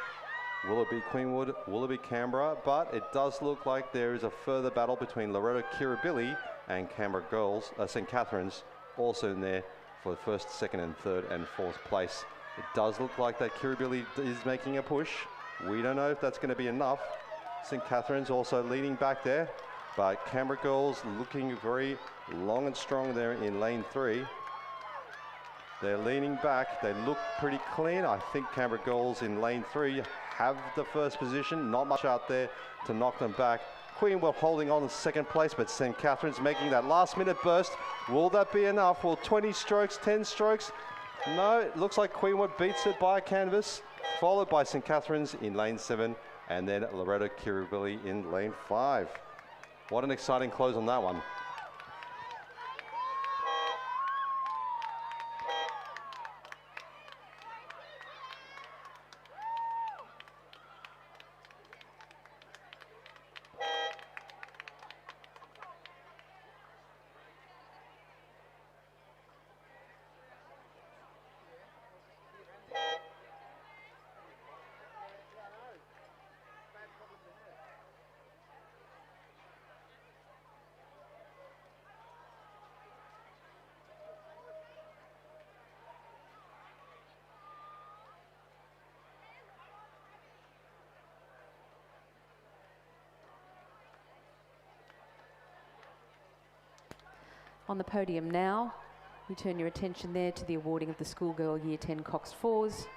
[SPEAKER 4] Will it be Queenwood? Will it be Canberra? But it does look like there is a further battle between Loretto Kirribilli and Canberra Girls, St Catherine's, also in there for the first, second and third and fourth place. It does look like that Kirribilli is making a push. We don't know if that's going to be enough. St Catherine's also leading back there, but Canberra Girls looking very long and strong there in lane 3. They're leaning back. They look pretty clean. I think Canberra Girls in lane 3 have the first position. Not much out there to knock them back. Queenwood holding on in second place, but St Catherine's making that last minute burst. Will that be enough? Will 20 strokes, 10 strokes? No, it looks like Queenwood beats it by a canvas, followed by St Catherine's in lane 7, and then Loretto Kirribilli in lane 5. What an exciting close on that one.
[SPEAKER 5] On the podium now, we turn your attention there to the awarding of the Schoolgirl Year 10 Cox 4s.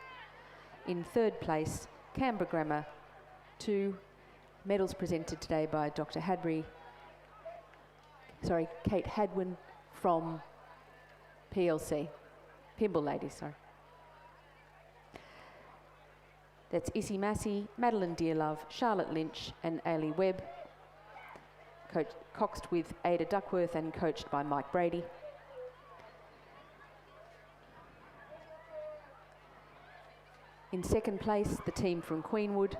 [SPEAKER 5] In third place, Canberra Grammar 2. Medals presented today by Kate Hadwin from PLC. Pimble Ladies, sorry. That's Issy Massey, Madeline Dearlove, Charlotte Lynch and Ailey Webb. Coxed with Ada Duckworth and coached by Mike Brady. In second place, the team from Queenwood,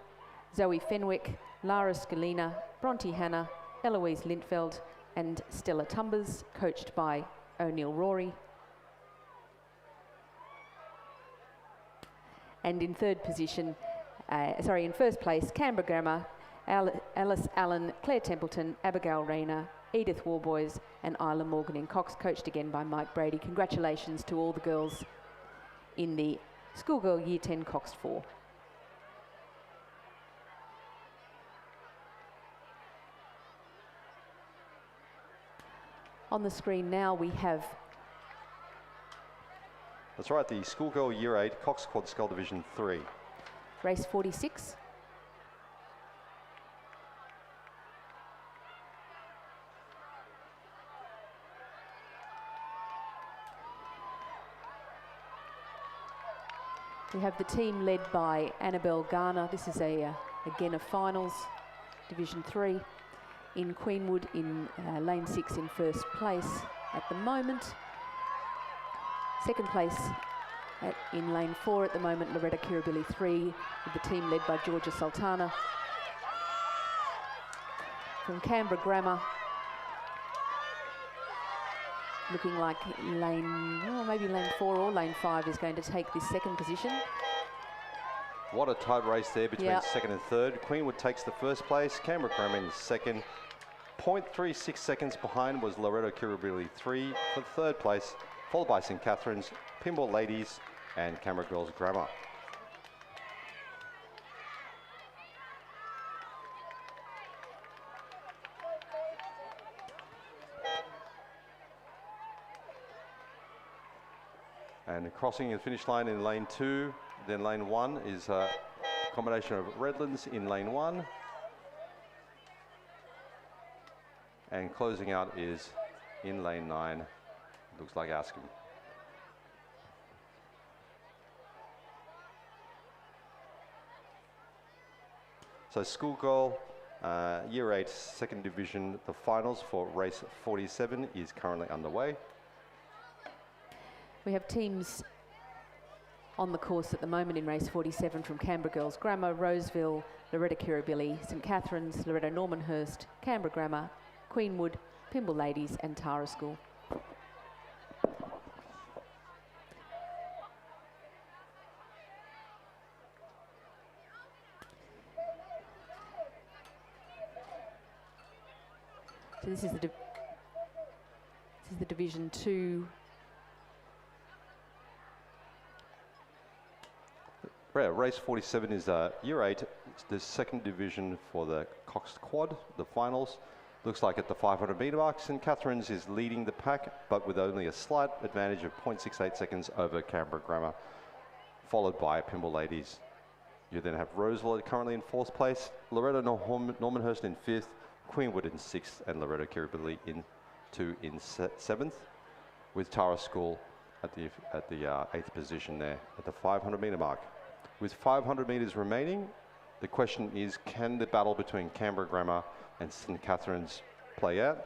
[SPEAKER 5] Zoe Fenwick, Lara Scalina, Bronte Hanna, Eloise Lintfeld and Stella Tumbers, coached by O'Neill Rory. And in third position, in first place, Canberra Grammar, Alice Allen, Claire Templeton, Abigail Rayner, Edith Warboys and Isla Morgan in Cox, coached again by Mike Brady. Congratulations to all the girls in the Schoolgirl Year 10 Cox 4. On the screen now we have...
[SPEAKER 4] That's right, the Schoolgirl Year 8 Cox Quad Skull Division 3.
[SPEAKER 5] Race 46. We have the team led by Annabelle Garner. This is again a finals, Division 3. In Queenwood in lane 6 in first place at the moment. Second place in lane 4 at the moment, Loretta Kirribilli 3, with the team led by Georgia Sultana. From Canberra Grammar, looking like maybe lane 4 or lane 5 is going to take this second position.
[SPEAKER 4] What a tight race there between second and third. Queenwood takes the first place, Canberra Grammar in second. 0.36 seconds behind was Loretta Kirribilli 3 for third place, followed by St Catherine's, Pimble Ladies and Canberra Girls Grammar. And crossing the finish line in lane 2, then lane 1 is a combination of Redlands in lane 1. And closing out is in lane 9, looks like Askham. So Schoolgirl Year 8 Second Division, the finals for race 47 is currently underway.
[SPEAKER 5] We have teams on the course at the moment in race 47 from Canberra Girls Grammar, Roseville, Loretta Kirribilli, St Catherine's, Loretta Normanhurst, Canberra Grammar, Queenwood, Pimble Ladies and Tara School. So this is the Division 2.
[SPEAKER 4] Race 47 is Year 8, it's the second division for the Cox Quad, the finals. Looks like at the 500 metre mark, St Catherine's is leading the pack, but with only a slight advantage of 0.68 seconds over Canberra Grammar, followed by Pimble Ladies. You then have Roseville currently in 4th place, Loretta Normanhurst in 5th, Queenwood in 6th, and Loretta Kirribilli in 7th, with Tara School at the 8th position there at the 500 metre mark. With 500 metres remaining, the question is, can the battle between Canberra Grammar and St Catherine's play out?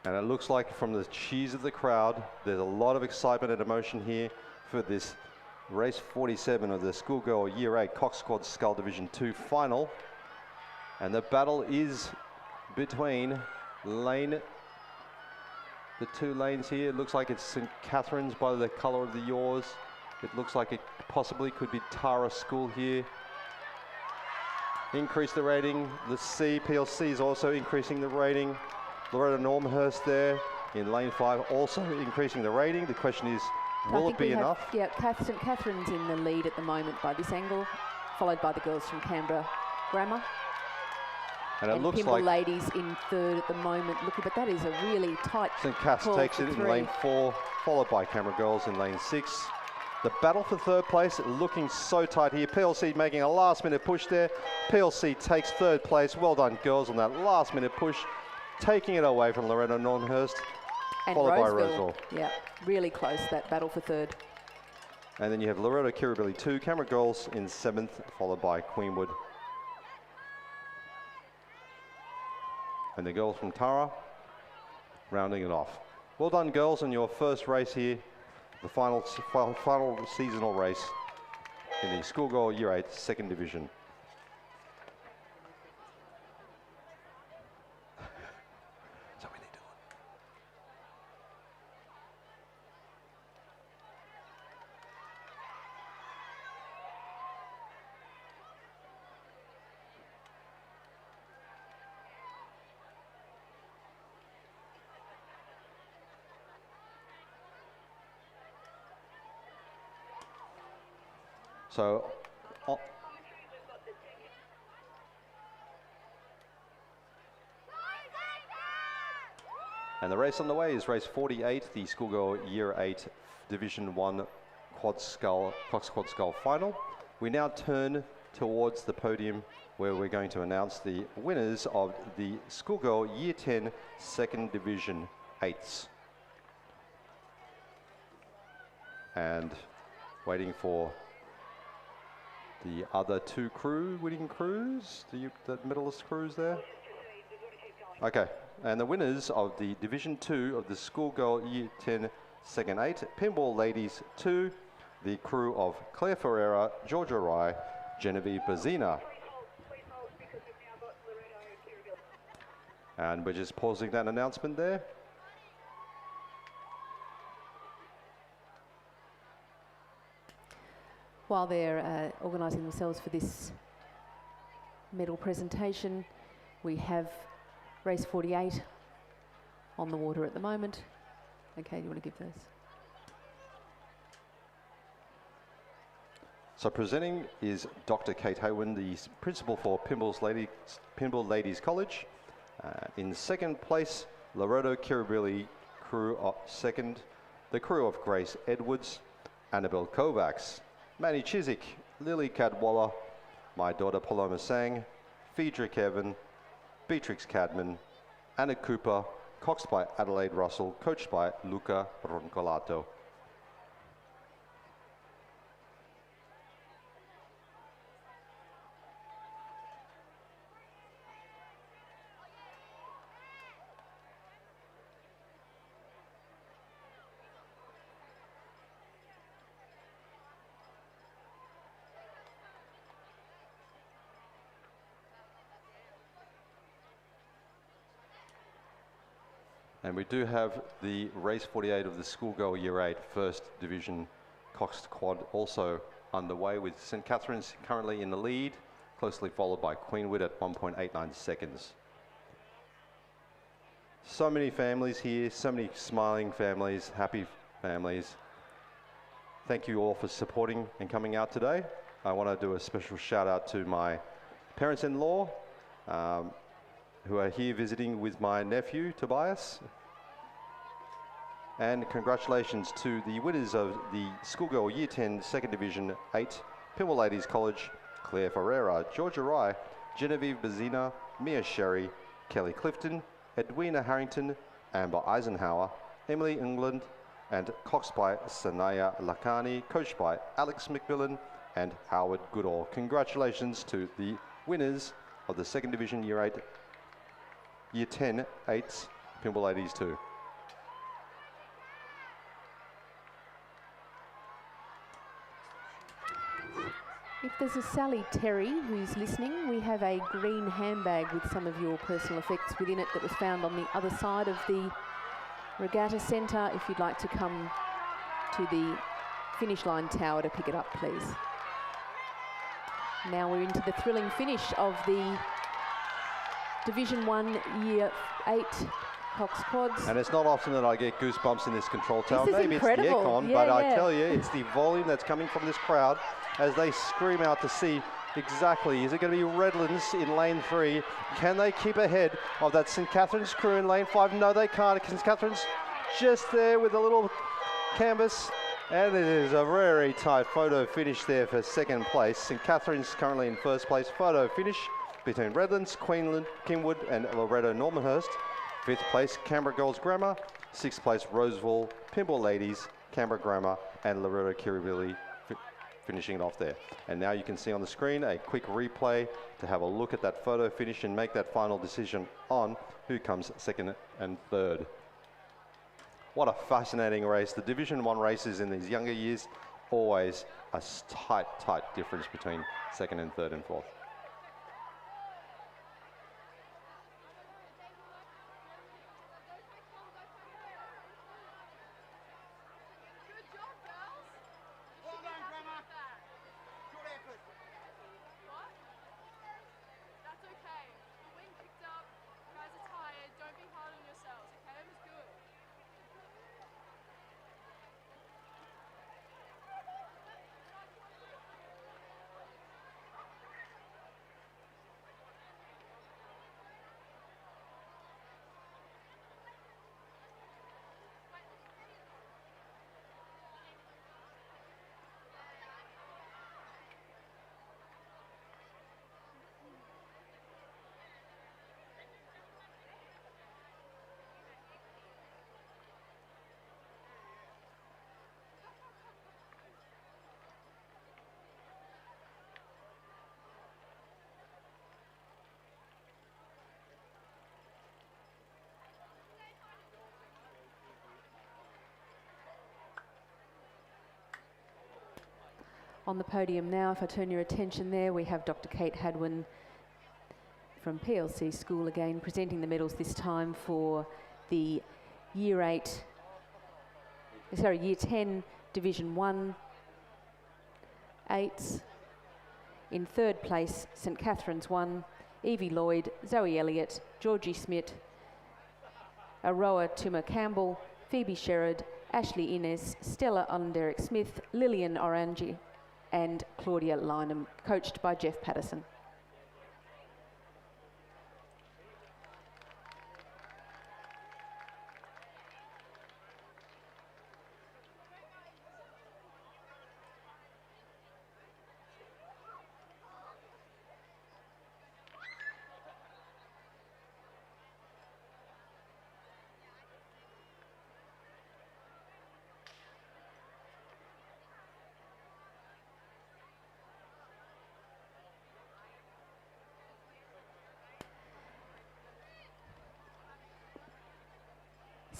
[SPEAKER 4] And it looks like from the cheers of the crowd, there's a lot of excitement and emotion here for this race 47 of the Schoolgirl Year 8 Cox Squad Scull Division 2 final. And the battle is between the two lanes here. It looks like it's St. Catherine's by the colour of the yaws. It looks like it possibly could be Tara School here. Increase the rating. The PLC is also increasing the rating. Loreto Normhurst there in lane 5 also increasing the rating. The question is, will it be enough?
[SPEAKER 5] Yeah, St. Catherine's in the lead at the moment by this angle, followed by the girls from Canberra Grammar.
[SPEAKER 4] And it looks
[SPEAKER 5] Pimble
[SPEAKER 4] like
[SPEAKER 5] ladies in third at the moment. Look, but that is a really tight
[SPEAKER 4] St. Cath's
[SPEAKER 5] call
[SPEAKER 4] takes
[SPEAKER 5] for
[SPEAKER 4] it in
[SPEAKER 5] 3.
[SPEAKER 4] lane 4, followed by Canberra Girls in lane 6. The battle for third place looking so tight here. PLC making a last minute push there. PLC takes third place. Well done, girls, on that last minute push, taking it away from Loreto Normhurst,
[SPEAKER 5] And
[SPEAKER 4] followed by Roseville.
[SPEAKER 5] Yeah, really close, that battle for third.
[SPEAKER 4] And then you have Loreto Kirribilli 2, Canberra Girls in 7th, followed by Queenwood. And the girls from Tara rounding it off. Well done, girls, on your first race here, the final seasonal race in the Schoolgirl Year 8 Second Division. So we need to. So, and the race on the way is race 48, the Schoolgirl Year 8 Division 1 Cox Quad Scull final. We now turn towards the podium where we're going to announce the winners of the Schoolgirl Year 10 Second Division 8s. And waiting for the other two winning crews, the medalist crews there. Okay, and the winners of the Division 2 of the Schoolgirl Year 10 Second 8, Pinball Ladies 2, the crew of Claire Ferreira, Georgia Rye, Genevieve Bazina. And we're just pausing that announcement there.
[SPEAKER 5] While they're organising themselves for this medal presentation, we have race 48 on the water at the moment. Okay, do you want to give those?
[SPEAKER 4] So presenting is Dr. Kate Haywen, the principal for Pinball Ladies College. In second place, Loreto Kirribilli crew of second, the crew of Grace Edwards, Annabelle Kovacs, Manny Chiswick, Lily Cadwalla, my daughter Paloma Sang, Phaedric Evan, Beatrix Cadman, Anna Cooper, coxed by Adelaide Russell, coached by Luca Roncolato. And we do have the race 48 of the Schoolgirl Year 8 First Division Coxed Quad also underway, with St. Catherine's currently in the lead, closely followed by Queenwood at 1.89 seconds. So many families here, so many smiling families, happy families. Thank you all for supporting and coming out today. I want to do a special shout out to my parents-in-law, who are here visiting with my nephew, Tobias. And congratulations to the winners of the Schoolgirl Year 10 Second Division 8, Pinball Ladies College, Claire Ferreira, Georgia Rye, Genevieve Bazina, Mia Sherry, Kelly Clifton, Edwina Harrington, Amber Eisenhower, Emily England, and coxed by Sanaya Lakani, coached by Alex McMillan and Howard Goodall. Congratulations to the winners of the Second Division Year 8 Year 10 8s Pymble Ladies 2.
[SPEAKER 5] If there's a Sally Terry who's listening, we have a green handbag with some of your personal effects within it that was found on the other side of the regatta centre. If you'd like to come to the finish line tower to pick it up, please. Now we're into the thrilling finish of the Division 1 Year 8 Cox Quads.
[SPEAKER 4] And it's not often that I get goosebumps in this control tower.
[SPEAKER 5] This is
[SPEAKER 4] Maybe
[SPEAKER 5] incredible.
[SPEAKER 4] it's the aircon,
[SPEAKER 5] Yeah,
[SPEAKER 4] but I
[SPEAKER 5] yeah.
[SPEAKER 4] tell you, it's the volume that's coming from this crowd as they scream out to see exactly, is it going to be Redlands in lane 3? Can they keep ahead of that St Catherine's crew in lane 5? No, they can't. St Catherine's just there with a little canvas. And it is a very tight photo finish there for second place. St Catherine's currently in first place. Photo finish between Redlands, Queenland, Kingwood and Loretto Normanhurst. Fifth place, Canberra Girls Grammar. Sixth place, Roseville, Pymble Ladies, Canberra Grammar and Loretto Kirribilli finishing it off there. And now you can see on the screen a quick replay to have a look at that photo finish and make that final decision on who comes second and third. What a fascinating race. The Division 1 races in these younger years, always a tight difference between second and third and fourth.
[SPEAKER 5] On the podium now, if I turn your attention there, we have Dr. Kate Hadwin from PLC School again, presenting the medals this time for the Year 10 Division 1 8s. In third place, St Catherine's 1, Evie Lloyd, Zoe Elliott, Georgie Smith, Aroa Tuma Campbell, Phoebe Sherrod, Ashley Innes, Stella Underick Smith, Lillian Orangi and Claudia Lynham, coached by Jeff Patterson.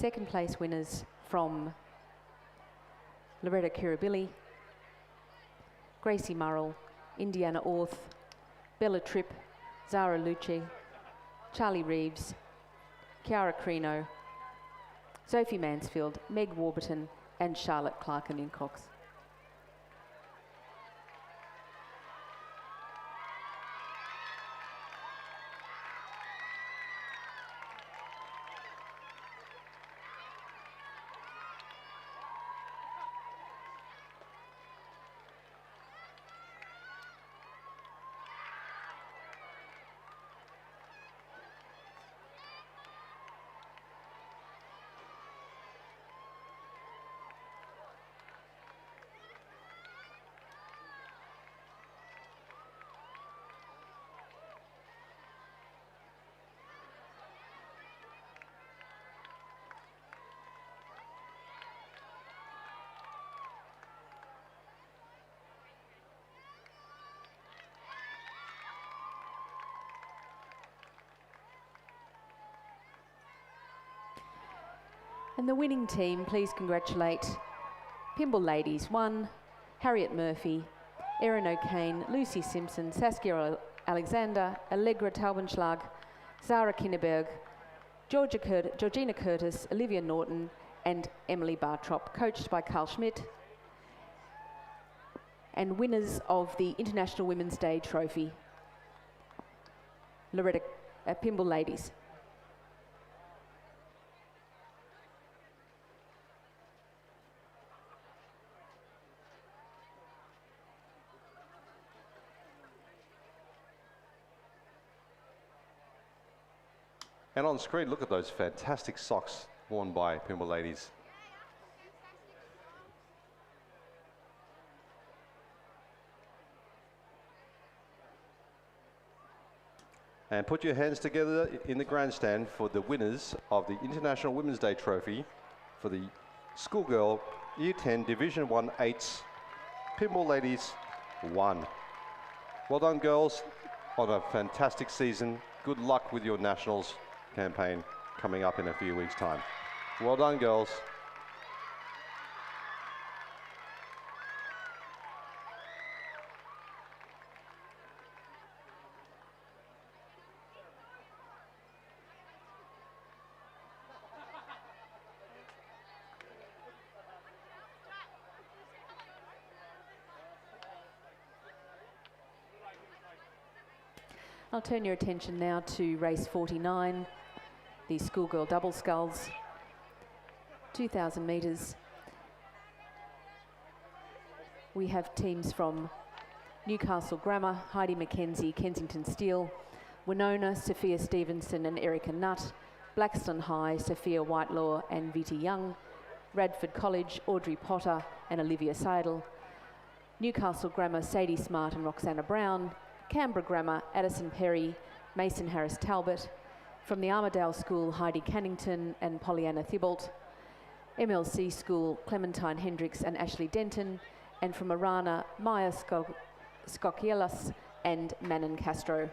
[SPEAKER 5] Second place winners from Loretto Kirribilli, Gracie Murrell, Indiana Orth, Bella Tripp, Zara Lucci, Charlie Reeves, Chiara Crino, Sophie Mansfield, Meg Warburton and Charlotte Clark and Incox. And the winning team, please congratulate Pymble Ladies 1, Harriet Murphy, Erin O'Kane, Lucy Simpson, Saskia Alexander, Allegra Taubenschlag, Zara Kinneberg, Georgina Curtis, Olivia Norton and Emily Bartrop, coached by Carl Schmidt. And winners of the International Women's Day Trophy, Loretta Pymble Ladies.
[SPEAKER 4] And on screen, look at those fantastic socks worn by Pymble Ladies. And put your hands together in the grandstand for the winners of the International Women's Day Trophy for the Schoolgirl Year 10 Division 1 8s, Pymble Ladies 1. Well done, girls, on a fantastic season. Good luck with your Nationals campaign coming up in a few weeks' time. Well done, girls.
[SPEAKER 5] I'll turn your attention now to race 49, the Schoolgirl Double Sculls, 2,000 metres. We have teams from Newcastle Grammar, Heidi McKenzie, Kensington Steel, Winona, Sophia Stevenson and Erica Nutt, Blackstone High, Sophia Whitelaw and Vita Young, Radford College, Audrey Potter and Olivia Seidel, Newcastle Grammar, Sadie Smart and Roxana Brown, Canberra Grammar, Addison Perry, Mason Harris Talbot, from the Armidale School, Heidi Cannington and Pollyanna Thibault, MLC School, Clementine Hendricks and Ashley Denton, and from Arana, Maya Skokielas and Manon Castro.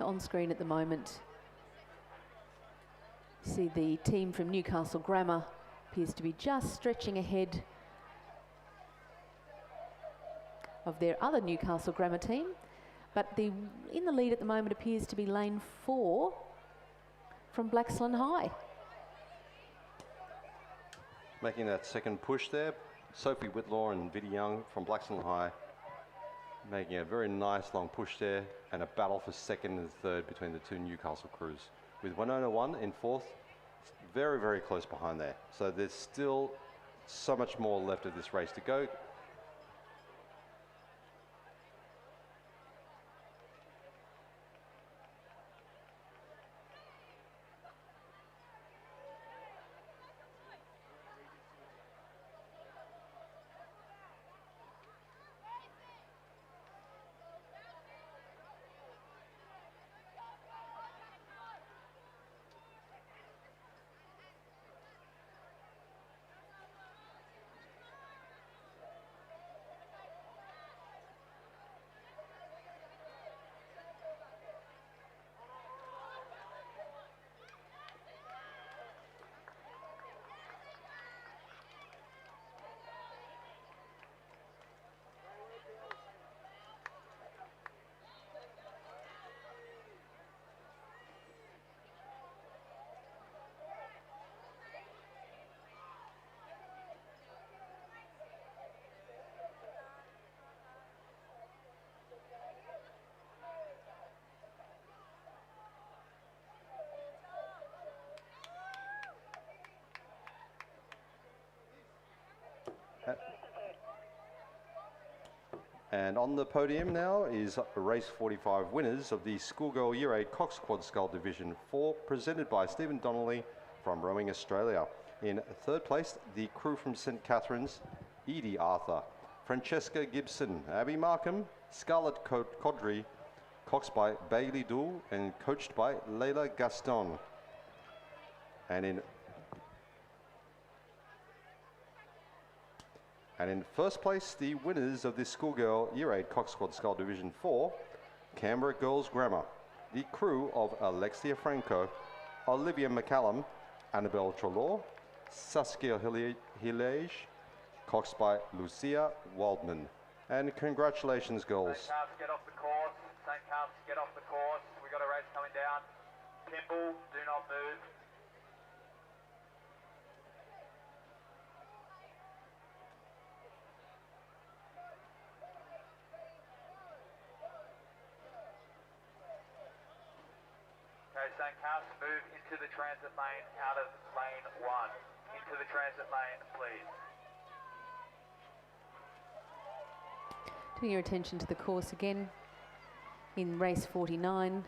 [SPEAKER 5] On screen at the moment, you see the team from Newcastle Grammar appears to be just stretching ahead of their other Newcastle Grammar team, but in the lead at the moment appears to be lane 4 from Blackstone High.
[SPEAKER 4] Making that second push there, Sophie Whitlaw and Vidi Young from Blackstone High, making a very nice long push there, and a battle for second and third between the two Newcastle crews. With Winona 1 in fourth, very, very close behind there. So there's still so much more left of this race to go. And on the podium now is race 45 winners of the Schoolgirl Year 8 Cox Quad Scull Division 4, presented by Stephen Donnelly from Rowing Australia. In third place, the crew from St Catharines, Edie Arthur, Francesca Gibson, Abby Markham, Scarlett Codry, coxed by Bailey Dool and coached by Leila Gaston. And in first place, the winners of this Schoolgirl Year 8 Cox Quad Scull Division 4, Canberra Girls Grammar, the crew of Alexia Franco, Olivia McCallum, Annabelle Trelaw, Saskia Hilage, coxed by Lucia Waldman. And congratulations, girls.
[SPEAKER 6] St. Cars, get off the course. St. Cars, get off the course. We've got a race coming down. Kimball, do not move. Okay, St. Cars, move into the transit lane, out of lane 1. Into the transit lane, please.
[SPEAKER 5] Turning your attention to the course again, in race 49,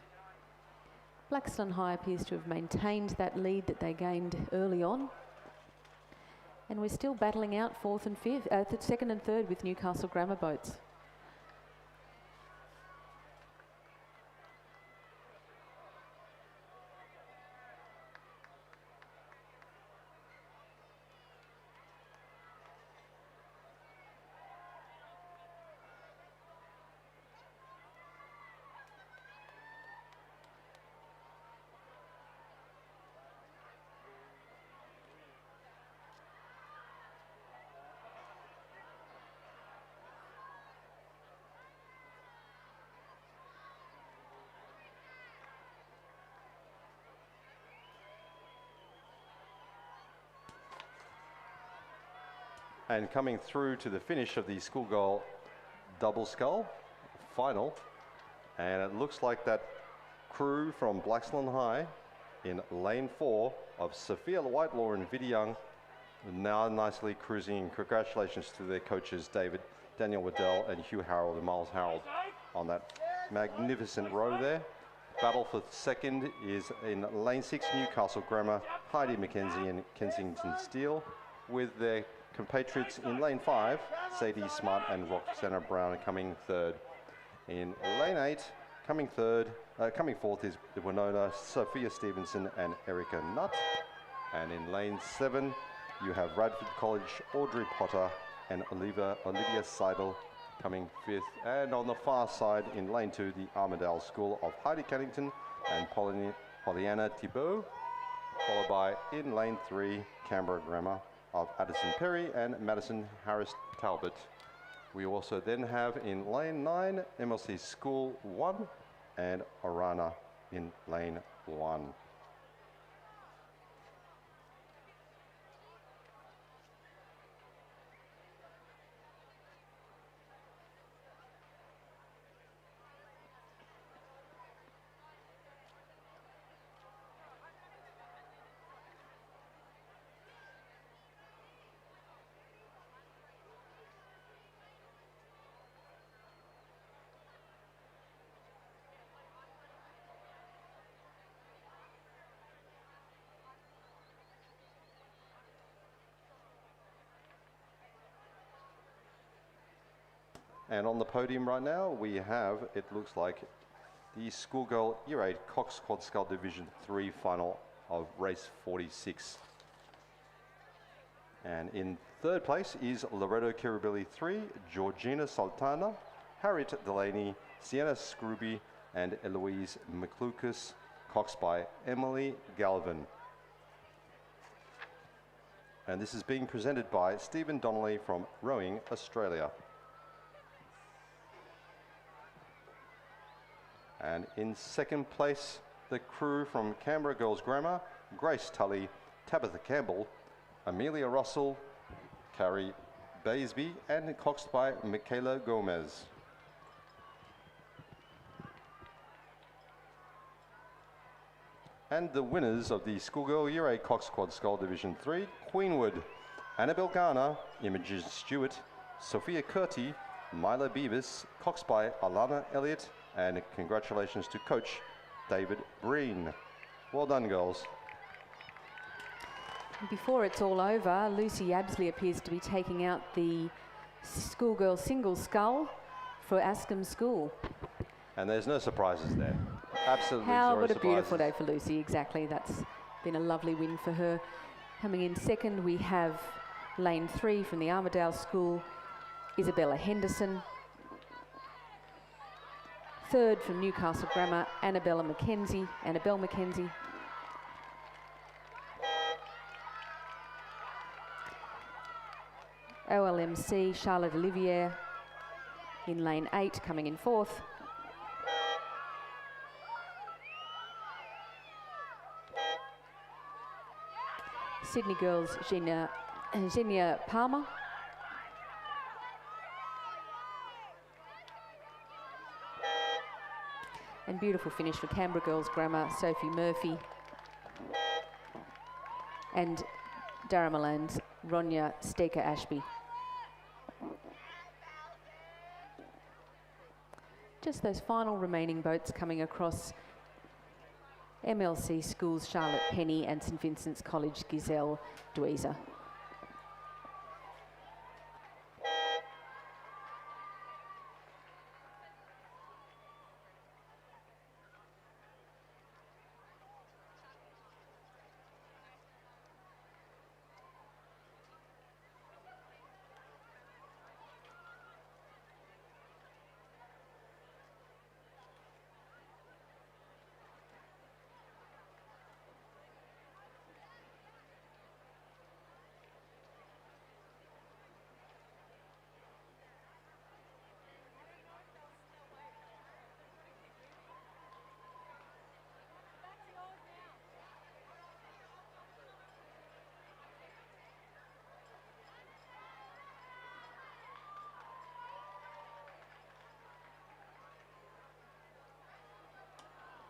[SPEAKER 5] Blackstone High appears to have maintained that lead that they gained early on. And we're still battling out second and third with Newcastle Grammar boats.
[SPEAKER 4] And coming through to the finish of the Schoolgirl Double Scull final, and it looks like that crew from Blackstone High in lane 4 of Sophia Whitelaw and Viddy Young now nicely cruising. Congratulations to their coaches Daniel Waddell and Hugh Harold and Miles Harold on that magnificent row there. Battle for second is in lane 6 Newcastle Grammar, Heidi McKenzie and Kensington Steele, with their compatriots in lane 5, Sadie Smart and Roxana Brown coming third. In lane 8, coming fourth is the Winona, Sophia Stevenson and Erica Nutt. And in lane 7, you have Radford College, Audrey Potter and Olivia Seidel coming fifth. And on the far side in lane 2, the Armidale School of Heidi Cannington and Pollyanna Thibault, followed by in lane 3, Canberra Grammar of Addison Perry and Madison Harris Talbot. We also then have in lane 9, MLC School 1 and Orana in lane 1. And on the podium right now, we have, it looks like, the Schoolgirl Year 8 Cox Quad Scull Division 3 final of race 46. And in third place is Loretto Kirribilli 3, Georgina Sultana, Harriet Delaney, Sienna Scrooby, and Eloise McLucas, coxed by Emily Galvin. And this is being presented by Stephen Donnelly from Rowing Australia. And in second place, the crew from Canberra Girls Grammar, Grace Tully, Tabitha Campbell, Amelia Russell, Carrie Baisby, and coxed by Michaela Gomez. And the winners of the Schoolgirl Year 8 Cox Quad Scull Division 3, Queenwood, Annabelle Garner, Imogen Stewart, Sophia Curti, Mila Beavis, coxed by Alana Elliott, and congratulations to coach David Breen. Well done, girls.
[SPEAKER 5] Before it's all over, Lucy Absley appears to be taking out the schoolgirl single scull for Ascombe School.
[SPEAKER 4] And there's no surprises there. Absolutely
[SPEAKER 5] How
[SPEAKER 4] zero
[SPEAKER 5] what a
[SPEAKER 4] surprises.
[SPEAKER 5] beautiful day for Lucy, exactly. That's been a lovely win for her. Coming in second, we have lane 3 from the Armidale School, Isabella Henderson. Third from Newcastle Grammar, Annabelle Mackenzie. OLMC, Charlotte Olivier in lane 8, coming in fourth. Sydney Girls, Xenia Palmer. And beautiful finish for Canberra Girls Grammar, Sophie Murphy. And Darramalan's Ronya Steker Ashby. Just those final remaining boats coming across MLC Schools, Charlotte Penny and St Vincent's College, Giselle Dweezer.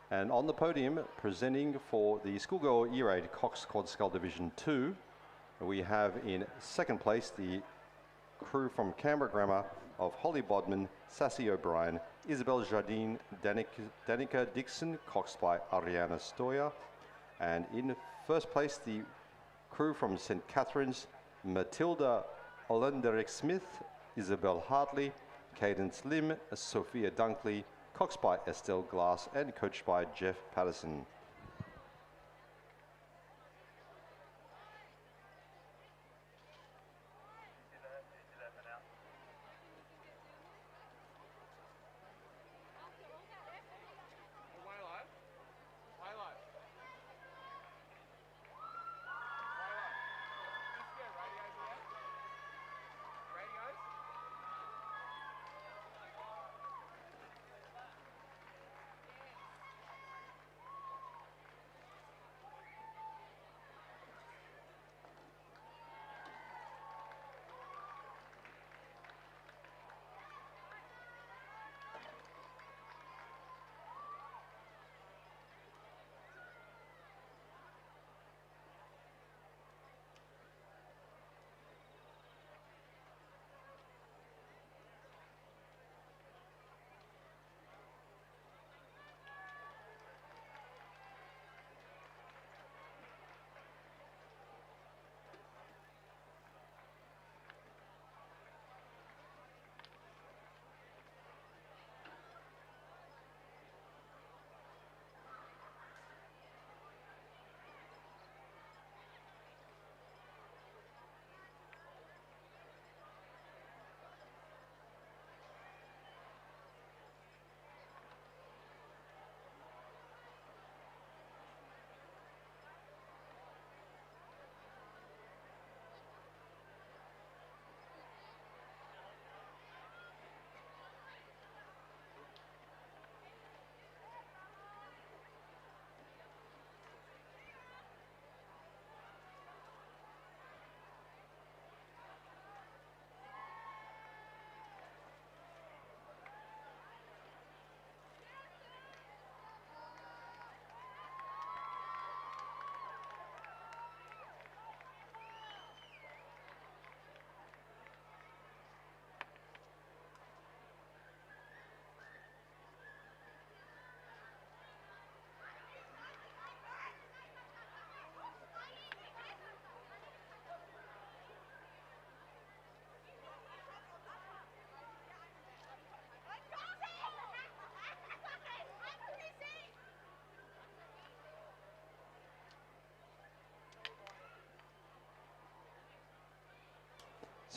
[SPEAKER 4] And on the podium, presenting for the Schoolgirl Year 8 Cox Quad Scull Division 2, we have in second place the crew from Canberra Grammar of Holly Bodman, Sassy O'Brien, Isabel Jardine, Danica Dixon, coxed by Ariana Stoya. And in first place, the crew from St Catherine's, Matilda Olenderick-Smith, Isabel Hartley, Cadence Lim, Sophia Dunkley, coxed by Estelle Glass and coached by Jeff Patterson.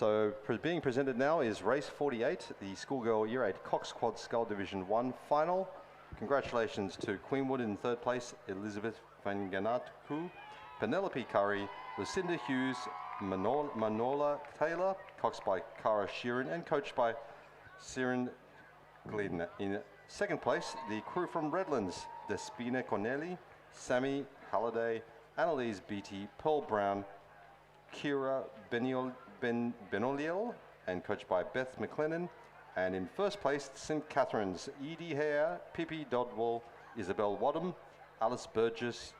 [SPEAKER 4] So being presented now is race 48, the Schoolgirl Year 8 Cox Quad Scull Division 1 final. Congratulations to Queenwood in third place, Elizabeth Van Ganatu, Penelope Curry, Lucinda Hughes, Manola Taylor, coxed by Cara Sheeran and coached by Siren Glidden. In second place, the crew from Redlands, Despina Corneli, Sammy Halliday, Annalise Beattie, Pearl Brown, Kira Benoliel, and coached by Beth McLennan. And in first place, St. Catherine's, Edie Hare, Pippi Dodwell, Isabel Wadham, Alice Burgess,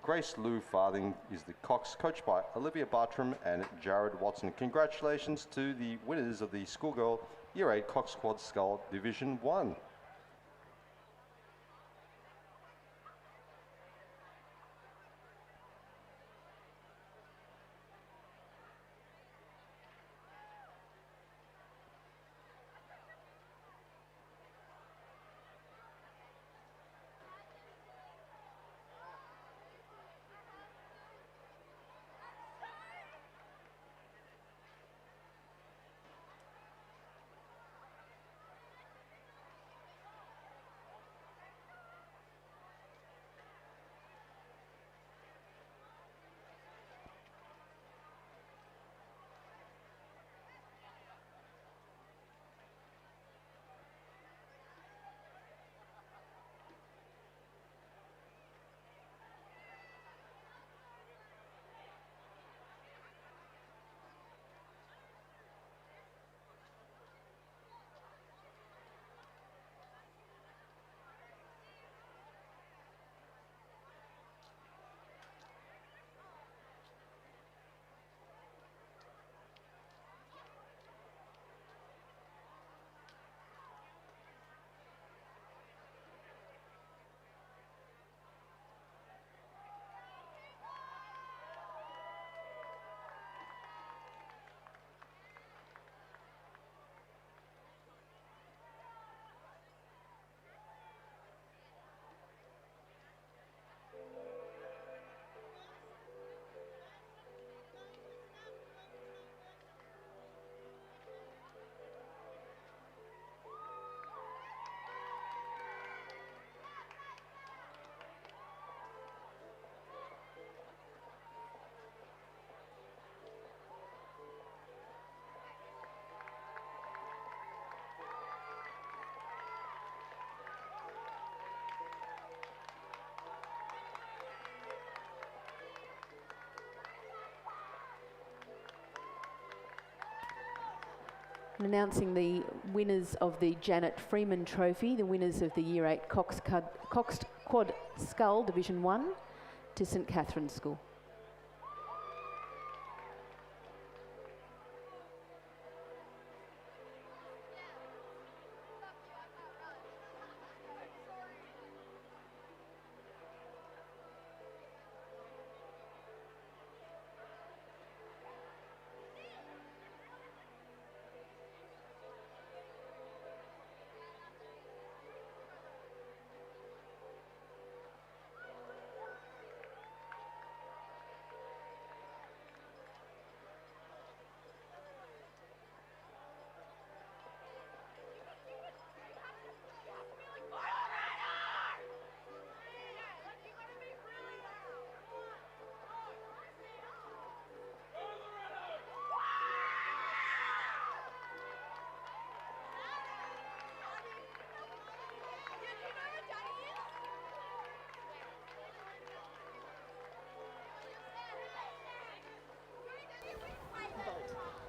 [SPEAKER 4] Grace Lou Farthing is the cox, coached by Olivia Bartram and Jared Watson. Congratulations to the winners of the Schoolgirl Year 8 Cox Quad Scull Division 1.
[SPEAKER 5] And announcing the winners of the Janet Freeman Trophy, the winners of the Year 8 Cox Quad Scull Division 1 to St Catherine's School.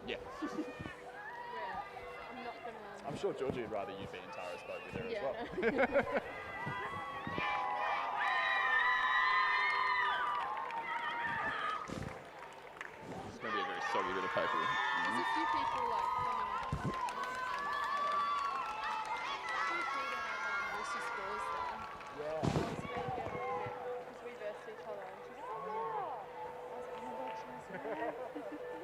[SPEAKER 7] Yeah. I'm sure Georgie would rather you be in Tara's boat with her as well. It's going to be a very soggy bit of paper.
[SPEAKER 8] There's a few people like coming. It's pretty cool to have Lucy scores there.
[SPEAKER 7] Yeah.
[SPEAKER 8] I was going to get her in it because we versed each other and she's like, oh yeah. I was like, oh my god, she knows me.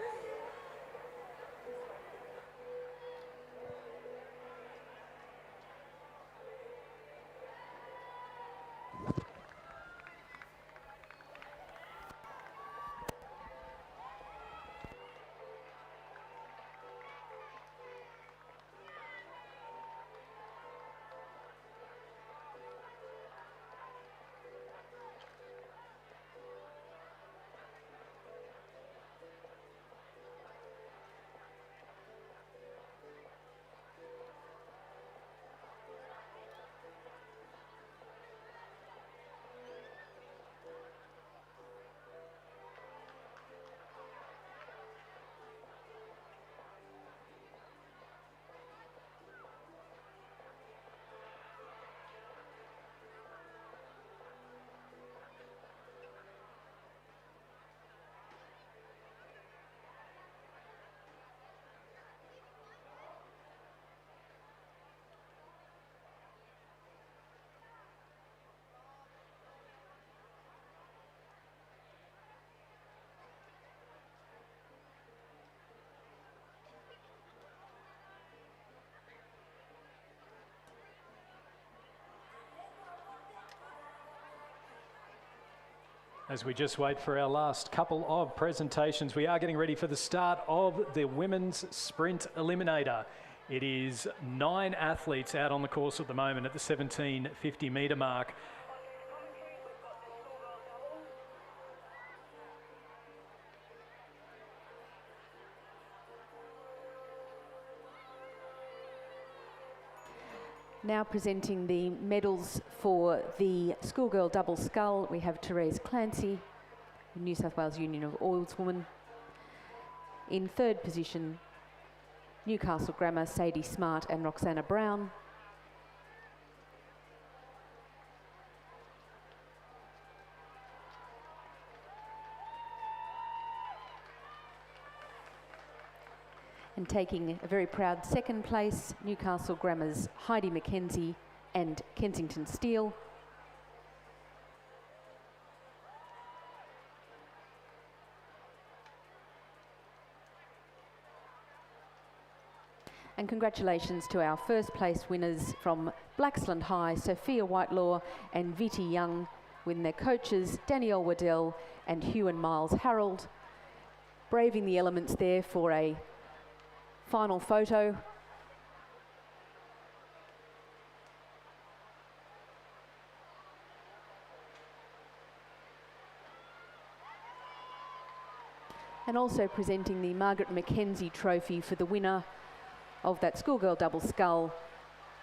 [SPEAKER 1] As we just wait for our last couple of presentations, we are getting ready for the start of the Women's Sprint Eliminator. It is 9 athletes out on the course at the moment at the 1750 metre mark.
[SPEAKER 5] Now presenting the medals for the Schoolgirl double scull, we have Therese Clancy, New South Wales Union of Oilswomen. In third position, Newcastle Grammar, Sadie Smart and Roxana Brown. And taking a very proud second place, Newcastle Grammar's Heidi McKenzie and Kensington Steele. And congratulations to our first place winners from Blaxland High, Sophia Whitelaw and Viti Young, with their coaches Danielle Waddell and Hugh and Miles Harold, braving the elements there for a final photo. And also presenting the Margaret Mackenzie Trophy for the winner of that Schoolgirl double scull,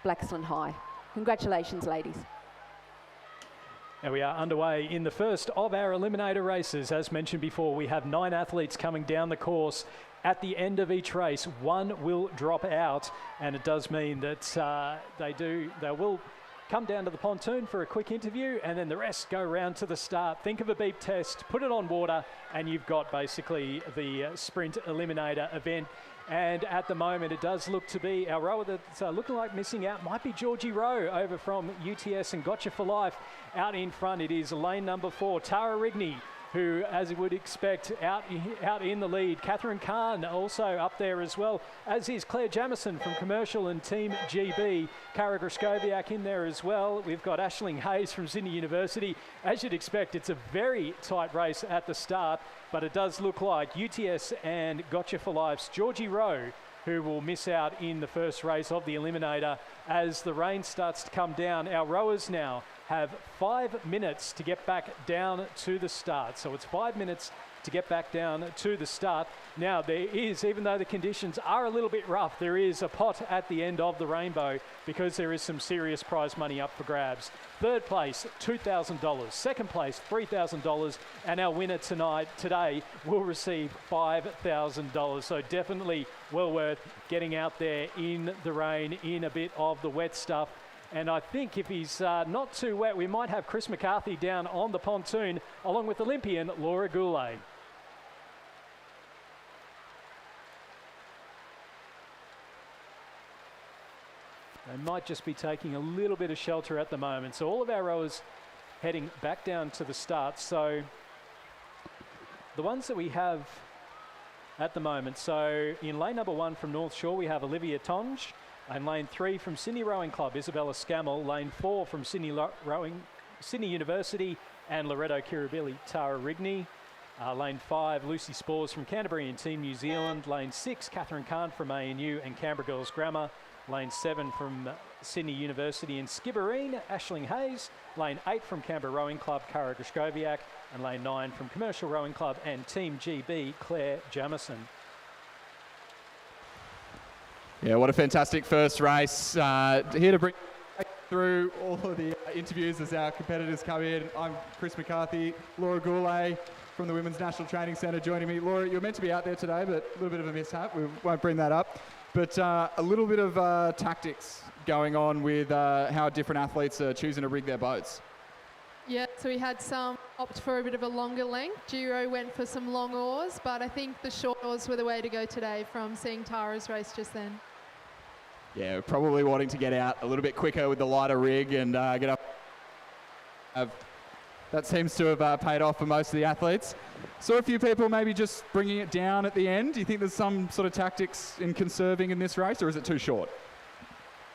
[SPEAKER 5] Blaxland High. Congratulations, ladies.
[SPEAKER 1] And we are underway in the first of our eliminator races. As mentioned before, we have 9 athletes coming down the course. At the end of each race, one will drop out, and it does mean that they will come down to the pontoon for a quick interview, and then the rest go round to the start. Think of a beep test, put it on water, and you've got basically the sprint eliminator event. And at the moment, it does look to be our rower that's looking like missing out might be Georgie Rowe over from UTS and Gotcha for Life. Out in front, it is lane number 4, Tara Rigney, who, as you would expect, out in the lead. Catherine Kahn also up there as well, as is Claire Jamison from Commercial and Team GB. Kara Grishkoviak in there as well. We've got Aisling Hayes from Sydney University. As you'd expect, it's a very tight race at the start, but it does look like UTS and Gotcha for Life's Georgie Rowe, who will miss out in the first race of the Eliminator. As the rain starts to come down, our rowers now have 5 minutes to get back down to the start. So it's 5 minutes to get back down to the start. Now there is, even though the conditions are a little bit rough, there is a pot at the end of the rainbow because there is some serious prize money up for grabs. Third place, $2,000. Second place, $3,000. And our winner today will receive $5,000. So definitely well worth getting out there in the rain, in a bit of the wet stuff. And I think if he's not too wet, we might have Chris McCarthy down on the pontoon, along with Olympian Laura Goulet. They might just be taking a little bit of shelter at the moment. So all of our rowers heading back down to the start. So the ones that we have at the moment, so in lane number 1 from North Shore, we have Olivia Tonge. And lane 3 from Sydney Rowing Club, Isabella Scammell. Lane 4 from Sydney University and Loretto Kirribilli, Tara Rigney. Lane 5, Lucy Spores from Canterbury and Team New Zealand. Lane 6, Catherine Kahn from ANU and Canberra Girls Grammar. Lane 7 from Sydney University and Skibbereen, Aisling Hayes. Lane 8 from Canberra Rowing Club, Kara Grishkoviak. And lane 9 from Commercial Rowing Club and Team GB, Claire Jamison.
[SPEAKER 7] Yeah, what a fantastic first race. Here to bring through all of the interviews as our competitors come in. I'm Chris McCarthy, Laura Goulet from the Women's National Training Centre joining me. Laura, you're meant to be out there today, but a little bit of a mishap. We won't bring that up. But a little bit of tactics going on with how different athletes are choosing to rig their boats.
[SPEAKER 8] Yeah, so we had some opt for a bit of a longer length. Giro went for some long oars, but I think the short oars were the way to go today from seeing Tara's race just then.
[SPEAKER 7] Yeah, probably wanting to get out a little bit quicker with the lighter rig and get up. That seems to have paid off for most of the athletes. Saw a few people maybe just bringing it down at the end. Do you think there's some sort of tactics in conserving in this race, or is it too short?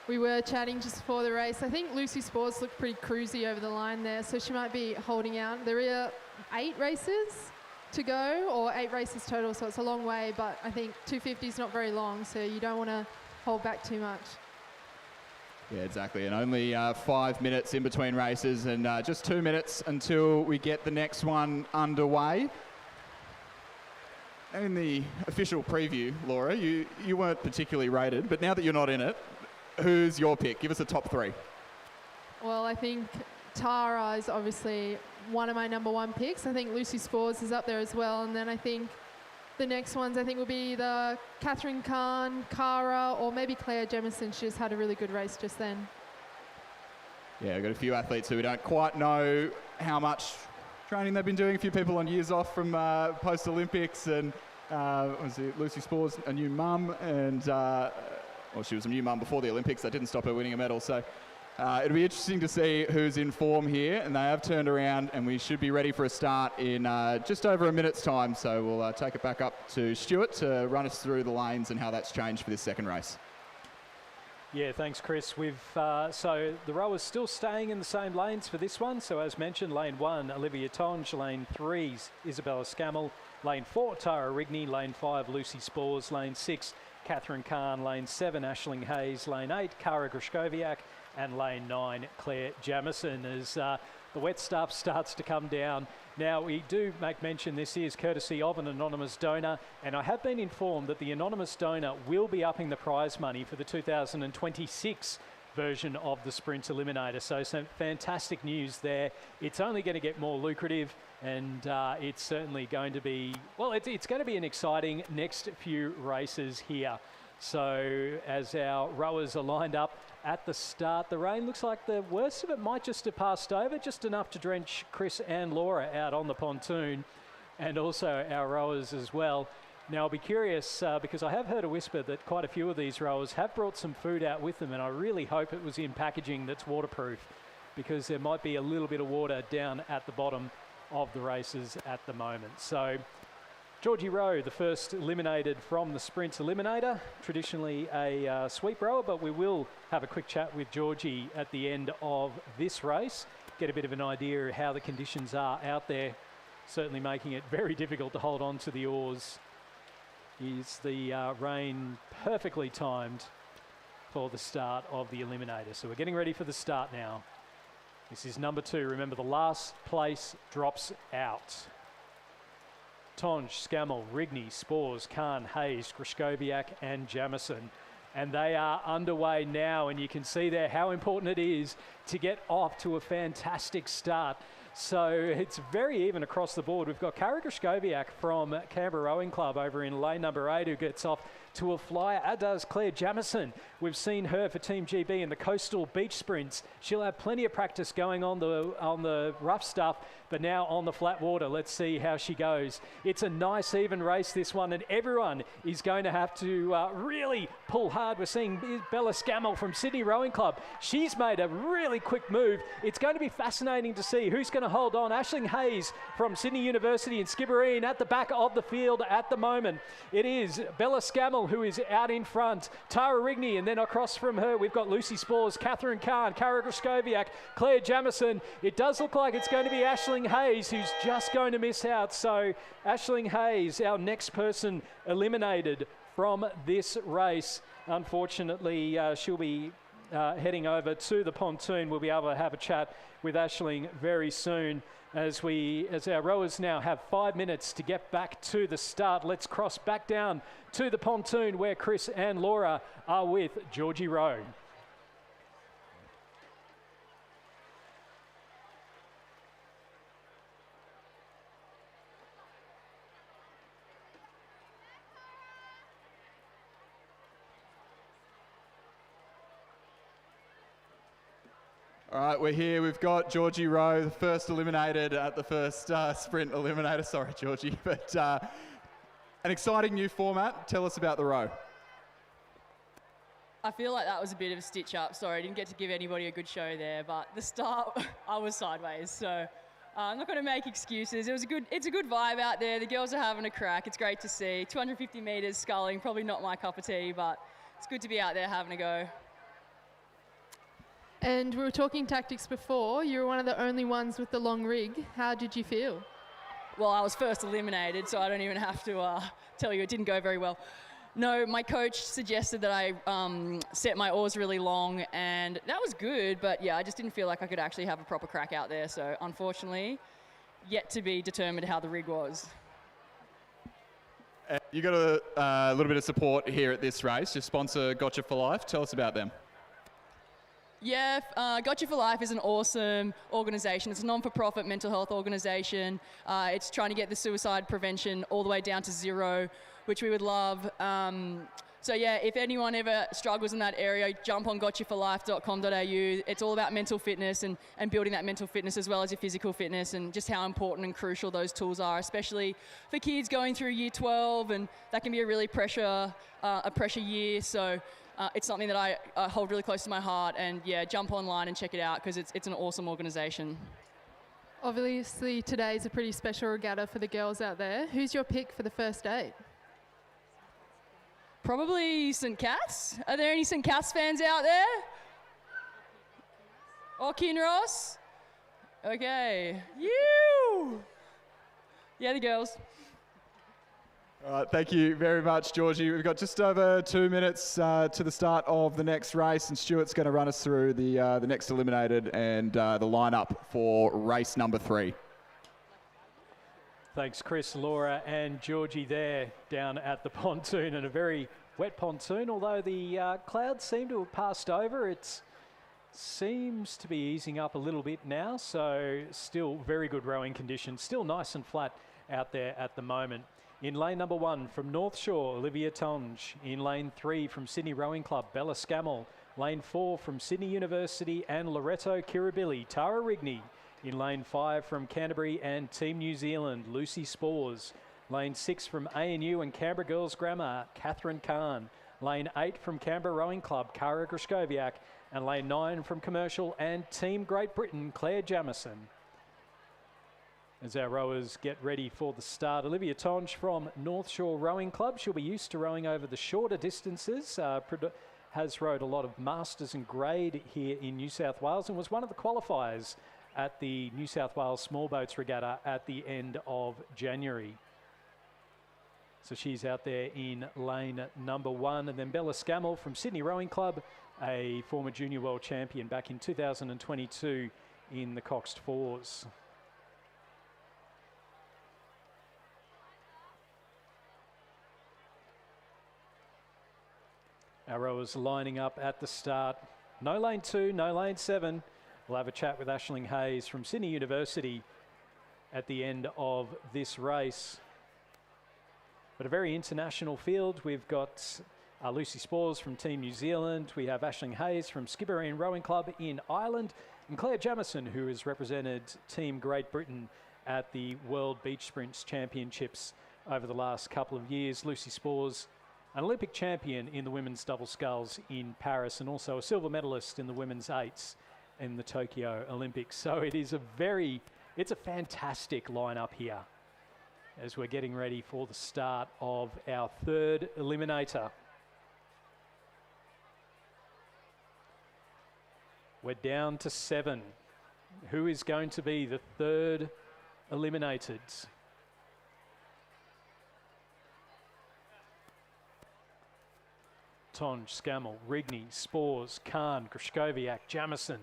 [SPEAKER 8] We were chatting just before the race. I think Lucy Spores looked pretty cruisy over the line there, so she might be holding out. There are 8 races to go, or 8 races total, so it's a long way, but I think 250 is not very long, so you don't want to hold back too much.
[SPEAKER 7] Yeah, exactly. And only 5 minutes in between races, and just 2 minutes until we get the next one underway. In the official preview, Laura, you weren't particularly rated, but now that you're not in it, who's your pick? Give us a top 3.
[SPEAKER 8] Well, I think Tara is obviously one of my number 1 picks. I think Lucy Spores is up there as well, and then I think the next ones I think will be the Catherine Kahn, Cara, or maybe Claire Jemison. She just had a really good race just then.
[SPEAKER 7] Yeah, we've got a few athletes who we don't quite know how much training they've been doing. A few people on years off from post-Olympics, and Lucy Spores, a new mum, and well, she was a new mum before the Olympics. That didn't stop her winning a medal, so it'll be interesting to see who's in form here, and they have turned around, and we should be ready for a start in just over a minute's time. So we'll take it back up to Stuart to run us through the lanes and how that's changed for this second race.
[SPEAKER 1] Yeah, thanks, Chris. We've so the rowers still staying in the same lanes for this one. So as mentioned, lane 1, Olivia Tonge, lane 3, Isabella Scammell, lane 4, Tara Rigney, lane 5, Lucy Spores, lane 6, Catherine Kahn, lane 7, Aisling Hayes, lane 8, Kara Grushkowiak, and lane 9, Claire Jamieson, as the wet stuff starts to come down. Now, we do make mention this is courtesy of an anonymous donor, and I have been informed that the anonymous donor will be upping the prize money for the 2026 version of the Sprint Eliminator. So some fantastic news there. It's only going to get more lucrative, and it's certainly going to be, well, it's going to be an exciting next few races here. So as our rowers are lined up at the start, the rain looks like the worst of it might just have passed over, just enough to drench Chris and Laura out on the pontoon, and also our rowers as well. Now, I'll be curious because I have heard a whisper that quite a few of these rowers have brought some food out with them, and I really hope it was in packaging that's waterproof, because there might be a little bit of water down at the bottom of the races at the moment. So Georgie Rowe, the first eliminated from the Sprint Eliminator, traditionally a sweep rower, but we will have a quick chat with Georgie at the end of this race, get a bit of an idea of how the conditions are out there, certainly making it very difficult to hold on to the oars. Is the rain perfectly timed for the start of the Eliminator. So we're getting ready for the start now. This is number 2. Remember, the last place drops out. Tonge, Scammell, Rigney, Spores, Kahn, Hayes, Grushkowiak and Jamieson. And they are underway now, and you can see there how important it is to get off to a fantastic start. So it's very even across the board. We've got Kara Grushkowiak from Canberra Rowing Club over in lane number 8 who gets off to a flyer, as does Claire Jamieson. We've seen her for Team GB in the coastal beach sprints. She'll have plenty of practice going on the rough stuff, but now on the flat water. Let's see how she goes. It's a nice even race, this one, and everyone is going to have to really pull hard. We're seeing Bella Scammell from Sydney Rowing Club. She's made a really quick move. It's going to be fascinating to see who's going to hold on. Aisling Hayes from Sydney University in Skibbereen at the back of the field at the moment. It is Bella Scammell who is out in front. Tara Rigney, and then across from her we've got Lucy Spores, Catherine Kahn, Kara Grushkowiak, Claire Jamieson. It does look like it's going to be Aisling Hayes who's just going to miss out. So Aisling Hayes, our next person eliminated from this race. Unfortunately, she'll be heading over to the pontoon. We'll be able to have a chat with Aisling very soon as our rowers now have 5 minutes to get back to the start. Let's cross back down to the pontoon where Chris and Laura are with Georgie Rowe.
[SPEAKER 7] All right, we're here. We've got Georgie Rowe, the first eliminated at the first Sprint Eliminator. Sorry, Georgie. But an exciting new format. Tell us about the row.
[SPEAKER 9] I feel like that was a bit of a stitch up. Sorry, I didn't get to give anybody a good show there. But the start, I was sideways. So I'm not going to make excuses. It's a good vibe out there. The girls are having a crack. It's great to see. 250 metres sculling, probably not my cup of tea, but it's good to be out there having a go.
[SPEAKER 8] And we were talking tactics before. You were one of the only ones with the long rig. How did you feel?
[SPEAKER 9] Well, I was first eliminated, so I don't even have to tell you it didn't go very well. No, my coach suggested that I set my oars really long, and that was good, but yeah, I just didn't feel like I could actually have a proper crack out there, so unfortunately, yet to be determined how the rig was.
[SPEAKER 7] You got a little bit of support here at this race. Your sponsor, Gotcha for Life. Tell us about them.
[SPEAKER 9] Yeah, Gotcha for Life is an awesome organisation. It's a non-for-profit mental health organisation. It's trying to get the suicide prevention all the way down to 0, which we would love. So yeah, if anyone ever struggles in that area, jump on gotchaforlife.com.au. It's all about mental fitness and building that mental fitness as well as your physical fitness, and just how important and crucial those tools are, especially for kids going through year 12, and that can be a really pressure year. So it's something that I hold really close to my heart, and yeah, jump online and check it out because it's an awesome organisation.
[SPEAKER 8] Obviously, today's a pretty special regatta for the girls out there. Who's your pick for the first 8?
[SPEAKER 9] Probably St. Cat's. Are there any St. Cat's fans out there? Or Kinross? Okay. You! Yeah, the girls.
[SPEAKER 7] All right, thank you very much, Georgie. We've got just over 2 minutes to the start of the next race, and Stuart's going to run us through the next eliminated and the lineup for race number 3.
[SPEAKER 1] Thanks, Chris, Laura and Georgie there down at the pontoon, and a very wet pontoon, although the clouds seem to have passed over. It seems to be easing up a little bit now, so still very good rowing conditions, still nice and flat out there at the moment. In lane number 1 from North Shore, Olivia Tonge. In lane 3 from Sydney Rowing Club, Bella Scammell. Lane 4 from Sydney University and Loreto Kirribilli, Tara Rigney. In lane 5 from Canterbury and Team New Zealand, Lucy Spores. Lane 6 from ANU and Canberra Girls Grammar, Catherine Kahn. Lane 8 from Canberra Rowing Club, Kara Grishkowiak. And lane 9 from Commercial and Team Great Britain, Claire Jamison. As our rowers get ready for the start, Olivia Tonge from North Shore Rowing Club. She'll be used to rowing over the shorter distances. Has rowed a lot of Masters and Grade here in New South Wales and was one of the qualifiers at the New South Wales Small Boats Regatta at the end of January. So she's out there in lane number 1. And then Bella Scammell from Sydney Rowing Club, a former junior world champion back in 2022 in the Coxed Fours. Our rowers lining up at the start. No lane 2, no lane 7. We'll have a chat with Aisling Hayes from Sydney University at the end of this race. But a very international field. We've got Lucy Spores from Team New Zealand. We have Aisling Hayes from Skibbereen Rowing Club in Ireland. And Claire Jamison, who has represented Team Great Britain at the World Beach Sprints Championships over the last couple of years. Lucy Spores, an Olympic champion in the women's double sculls in Paris, and also a silver medalist in the women's 8s in the Tokyo Olympics. So it's a fantastic lineup here as we're getting ready for the start of our 3rd eliminator. We're down to 7. Who is going to be the 3rd eliminated? Tonge, Scammell, Rigney, Spores, Kahn, Grishkowiak, Jamison.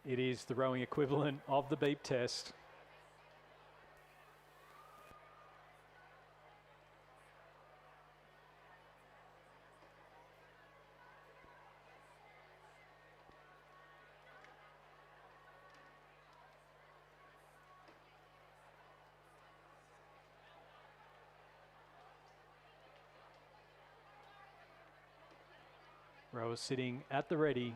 [SPEAKER 1] It is the rowing equivalent of the beep test. Rowers sitting at the ready.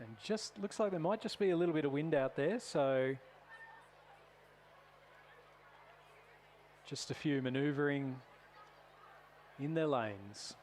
[SPEAKER 1] And just looks like there might just be a little bit of wind out there, so just a few manoeuvring in their lanes.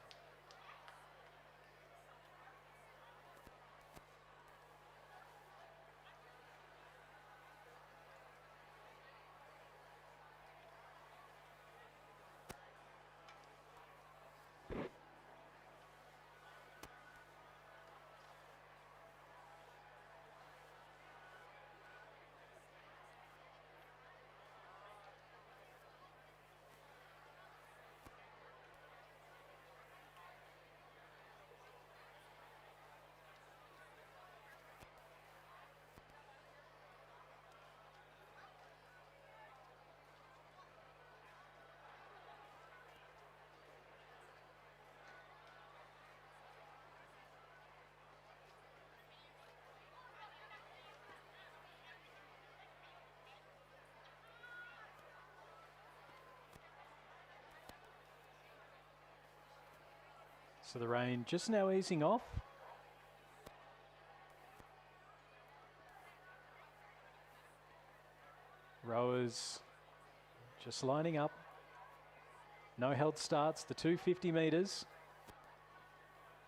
[SPEAKER 1] So the rain just now easing off. Rowers just lining up. No held starts, the 250 metres.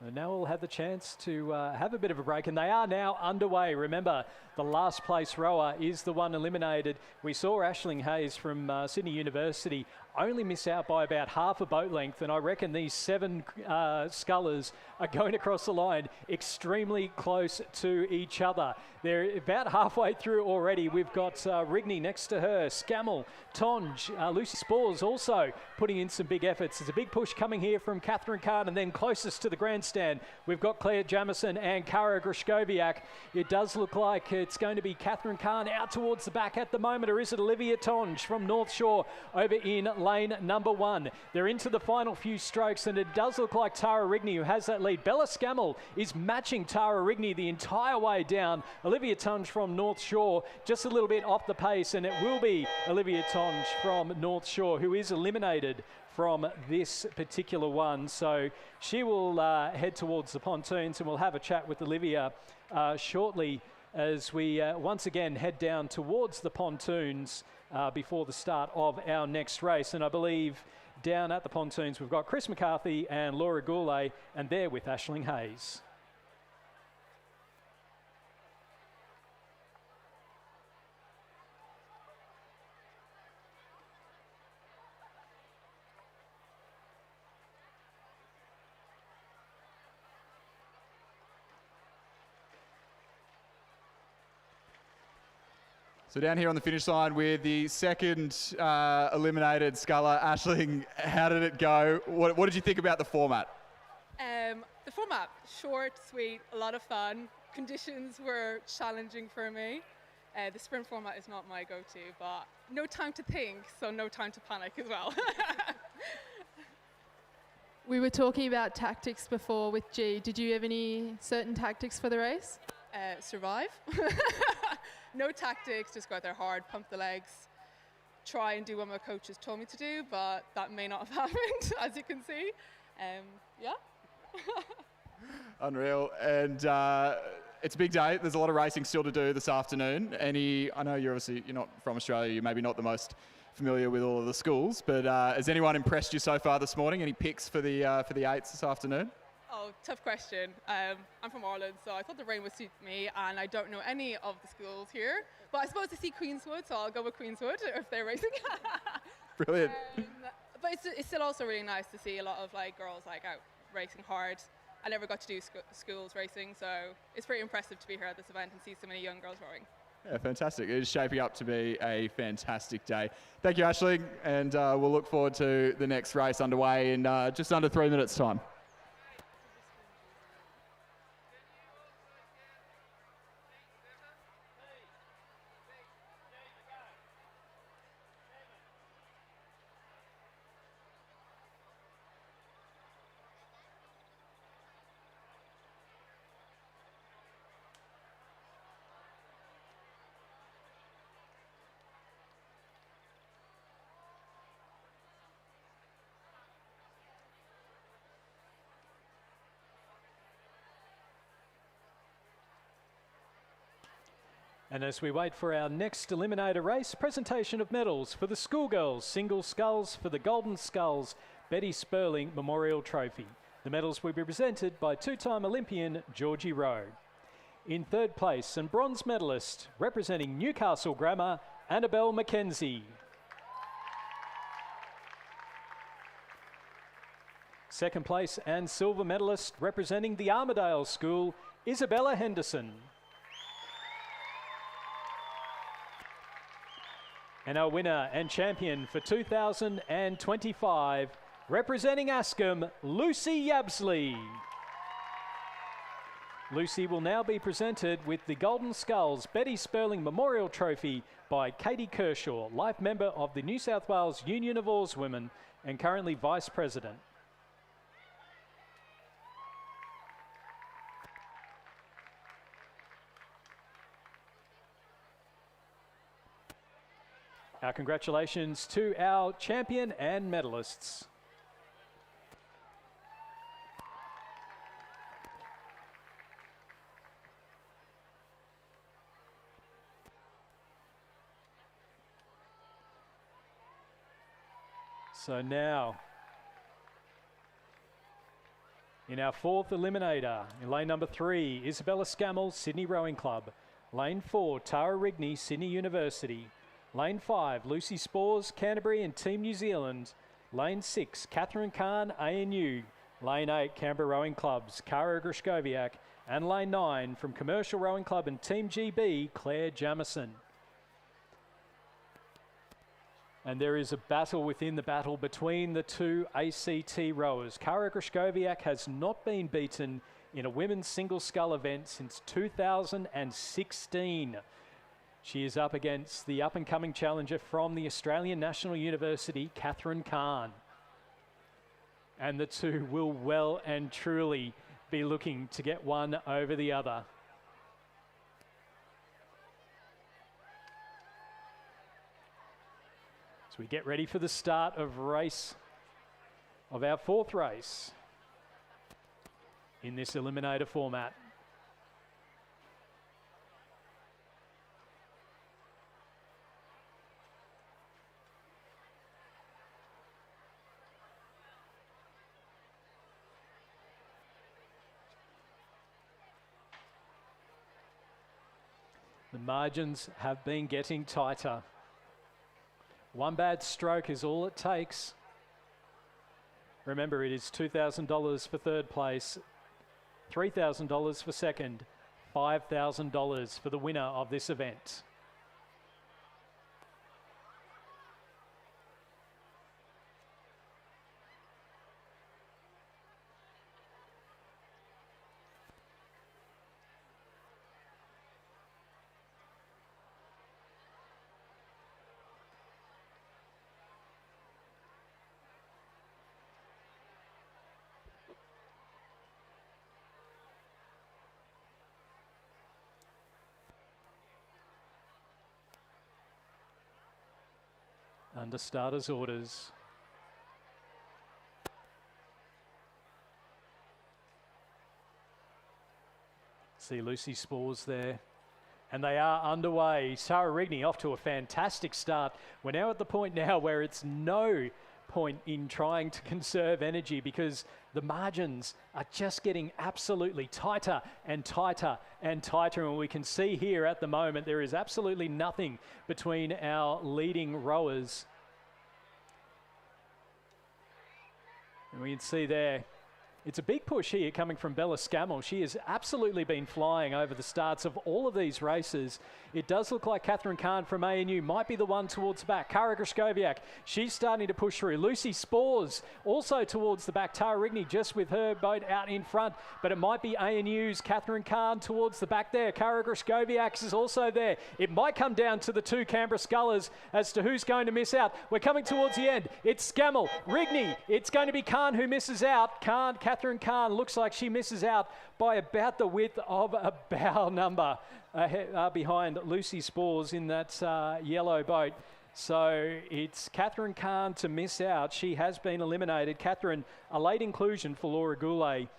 [SPEAKER 1] And now we'll have the chance to have a bit of a break, and they are now underway. Remember, the last place rower is the one eliminated. We saw Aisling Hayes from Sydney University only miss out by about half a boat length, and I reckon these 7 scullers are going across the line extremely close to each other. They're about halfway through already. We've got Rigney next to her, Scammell, Tonge, Lucy Spores also putting in some big efforts. There's a big push coming here from Catherine Kahn, and then closest to the grandstand, we've got Claire Jamieson and Kara Grishkowiak. It does look like it's going to be Catherine Kahn out towards the back at the moment, or is it Olivia Tonge from North Shore over in lane number 1? They're into the final few strokes, and it does look like Tara Rigney who has that lead. Bella Scammell is matching Tara Rigney the entire way down. Olivia Tonge from North Shore just a little bit off the pace, and it will be Olivia Tonge from North Shore who is eliminated from this particular one. So she will head towards the pontoons, and we'll have a chat with Olivia shortly as we once again head down towards the pontoons before the start of our next race. And I believe down at the pontoons we've got Chris McCarthy and Laura Goulet, and they're with Aisling Hayes.
[SPEAKER 7] So down here on the finish line with the second eliminated sculler, Aisling, how did it go? What did you think about the format?
[SPEAKER 10] The format, short, sweet, a lot of fun. Conditions were challenging for me. The sprint format is not my go-to, but no time to think, so no time to panic as well.
[SPEAKER 8] We were talking about tactics before with G. Did you have any certain tactics for the race?
[SPEAKER 10] Survive. No tactics, just go out there hard, pump the legs, try and do what my coaches told me to do, but that may not have happened, as you can see. Yeah.
[SPEAKER 7] Unreal. And it's a big day. There's a lot of racing still to do this afternoon. I know you're not from Australia, you're maybe not the most familiar with all of the schools, but has anyone impressed you so far this morning? Any picks for the 8s this afternoon?
[SPEAKER 10] Oh, tough question. I'm from Ireland, so I thought the rain would suit me, and I don't know any of the schools here. But I suppose I see Queenswood, so I'll go with Queenswood if they're racing.
[SPEAKER 7] Brilliant.
[SPEAKER 10] But it's still also really nice to see a lot of girls out racing hard. I never got to do schools racing, so it's pretty impressive to be here at this event and see so many young girls rowing.
[SPEAKER 7] Yeah, fantastic. It is shaping up to be a fantastic day. Thank you, Aisling, and we'll look forward to the next race underway in just under 3 minutes' time.
[SPEAKER 1] And as we wait for our next eliminator race, presentation of medals for the Schoolgirls, single sculls for the Golden Skulls Betty Sperling Memorial Trophy. The medals will be presented by two-time Olympian Georgie Rowe. In third place, and bronze medalist representing Newcastle Grammar, Annabelle Mackenzie. Second place and silver medalist representing the Armidale School, Isabella Henderson. And our winner and champion for 2025, representing Ascombe, Lucy Yabsley. Lucy will now be presented with the Golden Skulls Betty Sperling Memorial Trophy by Katie Kershaw, life member of the New South Wales Union of Oarswomen and currently Vice President. Our congratulations to our champion and medalists. So now, in our fourth eliminator, in lane number 3, Isabella Scammell, Sydney Rowing Club. Lane 4, Tara Rigney, Sydney University. Lane 5, Lucy Spores, Canterbury and Team New Zealand. Lane 6, Catherine Kahn, ANU. Lane 8, Canberra Rowing Clubs, Kara Grishkoviak. And lane 9, from Commercial Rowing Club and Team GB, Claire Jamison. And there is a battle within the battle between the two ACT rowers. Kara Grishkoviak has not been beaten in a women's single scull event since 2016. She is up against the up-and-coming challenger from the Australian National University, Catherine Kahn. And the two will well and truly be looking to get one over the other. So we get ready for the start of our fourth race in this eliminator format. The margins have been getting tighter. One bad stroke is all it takes. Remember, it is $2,000 for third place, $3,000 for second, $5,000 for the winner of this event. Under starters' orders. See Lucy Spores there. And they are underway. Sarah Rigney off to a fantastic start. We're now at the point now where it's no point in trying to conserve energy because the margins are just getting absolutely tighter and tighter and tighter. And we can see here at the moment there is absolutely nothing between our leading rowers. And we can see there, it's a big push here coming from Bella Scammell. She has absolutely been flying over the starts of all of these races. It does look like Catherine Kahn from ANU might be the one towards the back. Kara Grishkoviak, she's starting to push through. Lucy Spores also towards the back. Tara Rigney just with her boat out in front, but it might be ANU's Catherine Kahn towards the back there. Kara Grishkoviak is also there. It might come down to the two Canberra Scullers as to who's going to miss out. We're coming towards the end. It's Scammell, Rigney. It's going to be Kahn who misses out. Catherine Kahn looks like she misses out by about the width of a bow number behind Lucy Spores in that yellow boat. So it's Catherine Kahn to miss out. She has been eliminated. Catherine, a late inclusion for Laura Goulet,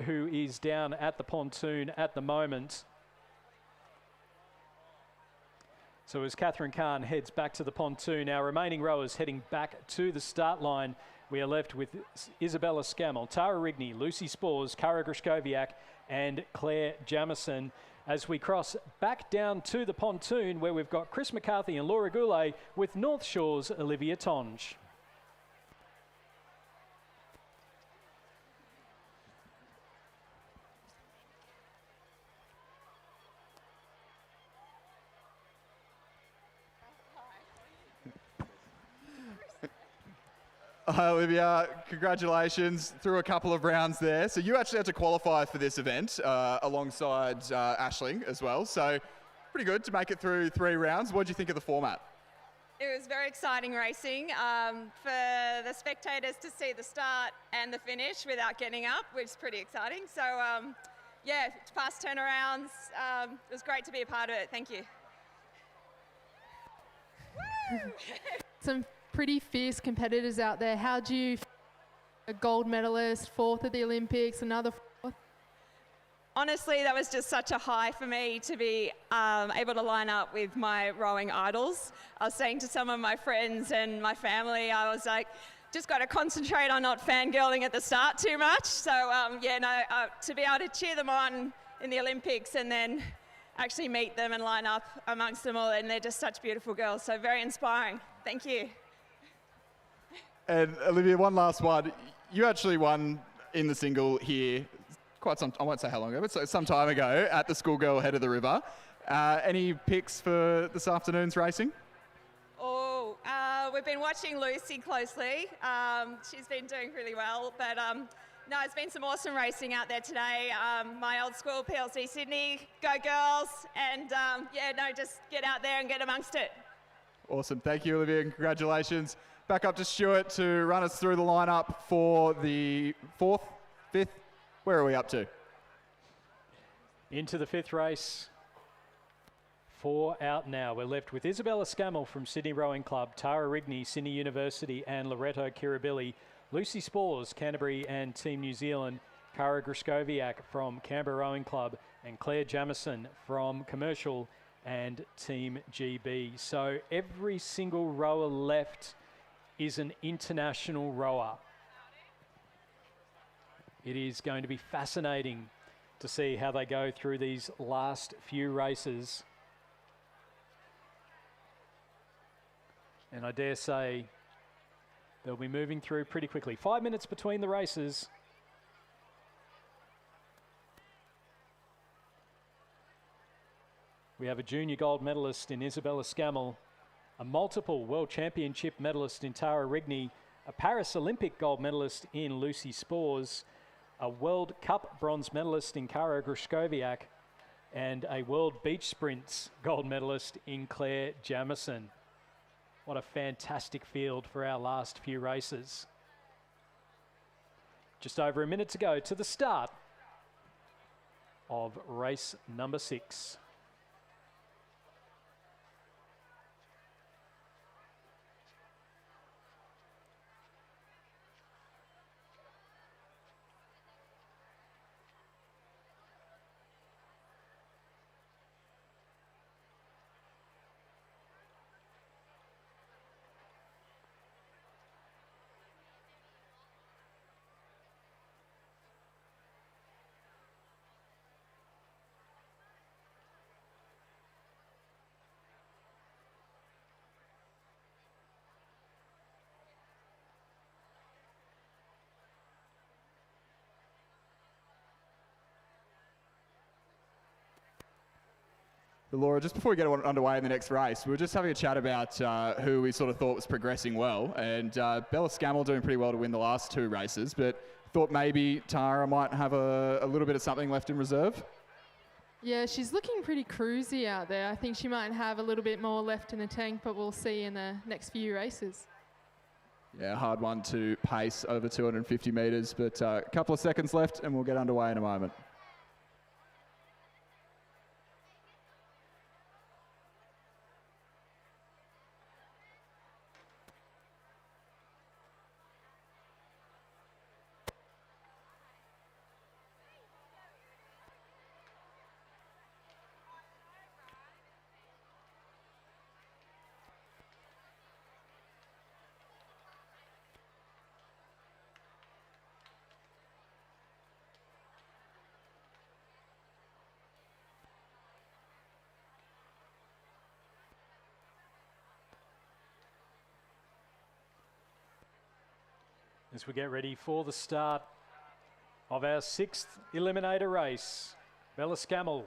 [SPEAKER 1] who is down at the pontoon at the moment. So as Catherine Kahn heads back to the pontoon, our remaining rowers heading back to the start line, we are left with Isabella Scammell, Tara Rigney, Lucy Spores, Cara Grishkowiak and Claire Jamison as we cross back down to the pontoon where we've got Chris McCarthy and Laura Goulet with North Shore's Olivia Tonge.
[SPEAKER 7] Hi, Olivia. Congratulations through a couple of rounds there. So you actually had to qualify for this event alongside Aisling as well. So pretty good to make it through 3 rounds. What did you think of the format?
[SPEAKER 11] It was very exciting racing for the spectators to see the start and the finish without getting up, which is pretty exciting. So yeah, fast turnarounds. It was great to be a part of it. Thank you.
[SPEAKER 8] Some pretty fierce competitors out there. How do you feel? A gold medalist, 4th at the Olympics, another 4th?
[SPEAKER 11] Honestly, that was just such a high for me to be able to line up with my rowing idols. I was saying to some of my friends and my family, I was like, just got to concentrate on not fangirling at the start too much. So yeah, no, to be able to cheer them on in the Olympics and then actually meet them and line up amongst them all, and they're just such beautiful girls. So very inspiring. Thank you.
[SPEAKER 7] And Olivia, one last one. You actually won in the single here quite some, I won't say how long ago, but some time ago at the Schoolgirl Head of the River. Any picks for this afternoon's racing?
[SPEAKER 11] Oh, we've been watching Lucy closely. She's been doing really well, but no, it's been some awesome racing out there today. My old school, PLC Sydney, go girls, and yeah, no, just get out there and get amongst it.
[SPEAKER 7] Awesome. Thank you, Olivia, and congratulations. Back up to Stuart to run us through the lineup for the 4th, 5th. Where are we up to?
[SPEAKER 1] Into the 5th race. 4 out now. We're left with Isabella Scammell from Sydney Rowing Club, Tara Rigney, Sydney University and Loreto Kirribilli, Lucy Spores, Canterbury and Team New Zealand, Cara Grishkowiak from Canberra Rowing Club and Claire Jamison from Commercial and Team GB. So every single rower left is an international rower. It is going to be fascinating to see how they go through these last few races. And I dare say they'll be moving through pretty quickly. 5 minutes between the races. We have a junior gold medalist in Isabella Scammell, a multiple world championship medalist in Tara Rigney, a Paris Olympic gold medalist in Lucy Spores, a World Cup bronze medalist in Cara Grishkowiak, and a World Beach Sprints gold medalist in Claire Jamison. What a fantastic field for our last few races. Just over a minute to go to the start of race number 6.
[SPEAKER 7] Laura, just before we get underway in the next race, we were just having a chat about who we sort of thought was progressing well, and Bella Scammell doing pretty well to win the last 2 races, but thought maybe Tara might have a little bit of something left in reserve.
[SPEAKER 8] Yeah, she's looking pretty cruisy out there. I think she might have a little bit more left in the tank, but we'll see in the next few races.
[SPEAKER 7] Yeah, hard one to pace over 250 metres, but a couple of seconds left and we'll get underway in a moment.
[SPEAKER 1] as we get ready for the start of our 6th eliminator race. Bella Scammell,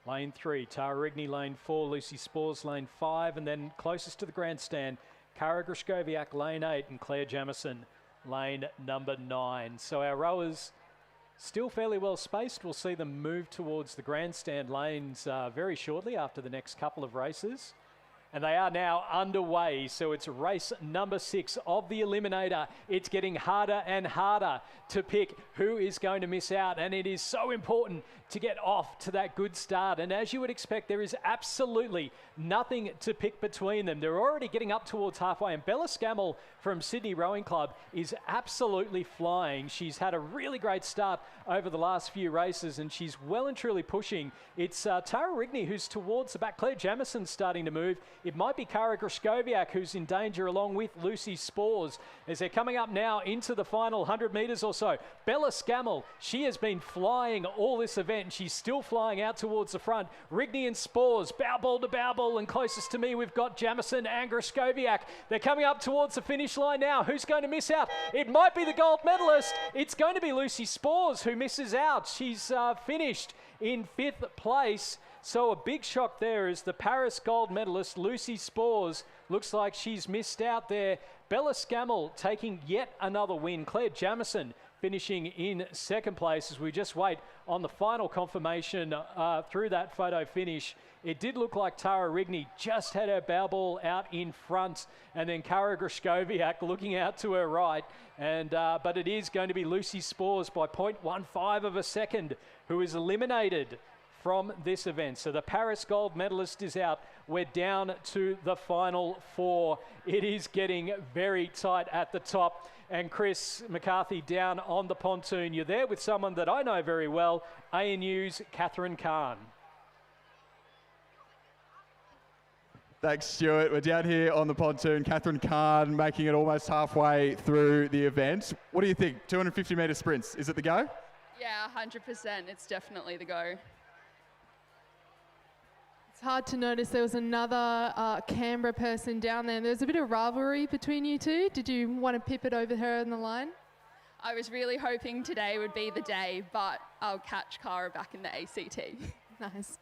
[SPEAKER 1] lane 3, Tara Rigney, lane 4, Lucy Spores, lane 5, and then closest to the grandstand, Kara Grushkowiak, lane 8, and Claire Jamieson, lane number 9. So our rowers still fairly well spaced. We'll see them move towards the grandstand lanes very shortly after the next couple of races. And they are now underway, so it's race number 6 of the Eliminator. It's getting harder and harder to pick who is going to miss out, and it is so important to get off to that good start. And as you would expect, there is absolutely nothing to pick between them. They're already getting up towards halfway, and Bella Scammell from Sydney Rowing Club is absolutely flying. She's had a really great start over the last few races, and she's well and truly pushing. It's Tara Rigney who's towards the back. Claire Jamison's starting to move. It might be Kara Grushkowiak who's in danger, along with Lucy Spores, as they're coming up now into the final 100 metres or so. Bella Scammell, she has been flying all this event, and she's still flying out towards the front. Rigney and Spores, bow ball to bow ball, and closest to me we've got Jamison and Grushkowiak. They're coming up towards the finish line now. Who's going to miss out? It might be the gold medalist. It's going to be Lucy Spores who misses out. She's finished in 5th place. So a big shock there as the Paris gold medalist Lucy Spores looks like she's missed out there. Bella Scammell taking yet another win. Claire Jamison finishing in 2nd place as we just wait on the final confirmation through that photo finish. It did look like Tara Rigney just had her bow ball out in front, and then Kara Grushkowiak looking out to her right. And but it is going to be Lucy Spores by 0.15 of a second who is eliminated from this event. So the Paris gold medalist is out. We're down to the final 4. It is getting very tight at the top. And Chris McCarthy down on the pontoon. You're there with someone that I know very well, ANU's Catherine Kahn.
[SPEAKER 7] Thanks, Stuart. We're down here on the pontoon. Catherine Kahn making it almost halfway through the event. What do you think? 250 metre sprints. Is it the go?
[SPEAKER 9] Yeah, 100%. It's definitely the go.
[SPEAKER 8] It's hard to notice there was another Canberra person down there. There's a bit of rivalry between you two. Did you want to pip it over her in the line?
[SPEAKER 9] I was really hoping today would be the day, but I'll catch Kara back in the ACT.
[SPEAKER 8] Nice.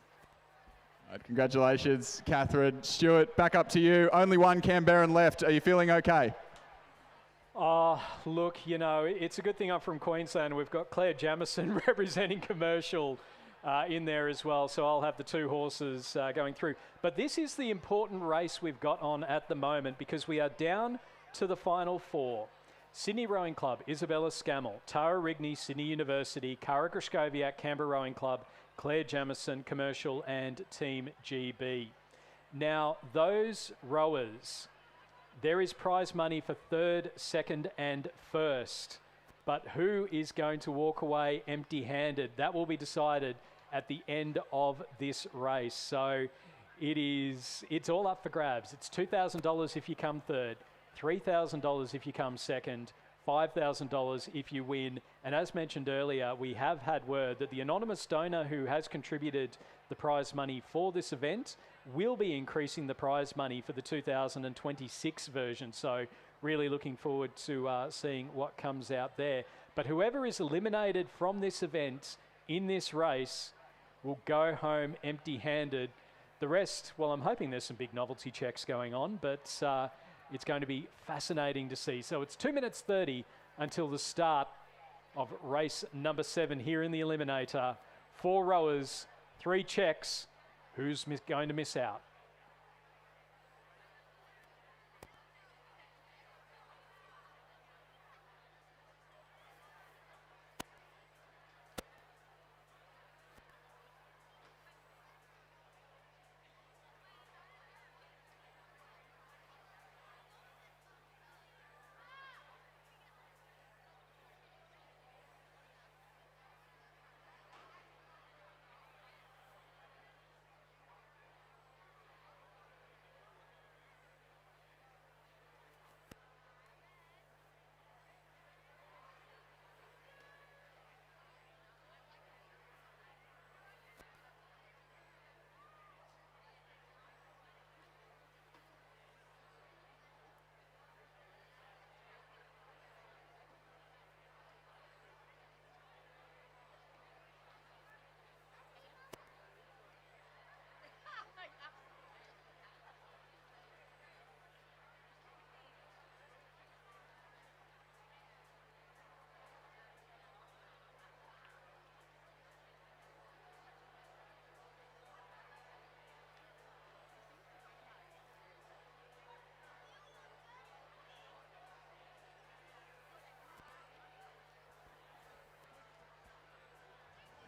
[SPEAKER 7] All right, congratulations, Catherine. Stuart, back up to you. Only one Canberran left. Are you feeling okay?
[SPEAKER 1] Oh, look, you know, it's a good thing I'm from Queensland. We've got Claire Jamison representing Commercial in there as well, so I'll have the 2 horses going through. But this is the important race we've got on at the moment, because we are down to the final 4. Sydney Rowing Club, Isabella Scammell, Tara Rigney, Sydney University, Kara Grushkowiak, Canberra Rowing Club, Claire Jamison, Commercial, and Team GB. Now, those rowers, there is prize money for 3rd, 2nd, and 1st. But who is going to walk away empty-handed? That will be decided at the end of this race. So it's all up for grabs. It's $2,000 if you come 3rd, $3,000 if you come 2nd, $5,000 if you win. And as mentioned earlier, we have had word that the anonymous donor who has contributed the prize money for this event will be increasing the prize money for the 2026 version. So really looking forward to seeing what comes out there. But whoever is eliminated from this event in this race will go home empty-handed. The rest, well, I'm hoping there's some big novelty checks going on, but it's going to be fascinating to see. So it's 2 minutes 30 until the start of race number 7 here in the Eliminator. 4 rowers, 3 checks. Who's going to miss out?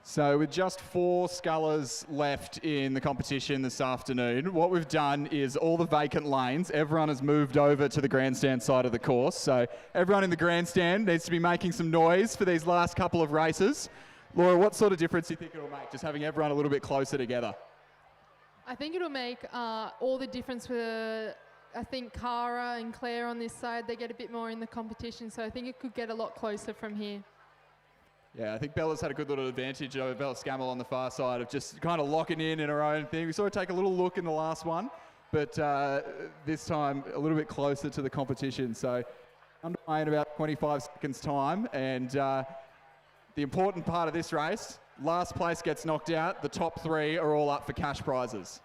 [SPEAKER 7] So with just 4 scullers left in the competition this afternoon, what we've done is all the vacant lanes, everyone has moved over to the grandstand side of the course. So everyone in the grandstand needs to be making some noise for these last couple of races. Laura, what sort of difference do you think it'll make, just having everyone a little bit closer together?
[SPEAKER 8] I think it'll make all the difference for, I think, Cara and Claire on this side. They get a bit more in the competition, so I think it could get a lot closer from here.
[SPEAKER 7] Yeah, I think Bella's had a good little advantage over Bella Scammell on the far side of just kind of locking in her own thing. We saw her take a little look in the last one, but this time a little bit closer to the competition. So underway in about 25 seconds time, and the important part of this race, last place gets knocked out, the top 3 are all up for cash prizes.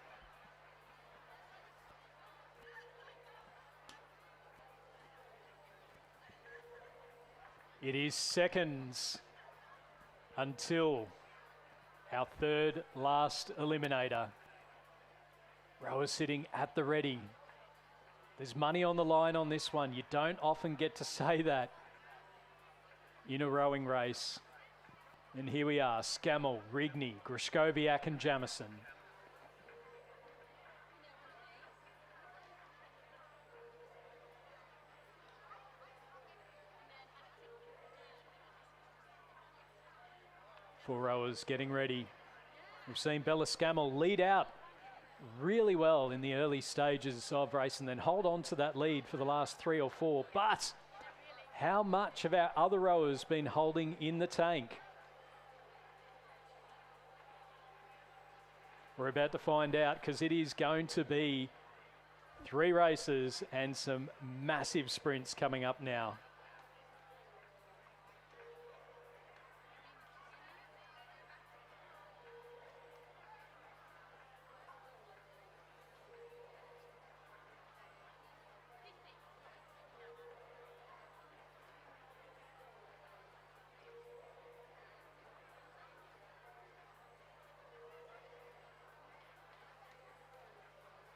[SPEAKER 1] It is seconds until our third last eliminator. Rowers sitting at the ready. There's money on the line on this one. You don't often get to say that in a rowing race. And here we are, Scammell, Rigney, Grishkowiak and Jamison. Four rowers getting ready. We've seen Bella Scammell lead out really well in the early stages of race and then hold on to that lead for the last 3 or 4. But how much have our other rowers been holding in the tank? We're about to find out, because it is going to be 3 races and some massive sprints coming up now.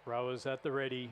[SPEAKER 1] Rowers at the ready.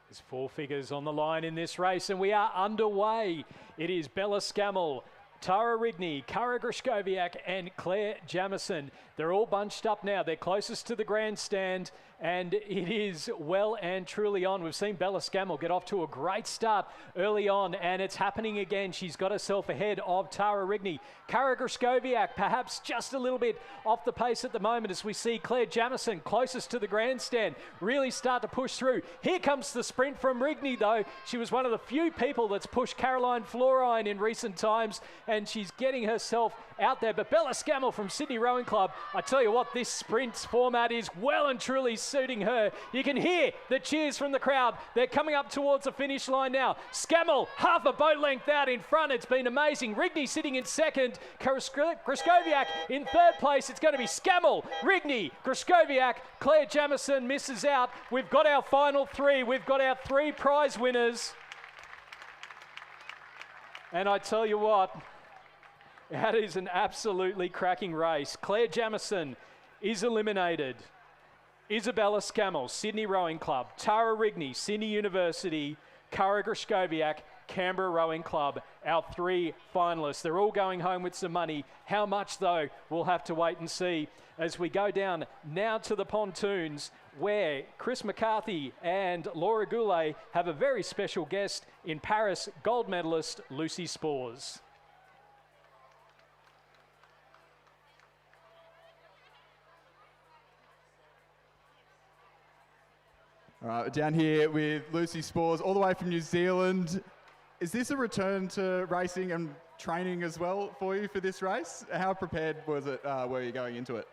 [SPEAKER 1] There's 4 figures on the line in this race, and we are underway. It is Bella Scammell, Tara Rigney, Cara Grishkowiak and Claire Jamison. They're all bunched up now. They're closest to the grandstand, and it is well and truly on. We've seen Bella Scammell get off to a great start early on, and it's happening again. She's got herself ahead of Tara Rigney. Cara Grishkowiak perhaps just a little bit off the pace at the moment as we see Claire Jamison closest to the grandstand really start to push through. Here comes the sprint from Rigney, though. She was one of the few people that's pushed Caroline Florine in recent times, and she's getting herself out there. But Bella Scammell from Sydney Rowing Club, I tell you what, this sprint format is well and truly suiting her. You can hear the cheers from the crowd. They're coming up towards the finish line now. Scammell, half a boat length out in front. It's been amazing. Rigney sitting in second. Grishkowiak in third place. It's going to be Scammell, Rigney, Grishkowiak. Claire Jamison misses out. We've got our final 3. We've got our 3 prize winners. And I tell you what, that is an absolutely cracking race. Claire Jamison is eliminated. Isabella Scammell, Sydney Rowing Club. Tara Rigney, Sydney University. Cara Grishkowiak, Canberra Rowing Club. Our 3 finalists. They're all going home with some money. How much, though, we'll have to wait and see as we go down now to the pontoons, where Chris McCarthy and Laura Goulet have a very special guest in Paris gold medalist Lucy Spores.
[SPEAKER 7] All right, down here with Lucy Spores, all the way from New Zealand. Is this a return to racing and training as well for you for this race? How prepared was it, were you going into it?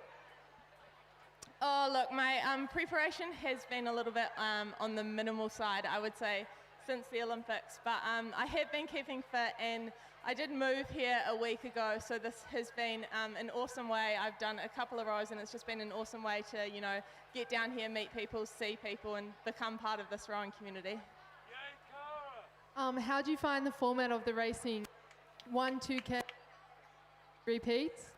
[SPEAKER 12] Oh, look, my preparation has been a little bit on the minimal side, I would say, since the Olympics. But I have been keeping fit, and I did move here a week ago, so this has been an awesome way. I've done a couple of rows, and it's just been an awesome way to, you know, get down here, meet people, see people, and become part of this rowing community.
[SPEAKER 8] How do you find the format of the racing? 1, 2K repeats?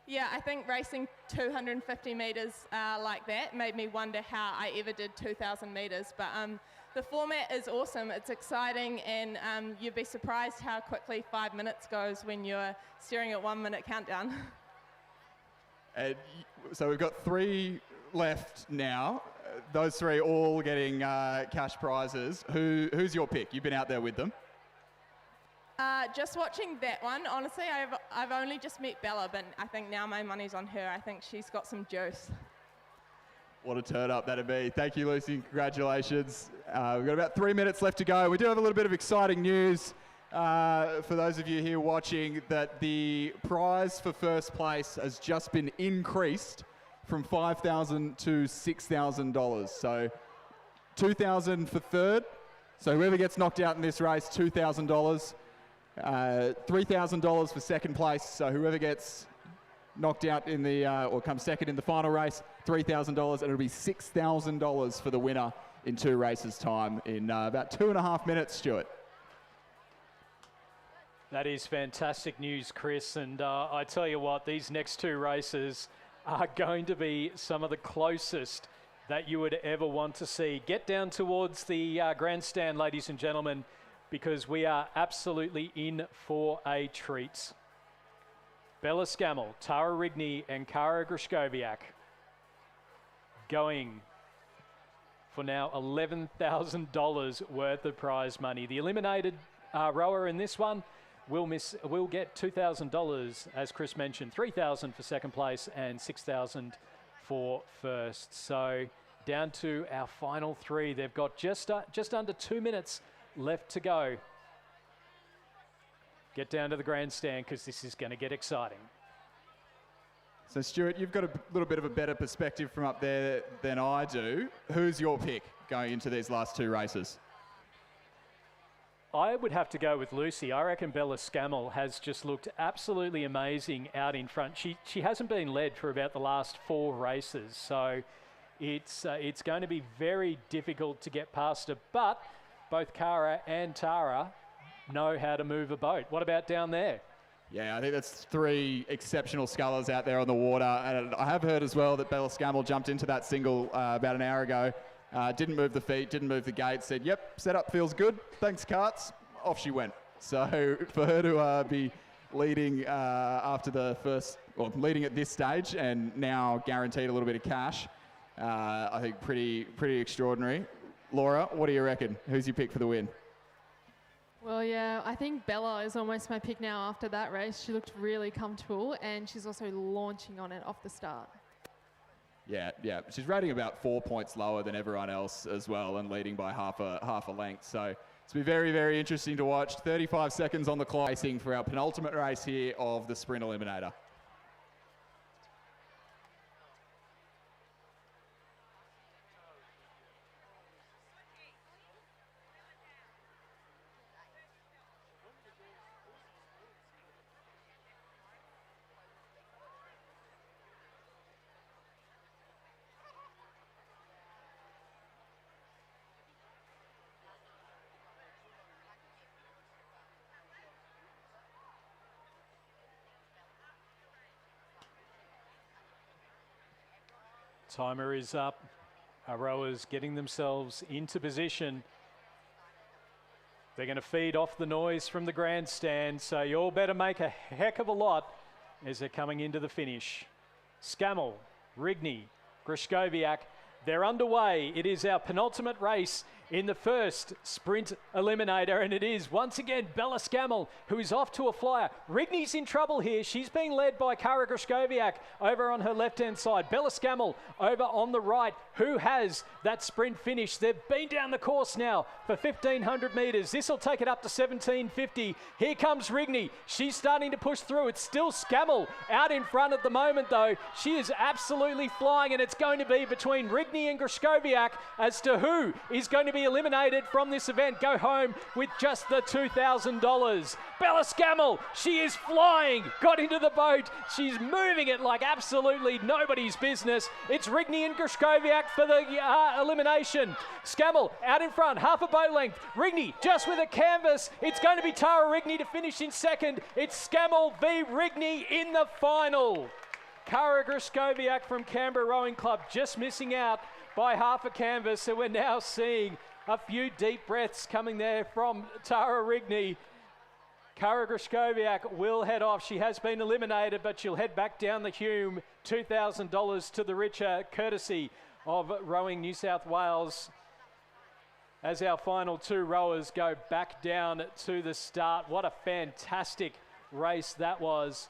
[SPEAKER 12] Yeah, I think racing 250 metres like that made me wonder how I ever did 2,000 metres. But the format is awesome. It's exciting, and you'd be surprised how quickly 5 minutes goes when you're staring at 1 minute countdown.
[SPEAKER 7] And so we've got 3 left now. Those 3 all getting cash prizes. Who's your pick? You've been out there with them.
[SPEAKER 12] Just watching that one, honestly, I've only just met Bella, but I think now my money's on her. I think she's got some juice.
[SPEAKER 7] What a turn up that'd be. Thank you, Lucy. Congratulations. We've got about 3 minutes left to go. We do have a little bit of exciting news for those of you here watching, that the prize for first place has just been increased from $5,000 to $6,000. So $2,000 for third. So whoever gets knocked out in this race, $2,000. $3,000 for second place. So whoever gets knocked out in the, or comes second in the final race, $3,000, and it'll be $6,000 for the winner in 2 races' time in about 2.5 minutes, Stuart.
[SPEAKER 1] That is fantastic news, Chris. And I tell you what, these next 2 races are going to be some of the closest that you would ever want to see. Get down towards the grandstand, ladies and gentlemen, because we are absolutely in for a treat. Bella Scammell, Tara Rigney and Kara Grishkowiak going for now $11,000 worth of prize money. The eliminated rower in this one will get $2,000, as Chris mentioned, $3,000 for second place and $6,000 for first. So down to our final 3. They've got just under 2 minutes left to go. Get down to the grandstand because this is going to get exciting.
[SPEAKER 7] So Stuart, you've got a little bit of a better perspective from up there than I do. Who's your pick going into these last 2 races?
[SPEAKER 1] I would have to go with Lucy. I reckon Bella Scammell has just looked absolutely amazing out in front. She hasn't been led for about the last 4 races, so it's going to be very difficult to get past her. But both Kara and Tara know how to move a boat. What about down there?
[SPEAKER 7] Yeah, I think that's 3 exceptional scullers out there on the water. And I have heard as well that Bella Scammell jumped into that single about an hour ago. Didn't move the feet, didn't move the gate, said, yep, setup feels good. Thanks, carts. Off she went. So for her to be leading after the first, or leading at this stage and now guaranteed a little bit of cash, I think pretty extraordinary. Laura, what do you reckon? Who's your pick for the win?
[SPEAKER 8] Well, yeah, I think Bella is almost my pick now after that race. She looked really comfortable, and she's also launching on it off the start.
[SPEAKER 7] Yeah. She's rating about 4 points lower than everyone else as well, and leading by half a length. So it's been very, very interesting to watch. 35 seconds on the clock, racing for our penultimate race here of the Sprint Eliminator.
[SPEAKER 1] Timer is up. Our rowers getting themselves into position. They're going to feed off the noise from the grandstand, so you all better make a heck of a lot as they're coming into the finish. Scammell, Rigney, Grishkowiak, they're underway. It is our penultimate race in the first Sprint Eliminator, and it is once again Bella Scammell who is off to a flyer. Rigney's in trouble here. She's being led by Kara Grishkowiak over on her left-hand side. Bella Scammell over on the right, who has that sprint finish. They've been down the course now for 1,500 metres. This will take it up to 1,750. Here comes Rigney. She's starting to push through. It's still Scammell out in front at the moment, though. She is absolutely flying, and it's going to be between Rigney and Grishkowiak as to who is going to be eliminated from this event. Go home with just the $2,000. Bella Scammell, she is flying, got into the boat. She's moving it like absolutely nobody's business. It's Rigney and Grishkowiak for the elimination. Scammell out in front, half a boat length. Rigney just with a canvas. It's going to be Tara Rigney to finish in second. It's Scammell v Rigney in the final. Kara Grishkowiak from Canberra Rowing Club just missing out by half a canvas, so we're now seeing A few deep breaths coming there from Tara Rigney. Kara Grishkoviak will head off. She has been eliminated, but she'll head back down the Hume. $2,000 to the richer, courtesy of Rowing New South Wales. As our final two rowers go back down to the start. What a fantastic race that was.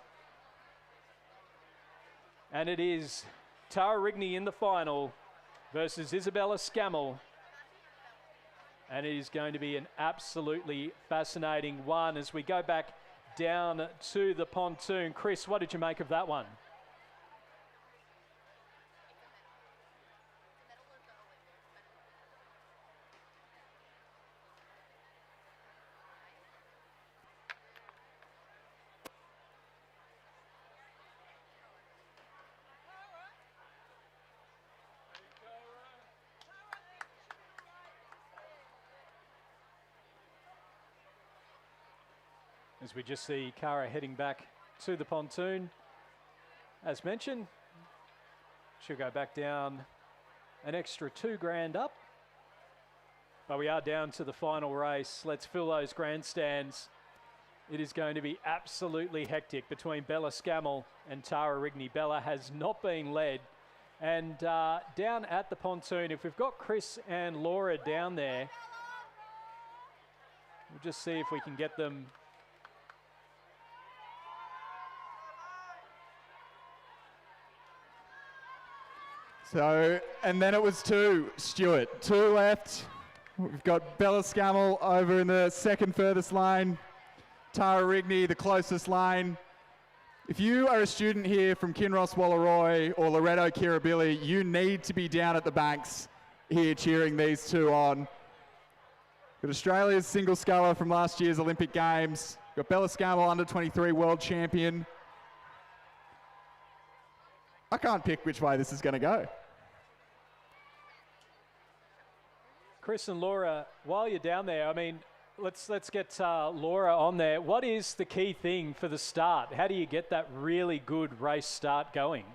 [SPEAKER 1] And it is Tara Rigney in the final versus Isabella Scammell. And it is going to be an absolutely fascinating one as we go back down to the pontoon. Chris, what did you make of that one? As we just see Kara heading back to the pontoon. As mentioned, she'll go back down an extra $2,000 up. But we are down to the final race. Let's fill those grandstands. It is going to be absolutely hectic between Bella Scammell and Tara Rigney. Bella has not been led. And down at the pontoon, if we've got Chris and Laura down there, we'll just see if we can get them.
[SPEAKER 7] So, and then it was two, Stuart. Two left. We've got Bella Scammell over in the second furthest lane. Tara Rigney, the closest lane. If you are a student here from Kinross Wallaroi or Loretto Kirribilli, you need to be down at the banks here cheering these two on. Got Australia's single sculler from last year's Olympic Games. Got Bella Scammell, under 23 world champion. I can't pick which way this is going to go.
[SPEAKER 1] Chris and Laura, while you're down there, I mean, let's get Laura on there. What is the key thing for the start? How do you get that really good race start going?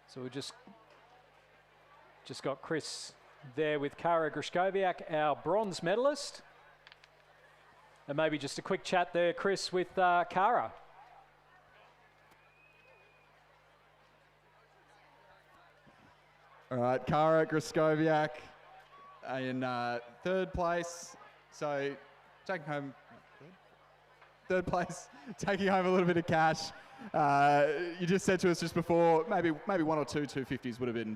[SPEAKER 1] So we just got Chris there with Kara Grishkoviak, our bronze medalist. And maybe just a quick chat there, Chris, with Kara.
[SPEAKER 7] All right, Kara Grishkoviak in third place. So taking home third place, taking home a little bit of cash. You just said to us just before, maybe one or two 250s would have been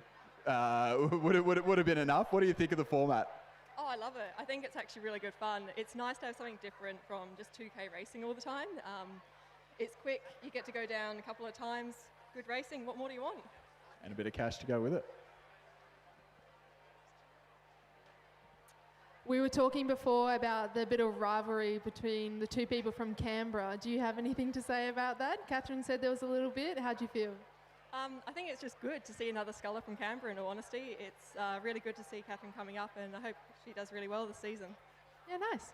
[SPEAKER 7] would have been enough. What do you think of the format?
[SPEAKER 13] Oh, I love it. I think it's actually really good fun. It's nice to have something different from just 2K racing all the time. It's quick. You get to go down a couple of times. Good racing. What more do you want?
[SPEAKER 7] And a bit of cash to go with it.
[SPEAKER 8] We were talking before about the bit of rivalry between the two people from Canberra. Do you have anything to say about that? Catherine said there was a little bit. How'd you feel?
[SPEAKER 13] I think it's just good to see another sculler from Canberra, in all honesty. It's really good to see Catherine coming up, and I hope she does really well this season.
[SPEAKER 8] Yeah, nice.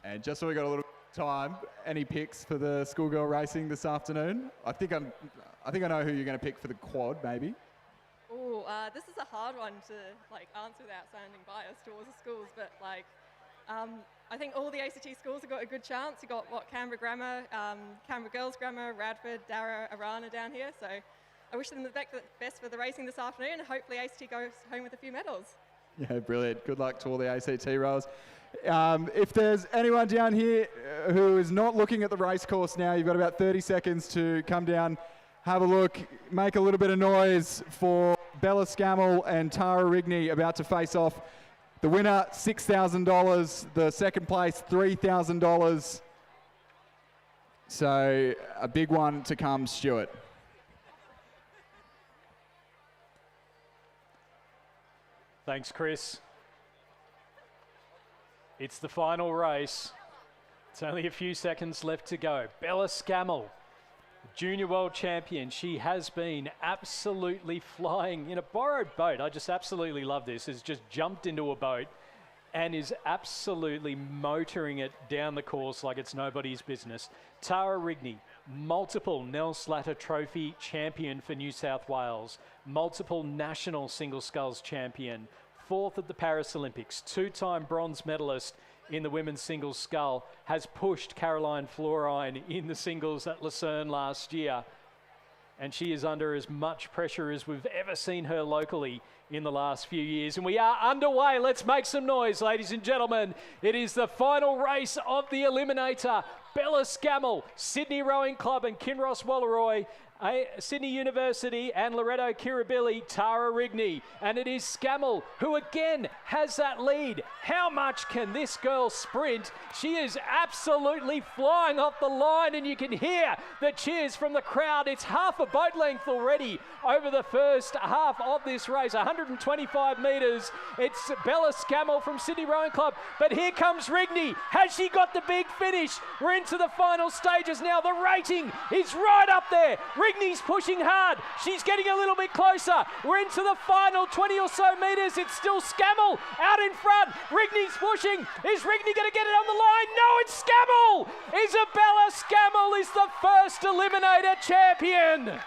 [SPEAKER 7] And just so we got a little time, any picks for the schoolgirl racing this afternoon? I think I know who you're going to pick for the quad, maybe.
[SPEAKER 13] Oh, this is a hard one to answer without sounding biased towards the schools, but I think all the ACT schools have got a good chance. You've got Canberra Grammar, Canberra Girls Grammar, Radford, Darra, Arana down here. So I wish them the best for the racing this afternoon. Hopefully ACT goes home with a few medals.
[SPEAKER 7] Yeah, brilliant. Good luck to all the ACT rowers. If there's anyone down here who is not looking at the race course now, you've got about 30 seconds to come down, have a look, make a little bit of noise for Bella Scammell and Tara Rigney about to face off. The winner, $6,000. The second place, $3,000. So a big one to come, Stuart.
[SPEAKER 1] Thanks, Chris. It's the final race. It's only a few seconds left to go. Bella Scammell, junior world champion. She has been absolutely flying in a borrowed boat. I just absolutely love this. Has just jumped into a boat and is absolutely motoring it down the course like it's nobody's business. Tara Rigney, multiple Nell Slatter Trophy champion for New South Wales, multiple national single sculls champion, 4th at the Paris Olympics, 2-time bronze medalist in the women's singles scull, has pushed Caroline Florine in the singles at Lucerne last year. And she is under as much pressure as we've ever seen her locally in the last few years. And we are underway. Let's make some noise, ladies and gentlemen. It is the final race of the Eliminator. Bella Scammell, Sydney Rowing Club and Kinross Walleroy, Sydney University and Loreto Kirribilli, Tara Rigney. And it is Scammell who again has that lead. How much can this girl sprint? She is absolutely flying off the line, and you can hear the cheers from the crowd. It's half a boat length already over the first half of this race, 125 metres. It's Bella Scammell from Sydney Rowing Club, but here comes Rigney. Has she got the big finish? We're into the final stages now. The rating is right up there. Rigney's pushing hard. She's getting a little bit closer. We're into the final 20 or so metres. It's still Scammell out in front. Rigney's pushing. Is Rigney going to get it on the line? No, it's Scammell. Isabella Scammell is the first Eliminator champion.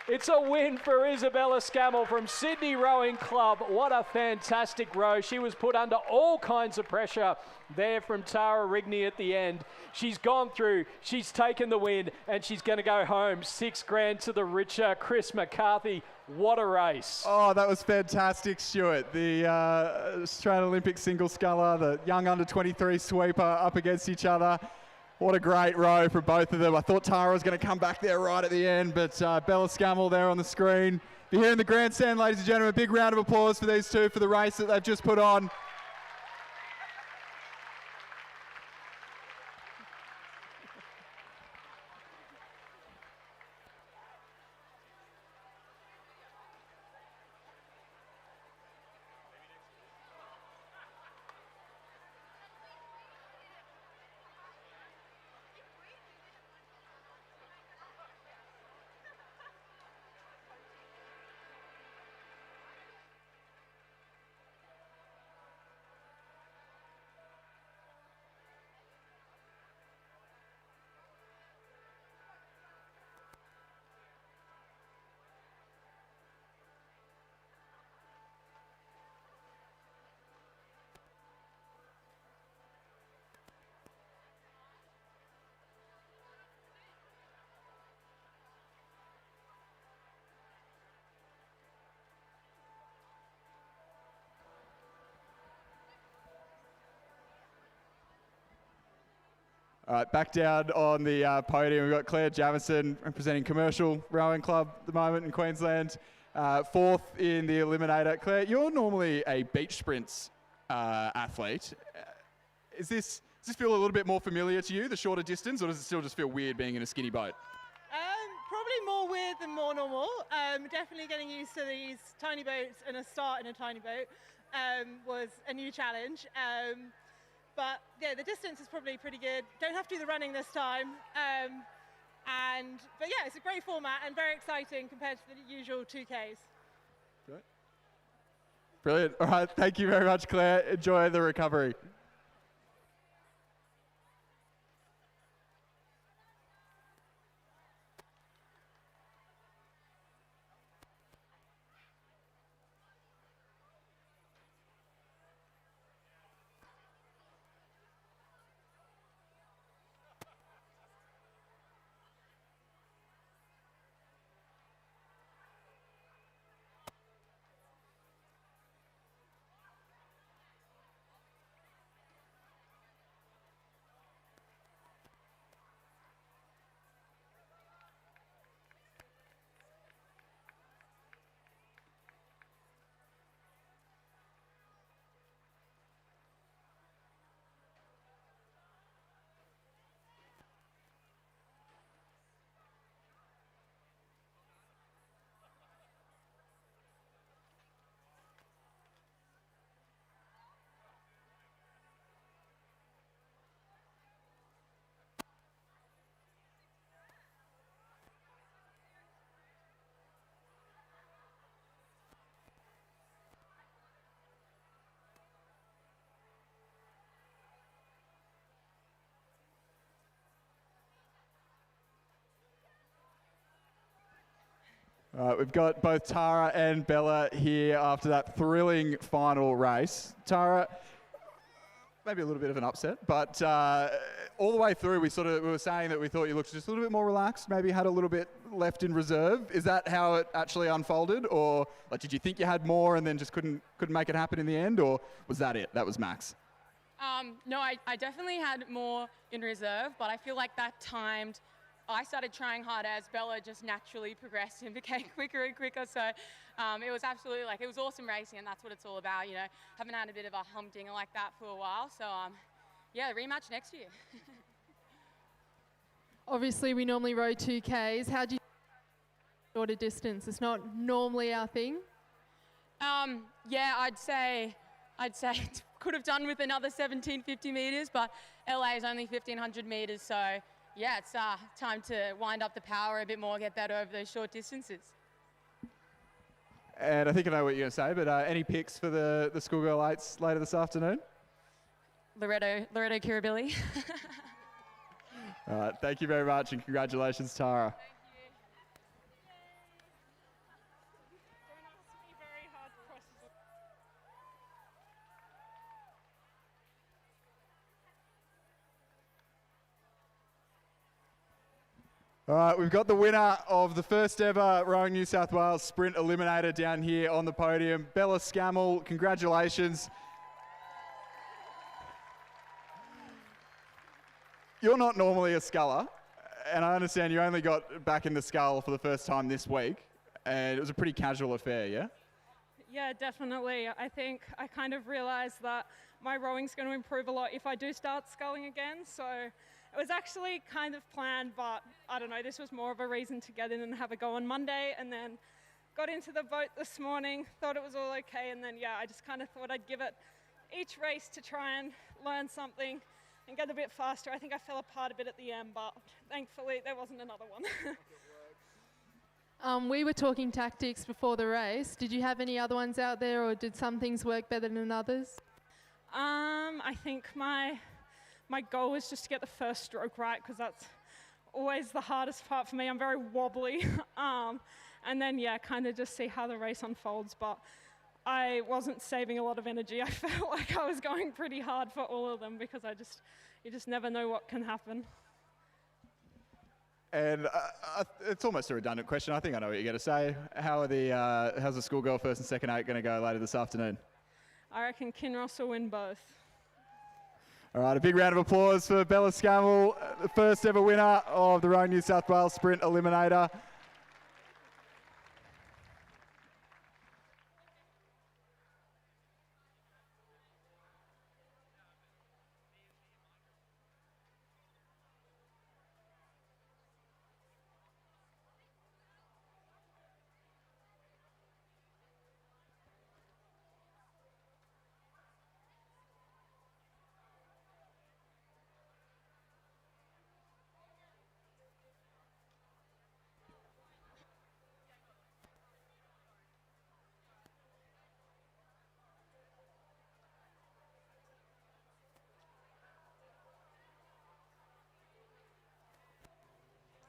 [SPEAKER 1] It's a win for Isabella Scammell from Sydney Rowing Club. What a fantastic row. She was put under all kinds of pressure there from Tara Rigney at the end. She's gone through, she's taken the win, and she's going to go home. $6,000 to the richer Chris McCarthy. What a race.
[SPEAKER 7] Oh, that was fantastic, Stuart. The Australian Olympic single sculler, the young under-23 sweeper up against each other. What a great row from both of them. I thought Tara was going to come back there right at the end, but Bella Scammell there on the screen. You're here in the grandstand, ladies and gentlemen. A big round of applause for these two for the race that they've just put on. All right, back down on the podium, we've got Claire Jamison representing Commercial Rowing Club at the moment in Queensland, 4th in the Eliminator. Claire, you're normally a beach sprints athlete. Does this feel a little bit more familiar to you, the shorter distance, or does it still just feel weird being in a skinny boat?
[SPEAKER 10] Probably more weird than more normal. Definitely getting used to these tiny boats and a start in a tiny boat was a new challenge. But yeah, the distance is probably pretty good. Don't have to do the running this time. But yeah, it's a great format and very exciting compared to the usual 2Ks.
[SPEAKER 7] Great. Brilliant. All right, thank you very much, Claire. Enjoy the recovery. We've got both Tara and Bella here after that thrilling final race. Tara, maybe a little bit of an upset, but all the way through we were saying that we thought you looked just a little bit more relaxed, maybe had a little bit left in reserve. Is that how it actually unfolded, or like, did you think you had more and then just couldn't make it happen in the end, or was that it? That was max?
[SPEAKER 9] No, I definitely had more in reserve, but I feel like that timed. I started trying harder as Bella just naturally progressed and became quicker and quicker. So it was absolutely it was awesome racing, and that's what it's all about. You know, haven't had a bit of a humdinger like that for a while. So yeah, rematch next year.
[SPEAKER 8] Obviously, we normally row 2Ks. How do you shorter distance? It's not normally our thing.
[SPEAKER 9] Yeah, I'd say could have done with another 1750 meters, but LA is only 1500 meters, so yeah, it's time to wind up the power a bit more, get that over those short distances.
[SPEAKER 7] And I think I know what you're going to say, but any picks for the Schoolgirl 8s later this afternoon?
[SPEAKER 9] Loretto Kirribilli.
[SPEAKER 7] All right, thank you very much, and congratulations, Tara. All right, we've got the winner of the first ever Rowing New South Wales Sprint Eliminator down here on the podium. Bella Scammell, congratulations. You're not normally a sculler, and I understand you only got back in the scull for the first time this week, and it was a pretty casual affair, yeah?
[SPEAKER 14] Yeah, definitely. I think I kind of realised that my rowing's going to improve a lot if I do start sculling again, so it was actually kind of planned, but I don't know, this was more of a reason to get in and have a go on Monday, and then got into the boat this morning, thought it was all okay, and then yeah, I just kind of thought I'd give it each race to try and learn something and get a bit faster. I think I fell apart a bit at the end, but thankfully there wasn't another one.
[SPEAKER 8] We were talking tactics before the race. Did you have any other ones out there, or did some things work better than others?
[SPEAKER 14] I think my goal was just to get the first stroke right, because that's always the hardest part for me. I'm very wobbly. And then, yeah, kind of just see how the race unfolds. But I wasn't saving a lot of energy. I felt like I was going pretty hard for all of them, because you just never know what can happen.
[SPEAKER 7] And it's almost a redundant question. I think I know what you're going to say. How's the Schoolgirl first and second 8 going to go later this afternoon?
[SPEAKER 14] I reckon Kinross will win both.
[SPEAKER 7] All right, a big round of applause for Bella Scammell, the first ever winner of the Rowing New South Wales Sprint Eliminator.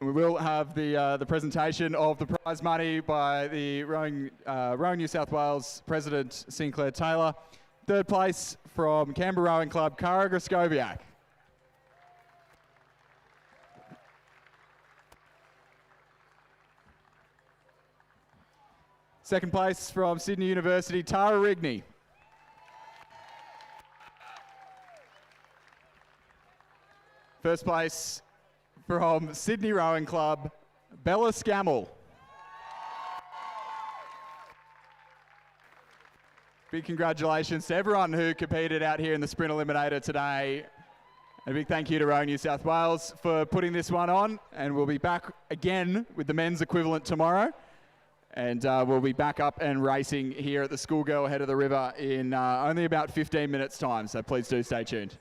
[SPEAKER 7] We will have the presentation of the prize money by the Rowing New South Wales President Sinclair Taylor. Third place from Canberra Rowing Club, Cara Graskowiak. Second place from Sydney University, Tara Rigney. First place from Sydney Rowing Club, Bella Scammell. Big congratulations to everyone who competed out here in the Sprint Eliminator today. And a big thank you to Rowing New South Wales for putting this one on. And we'll be back again with the men's equivalent tomorrow. And we'll be back up and racing here at the Schoolgirl Head of the River in only about 15 minutes' time. So please do stay tuned.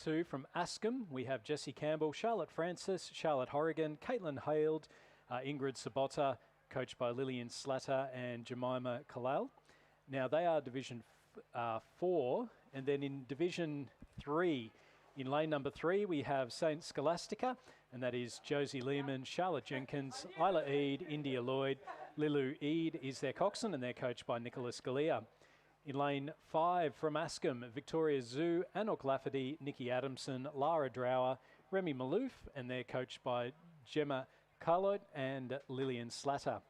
[SPEAKER 1] 2 from Ascombe, we have Jessie Campbell, Charlotte Francis, Charlotte Horrigan, Caitlin Haled, Ingrid Sabota, coached by Lillian Slatter and Jemima Kalal. Now, they are Division 4, and then in Division 3, in lane number 3, we have St. Scholastica, and that is Josie Lehman, Charlotte Jenkins, Isla Eade, India Lloyd, Lilu Eade is their coxswain, and they're coached by Nicholas Galea. In lane 5 from Ascombe, Victoria Zoo, Anok Lafferty, Nikki Adamson, Lara Drower, Remy Malouf, and they're coached by Gemma Carlot and Lillian Slatter.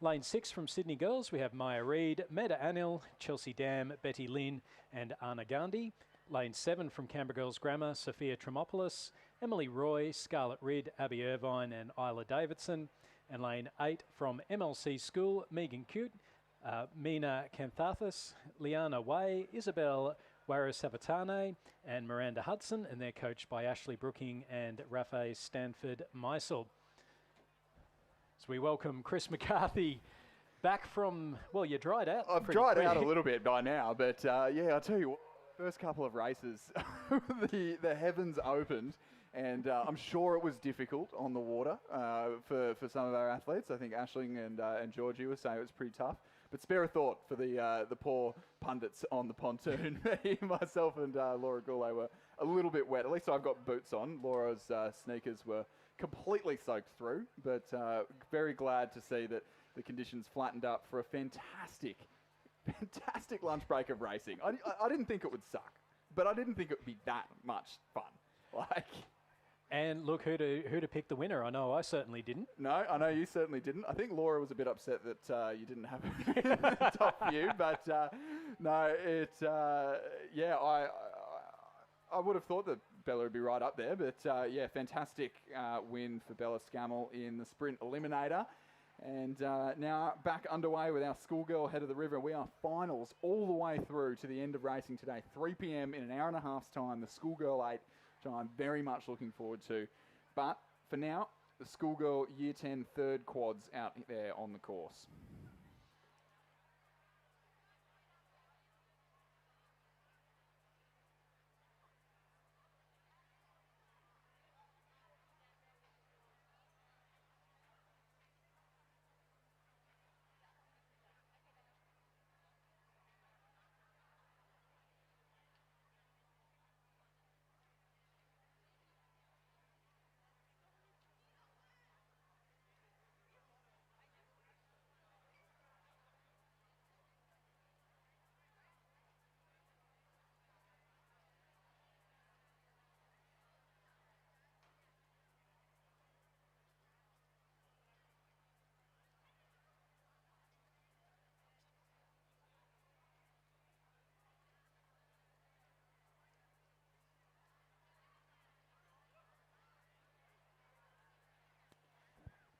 [SPEAKER 1] Lane 6 from Sydney Girls, we have Maya Reid, Meda Anil, Chelsea Dam, Betty Lynn and Anna Gandhi. Lane 7 from Canberra Girls Grammar, Sophia Tremopoulos, Emily Roy, Scarlett Ridd, Abby Irvine and Isla Davidson. And lane 8 from MLC School, Megan Cute, Mina Kanthathis, Liana Way, Isabel Warasavatane and Miranda Hudson, and they're coached by Ashley Brooking and Rafe Stanford Meisel. So we welcome Chris McCarthy back from, well, you dried out.
[SPEAKER 7] I've dried out a little bit by now, but yeah, I'll tell you what, first couple of races, the heavens opened, and I'm sure it was difficult on the water for some of our athletes. I think Aisling and Georgie were saying it was pretty tough. But spare a thought for the poor pundits on the pontoon. Myself and Laura Goulet were a little bit wet. At least I've got boots on. Laura's sneakers were completely soaked through, but very glad to see that the conditions flattened up for a fantastic lunch break of racing. I didn't think it would suck, but I didn't think it would be that much fun.
[SPEAKER 1] And look, who to pick the winner. I know I certainly didn't.
[SPEAKER 7] No, I know you certainly didn't. I think Laura was a bit upset that you didn't have a top view, but no, yeah, I would have thought that Bella would be right up there, but yeah, fantastic win for Bella Scammell in the sprint eliminator. And now back underway with our Schoolgirl Head of the River. We are finals all the way through to the end of racing today. 3 p.m. in an hour and a half's time, the Schoolgirl 8, which I'm very much looking forward to. But for now, the Schoolgirl Year 10 third quads out there on the course.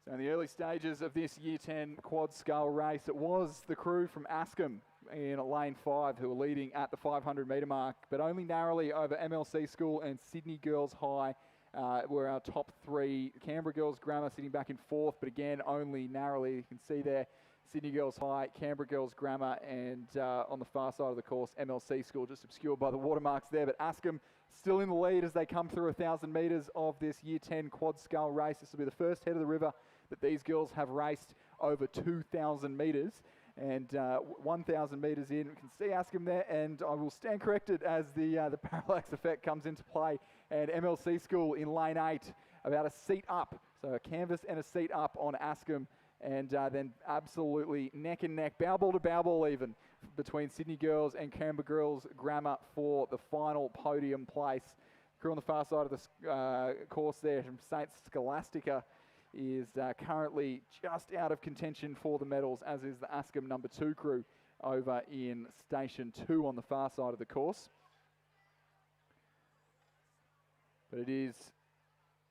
[SPEAKER 7] So in the early stages of this Year 10 quad scull race, it was the crew from Ascombe in lane 5 who were leading at the 500 metre mark, but only narrowly over MLC School and Sydney Girls High were our top 3. Canberra Girls Grammar sitting back in 4th, but again, only narrowly. You can see there, Sydney Girls High, Canberra Girls Grammar, and on the far side of the course, MLC School, just obscured by the watermarks there. But Ascombe still in the lead as they come through 1,000 metres of this Year 10 quad scull race. This will be the first Head of the River that these girls have raced over 2,000 metres. And 1,000 metres in, we can see Ascombe there, and I will stand corrected as the parallax effect comes into play. And MLC School in lane 8, about a seat up, so a canvas and a seat up on Ascombe. And then absolutely neck and neck, bow ball to bow ball even, between Sydney Girls and Canberra Girls Grammar for the final podium place. Crew on the far side of the course there from St. Scholastica is currently just out of contention for the medals, as is the Ascombe number 2 crew over in Station 2 on the far side of the course. But it is,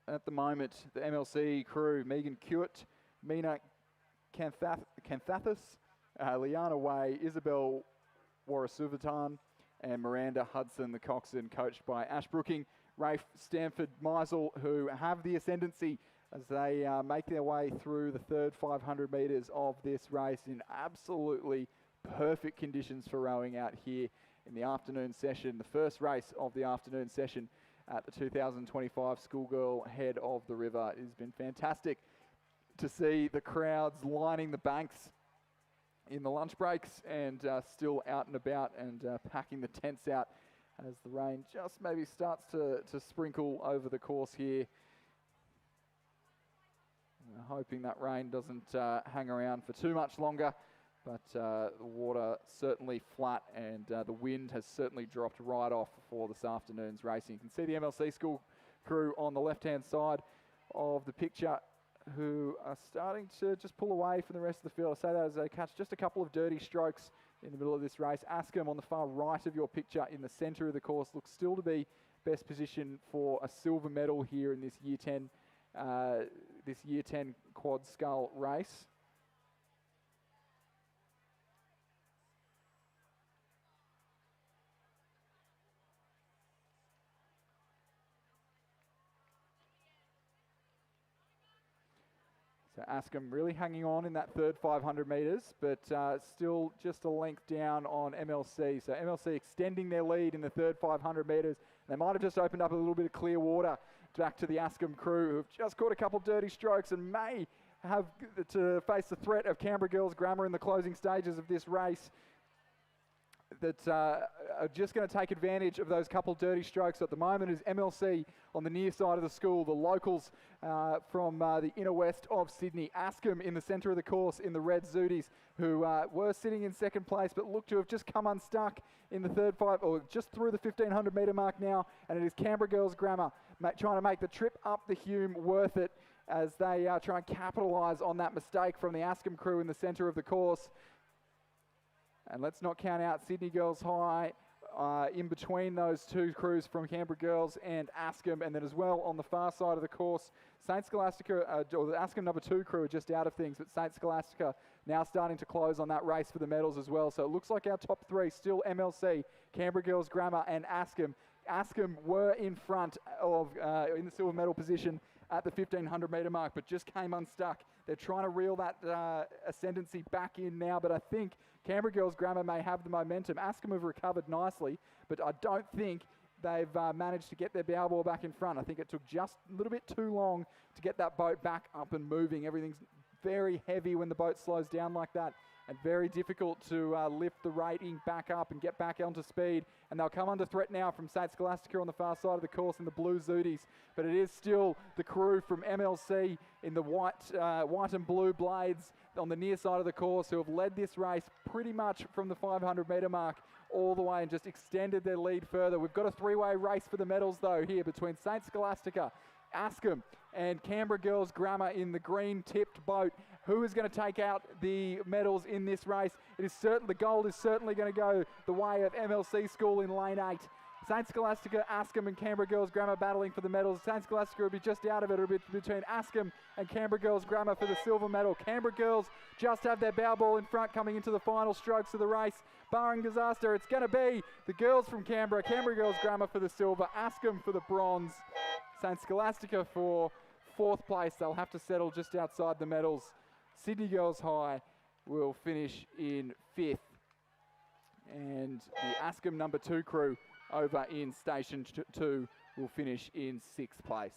[SPEAKER 7] at the moment, the MLC crew, Megan Cute, Mina Kanthathis, Liana Way, Isabel Warasuvatan, and Miranda Hudson, the coxswain, coached by Ash Brooking, Rafe Stanford Meisel, who have the ascendancy as they make their way through the third 500 metres of this race in absolutely perfect conditions for rowing out here in the afternoon session, the first race of the afternoon session at the 2025 Schoolgirl Head of the River. It has been fantastic to see the crowds lining the banks in the lunch breaks and still out and about and packing the tents out as the rain just maybe starts to sprinkle over the course here. We're hoping that rain doesn't hang around for too much longer, but the water certainly flat and the wind has certainly dropped right off for this afternoon's racing. You can see the MLC school crew on the left-hand side of the picture who are starting to just pull away from the rest of the field. I say that as they catch just a couple of dirty strokes in the middle of this race. Askham on the far right of your picture in the centre of the course looks still to be best position for a silver medal here in this Year 10 quad scull race. So Askham really hanging on in that third 500 metres, but still just a length down on MLC. So MLC extending their lead in the third 500 metres. They might have just opened up a little bit of clear water back to the Askham crew, who've just caught a couple of dirty strokes and may have to face the threat of Canberra Girls Grammar in the closing stages of this race, that are just going to take advantage of those couple dirty strokes. At the moment is MLC on the near side of the school, the locals from the inner west of Sydney. Askham in the centre of the course in the red Zooties, who were sitting in second place but look to have just come unstuck in the third five, or just through the 1500 metre mark now, and it is Canberra Girls Grammar trying to make the trip up the Hume worth it as they try and capitalise on that mistake from the Askham crew in the centre of the course. And let's not count out Sydney Girls High in between those two crews from Canberra Girls and Askham. And then as well on the far side of the course, St Scholastica, or the Askham number 2 crew are just out of things, but St Scholastica now starting to close on that race for the medals as well. So it looks like our top three still MLC, Canberra Girls Grammar and Askham. Askham were in front of, in the silver medal position at the 1500 metre mark, but just came unstuck. They're trying to reel that ascendancy back in now, but I think Canberra Girls Grammar may have the momentum. Askham have recovered nicely, but I don't think they've managed to get their bow ball back in front. I think it took just a little bit too long to get that boat back up and moving. Everything's very heavy when the boat slows down like that, and very difficult to lift the rating back up and get back onto speed. And they'll come under threat now from St Scholastica on the far side of the course in the blue Zooties. But it is still the crew from MLC in the white and blue blades on the near side of the course who have led this race pretty much from the 500 metre mark all the way and just extended their lead further. We've got a three-way race for the medals though here between St Scholastica, Askham and Canberra Girls Grammar in the green-tipped boat. Who is going to take out the medals in this race? It is certain the gold is certainly going to go the way of MLC School in lane 8. St Scholastica, Askham and Canberra Girls Grammar battling for the medals. St Scholastica will be just out of it. It'll be between Askham and Canberra Girls Grammar for the silver medal. Canberra Girls just have their bow ball in front coming into the final strokes of the race. Barring disaster, it's going to be the girls from Canberra, Canberra Girls Grammar for the silver, Askham for the bronze. St Scholastica for fourth place. They'll have to settle just outside the medals. Sydney Girls High will finish in 5th. And the Askham number 2 crew over in Station 2 will finish in 6th place.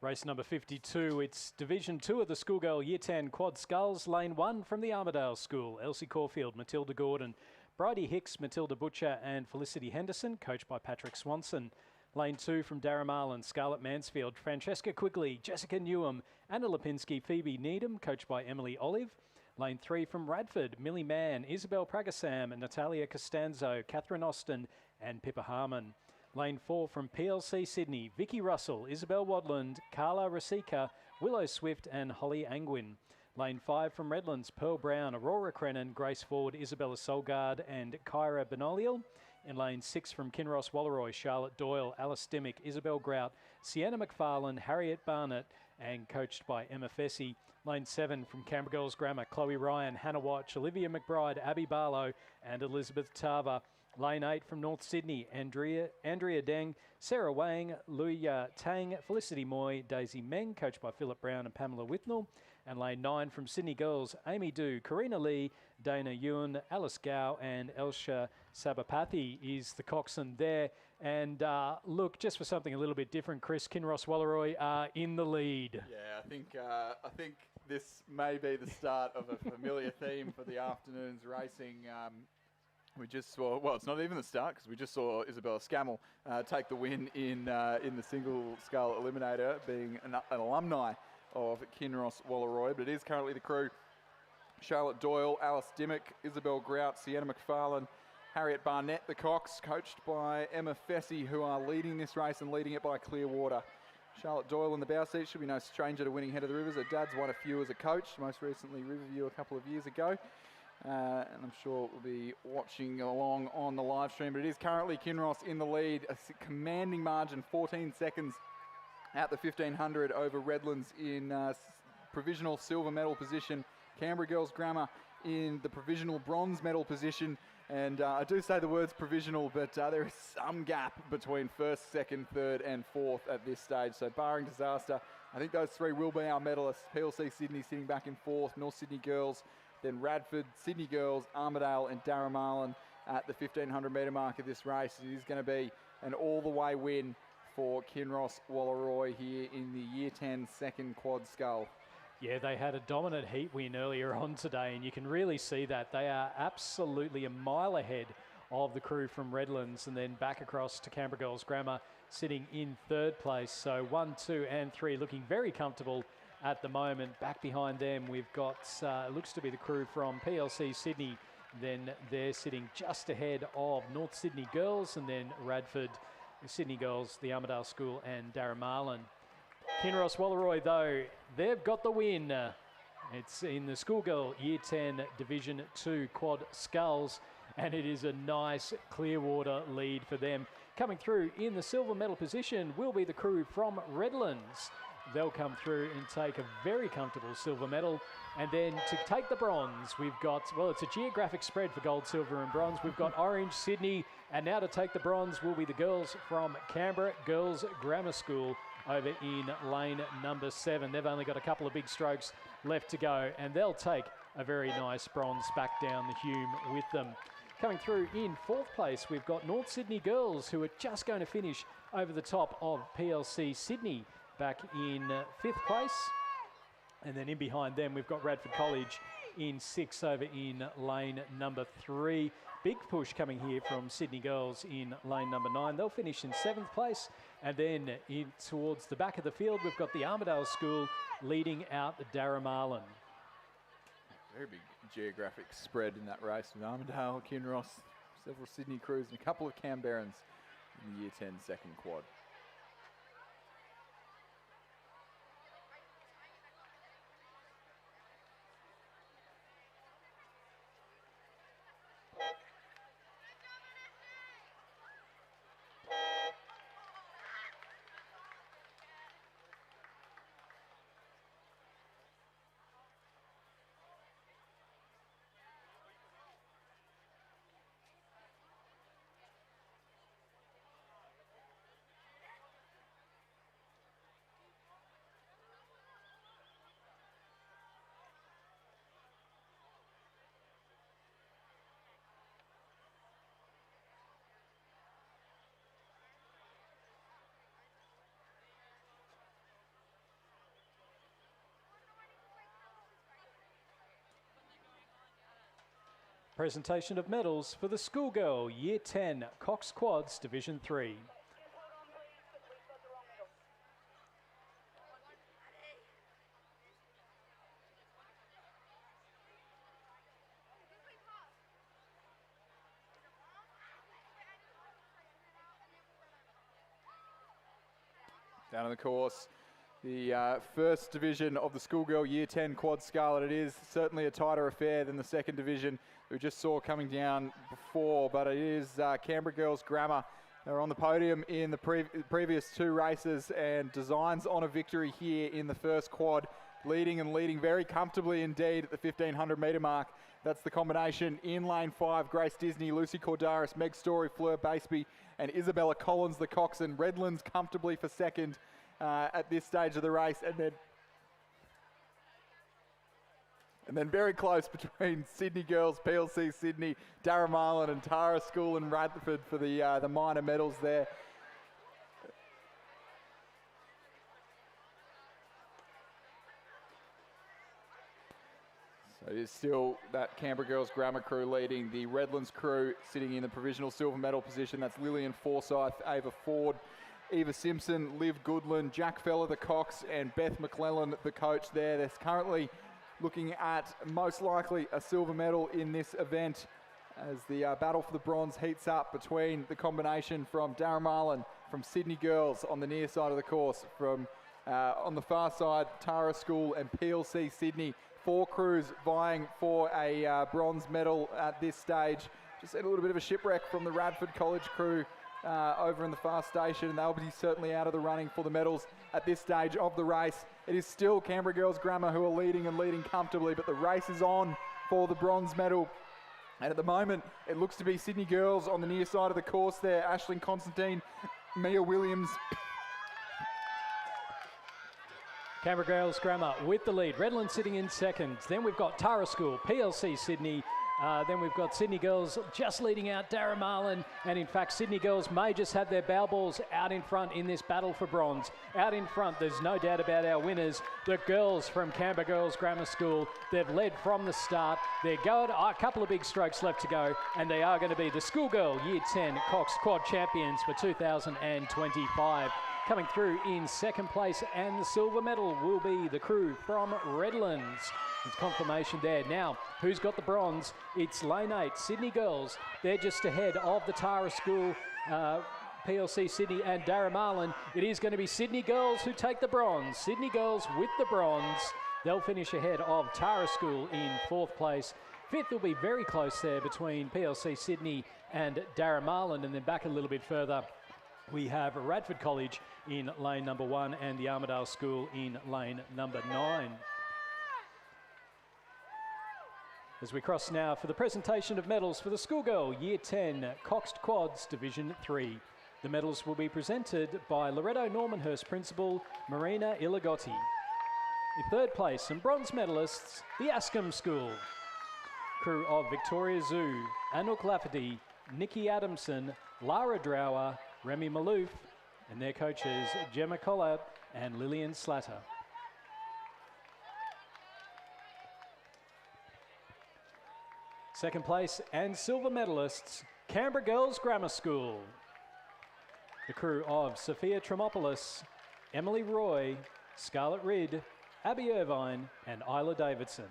[SPEAKER 1] Race number 52, it's Division 2 of the Schoolgirl Year 10 Quad Sculls. Lane 1 from the Armidale School, Elsie Caulfield, Matilda Gordon, Bridie Hicks, Matilda Butcher and Felicity Henderson, coached by Patrick Swanson. Lane 2 from Darramarlin, Scarlett Mansfield, Francesca Quigley, Jessica Newham, Anna Lipinski, Phoebe Needham, coached by Emily Olive. Lane 3 from Radford, Millie Mann, Isabel Pragasam, Natalia Costanzo, Catherine Austin and Pippa Harmon. Lane 4 from PLC Sydney, Vicky Russell, Isabel Wadland, Carla Rasika, Willow Swift and Holly Angwin. Lane 5 from Redlands, Pearl Brown, Aurora Crennan, Grace Ford, Isabella Solgard and Kyra Benoliel. In lane 6 from Kinross Walleroy, Charlotte Doyle, Alice Dimmick, Isabel Grout, Sienna McFarlane, Harriet Barnett and coached by Emma Fessy. Lane 7 from Canberra Girls Grammar, Chloe Ryan, Hannah Watch, Olivia McBride, Abby Barlow and Elizabeth Tarver. Lane 8 from North Sydney, Andrea Deng, Sarah Wang, Luya Tang, Felicity Moy, Daisy Meng, coached by Philip Brown and Pamela Whitnell. And lane 9 from Sydney Girls, Amy Du, Karina Lee, Dana Ewan, Alice Gow and Elsha Sabapathy is the coxswain there. And look, just for something a little bit different, Chris, Kinross Walleroy are in the lead.
[SPEAKER 7] Yeah, I think this may be the start of a familiar theme for the afternoon's racing. We just saw, well, it's not even the start because we just saw Isabella Scammell take the win in the single scull eliminator, being an alumni of Kinross Walleroy, but it is currently the crew: Charlotte Doyle, Alice Dimmick, Isabel Grout, Sienna McFarlane, Harriet Barnett, the Cox, coached by Emma Fessy, who are leading this race and leading it by clear water. Charlotte Doyle in the bow seat should be no stranger to winning Head of the Rivers. Her dad's won a few as a coach, most recently Riverview a couple of years ago. And I'm sure we'll be watching along on the live stream, but it is currently Kinross in the lead, a commanding margin, 14 seconds at the 1500 over Redlands in provisional silver medal position. Canberra Girls Grammar in the provisional bronze medal position. And I do say the words provisional, but there is some gap between first, second, third and fourth at this stage. So barring disaster, I think those three will be our medalists. PLC Sydney sitting back in fourth, North Sydney Girls, then Radford, Sydney Girls, Armidale and Darramarlin at the 1500 metre mark of this race. It is going to be an all-the-way win for Kinross Walleroy here in the Year 10 second quad scull.
[SPEAKER 1] Yeah, they had a dominant heat win earlier on today, and you can really see that. They are absolutely a mile ahead of the crew from Redlands, and then back across to Canberra Girls Grammar, sitting in third place. So 1, 2 and 3 looking very comfortable at the moment. Back behind them, we've got, looks to be the crew from PLC Sydney. Then they're sitting just ahead of North Sydney Girls, and then Radford, Sydney Girls, the Armidale School and Darramarlin. Kinross Walleroy, though, they've got the win. It's in the Schoolgirl Year 10 Division 2 Quad Sculls, and it is a nice Clearwater lead for them. Coming through in the silver medal position will be the crew from Redlands. They'll come through and take a very comfortable silver medal. And then to take the bronze, we've got, well, it's a geographic spread for gold, silver and bronze. We've got Orange, Sydney, and now to take the bronze will be the girls from Canberra Girls Grammar School over in lane number 7. They've only got a couple of big strokes left to go, and they'll take a very nice bronze back down the Hume with them. Coming through in fourth place, we've got North Sydney Girls, who are just going to finish over the top of PLC Sydney back in fifth place. And then in behind them, we've got Radford College in 6 over in lane number 3. Big push coming here from Sydney Girls in lane number 9. They'll finish in 7th place. And then in towards the back of the field, we've got the Armidale School leading out the Darramarlin.
[SPEAKER 7] Very big geographic spread in that race with Armidale, Kinross, several Sydney crews and a couple of Canberrans in the Year 10 second quad.
[SPEAKER 1] Presentation of medals for the Schoolgirl Year 10 Cox Quads Division 3.
[SPEAKER 7] Down on the course, the first division of the Schoolgirl Year 10 Quad Scarlet. It is certainly a tighter affair than the second division we just saw coming down before, but it is Canberra Girls Grammar. They're on the podium in the previous two races and designs on a victory here in the first quad, leading very comfortably indeed at the 1500 metre mark. That's the combination in lane 5, Grace Disney, Lucy Cordaris, Meg Story, Fleur Baseby and Isabella Collins, the coxswain. Redlands comfortably for second at this stage of the race, and then very close between Sydney Girls, PLC Sydney, Darramarlin and Tara School and Radford for the minor medals there. So it is still that Canberra Girls Grammar crew leading. The Redlands crew sitting in the provisional silver medal position. That's Lillian Forsyth, Ava Ford, Eva Simpson, Liv Goodland, Jack Feller, the cox, and Beth McClellan, the coach there. They're currently looking at most likely a silver medal in this event as the battle for the bronze heats up between the combination from Darramarlin, from Sydney Girls on the near side of the course, from on the far side, Tara School and PLC Sydney. Four crews vying for a bronze medal at this stage. Just had a little bit of a shipwreck from the Radford College crew over in the far station, and they'll be certainly out of the running for the medals at this stage of the race. It is still Canberra Girls Grammar who are leading comfortably, but the race is on for the bronze medal. And at the moment, it looks to be Sydney Girls on the near side of the course there. Aisling Constantine, Mia Williams.
[SPEAKER 1] Canberra Girls Grammar with the lead. Redlands sitting in second. Then we've got Tara School, PLC Sydney. Then we've got Sydney Girls just leading out Darramarlin. And in fact, Sydney Girls may just have their bow balls out in front in this battle for bronze. Out in front, there's no doubt about our winners. The girls from Canberra Girls Grammar School, they've led from the start. They're going, a couple of big strokes left to go. And they are going to be the Schoolgirl Year 10 Cox Quad Champions for 2025. Coming through in second place, and the silver medal will be the crew from Redlands. It's confirmation there. Now, who's got the bronze? It's lane 8, Sydney Girls. They're just ahead of the Tara School, PLC Sydney and Darramarlin. It is going to be Sydney Girls who take the bronze. Sydney Girls with the bronze. They'll finish ahead of Tara School in fourth place. Fifth will be very close there between PLC Sydney and Darramarlin, and then back a little bit further, we have Radford College in lane number 1 and the Armidale School in lane number 9. As we cross now for the presentation of medals for the Schoolgirl Year 10 Coxed Quads Division 3. The medals will be presented by Loretto Normanhurst Principal Marina Ilagotti. In third place and bronze medalists, the Ascombe School. Crew of Victoria Zoo, Anouk Lafferty, Nikki Adamson, Lara Drower, Remy Malouf, and their coaches Gemma Collard and Lillian Slatter. Second place and silver medalists, Canberra Girls Grammar School. The crew of Sophia Tremopoulos, Emily Roy, Scarlett Ridd, Abby Irvine, and Isla Davidson.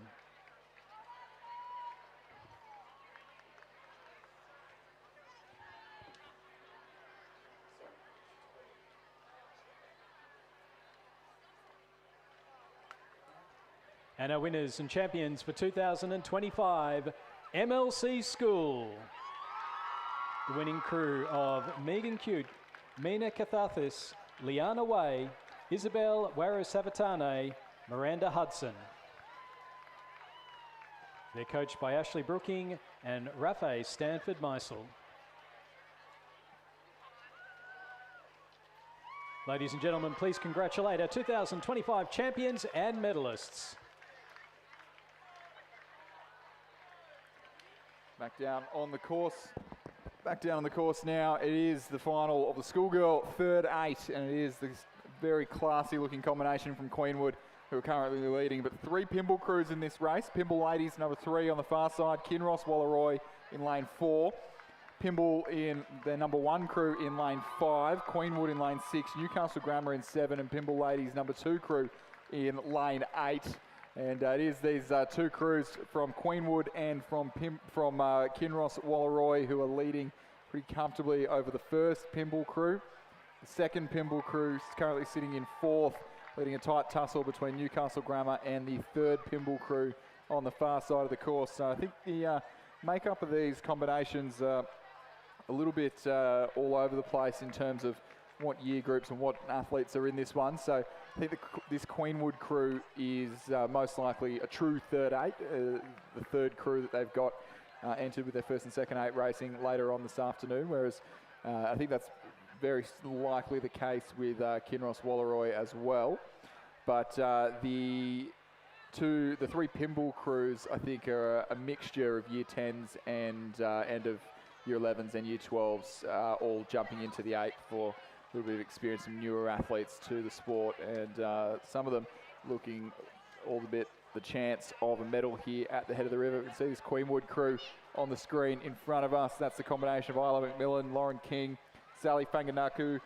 [SPEAKER 1] And our winners and champions for 2025, MLC School. The winning crew of Megan Cute, Mina Catharthis, Liana Way, Isabel Waro-Savatane, Miranda Hudson. They're coached by Ashley Brooking and Rafe Stanford Meisel. Ladies and gentlemen, please congratulate our 2025 champions and medalists.
[SPEAKER 7] Back down on the course now. It is the final of the Schoolgirl third 8, and it is this very classy looking combination from Queenwood who are currently leading, but 3 Pymble crews in this race. Pymble Ladies, number 3 on the far side, Kinross Walleroy in lane 4. Pymble in their number 1 crew in lane 5, Queenwood in lane 6, Newcastle Grammar in 7, and Pymble Ladies number 2 crew in lane 8. And it is these 2 crews from Queenwood and from Kinross Walleroy who are leading pretty comfortably over the first Pymble crew. The second Pymble crew is currently sitting in 4th, leading a tight tussle between Newcastle Grammar and the 3rd Pymble crew on the far side of the course. So I think the makeup of these combinations a little bit all over the place in terms of what year groups and what athletes are in this one. So I think this Queenwood crew is most likely a true third 8, the 3rd crew that they've got entered with their first and second 8 racing later on this afternoon, whereas I think that's very likely the case with Kinross Walleroy as well. But the 3 Pymble crews I think are a mixture of year 10s and end of year 11s and year 12s, all jumping into the 8 for a little bit of experience, some newer athletes to the sport, and some of them looking all the bit the chance of a medal here at the head of the river. We can see this Queenwood crew on the screen in front of us. That's the combination of Isla McMillan, Lauren King, Sally Fanganaku,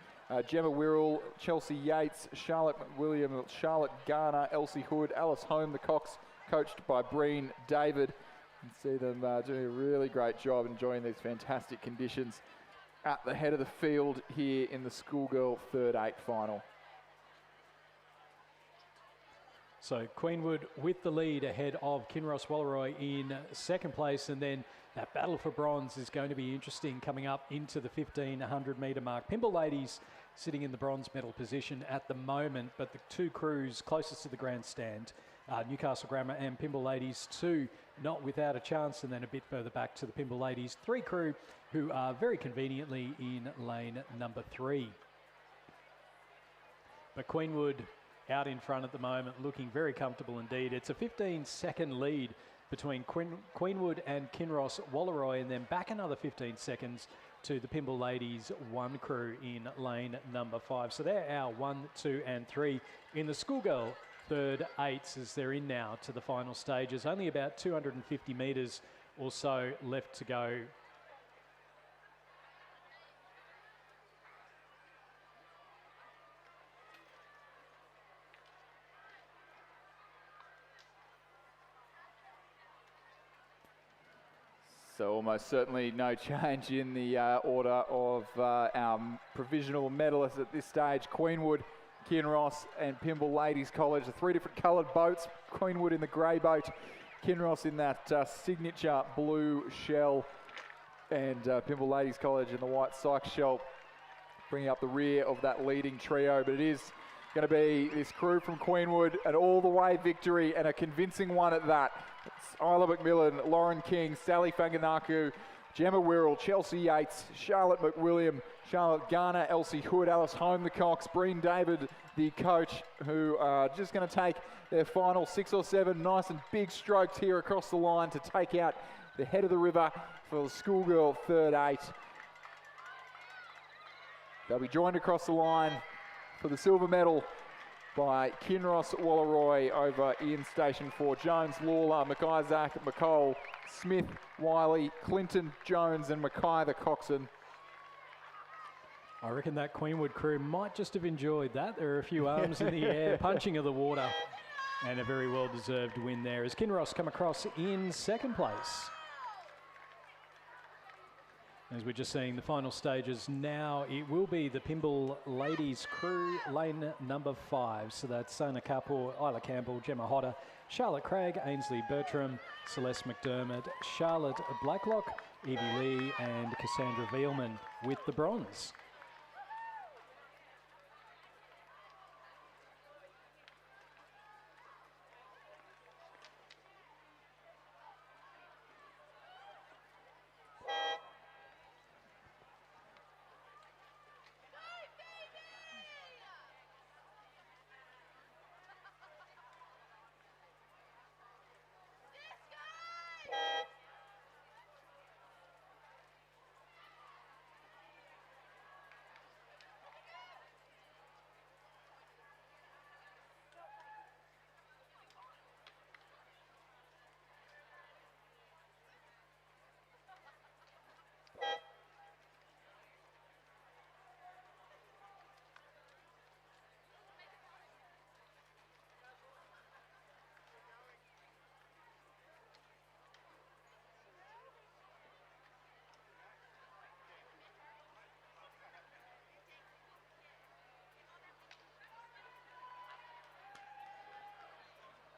[SPEAKER 7] Gemma Wirrell, Chelsea Yates, Charlotte McWilliam, Charlotte Garner, Elsie Hood, Alice Home, the Cox, coached by Breen David. You can see them doing a really great job, enjoying these fantastic conditions at the head of the field here in the Schoolgirl third 8 final.
[SPEAKER 1] So Queenwood with the lead ahead of Kinross Walleroy in second place, and then that battle for bronze is going to be interesting coming up into the 1500 metre mark. Pymble Ladies sitting in the bronze medal position at the moment, but the 2 crews closest to the grandstand, Newcastle Grammar and Pymble Ladies, 2 not without a chance, and then a bit further back to the Pymble Ladies 3 crew who are very conveniently in lane number 3. But Queenwood out in front at the moment, looking very comfortable indeed. It's a 15-second lead between Queenwood and Kinross Walleroy, and then back another 15 seconds to the Pymble Ladies 1 crew in lane number 5. So they're our 1, 2 and 3 in the Schoolgirl third 8s as they're in now to the final stages. Only about 250 metres or so left to go.
[SPEAKER 7] So almost certainly no change in the order of our provisional medalists at this stage. Queenwood, Kinross and Pymble Ladies College, the 3 different coloured boats. Queenwood in the grey boat, Kinross in that signature blue shell, and Pymble Ladies College in the white Sykes shell, bringing up the rear of that leading trio. But it is going to be this crew from Queenwood, an all-the-way victory, and a convincing one at that. It's Isla McMillan, Lauren King, Sally Fanganaku, Gemma Wirrell, Chelsea Yates, Charlotte McWilliam, Charlotte Garner, Elsie Hood, Alice Home, the Cox, Breen David, the coach, who are just going to take their final 6 or 7 nice and big strokes here across the line to take out the head of the river for the Schoolgirl third 8. They'll be joined across the line for the silver medal by Kinross Walleroy over in Station 4. Jones, Lawler, McIsaac, McCole, Smith, Wiley, Clinton, Jones and Mackay the coxswain.
[SPEAKER 1] I reckon that Queenwood crew might just have enjoyed that. There are a few arms in the air, punching of the water, and a very well-deserved win there as Kinross come across in second place. As we're just seeing the final stages now, it will be the Pymble Ladies crew, lane number 5. So that's Sana Kapoor, Isla Campbell, Gemma Hodder, Charlotte Craig, Ainsley Bertram, Celeste McDermott, Charlotte Blacklock, Evie Lee and Cassandra Veilman with the bronze.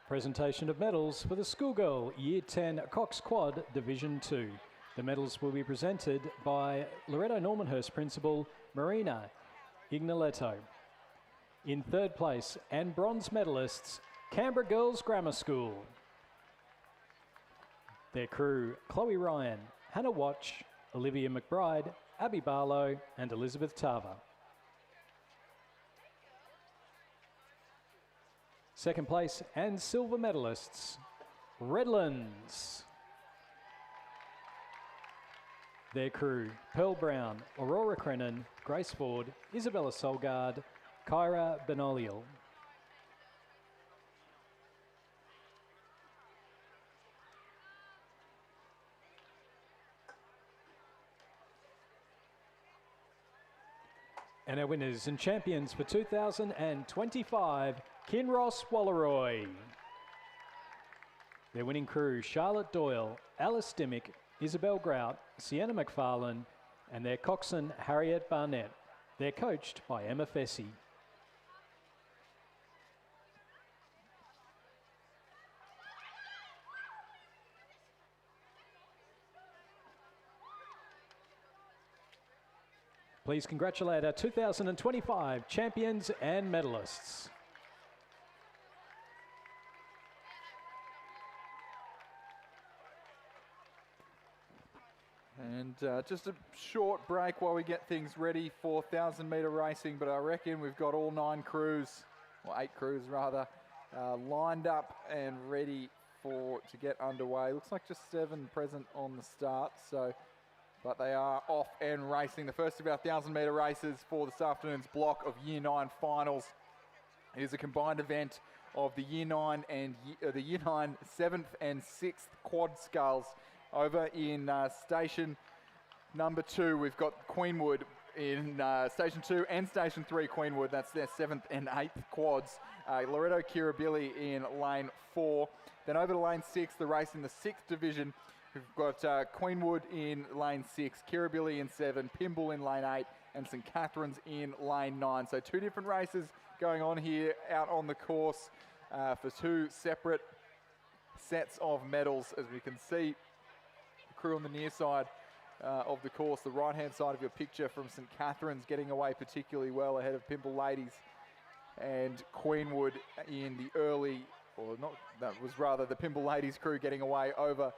[SPEAKER 1] Presentation of medals for the Schoolgirl Year 10 Cox Quad Division 2. The medals will be presented by Loretto Normanhurst Principal Marina Ignaletto. In third place and bronze medalists, Canberra Girls Grammar School. Their crew, Chloe Ryan, Hannah Watch, Olivia McBride, Abby Barlow and Elizabeth Tarver. Second place and silver medalists, Redlands. Their crew, Pearl Brown, Aurora Crennan, Grace Ford, Isabella Solgard, Kyra Benoliel. And our winners and champions for 2025, Kinross Wallaroy. Their winning crew, Charlotte Doyle, Alice Dimmick, Isabel Grout, Sienna McFarlane, and their coxswain, Harriet Barnett. They're coached by Emma Fessy. Please congratulate our 2025 champions and medalists.
[SPEAKER 7] And just a short break while we get things ready for 1,000-metre racing, but I reckon we've got all 9 crews, or 8 crews rather, lined up and ready to get underway. Looks like just 7 present on the start, but they are off and racing. The first of our 1,000-metre races for this afternoon's block of Year 9 finals. It is a combined event of the Year 9 and the Year 9 7th and 6th quad sculls. Over in station number 2, we've got Queenwood in station 2 and station 3 Queenwood. That's their 7th and 8th quads. Loretto Kirribilli in lane 4. Then over to lane 6, the race in the 6th division. We've got Queenwood in lane 6, Kirribilli in 7, Pymble in lane 8, and St Catherine's in lane 9. So 2 different races going on here out on the course for 2 separate sets of medals. As we can see, the crew on the near side of the course, the right-hand side of your picture from St Catherine's getting away particularly well ahead of Pymble Ladies, and Queenwood in the early, or not, that was rather the Pymble Ladies crew getting away over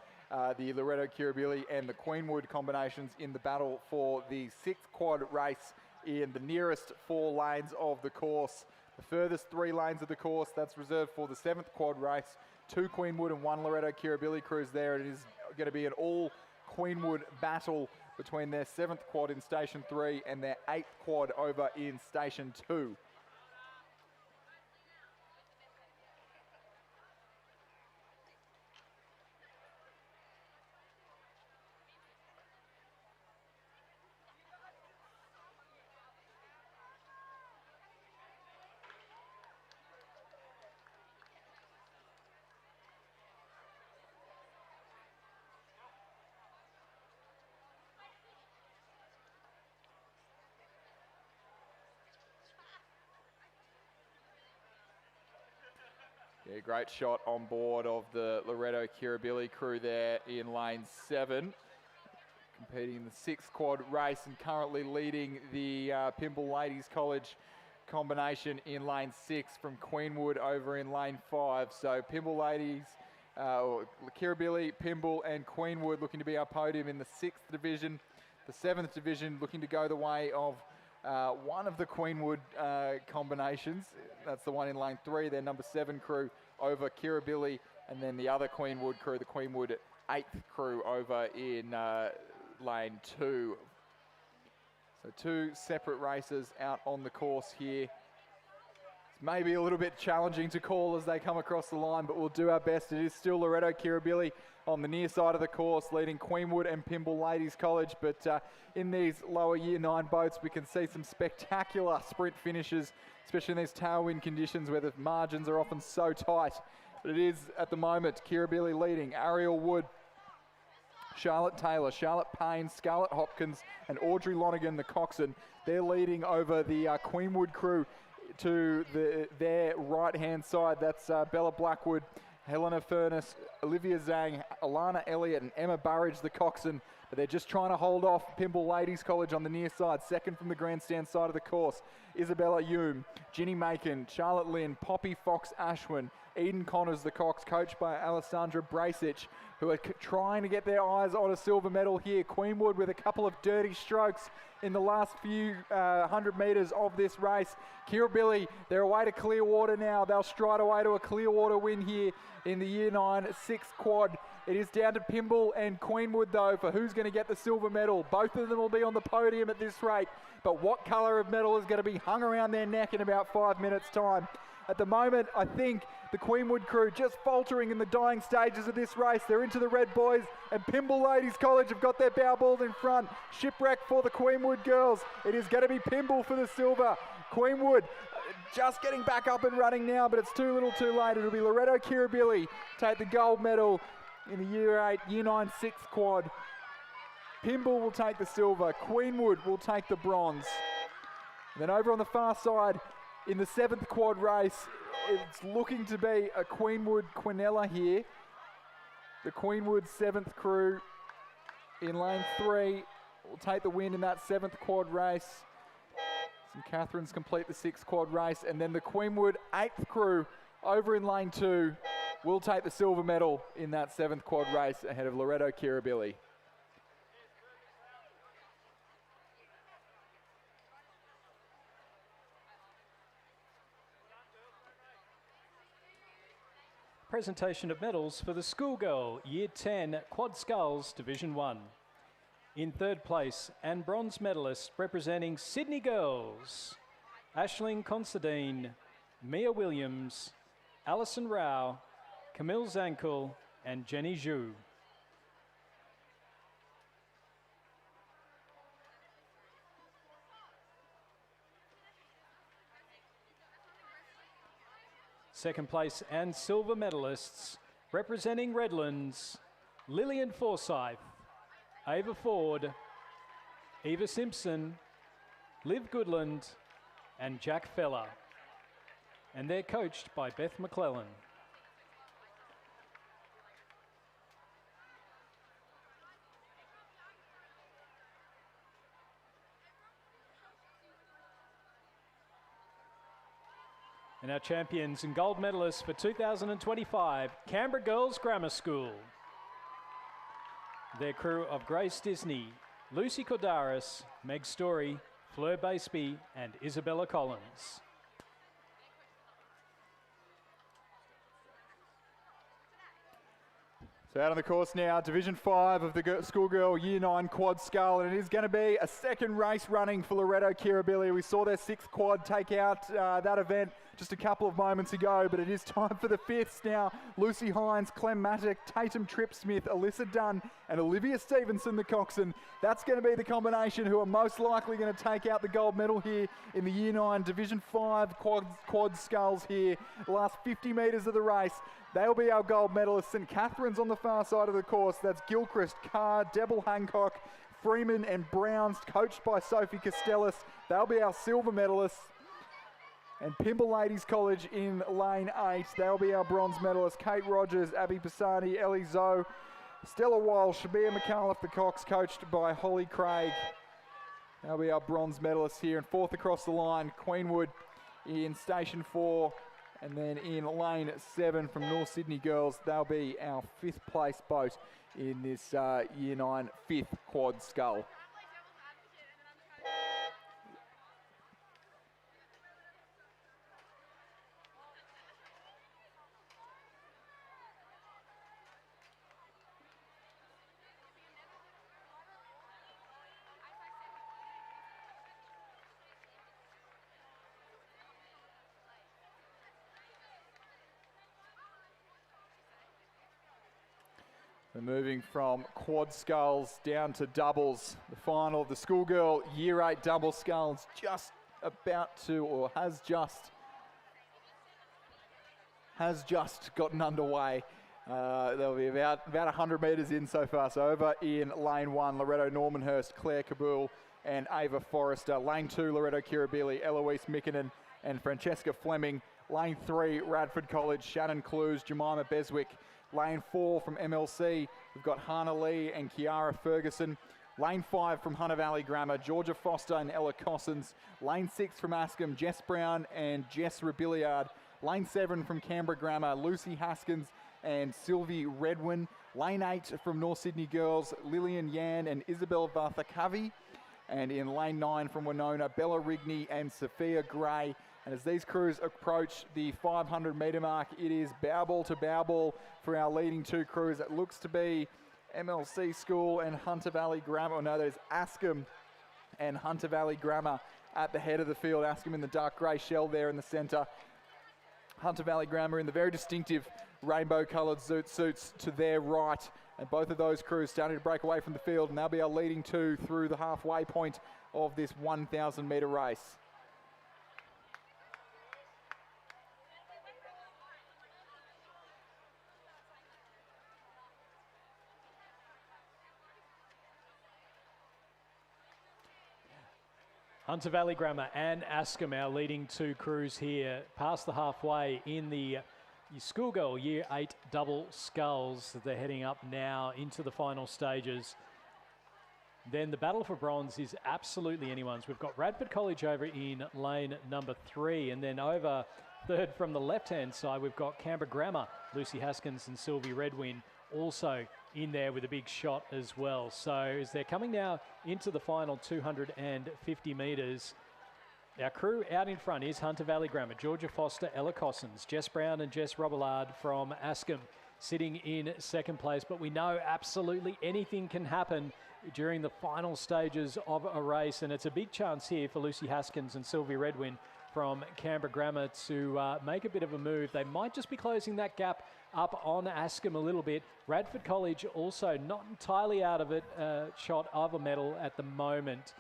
[SPEAKER 7] the Loretto Kirribilli and the Queenwood combinations in the battle for the 6th quad race in the nearest 4 lanes of the course. The furthest 3 lanes of the course, that's reserved for the 7th quad race. 2 Queenwood and 1 Loretto Kirribilli crews there. It is going to be an all Queenwood battle between their 7th quad in station 3 and their 8th quad over in station 2. Yeah, great shot on board of the Loretto Kirribilli crew there in lane 7, competing in the 6th quad race and currently leading the Pymble Ladies College combination in lane 6 from Queenwood over in lane 5. So Pymble Ladies, Kirribilli, Pymble and Queenwood looking to be our podium in the 6th division. The 7th division looking to go the way of one of the Queenwood combinations. That's the one in lane 3, their number 7 crew over Kirribilli, and then the other Queenwood crew, the Queenwood 8th crew over in lane 2. So 2 separate races out on the course here. It's maybe a little bit challenging to call as they come across the line, but we'll do our best. It is still Loretto Kirribilli on the near side of the course, leading Queenwood and Pymble Ladies College. But in these lower Year 9 boats, we can see some spectacular sprint finishes, especially in these tailwind conditions where the margins are often so tight. But it is, at the moment, Kirribilli leading, Ariel Wood, Charlotte Taylor, Charlotte Payne, Scarlett Hopkins, and Audrey Lonigan, the coxswain. They're leading over the Queenwood crew to their right-hand side. That's Bella Blackwood, Helena Furness, Olivia Zhang, Alana Elliott and Emma Burridge, the coxswain. But they're just trying to hold off Pymble Ladies College on the near side. Second from the grandstand side of the course, Isabella Hume, Ginny Macon, Charlotte Lynn, Poppy Fox Ashwin, Eden Connors, the cox, coached by Alessandra Bracich, who are trying to get their eyes on a silver medal here. Queenwood with a couple of dirty strokes in the last few 100 metres of this race. Kirribilli, they're away to Clearwater now. They'll stride away to a Clearwater win here in the Year 9 6th quad. It is down to Pymble and Queenwood, though, for who's going to get the silver medal. Both of them will be on the podium at this rate, but what colour of medal is going to be hung around their neck in about 5 minutes' time? At the moment, I think the Queenwood crew just faltering in the dying stages of this race. They're into the red boys, and Pymble Ladies College have got their bow balls in front. Shipwreck for the Queenwood girls. It is going to be Pymble for the silver. Queenwood just getting back up and running now, but it's too little too late. It'll be Loretto Kirribilli take the gold medal in the Year 8, Year 9 6th quad. Pymble will take the silver. Queenwood will take the bronze. And then over on the far side, in the 7th quad race, it's looking to be a Queenwood Quinella here. The Queenwood 7th crew in lane 3 will take the win in that 7th quad race. St Catherine's complete the 6th quad race, and then the Queenwood 8th crew over in lane 2 will take the silver medal in that 7th quad race ahead of Loretto Kirribilli.
[SPEAKER 1] Presentation of medals for the Schoolgirl Year 10 Quad Sculls Division 1. In third place and bronze medalist representing Sydney Girls, Aisling Considine, Mia Williams, Alison Rao, Camille Zankel and Jenny Zhu. Second place and silver medalists representing Redlands, Lillian Forsyth, Ava Ford, Eva Simpson, Liv Goodland and Jack Feller. And they're coached by Beth McClellan. And our champions and gold medalists for 2025, Canberra Girls Grammar School. Their crew of Grace Disney, Lucy Cordaris, Meg Story, Fleur Baseby and Isabella Collins.
[SPEAKER 7] So out on the course now, Division 5 of the Schoolgirl Year 9 Quad Scull, and it is going to be a second race running for Loretto Kirribilli. We saw their 6th quad take out that event just a couple of moments ago, but it is time for the 5ths now. Lucy Hines, Clem Mattick, Tatum Tripp-Smith, Alyssa Dunn and Olivia Stevenson, the coxswain. That's going to be the combination who are most likely going to take out the gold medal here in the Year 9 Division 5 Quad Sculls here. The last 50 metres of the race. They'll be our gold medalists. St Catherine's on the far side of the course. That's Gilchrist, Carr, Debble Hancock, Freeman and Browns, coached by Sophie Costellis. They'll be our silver medalists. And Pymble Ladies College in lane 8. They'll be our bronze medalists. Kate Rogers, Abby Pisani, Ellie Zoe, Stella Walsh, Shabir McAuliffe, the cox, coached by Holly Craig. They'll be our bronze medalists here. And 4th across the line, Queenwood in station 4. And then in lane 7 from North Sydney Girls, they'll be our 5th place boat in this Year 9 5th Quad Scull. We're moving from quad sculls down to doubles. The final of the Schoolgirl Year 8 double sculls just about to, or has just gotten underway. They'll be about 100 metres in so far. So over in lane 1, Loretto Normanhurst, Claire Kabul and Ava Forrester. Lane 2, Loretto Kirribilli, Eloise Mikkonen and Francesca Fleming. Lane 3, Radford College, Shannon Clues, Jemima Beswick. Lane 4 from MLC, we've got Hannah Lee and Kiara Ferguson. Lane 5 from Hunter Valley Grammar, Georgia Foster and Ella Cossins. Lane 6 from Askham, Jess Brown and Jess Rebilliard. Lane 7 from Canberra Grammar, Lucy Haskins and Sylvie Redwin. Lane 8 from North Sydney Girls, Lillian Yan and Isabel Varthakavi. And in lane 9 from Winona, Bella Rigney and Sophia Gray. And as these crews approach the 500 metre mark, it is bow ball to bow ball for our leading two crews. It looks to be MLC School and Hunter Valley Grammar. Oh no, there's Askham and Hunter Valley Grammar at the head of the field. Askham in the dark grey shell there in the centre. Hunter Valley Grammar in the very distinctive rainbow coloured zoot suits to their right. And both of those crews starting to break away from the field, and they'll be our leading two through the halfway point of this 1,000 metre race.
[SPEAKER 1] Hunter Valley Grammar and Askham, our leading two crews here, past the halfway in the Schoolgirl Year 8 double sculls. They're heading up now into the final stages. Then the battle for bronze is absolutely anyone's. We've got Radford College over in lane number 3, and then over third from the left-hand side, we've got Canberra Grammar, Lucy Haskins and Sylvie Redwin also in there with a big shot as well. So as they're coming now into the final 250 metres, our crew out in front is Hunter Valley Grammar, Georgia Foster, Ella Cossins, Jess Brown and Jess Robillard from Askham sitting in second place. But we know absolutely anything can happen during the final stages of a race, and it's a big chance here for Lucy Haskins and Sylvie Redwin from Canberra Grammar to make a bit of a move. They might just be closing that gap up on Askham a little bit. Radford College also not entirely out of it, shot of a medal at the moment.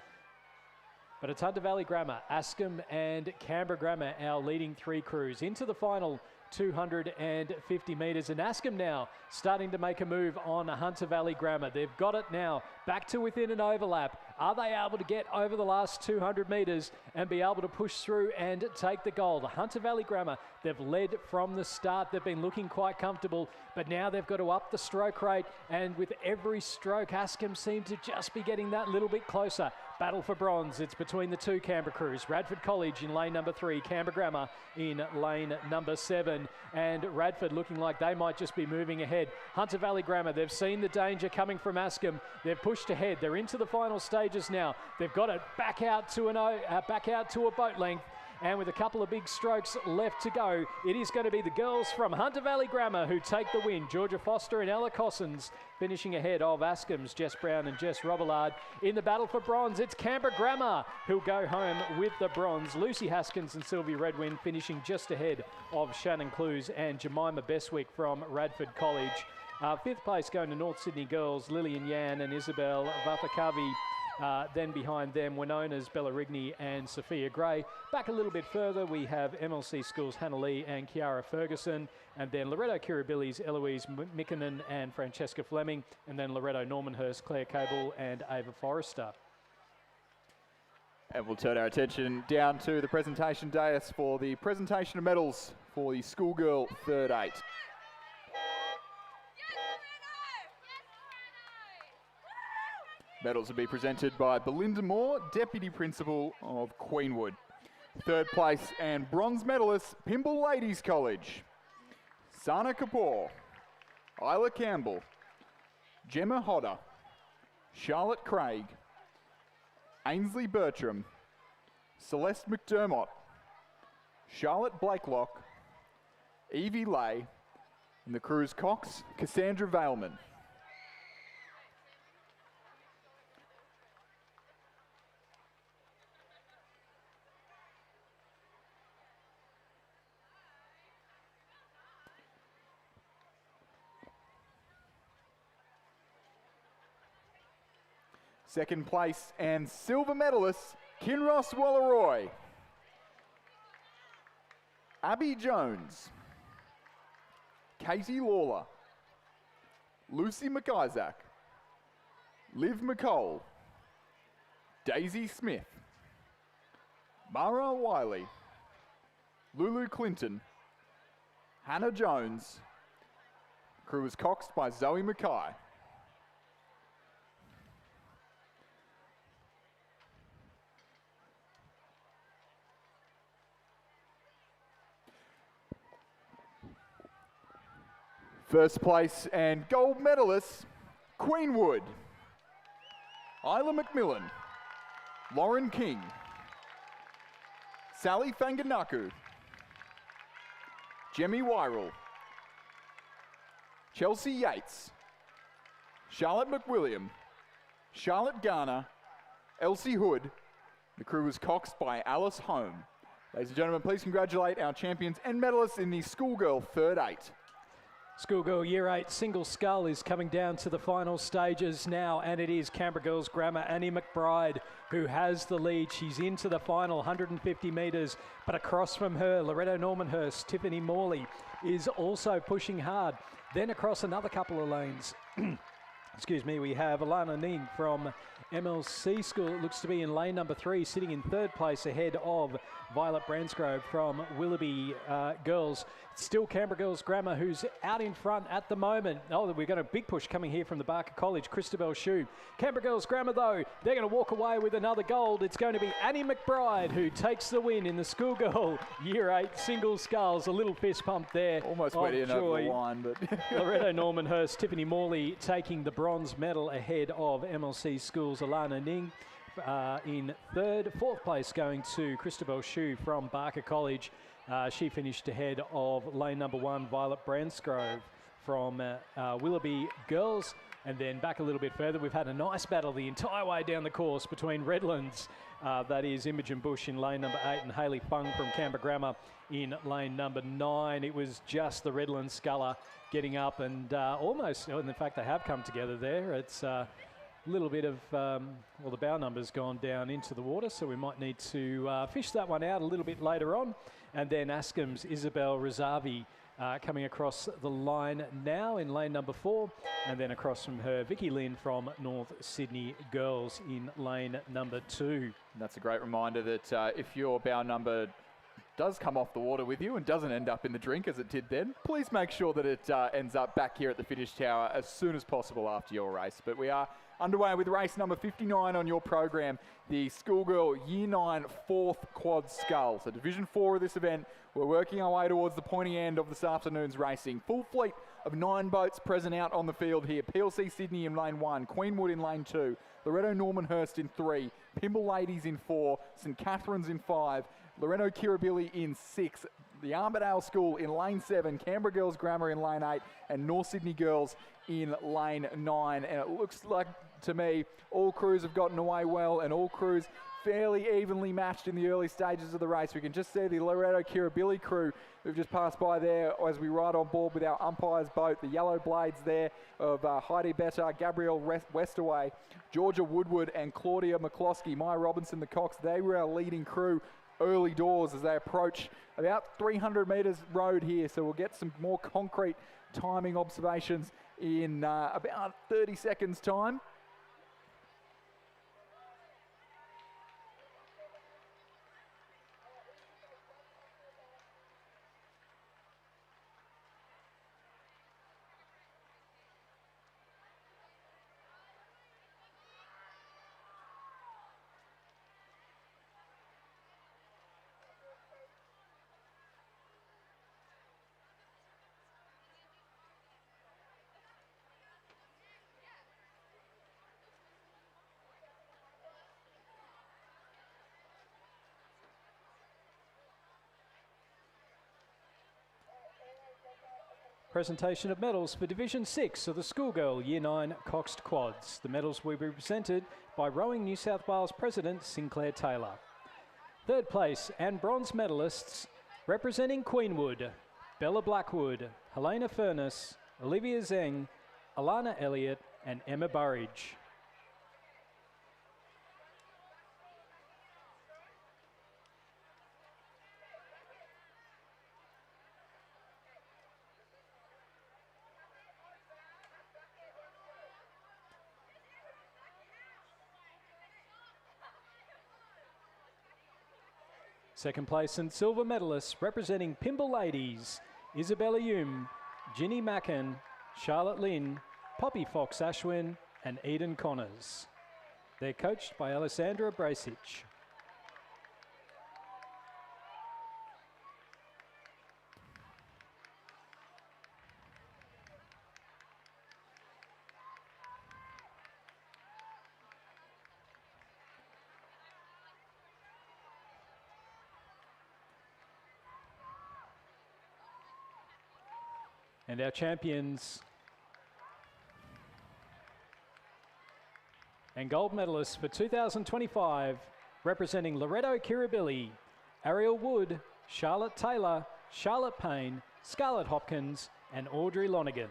[SPEAKER 1] But it's Hunter Valley Grammar, Askham and Canberra Grammar, our leading three crews into the final 250 metres. And Askham now starting to make a move on Hunter Valley Grammar. They've got it now back to within an overlap. Are they able to get over the last 200 metres and be able to push through and take the gold? Hunter Valley Grammar, they've led from the start. They've been looking quite comfortable, but now they've got to up the stroke rate. And with every stroke, Askham seem to just be getting that little bit closer. Battle for bronze. It's between the two Canberra crews. Radford College in lane number 3, Canberra Grammar in lane number 7. And Radford looking like they might just be moving ahead. Hunter Valley Grammar, they've seen the danger coming from Askham. They've pushed ahead. They're into the final stages now. They've got it back out to a boat length. And with a couple of big strokes left to go, it is going to be the girls from Hunter Valley Grammar who take the win. Georgia Foster and Ella Cossins finishing ahead of Askham's Jess Brown and Jess Robillard. In the battle for bronze, it's Canberra Grammar who'll go home with the bronze. Lucy Haskins and Sylvie Redwin finishing just ahead of Shannon Clues and Jemima Beswick from Radford College. Fifth place going to North Sydney Girls, Lillian Yan and Isabel Vathakavi. Then behind them, Winona's Bella Rigney and Sophia Gray. Back a little bit further, we have MLC Schools' Hannah Lee and Kiara Ferguson. And then Loretto Kirabilly's Eloise Mikkonen and Francesca Fleming. And then Loretto Normanhurst, Claire Cable and Ava Forrester.
[SPEAKER 7] And we'll turn our attention down to the presentation dais for the presentation of medals for the Schoolgirl Third 8. Medals will be presented by Belinda Moore, Deputy Principal of Queenwood. Third place and bronze medalist, Pymble Ladies College. Sana Kapoor, Isla Campbell, Gemma Hodder, Charlotte Craig, Ainsley Bertram, Celeste McDermott, Charlotte Blakelock, Evie Lay, and the crew's Cox, Cassandra Vailman. Second place and silver medalist, Kinross Wallaroy. Abby Jones. Katie Lawler. Lucy McIsaac. Liv McCole. Daisy Smith. Mara Wiley. Lulu Clinton, Hannah Jones. Crew was coxed by Zoe Mackay. First place and gold medalists, Queenwood, Isla McMillan, Lauren King, Sally Fanganaku, Jemmy Wyrell, Chelsea Yates, Charlotte McWilliam, Charlotte Garner, Elsie Hood. The crew was coxed by Alice Home. Ladies and gentlemen, please congratulate our champions and medalists in the Schoolgirl Third 8.
[SPEAKER 1] Schoolgirl Year 8 single scull is coming down to the final stages now, and it is Canberra Girls Grammar Annie McBride who has the lead. She's into the final 150 metres, but across from her, Loretto Normanhurst, Tiffany Morley is also pushing hard. Then across another couple of lanes, excuse me, we have Alana Ning from MLC School. It looks to be in lane number 3, sitting in third place ahead of Violet Bransgrove from Willoughby Girls. It's still Canberra Girls Grammar who's out in front at the moment. Oh, we've got a big push coming here from the Barker College, Christabel Shue. Canberra Girls Grammar, though, they're going to walk away with another gold. It's going to be Annie McBride who takes the win in the Schoolgirl Year 8 single sculls. A little fist pump there.
[SPEAKER 7] Almost went in over the line, but
[SPEAKER 1] Loretto Normanhurst, Tiffany Morley taking the bronze medal ahead of MLC School's Alana Ning. In third, fourth place going to Christabel Shue from Barker College. She finished ahead of lane number 1, Violet Bransgrove from Willoughby Girls. And then back a little bit further, we've had a nice battle the entire way down the course between Redlands, that is Imogen Bush in lane number 8, and Hayley Fung from Canberra Grammar in lane number 9. It was just the Redlands sculler getting up and almost, and in fact they have come together there. It's a little bit of, well, the bow number's gone down into the water, so we might need to fish that one out a little bit later on. And then Ascom's Isabel Rezavi coming across the line now in lane number 4, and then across from her, Vicky Lynn from North Sydney Girls in lane number 2.
[SPEAKER 7] That's a great reminder that if your bow number does come off the water with you and doesn't end up in the drink as it did then, please make sure that it ends up back here at the finish tower as soon as possible after your race. But we are underway with race number 59 on your program, the Schoolgirl Year 9 4th Quad Scull. So Division 4 of this event, we're working our way towards the pointy end of this afternoon's racing. Full fleet of 9 boats present out on the field here. PLC Sydney in lane 1, Queenwood in lane 2, Loretto Normanhurst in 3, Pimble Ladies in 4, St Catherine's in 5, Loretto Kirribilli in 6, the Armadale School in lane 7, Canberra Girls Grammar in lane 8, and North Sydney Girls in lane 9. And it looks like, to me, all crews have gotten away well, and all crews fairly evenly matched in the early stages of the race. We can just see the Loretto Kirribilli crew who've just passed by there as we ride on board with our umpire's boat. The yellow blades there of Heidi Better, Gabrielle Westaway, Georgia Woodward and Claudia McCloskey, Maya Robinson, the Cox. They were our leading crew early doors as they approach about 300 metres road here. So we'll get some more concrete timing observations in about 30 seconds time.
[SPEAKER 1] Presentation of medals for Division 6 of the Schoolgirl Year 9 Coxed Quads. The medals will be presented by Rowing New South Wales President Sinclair Taylor. Third place and bronze medalists representing Queenwood, Bella Blackwood, Helena Furness, Olivia Zeng, Alana Elliott and Emma Burridge. Second place and silver medalists representing Pymble Ladies, Isabella Hume, Ginny Macken, Charlotte Lynn, Poppy Fox Ashwin and Eden Connors. They're coached by Alessandra Brasic. And our champions and gold medalists for 2025, representing Loretto Kirribilli, Ariel Wood, Charlotte Taylor, Charlotte Payne, Scarlett Hopkins, and Audrey Lonergan.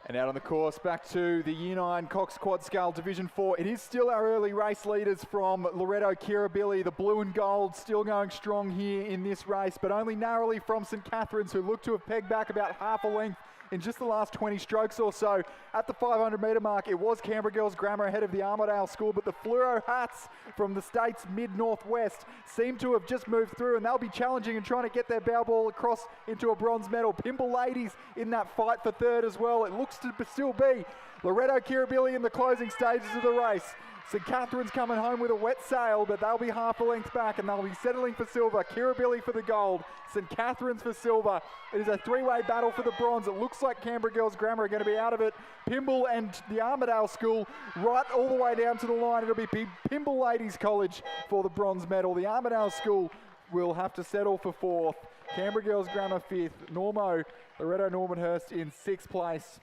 [SPEAKER 7] And out on the course, back to the Year 9 Cox Quad Scale Division 4. It is still our early race leaders from Loretto Kirribilli. The blue and gold still going strong here in this race, but only narrowly from St Catherine's, who look to have pegged back about half a length in just the last 20 strokes or so. At the 500 metre mark, it was Canberra Girls Grammar ahead of the Armidale School, but the fluoro hats from the state's mid-northwest seem to have just moved through, and they'll be challenging and trying to get their bow ball across into a bronze medal. Pymble Ladies in that fight for third as well. It looks to still be Loretto Kirribilli in the closing stages of the race. St Catherine's coming home with a wet sail, but they'll be half a length back and they'll be settling for silver. Kirribilli for the gold, St Catherine's for silver. It is a three-way battle for the bronze. It looks like Canberra Girls Grammar are going to be out of it. Pymble and the Armidale School right all the way down to the line. It'll be Pymble Ladies College for the bronze medal. The Armidale School will have to settle for fourth. Canberra Girls Grammar fifth. Loretto Normanhurst in sixth place.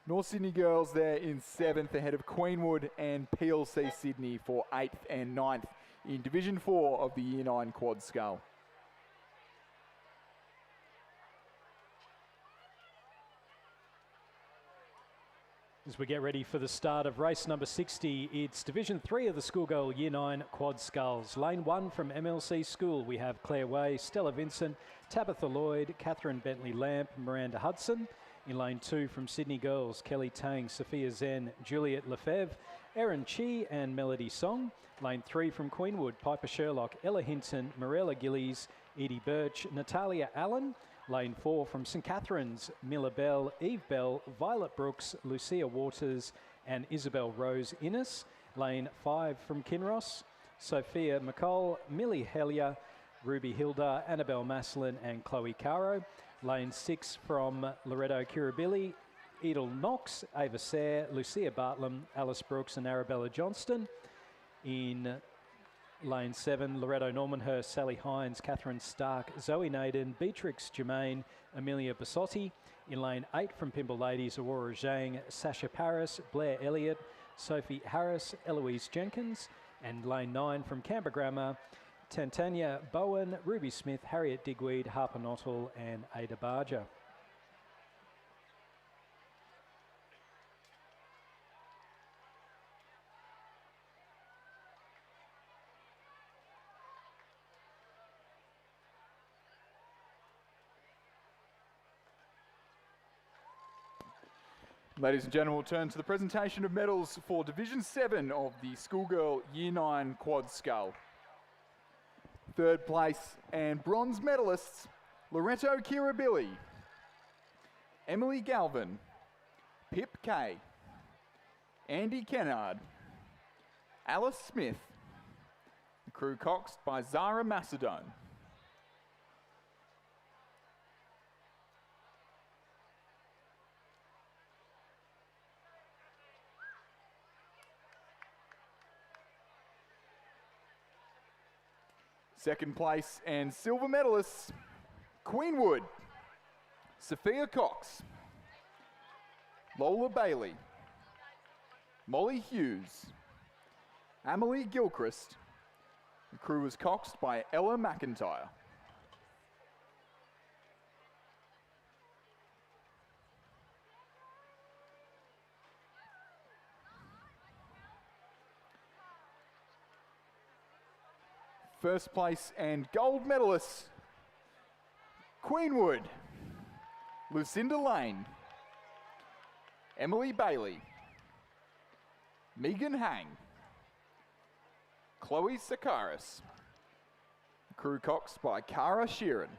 [SPEAKER 7] North Sydney Girls there in seventh, ahead of Queenwood and PLC Sydney for 8th and 9th in Division 4 of the Year 9 Quad Scale.
[SPEAKER 1] As we get ready for the start of race number 60, it's Division 3 of the Schoolgirl Year 9 Quad Sculls. Lane 1 from MLC School, we have Claire Way, Stella Vincent, Tabitha Lloyd, Catherine Bentley Lamp, Miranda Hudson. In lane 2 from Sydney Girls, Kelly Tang, Sophia Zen, Juliet Lefebvre, Erin Chi and Melody Song. Lane 3 from Queenwood, Piper Sherlock, Ella Hinton, Morella Gillies, Edie Birch, Natalia Allen. Lane 4 from St Catherine's, Mila Bell, Eve Bell, Violet Brooks, Lucia Waters and Isabel Rose Innes. Lane 5 from Kinross, Sophia McCall, Millie Hellier, Ruby Hilda, Annabelle Maslin and Chloe Caro. Lane 6 from Loretto Kirribilli, Edel Knox, Ava Sayre, Lucia Bartlam, Alice Brooks and Arabella Johnston. In lane 7, Loretto Normanhurst, Sally Hines, Catherine Stark, Zoe Naden, Beatrix Germain, Amelia Bassotti. In lane 8 from Pymble Ladies, Aurora Zhang, Sasha Paris, Blair Elliott, Sophie Harris, Eloise Jenkins. And lane 9 from Canberra Grammar, Tantania Bowen, Ruby Smith, Harriet Digweed, Harper Nottle and Ada Barger.
[SPEAKER 7] Ladies and gentlemen, we'll turn to the presentation of medals for Division 7 of the Schoolgirl Year 9 Quad Scale. Third place and bronze medalists, Loretto Kirribilli, Emily Galvin, Pip Kay, Andy Kennard, Alice Smith, the crew coxed by Zara Macedone. Second place and silver medalists, Queenwood, Sophia Cox, Lola Bailey, Molly Hughes, Amelie Gilchrist. The crew was coxed by Ella McIntyre. First place and gold medalists, Queenwood, Lucinda Lane, Emily Bailey, Megan Hang, Chloe Sakaris. Crew coxed by Cara Sheeran.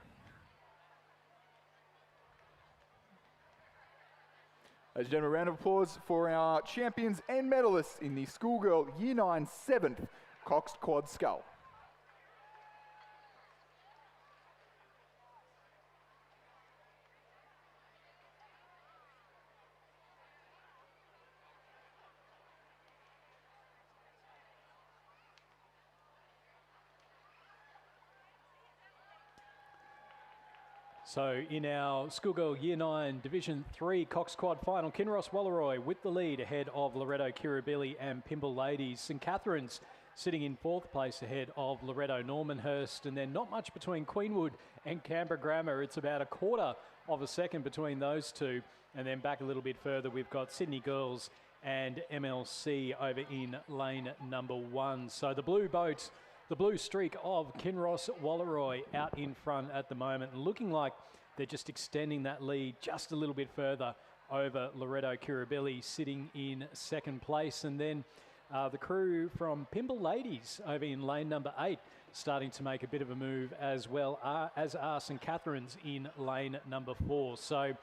[SPEAKER 7] Ladies and gentlemen, a round of applause for our champions and medalists in the Schoolgirl Year 9 7th Coxed Quad Scull.
[SPEAKER 1] So in our Schoolgirl Year 9 Division 3 Cox Quad final, Kinross Walleroy with the lead ahead of Loretto Kirribilli and Pymble Ladies. St Catherine's sitting in 4th place ahead of Loretto Normanhurst, and then not much between Queenwood and Canberra Grammar. It's about a quarter of a second between those two. And then back a little bit further, we've got Sydney Girls and MLC over in lane number 1. So the blue boats, the blue streak of Kinross Walleroy out in front at the moment, looking like they're just extending that lead just a little bit further over Loretto Kirribilli sitting in 2nd place. And then the crew from Pymble Ladies over in lane number 8 starting to make a bit of a move as well, as are St Catherine's in lane number 4. So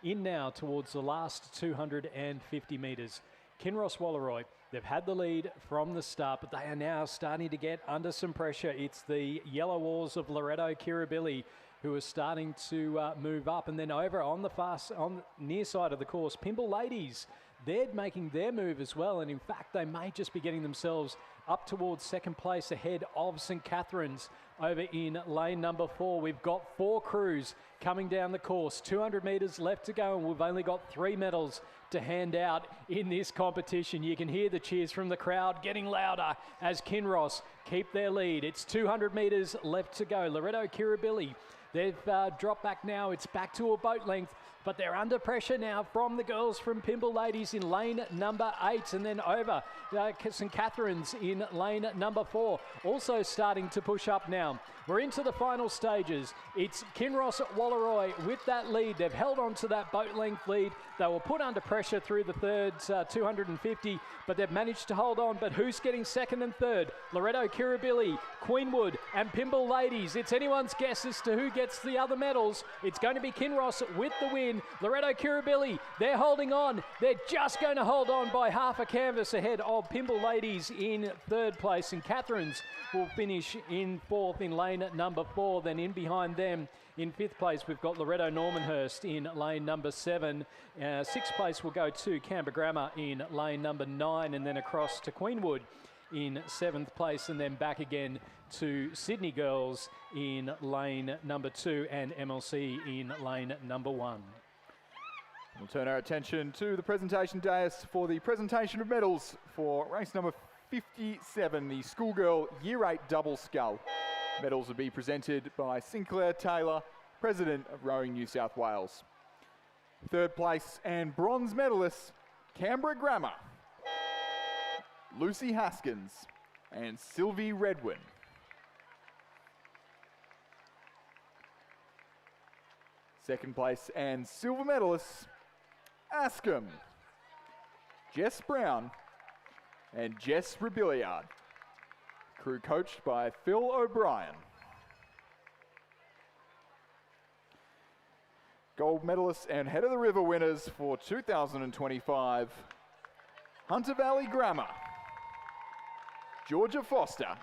[SPEAKER 1] in now towards the last 250 metres. Kinross Walleroy, they've had the lead from the start, but they are now starting to get under some pressure. It's the Yellow Walls of Loretto Kirribilli who are starting to move up. And then over on the near side of the course, Pymble Ladies, they're making their move as well. And in fact, they may just be getting themselves up towards 2nd place ahead of St Catherine's over in lane number 4. We've got 4 crews coming down the course. 200 metres left to go, and we've only got 3 medals to hand out in this competition. You can hear the cheers from the crowd getting louder as Kinross keep their lead. It's 200 metres left to go. Loretto Kirribilli, they've dropped back now. It's back to a boat length, but they're under pressure now from the girls from Pymble Ladies in lane number 8, and then over St Catherine's in lane number 4, also starting to push up now. We're into the final stages. It's Kinross Walleroy with that lead. They've held on to that boat length lead. They were put under pressure through the third 250, but they've managed to hold on. But who's getting 2nd and 3rd? Loretto Kirribilli, Queenwood and Pymble Ladies. It's anyone's guess as to who gets the other medals. It's going to be Kinross with the win. Loretto Kirribilli, they're holding on. They're just going to hold on by half a canvas ahead of Pymble Ladies in 3rd place. And Catherine's will finish in 4th in lane number 4. Then in behind them in 5th place, we've got Loretto Normanhurst in lane number 7. 6th place will go to Canberra Grammar in lane number 9, and then across to Queenwood in 7th place, and then back again to Sydney Girls in lane number 2 and MLC in lane number 1.
[SPEAKER 7] We'll turn our attention to the presentation dais for the presentation of medals for race number 57, the Schoolgirl Year 8 Double Scull. Medals will be presented by Sinclair Taylor, President of Rowing New South Wales. 3rd place and bronze medalists, Canberra Grammar, Lucy Haskins and Sylvie Redwin. Second place and silver medalists, Askham, Jess Brown and Jess Rebilliard. Crew coached by Phil O'Brien. Gold medalists and Head of the River winners for 2025, Hunter Valley Grammar, Georgia Foster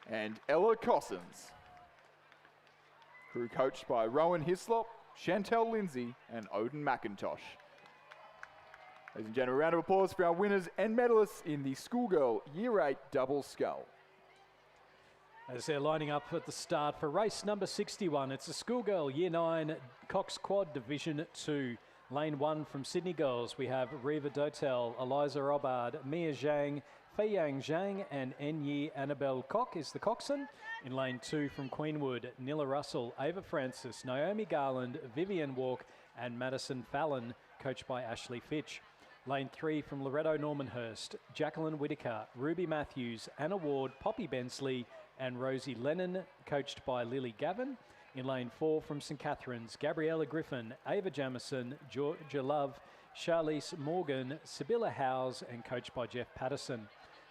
[SPEAKER 7] and Ella Cossins. Crew coached by Rowan Hislop, Chantel Lindsay and Odin McIntosh. Ladies and gentlemen, a round of applause for our winners and medalists in the Schoolgirl Year 8 Double Scull.
[SPEAKER 1] As they're lining up at the start for race number 61, it's the Schoolgirl Year 9 Cox Quad Division 2. Lane 1 from Sydney Girls, we have Reva Dotel, Eliza Robard, Mia Zhang, Fei Yang Zhang and Enyi Annabelle Koch is the coxswain. In lane 2 from Queenwood, Nilla Russell, Ava Francis, Naomi Garland, Vivian Walk and Madison Fallon, coached by Ashley Fitch. Lane 3 from Loretto Normanhurst, Jacqueline Whitaker, Ruby Matthews, Anna Ward, Poppy Bensley and Rosie Lennon, coached by Lily Gavin. In lane 4 from St Catherine's, Gabriella Griffin, Ava Jamison, Georgia Love, Charlize Morgan, Sibylla Howes and coached by Jeff Patterson.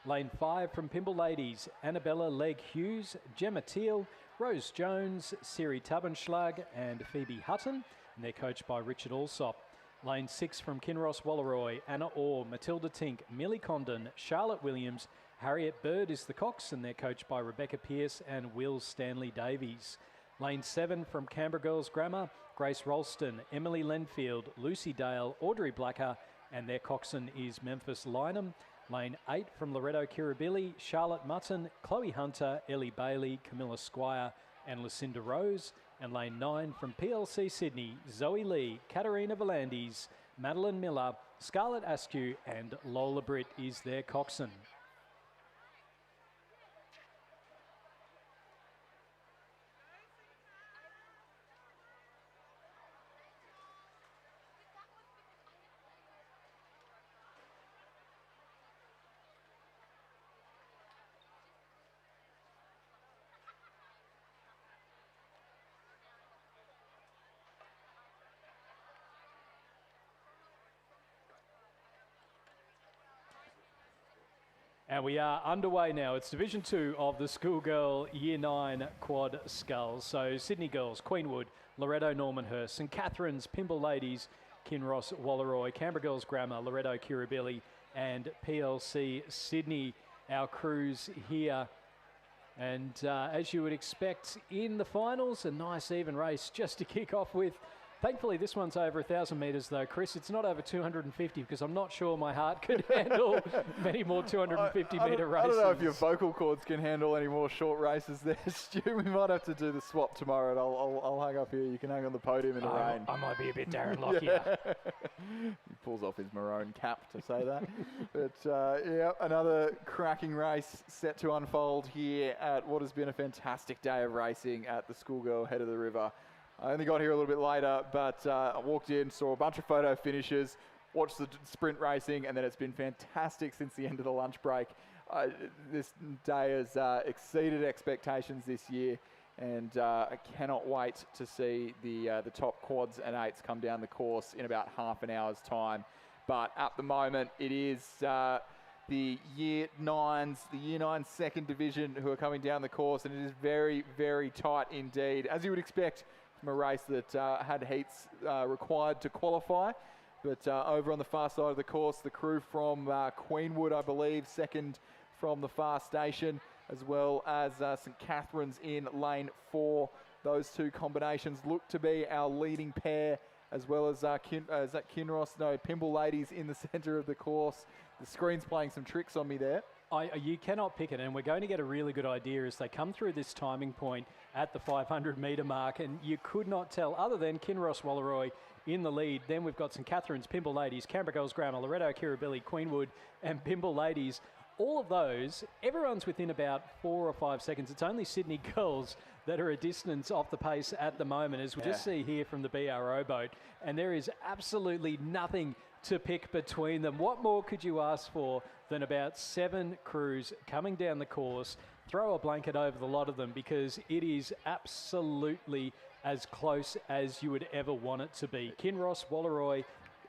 [SPEAKER 1] Lane 5 from Pimble Ladies, Annabella Legg Hughes, Gemma Teal, Rose Jones, Siri Tabenschlag and Phoebe Hutton, and they're coached by Richard Alsop. Lane 6 from Kinross Walleroy, Anna Orr, Matilda Tink, Millie Condon, Charlotte Williams, Harriet Bird is the cox, and they're coached by Rebecca Pearce and Will Stanley Davies. Lane 7 from Canberra Girls Grammar, Grace Rolston, Emily Lenfield, Lucy Dale, Audrey Blacker, and their coxswain is Memphis Lynham. Lane 8 from Loretto Kirribilli, Charlotte Mutton, Chloe Hunter, Ellie Bailey, Camilla Squire and Lucinda Rose. And lane 9 from PLC Sydney, Zoe Lee, Katarina Volandis, Madeline Miller, Scarlett Askew and Lola Britt is their coxswain. And we are underway now. It's Division 2 of the Schoolgirl Year 9 Quad Sculls. So Sydney Girls, Queenwood, Loretto Normanhurst, St Catherine's, Pimble Ladies, Kinross Walleroy, Canberra Girls Grammar, Loretto Kirribilli and PLC Sydney, our crews here. And as you would expect in the finals, a nice even race just to kick off with. Thankfully, this one's over 1,000 metres though, Chris. It's not over 250 because I'm not sure my heart could handle many more 250 metre races.
[SPEAKER 7] I don't know if your vocal cords can handle any more short races there, Stu. We might have to do the swap tomorrow and I'll hang up here. You can hang on the podium in the rain.
[SPEAKER 1] I might be a bit Darren Lockyer.
[SPEAKER 7] He pulls off his maroon cap to say that. But yeah, another cracking race set to unfold here at what has been a fantastic day of racing at the Schoolgirl Head of the River. I only got here a little bit later, but I walked in, saw a bunch of photo finishes, watched the sprint racing, and then it's been fantastic since the end of the lunch break. This day has exceeded expectations this year, and I cannot wait to see the top quads and eights come down the course in about half an hour's time. But at the moment, it is the Year 9s, the Year 9 second division who are coming down the course, and it is very, very tight indeed, as you would expect from a race that had heats required to qualify. But over on the far side of the course, the crew from Queenwood, I believe, second from the far station, as well as St Catherine's in lane 4. Those two combinations look to be our leading pair, as well as Pimble Ladies in the centre of the course. The screen's playing some tricks on me there.
[SPEAKER 1] You cannot pick it, and we're going to get a really good idea as they come through this timing point at the 500 metre mark, and you could not tell, other than Kinross Walleroy in the lead. Then we've got St Catherine's, Pimble Ladies, Canberra Girls Grammar, Loretto Kirribilli, Queenwood and Pimble Ladies. All of those, everyone's within about 4 or 5 seconds. It's only Sydney Girls that are a distance off the pace at the moment, as we just see here from the BRO boat, and there is absolutely nothing to pick between them. What more could you ask for than about 7 crews coming down the course? Throw a blanket over the lot of them because it is absolutely as close as you would ever want it to be. Kinross Walleroy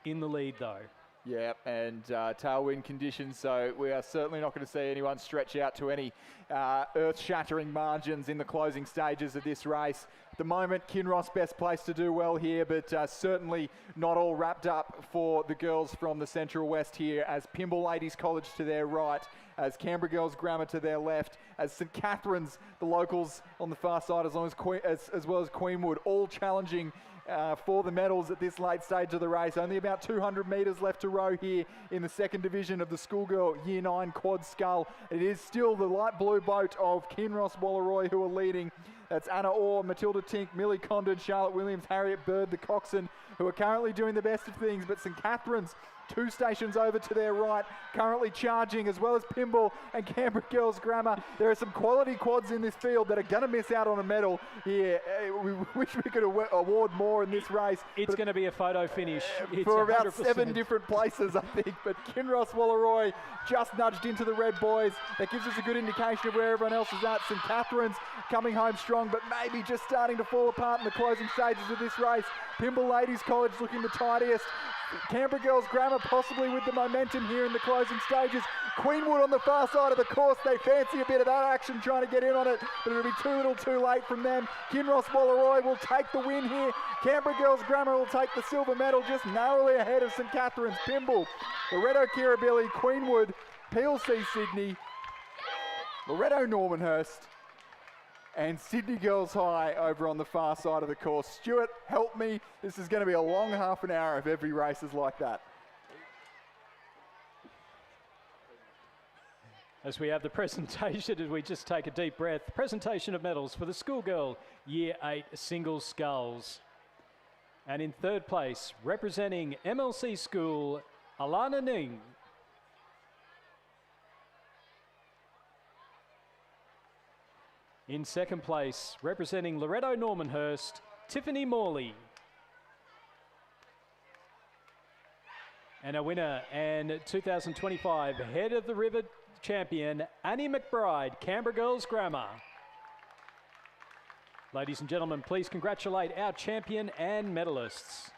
[SPEAKER 1] in the lead though.
[SPEAKER 7] Yeah, and tailwind conditions, so we are certainly not going to see anyone stretch out to any earth-shattering margins in the closing stages of this race. At the moment, Kinross best place to do well here, but certainly not all wrapped up for the girls from the Central West here, as Pimble Ladies College to their right, as Canberra Girls Grammar to their left, as St Catherine's, the locals on the far side, as well as Queenwood, all challenging for the medals at this late stage of the race. Only about 200 metres left to row here in the second division of the Schoolgirl Year 9 Quad Scull. It is still the light blue boat of Kinross Walleroy who are leading. That's Anna Orr, Matilda Tink, Millie Condon, Charlotte Williams, Harriet Bird, the coxswain, who are currently doing the best of things. But St Catherine's, 2 stations over to their right, currently charging, as well as Pimble and Canberra Girls Grammar. There are some quality quads in this field that are going to miss out on a medal here. We wish we could award more in this race.
[SPEAKER 1] It's going to be a photo finish.
[SPEAKER 7] For about 7 different places, I think. But Kinross Walleroy just nudged into the red boys. That gives us a good indication of where everyone else is at. St Catherine's coming home strong, but maybe just starting to fall apart in the closing stages of this race. Pimble Ladies College looking the tidiest. Canberra Girls Grammar possibly with the momentum here in the closing stages. Queenwood on the far side of the course. They fancy a bit of that action trying to get in on it, but it'll be too little too late from them. Kinross Walleroy will take the win here. Canberra Girls Grammar will take the silver medal just narrowly ahead of St Catherine's Pymble. Loretto Kirribilli, Queenwood, PLC Sydney, Loretto Normanhurst, and Sydney Girls High over on the far side of the course. Stuart, help me. This is going to be a long half an hour if every race is like that.
[SPEAKER 1] As we have the presentation, as we just take a deep breath, presentation of medals for the Schoolgirl Year 8 Single Sculls. And in third place, representing MLC School, Alana Ning. In second place, representing Loretto Normanhurst, Tiffany Morley. And our winner and 2025 Head of the River champion, Annie McBride, Canberra Girls Grammar. Ladies and gentlemen, please congratulate our champion and medalists.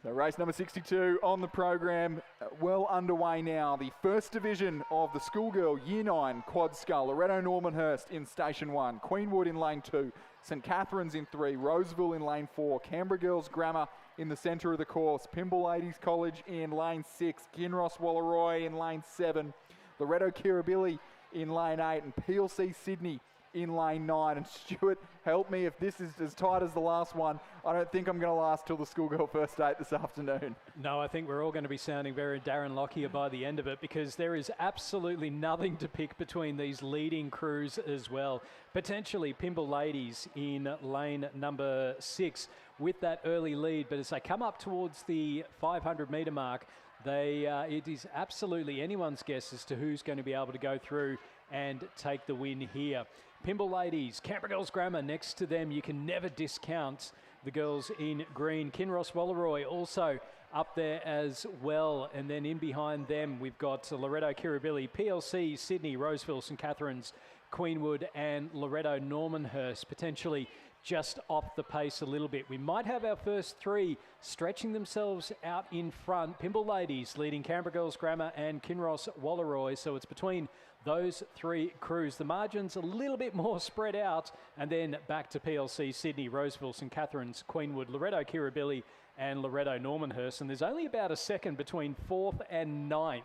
[SPEAKER 7] So race number 62 on the program, well underway now. The first division of the Schoolgirl Year 9 Quad Scull. Loretto Normanhurst in Station 1, Queenwood in Lane 2, St Catherine's in 3, Roseville in Lane 4, Canberra Girls Grammar in the centre of the course, Pymble Ladies College in Lane 6, Kinross Walleroy in Lane 7, Loretto Kirribilli in Lane 8, and PLC Sydney in Lane 9. And Stuart, help me if this is as tight as the last one. I don't think I'm going to last till the Schoolgirl First 8 this afternoon.
[SPEAKER 1] No, I think we're all going to be sounding very Darren Lockyer by the end of it, because there is absolutely nothing to pick between these leading crews as well. Potentially Pymble Ladies in lane number 6 with that early lead, but as they come up towards the 500 metre mark, it is absolutely anyone's guess as to who's going to be able to go through and take the win here. Pymble Ladies, Canberra Girls Grammar next to them. You can never discount the girls in green. Kinross Walleroy also up there as well. And then in behind them, we've got Loretto Kirribilli, PLC, Sydney, Roseville, St Catherine's, Queenwood and Loretto Normanhurst, potentially just off the pace a little bit. We might have our first three stretching themselves out in front. Pymble Ladies leading Canberra Girls Grammar and Kinross Walleroy. So it's between those three crews. The margin's a little bit more spread out, and then back to PLC, Sydney, Roseville, St Catherine's, Queenwood, Loretto Kirribilli and Loretto Normanhurst. And there's only about a second between 4th and 9th.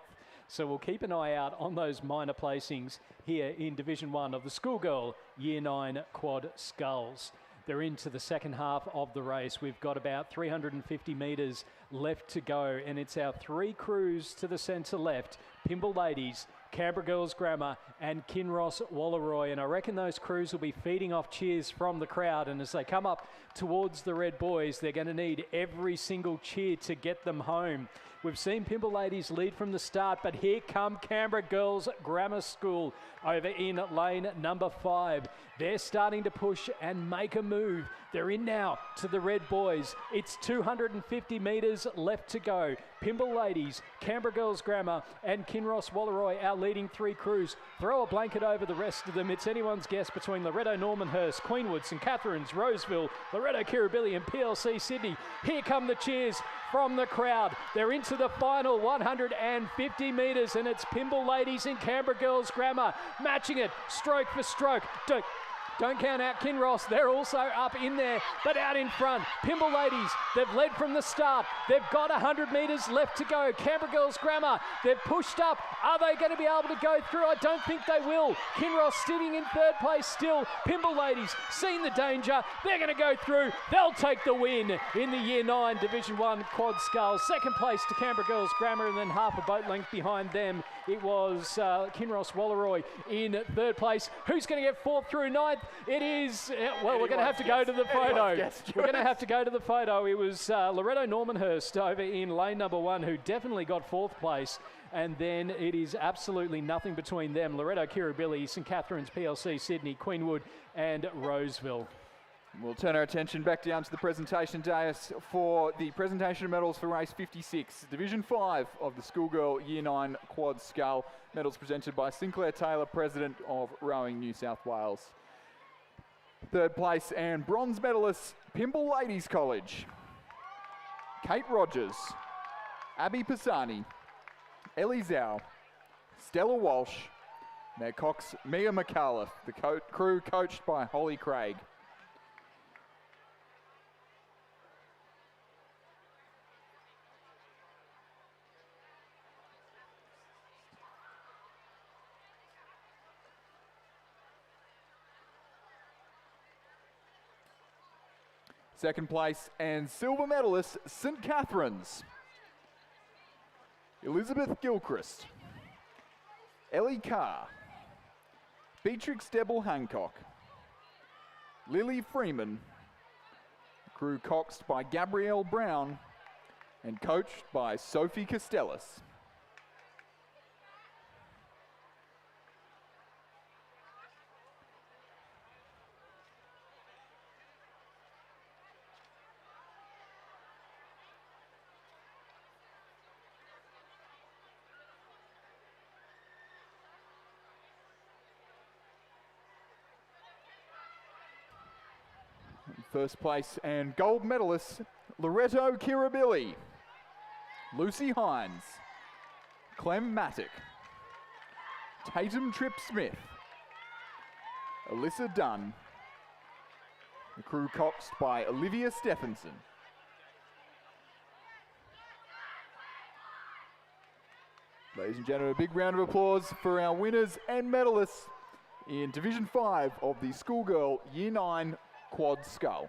[SPEAKER 1] So we'll keep an eye out on those minor placings here in Division 1 of the Schoolgirl Year 9 Quad Sculls. They're into the second half of the race. We've got about 350 metres left to go, and it's our three crews to the centre left, Pymble Ladies, Canberra Girls Grammar and Kinross Walleroy. And I reckon those crews will be feeding off cheers from the crowd. And as they come up towards the Red Boys, they're going to need every single cheer to get them home. We've seen Pymble Ladies lead from the start, but here come Canberra Girls Grammar School over in lane number 5. They're starting to push and make a move. They're in now to the Red Boys. It's 250 metres left to go. Pymble Ladies, Canberra Girls Grammar and Kinross Walleroy, our leading three crews. Throw a blanket over the rest of them. It's anyone's guess between Loretto Normanhurst, Queenwood, St Catherine's, Roseville, Loretto Kirribilli and PLC Sydney. Here come the cheers from the crowd. They're into the final 150 metres, and it's Pymble Ladies and Canberra Girls Grammar matching it stroke for stroke. Don't count out Kinross. They're also up in there, but out in front. Pymble Ladies, they've led from the start. They've got 100 metres left to go. Canberra Girls Grammar, they've pushed up. Are they going to be able to go through? I don't think they will. Kinross sitting in third place still. Pymble Ladies, seen the danger. They're going to go through. They'll take the win in the Year 9 Division 1 Quad Sculls. Second place to Canberra Girls Grammar, and then half a boat length behind them, it was Kinross Walleroy in third place. Who's going to get fourth through ninth? It is, well, we're going to have to go to the photo. We're going to have to go to the photo. It was Loretto Normanhurst over in lane number 1 who definitely got fourth place. And then it is absolutely nothing between them. Loretto Kirribilli, St Catherine's PLC Sydney, Queenwood and Roseville.
[SPEAKER 7] We'll turn our attention back down to the presentation dais for the presentation of medals for race 56, Division 5 of the Schoolgirl Year 9 Quad Scull. Medals presented by Sinclair Taylor, President of Rowing New South Wales. Third place and bronze medalists, Pymble Ladies College. Kate Rogers, Abby Pisani, Ellie Zhao, Stella Walsh, their cox Mia McAuliffe, the crew coached by Holly Craig. Second place and silver medalist, St Catherine's. Elizabeth Gilchrist, Ellie Carr, Beatrix Debble-Hancock, Lily Freeman, crew coxed by Gabrielle Brown and coached by Sophie Costellas. First place and gold medalist, Loretto Kirribilli, Lucy Hines, Clem Mattick, Tatum Tripp-Smith, Alyssa Dunn, the crew coxed by Olivia Stephenson. Ladies and gentlemen, a big round of applause for our winners and medalists in Division 5 of the Schoolgirl Year 9 Quad Scull.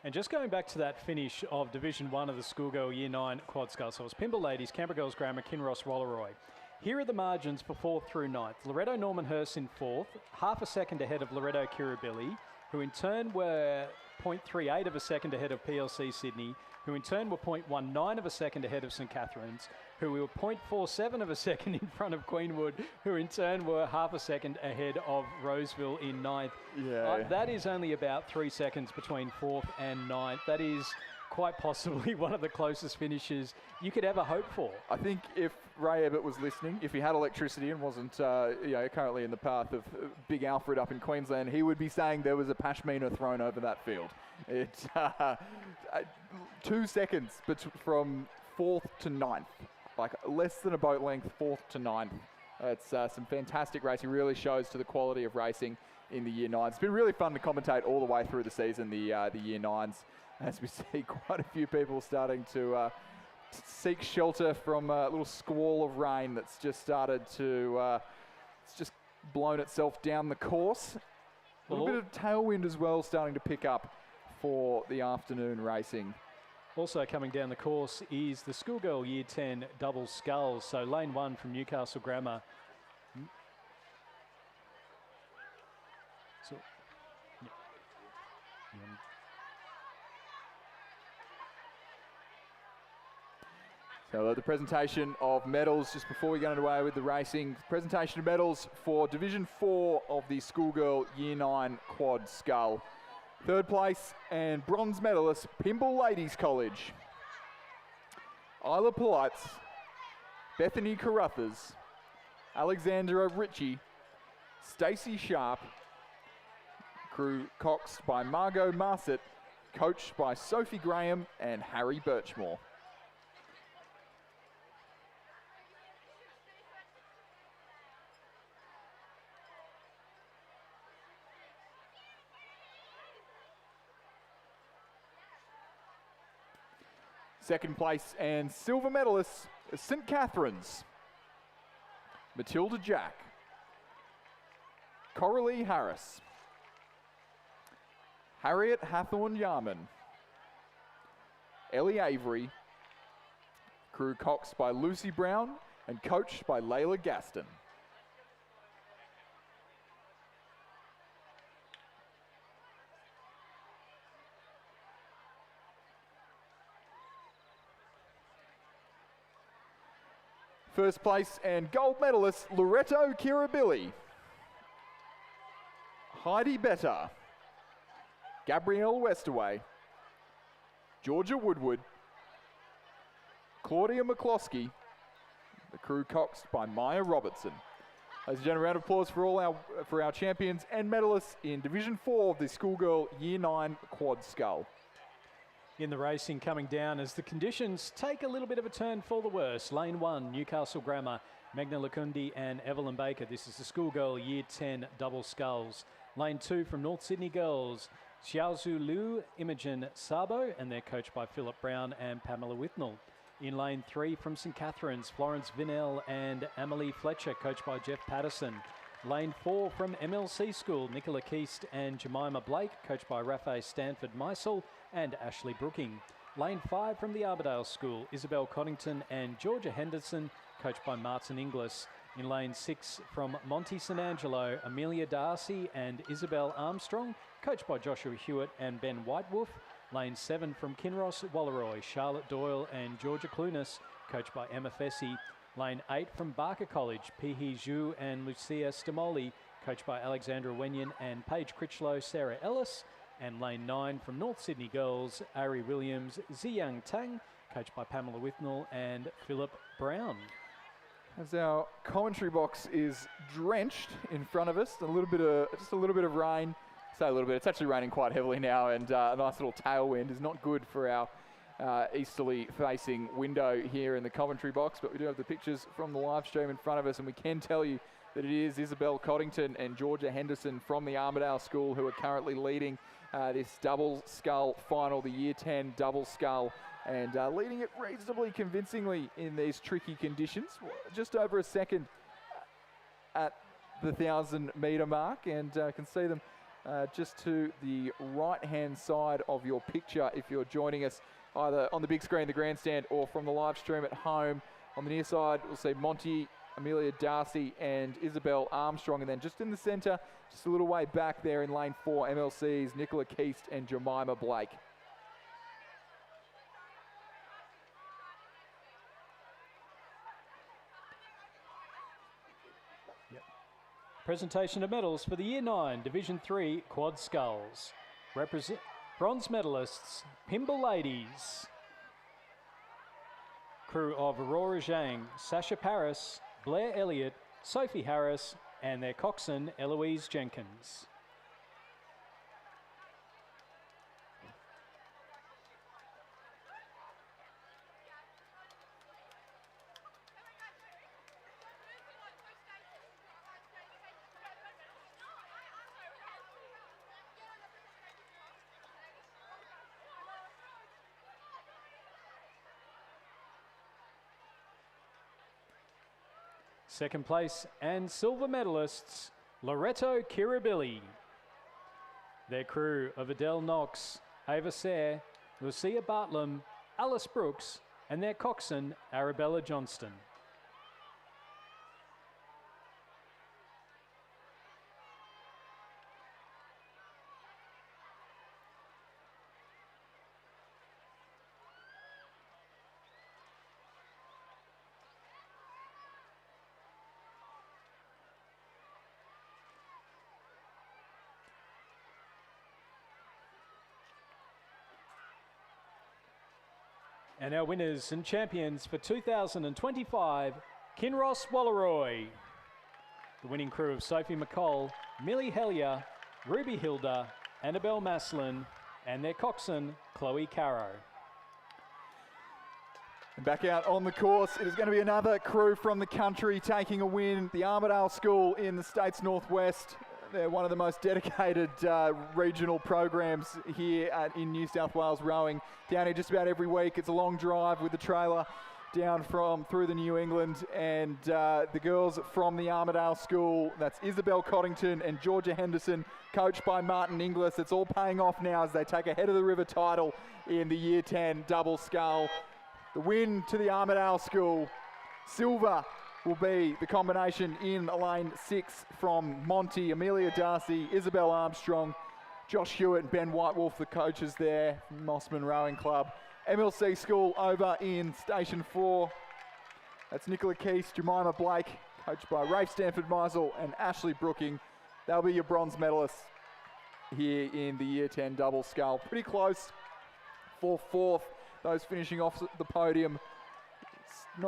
[SPEAKER 1] And just going back to that finish of Division 1 of the Schoolgirl Year 9 Quad Scull, so it was Pymble Ladies, Canberra Girls Grammar, Kinross, Rolleroy. Here are the margins for 4th through 9th. Loretto Normanhurst in 4th, half a second ahead of Loretto Kirribilli, who in turn were 0.38 of a second ahead of PLC Sydney, who in turn were 0.19 of a second ahead of St Catherine's, who were 0.47 of a second in front of Queenwood, who in turn were half a second ahead of Roseville in 9th.
[SPEAKER 7] Yeah.
[SPEAKER 1] That is only about 3 seconds between 4th and 9th. That is quite possibly one of the closest finishes you could ever hope for.
[SPEAKER 7] I think if Ray Ebbett was listening, if he had electricity and wasn't currently in the path of Big Alfred up in Queensland, he would be saying there was a pashmina thrown over that field. It's 2 seconds from 4th to 9th, like less than a boat length, 4th to 9th. It's some fantastic racing, really shows to the quality of racing in the Year 9s. It's been really fun to commentate all the way through the season, the Year 9s, as we see quite a few people starting to seek shelter from a little squall of rain that's just started to, it's just blown itself down the course. A little bit of tailwind as well starting to pick up for the afternoon racing.
[SPEAKER 1] Also coming down the course is the Schoolgirl Year 10 Double Sculls. So lane 1 from Newcastle Grammar. So,
[SPEAKER 7] So the presentation of medals, just before we get underway with the racing, presentation of medals for Division 4 of the Schoolgirl Year 9 Quad Scull. Third place and bronze medalist, Pymble Ladies College. Isla Polites, Bethany Carruthers, Alexandra Ritchie, Stacey Sharp, crew coxed by Margot Marset, coached by Sophie Graham and Harry Birchmore. Second place and silver medalists, St Catherine's, Matilda Jack, Coralie Harris, Harriet Hathorn Yarman, Ellie Avery, crew coxed by Lucy Brown and coached by Layla Gaston. First place and gold medalist Loretto Kirribilli, Heidi Better, Gabrielle Westerway, Georgia Woodward, Claudia McCloskey, the crew coxed by Maya Robertson. Ladies and gentlemen, a round of applause for our champions and medalists in Division 4 of the Schoolgirl Year 9 Quad Scull.
[SPEAKER 1] In the racing coming down as the conditions take a little bit of a turn for the worse. Lane 1, Newcastle Grammar, Magna Lakundi and Evelyn Baker. This is the Schoolgirl Year 10 Double Sculls. Lane 2 from North Sydney Girls, Xiaozu Liu, Imogen Sabo, and they're coached by Philip Brown and Pamela Withnell. In lane 3 from St Catherine's, Florence Vinnell and Amelie Fletcher, coached by Jeff Patterson. Lane 4 from MLC School, Nicola Keast and Jemima Blake, coached by Raphael Stanford Meisel and Ashley Brooking. Lane 5 from the Armadale School, Isabel Coddington and Georgia Henderson, coached by Martin Inglis. In lane 6 from Monty St Angelo, Amelia Darcy and Isabel Armstrong, coached by Joshua Hewitt and Ben Whitewolf. Lane 7 from Kinross Walleroy, Charlotte Doyle and Georgia Clunas, coached by Emma Fessy. Lane 8 from Barker College, Pihi Zhu and Lucia Stamoli, coached by Alexandra Wenyon and Paige Critchlow, Sarah Ellis. And lane 9 from North Sydney Girls, Ari Williams, Ziyang Tang, coached by Pamela Withnell and Philip Brown.
[SPEAKER 7] As our commentary box is drenched in front of us, just a little bit of rain. Say a little bit, it's actually raining quite heavily now, and a nice little tailwind is not good for our easterly facing window here in the commentary box, but we do have the pictures from the live stream in front of us, and we can tell you that it is Isabel Coddington and Georgia Henderson from the Armadale School who are currently leading this double scull final, the Year 10 double scull, and leading it reasonably convincingly in these tricky conditions. Just over a second at the 1,000 metre mark, and can see them just to the right-hand side of your picture if you're joining us either on the big screen, the grandstand, or from the live stream at home. On the near side, we'll see Monty, Amelia Darcy and Isabel Armstrong, and then just in the centre, just a little way back there in lane 4, MLC's Nicola Keast and Jemima Blake.
[SPEAKER 1] Presentation of medals for the Year 9 Division 3 Quad Sculls. Represent bronze medalists, Pimble Ladies. Crew of Aurora Zhang, Sasha Paris, Blair Elliott, Sophie Harris, and their coxswain Eloise Jenkins. Second place and silver medalists, Loretto Kirribilli. Their crew of Adele Knox, Ava Sayre, Lucia Bartlam, Alice Brooks, and their coxswain, Arabella Johnston. And our winners and champions for 2025, Kinross Walleroy. The winning crew of Sophie McColl, Millie Hellier, Ruby Hilda, Annabelle Maslin, and their coxswain, Chloe Caro.
[SPEAKER 7] And back out on the course, it is going to be another crew from the country taking a win. The Armadale School in the state's northwest. They're one of the most dedicated regional programs here in New South Wales rowing. Down here just about every week. It's a long drive with the trailer down through the New England, and the girls from the Armadale School, that's Isabel Coddington and Georgia Henderson, coached by Martin Inglis. It's all paying off now as they take a head of the river title in the Year 10 double scull. The win to the Armadale School. Silver will be the combination in lane 6 from Monty, Amelia Darcy, Isabel Armstrong, Josh Hewitt and Ben Whitewolf, the coaches there from Mossman Rowing Club. MLC School over in Station 4. That's Nicola Keast, Jemima Blake, coached by Rafe Stanford-Meisel and Ashley Brooking. They'll be your bronze medalists here in the Year 10 double scull. Pretty close for fourth, those finishing off the podium.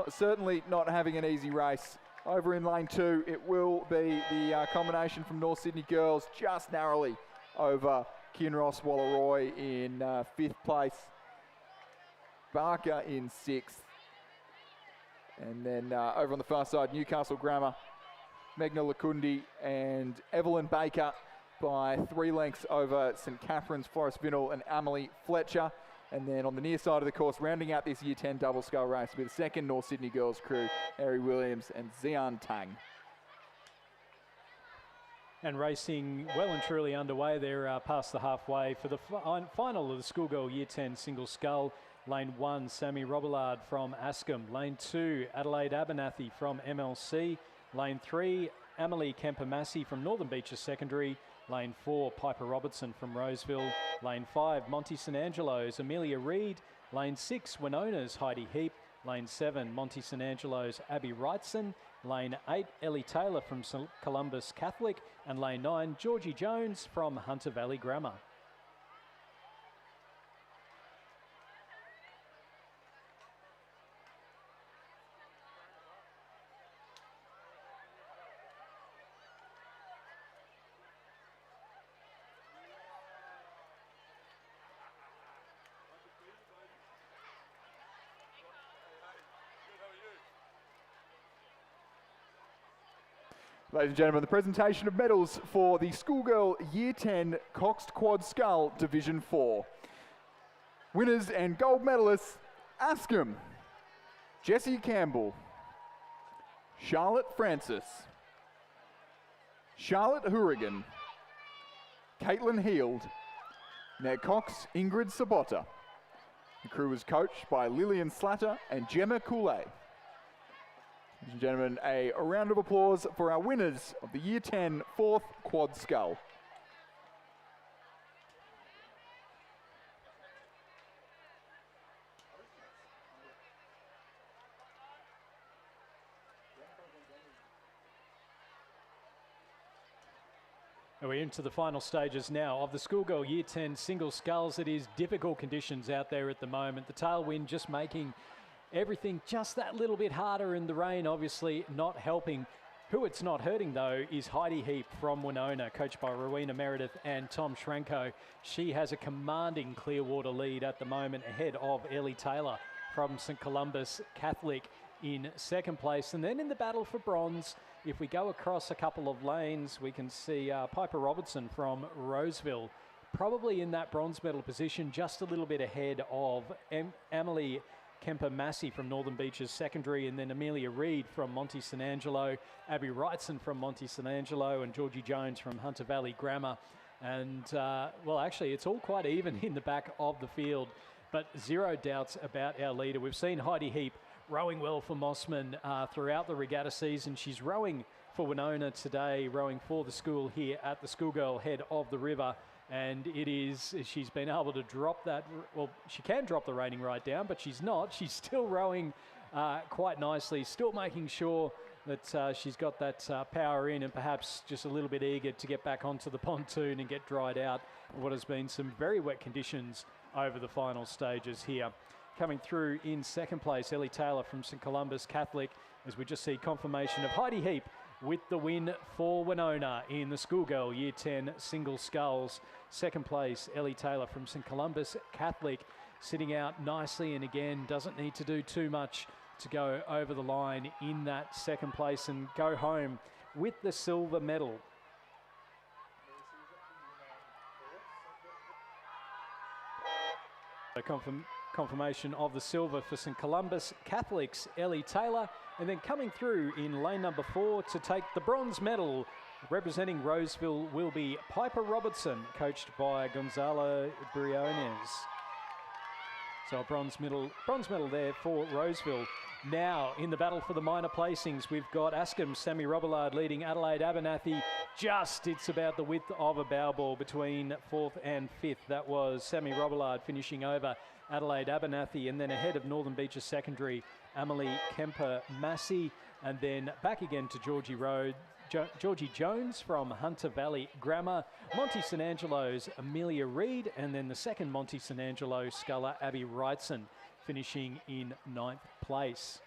[SPEAKER 7] Certainly not having an easy race. Over in lane 2, it will be the combination from North Sydney girls, just narrowly over Kinross Walleroy in 5th place. Barker in 6th. And then over on the far side, Newcastle Grammar, Megna Lakundi and Evelyn Baker by 3 lengths over St Catherine's, Forrest Vinnell and Amelie Fletcher. And then on the near side of the course, rounding out this Year 10 double scull race with the second North Sydney girls crew, Harry Williams and Xian Tang.
[SPEAKER 1] And racing well and truly underway there past the halfway for the final of the Schoolgirl Year 10 single scull. Lane 1, Sammy Robillard from Askham. Lane 2, Adelaide Abernathy from MLC. Lane 3, Amelie Kemper-Massey from Northern Beaches Secondary. Lane 4, Piper Robertson from Roseville. Lane 5, Monty St Angelo's Amelia Reid. Lane 6, Winona's Heidi Heap. Lane 7, Monty St Angelo's Abby Wrightson. Lane 8, Ellie Taylor from St Columbus Catholic. And Lane 9, Georgie Jones from Hunter Valley Grammar.
[SPEAKER 7] Ladies and gentlemen, the presentation of medals for the Schoolgirl Year 10 Coxed Quad Scull Division 4. Winners and gold medalists, Askham, Jessie Campbell, Charlotte Francis, Charlotte Hourigan, Caitlin Heald, Ned Cox, Ingrid Sabota. The crew was coached by Lillian Slatter and Gemma Coulet. Ladies and gentlemen, a round of applause for our winners of the Year 10 4th Quad Scull.
[SPEAKER 1] We're into the final stages now of the Schoolgirl Year 10 single sculls. It is difficult conditions out there at the moment. The tailwind just making everything just that little bit harder, and the rain obviously not helping. Who it's not hurting though is Heidi Heap from Winona, coached by Rowena Meredith and Tom Schranko. She has a commanding Clearwater lead at the moment, ahead of Ellie Taylor from St Columbus Catholic in 2nd place. And then in the battle for bronze, if we go across a couple of lanes, we can see Piper Robertson from Roseville, probably in that bronze medal position, just a little bit ahead of Amelie Kemper-Massey from Northern Beaches Secondary, and then Amelia Reid from Monty St Angelo, Abby Wrightson from Monty St Angelo, and Georgie Jones from Hunter Valley Grammar. And, well, actually, it's all quite even in the back of the field, but zero doubts about our leader. We've seen Heidi Heap rowing well for Mossman throughout the regatta season. She's rowing for Winona today, rowing for the school here at the Schoolgirl head of the river. And she's been able to drop that, well, she can drop the rating right down, but she's not. She's still rowing quite nicely, still making sure that she's got that power in, and perhaps just a little bit eager to get back onto the pontoon and get dried out what has been some very wet conditions over the final stages here. Coming through in 2nd place, Ellie Taylor from St Columbus Catholic, as we just see confirmation of Heidi Heap with the win for Winona in the Schoolgirl Year 10 single sculls. 2nd place, Ellie Taylor from St Columbus Catholic, sitting out nicely, and again doesn't need to do too much to go over the line in that 2nd place and go home with the silver medal. Confirmation of the silver for St Columbus Catholics, Ellie Taylor. And then coming through in lane number 4 to take the bronze medal, representing Roseville, will be Piper Robertson, coached by Gonzalo Briones. So a bronze medal there for Roseville. Now in the battle for the minor placings, we've got Askham, Sammy Robillard leading Adelaide Abernathy. It's about the width of a bow ball between 4th and 5th. That was Sammy Robillard finishing over Adelaide Abernathy, and then ahead of Northern Beaches Secondary Amelie Kemper-Massey, and then back again to Georgie Jones from Hunter Valley Grammar, Monty St Angelo's Amelia Reid, and then the second Monty St Angelo sculler, Abby Wrightson, finishing in 9th place.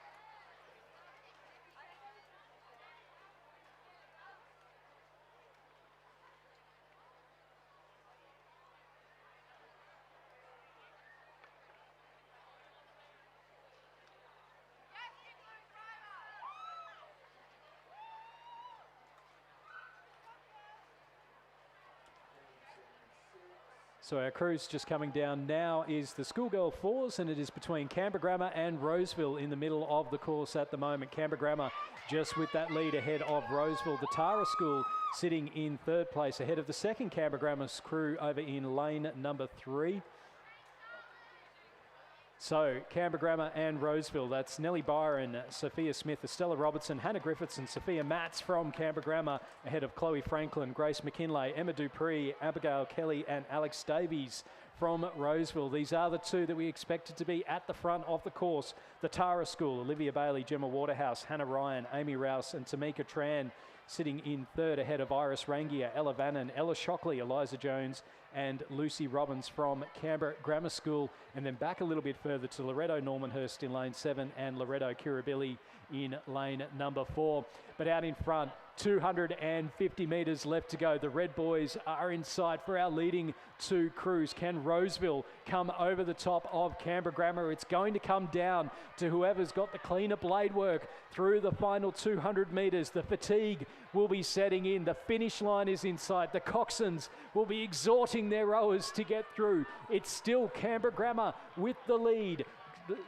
[SPEAKER 1] So our crew's just coming down now is the Schoolgirl Fours, and it is between Canberra Grammar and Roseville in the middle of the course at the moment. Canberra Grammar just with that lead ahead of Roseville. The Tara School sitting in 3rd place ahead of the second Canberra Grammar's crew over in lane number 3. So Canberra Grammar and Roseville, that's Nellie Byron, Sophia Smith, Estella Robertson, Hannah Griffiths and Sophia Matz from Canberra Grammar ahead of Chloe Franklin, Grace McKinlay, Emma Dupree, Abigail Kelly and Alex Davies from Roseville. These are the two that we expected to be at the front of the course. The Tara School, Olivia Bailey, Gemma Waterhouse, Hannah Ryan, Amy Rouse and Tamika Tran sitting in 3rd ahead of Iris Rangier, Ella Vannon, Ella Shockley, Eliza Jones and Lucy Robbins from Canberra Grammar School, and then back a little bit further to Loretto Normanhurst in lane 7 and Loretto Kirribilli in lane number 4. But out in front, 250 metres left to go. The Red Boys are in sight for our leading two crews. Can Roseville come over the top of Canberra Grammar? It's going to come down to whoever's got the cleaner blade work through the final 200 metres. The fatigue will be setting in. The finish line is in sight. The coxswains will be exhorting their rowers to get through. It's still Canberra Grammar with the lead.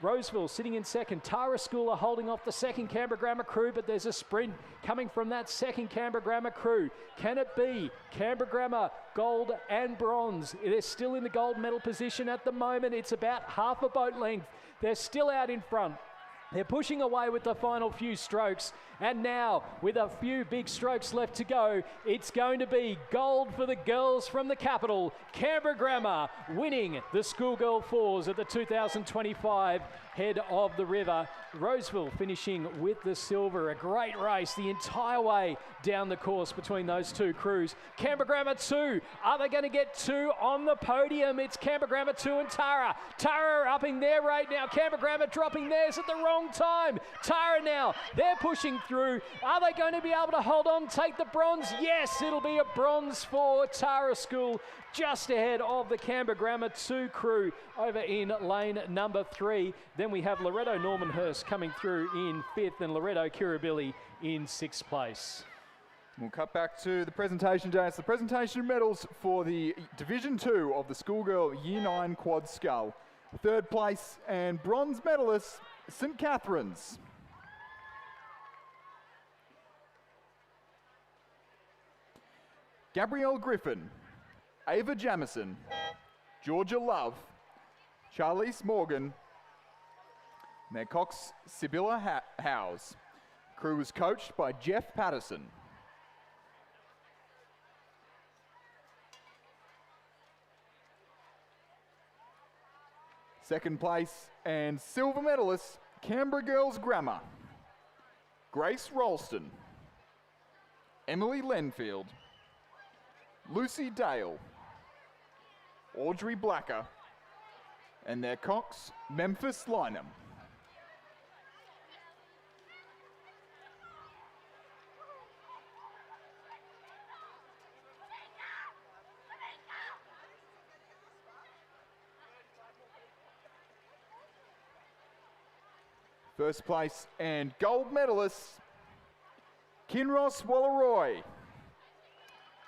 [SPEAKER 1] Roseville sitting in second. Tara School are holding off the second Canberra Grammar crew, but there's a sprint coming from that second Canberra Grammar crew. Can it be Canberra Grammar, gold and bronze? They're still in the gold medal position at the moment. It's about half a boat length. They're still out in front. They're pushing away with the final few strokes. And now, with a few big strokes left to go, it's going to be gold for the girls from the capital. Canberra Grammar winning the Schoolgirl Fours at the 2025 Head of the River. Roseville finishing with the silver. A great race the entire way down the course between those two crews. Canberra Grammar 2. Are they going to get 2 on the podium? It's Canberra Grammar 2 and Tara. Tara upping their rate now. Canberra Grammar dropping theirs at the wrong time. Tara now, they're pushing through. Are they going to be able to hold on, take the bronze? Yes, it'll be a bronze for Tara School, just ahead of the Canberra Grammar 2 crew over in lane number 3. Then we have Loretto Normanhurst coming through in 5th and Loretto Kirribilli in 6th place.
[SPEAKER 7] We'll cut back to the presentation, James. The presentation medals for the Division 2 of the Schoolgirl Year 9 Quad Scull. 3rd place and bronze medalist, St Catherine's. Gabrielle Griffin, Ava Jamison, Georgia Love, Charlize Morgan, and their cox, Sibylla Howes. Crew was coached by Jeff Patterson. Second place and silver medalist, Canberra Girls Grammar, Grace Ralston, Emily Lenfield, Lucy Dale, Audrey Blacker, and their cox, Memphis Lynham. First place and gold medalists, Kinross Wallaroy,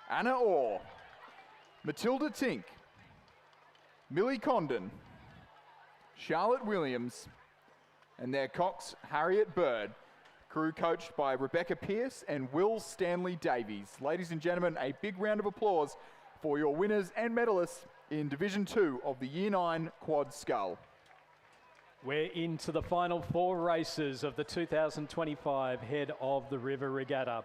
[SPEAKER 7] Anna Orr, Matilda Tink, Millie Condon, Charlotte Williams, and their cox, Harriet Bird. Crew coached by Rebecca Pierce and Will Stanley Davies. Ladies and gentlemen, a big round of applause for your winners and medalists in Division 2 of the Year 9 Quad Scull.
[SPEAKER 1] We're into the final 4 races of the 2025 Head of the River Regatta.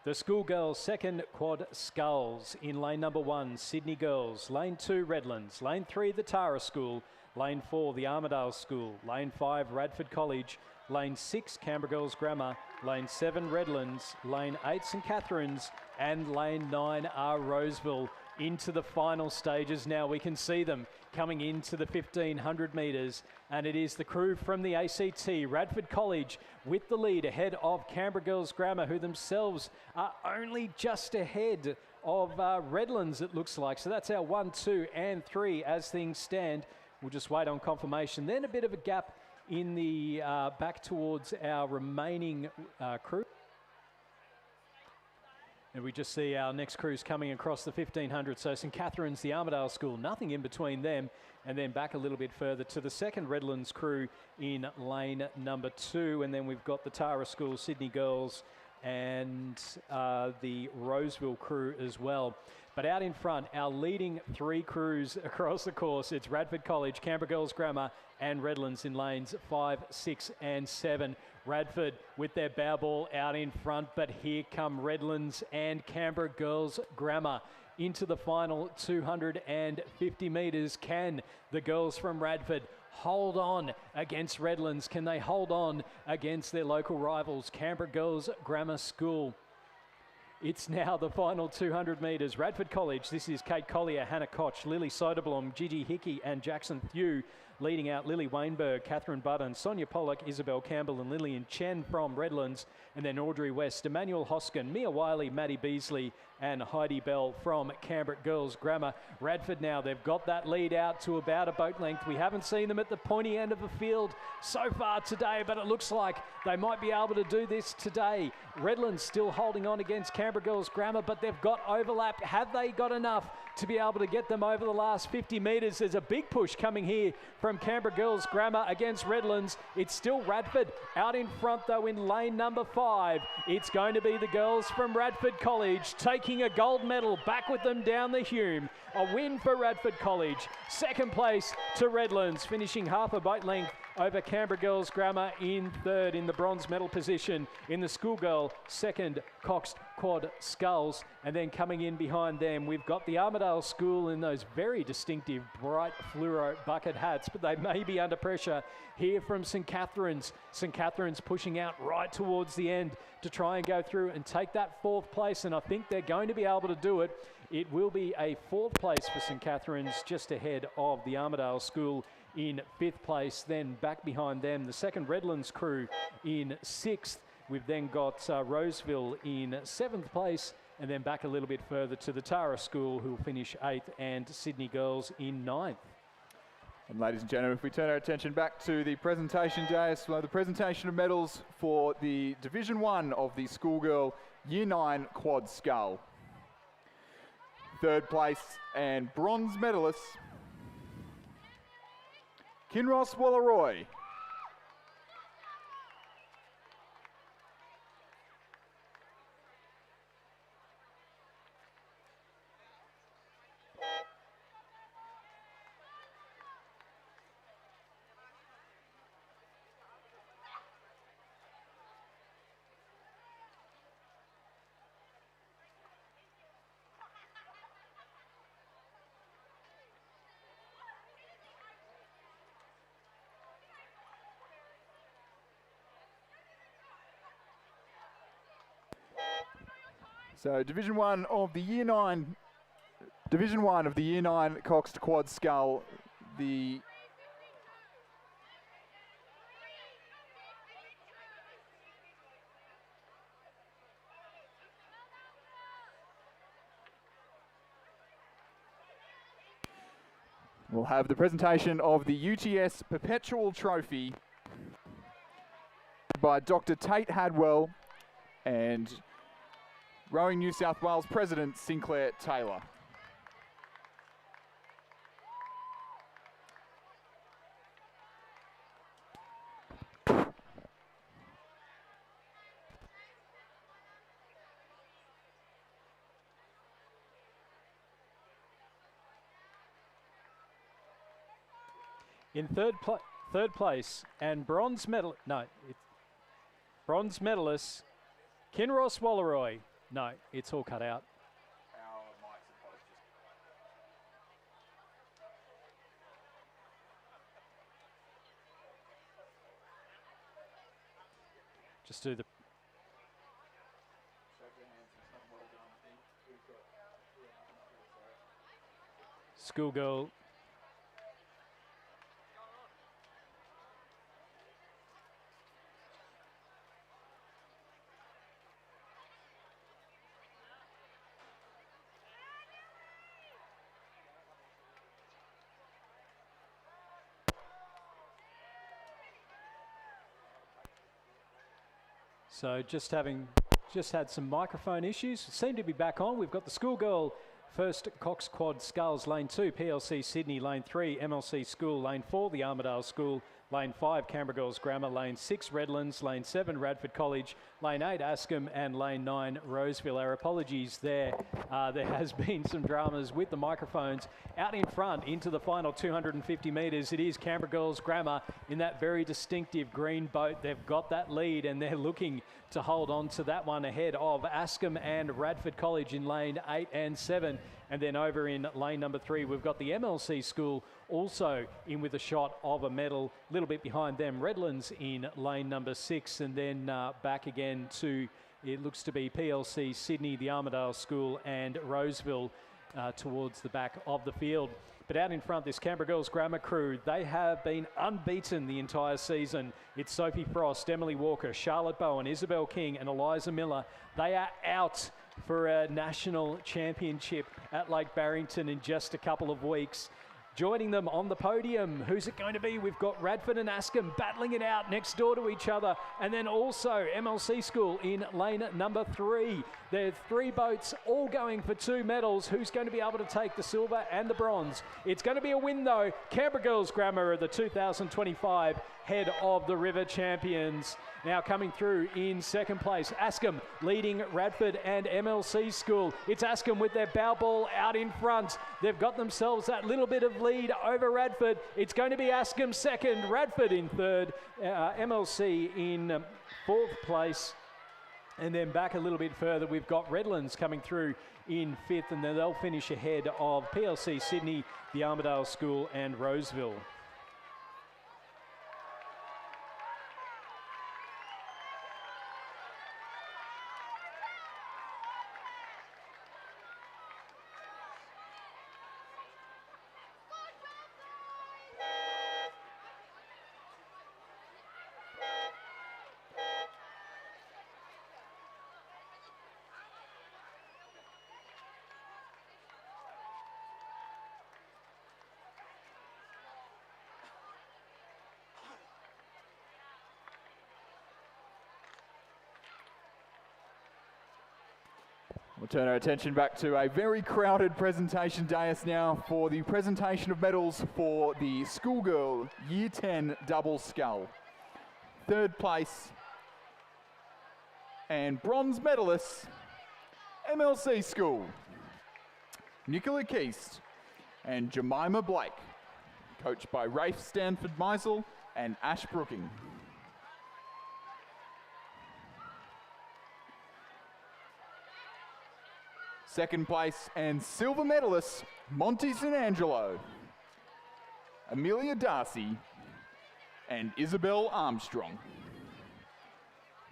[SPEAKER 1] The Schoolgirls' second Quad Sculls in lane number 1, Sydney Girls. Lane 2, Redlands. Lane 3, the Tara School. Lane 4, the Armidale School. Lane 5, Radford College. Lane 6, Canberra Girls Grammar. Lane 7, Redlands. Lane 8, St Catherine's. And Lane 9 are Roseville. Into the final stages now. We can see them coming into the 1500 metres, and it is the crew from the ACT, Radford College, with the lead ahead of Canberra Girls Grammar, who themselves are only just ahead of Redlands, it looks like. So that's our 1, 2 and 3 as things stand. We'll just wait on confirmation. Then a bit of a gap in the back towards our remaining crew. And we just see our next crews coming across the 1500. So St Catherine's, the Armidale School, nothing in between them. And then back a little bit further to the second Redlands crew in lane number 2. And then we've got the Tara School, Sydney Girls, and the Roseville crew as well. But out in front, our leading 3 crews across the course, it's Radford College, Canberra Girls Grammar, and Redlands in lanes 5, 6 and 7. Radford with their bow ball out in front, but here come Redlands and Canberra Girls Grammar into the final 250 metres. Can the girls from Radford hold on against Redlands? Can they hold on against their local rivals, Canberra Girls Grammar School? It's now the final 200 metres. Radford College, this is Kate Collier, Hannah Koch, Lily Soderblom, Gigi Hickey and Jackson Thew. Leading out Lily Wainberg, Catherine Budden, Sonia Pollock, Isabel Campbell and Lillian Chen from Redlands. And then Audrey West, Emmanuel Hoskin, Mia Wiley, Maddie Beasley and Heidi Bell from Canberra Girls Grammar. Radford now, they've got that lead out to about a boat length. We haven't seen them at the pointy end of the field so far today, but it looks like they might be able to do this today. Redlands still holding on against Canberra Girls Grammar, but they've got overlap. Have they got enough to be able to get them over the last 50 metres? There's a big push coming here from Canberra Girls Grammar against Redlands. It's still Radford out in front though in lane number 5. It's going to be the girls from Radford College taking a gold medal back with them down the Hume. A win for Radford College. Second place to Redlands, finishing half a boat length over Canberra Girls Grammar in third in the bronze medal position. In the Schoolgirl, second, Cox Quad Sculls. And then coming in behind them, we've got the Armidale School in those very distinctive bright fluoro bucket hats, but they may be under pressure here from St Catherine's. St Catherine's pushing out right towards the end to try and go through and take that 4th place, and I think they're going to be able to do it. It will be a 4th place for St Catherine's, just ahead of the Armidale School in 5th place. Then back behind them, the second Redlands crew in 6th. We've then got Roseville in 7th place, and then back a little bit further to the Tara School, who will finish 8th, and Sydney Girls in 9th.
[SPEAKER 7] And ladies and gentlemen, if we turn our attention back to the presentation dais, well, the presentation of medals for the Division 1 of the Schoolgirl Year 9 Quad Scull. 3rd place and bronze medalists, Kinross Wallaroy. So Division 1 of the Year 9 Coxed Quad Scull. We'll have the presentation of the UTS Perpetual Trophy by Dr. Tate Hadwell and Rowing New South Wales President Sinclair Taylor.
[SPEAKER 1] In third place and bronze medalist, Kinross Wallaroy. No, it's all cut out. Just do the... Schoolgirl. So just had some microphone issues. Seem to be back on. We've got the Schoolgirl first, Cox Quad Skulls, lane 2, PLC Sydney, lane 3, MLC School, lane 4, the Armidale School, lane 5, Canberra Girls Grammar, lane 6, Redlands, lane 7, Radford College, lane 8, Ascombe, and lane 9, Roseville. Our apologies there. There has been some dramas with the microphones. Out in front into the final 250 metres, it is Canberra Girls Grammar in that very distinctive green boat. They've got that lead and they're looking to hold on to that one ahead of Ascombe and Radford College in lane 8 and 7. And then over in lane number 3, we've got the MLC School also in with a shot of a medal. A little bit behind them, Redlands in lane number 6. And then back again to, it looks to be PLC Sydney, the Armidale School and Roseville towards the back of the field. But out in front, this Canberra Girls Grammar crew, they have been unbeaten the entire season. It's Sophie Frost, Emily Walker, Charlotte Bowen, Isabel King and Eliza Miller. They are out for a national championship at Lake Barrington in just a couple of weeks. Joining them on the podium, who's it going to be? We've got Radford and Ascombe battling it out next door to each other. And then also MLC School in lane number 3. There are 3 boats all going for 2 medals. Who's going to be able to take the silver and the bronze? It's going to be a win though. Canberra Girls Grammar are the 2025 head of the River Champions. Now coming through in second place, Ascombe leading Radford and MLC School. It's Ascombe with their bow ball out in front. They've got themselves that little bit of lead over Radford. It's going to be Ascombe second, Radford in third, MLC in fourth place. And then back a little bit further, we've got Redlands coming through in fifth, and then they'll finish ahead of PLC Sydney, the Armidale School and Roseville.
[SPEAKER 7] We'll turn our attention back to a very crowded presentation dais now for the presentation of medals for the Schoolgirl Year 10 Double Scull. Third place and bronze medalists, MLC School, Nicola Keast and Jemima Blake, coached by Rafe Stanford-Meisel and Ash Brooking. Second place and silver medalists, Monty St. Angelo, Amelia Darcy and Isabel Armstrong.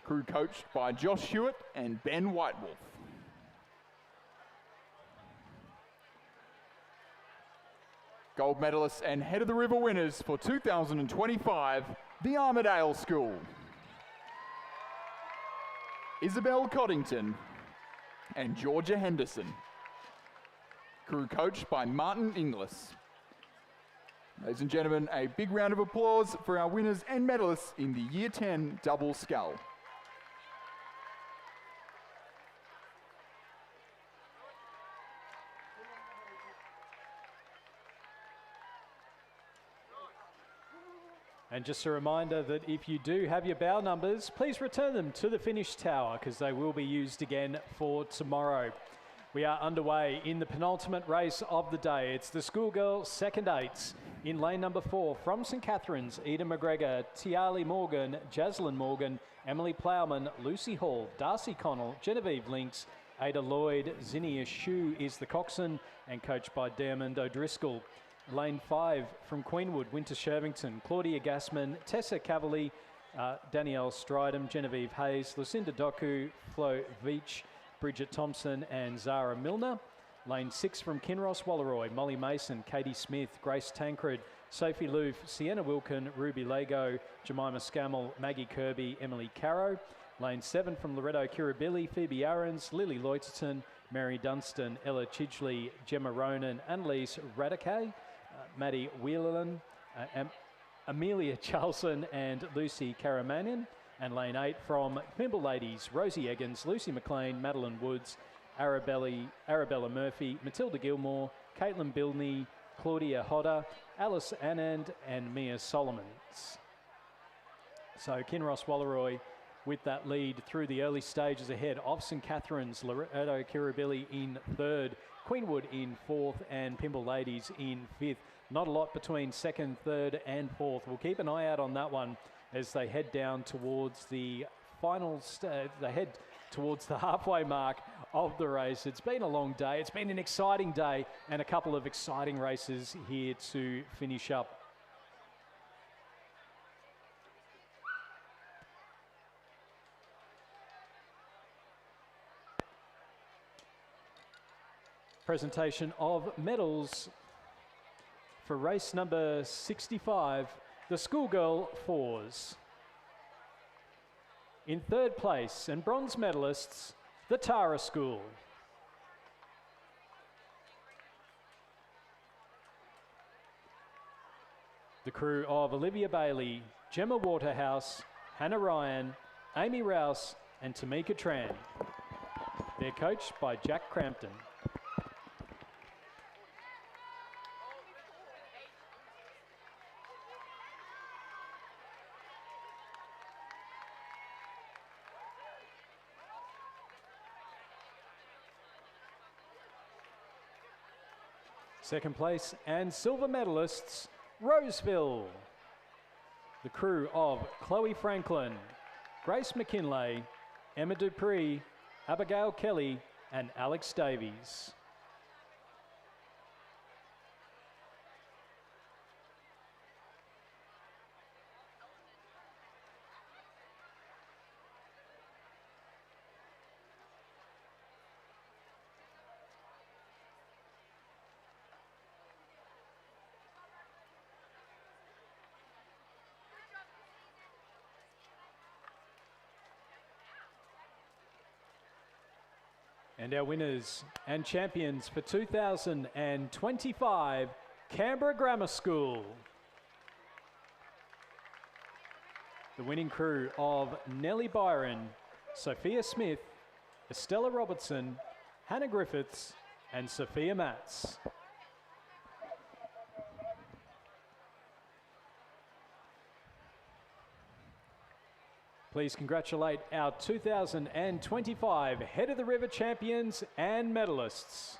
[SPEAKER 7] Crew coached by Josh Hewitt and Ben Whitewolf. Gold medalists and head of the river winners for 2025, the Armidale School. Isabel Coddington and Georgia Henderson. Crew coached by Martin Inglis. Ladies and gentlemen, a big round of applause for our winners and medalists in the Year 10 Double Scull.
[SPEAKER 1] And just a reminder that if you do have your bow numbers, please return them to the finish tower because they will be used again for tomorrow. We are underway in the penultimate race of the day. It's the Schoolgirl second eights in lane number 4 from St Catherine's, Eden McGregor, Tiali Morgan, Jaslyn Morgan, Emily Plowman, Lucy Hall, Darcy Connell, Genevieve Links, Ada Lloyd, Zinnia Shue is the coxswain and coached by Diamond O'Driscoll. Lane 5 from Queenwood, Winter Shervington, Claudia Gassman, Tessa Cavalier, Danielle Stridham, Genevieve Hayes, Lucinda Doku, Flo Veach, Bridget Thompson and Zara Milner. Lane 6 from Kinross Walleroy, Molly Mason, Katie Smith, Grace Tancred, Sophie Loof, Sienna Wilkin, Ruby Lego, Jemima Scammell, Maggie Kirby, Emily Caro. Lane 7 from Loretto Kirribilli, Phoebe Aarons, Lily Loiterton, Mary Dunstan, Ella Chidgley, Gemma Ronan, Annalise Radicay, Maddie Whelan, Amelia Charlson and Lucy Karamanian. And lane 8 from Pimble Ladies, Rosie Eggins, Lucy McLean, Madeline Woods, Arabella Murphy, Matilda Gilmore, Caitlin Bilney, Claudia Hodder, Alice Anand and Mia Solomons. So Kinross Walleroy with that lead through the early stages ahead of St Catherine's, Loretto Kirribilli in 3rd, Queenwood in 4th and Pimble Ladies in 5th. Not a lot between 2nd, 3rd and 4th. We'll keep an eye out on that one as they head down towards the they head towards the halfway mark of the race. It's been a long day. It's been an exciting day and a couple of exciting races here to finish up. Presentation of medals for race number 65, the Schoolgirl 4s. In 3rd place and bronze medalists, the Tara School. The crew of Olivia Bailey, Gemma Waterhouse, Hannah Ryan, Amy Rouse and Tamika Tran. They're coached by Jack Crampton. Second place and silver medalists, Roseville. The crew of Chloe Franklin, Grace McKinlay, Emma Dupree, Abigail Kelly and Alex Davies. And our winners and champions for 2025, Canberra Grammar School. The winning crew of Nellie Byron, Sophia Smith, Estella Robertson, Hannah Griffiths and Sophia Matz. Please congratulate our 2025 Head of the River champions and medalists.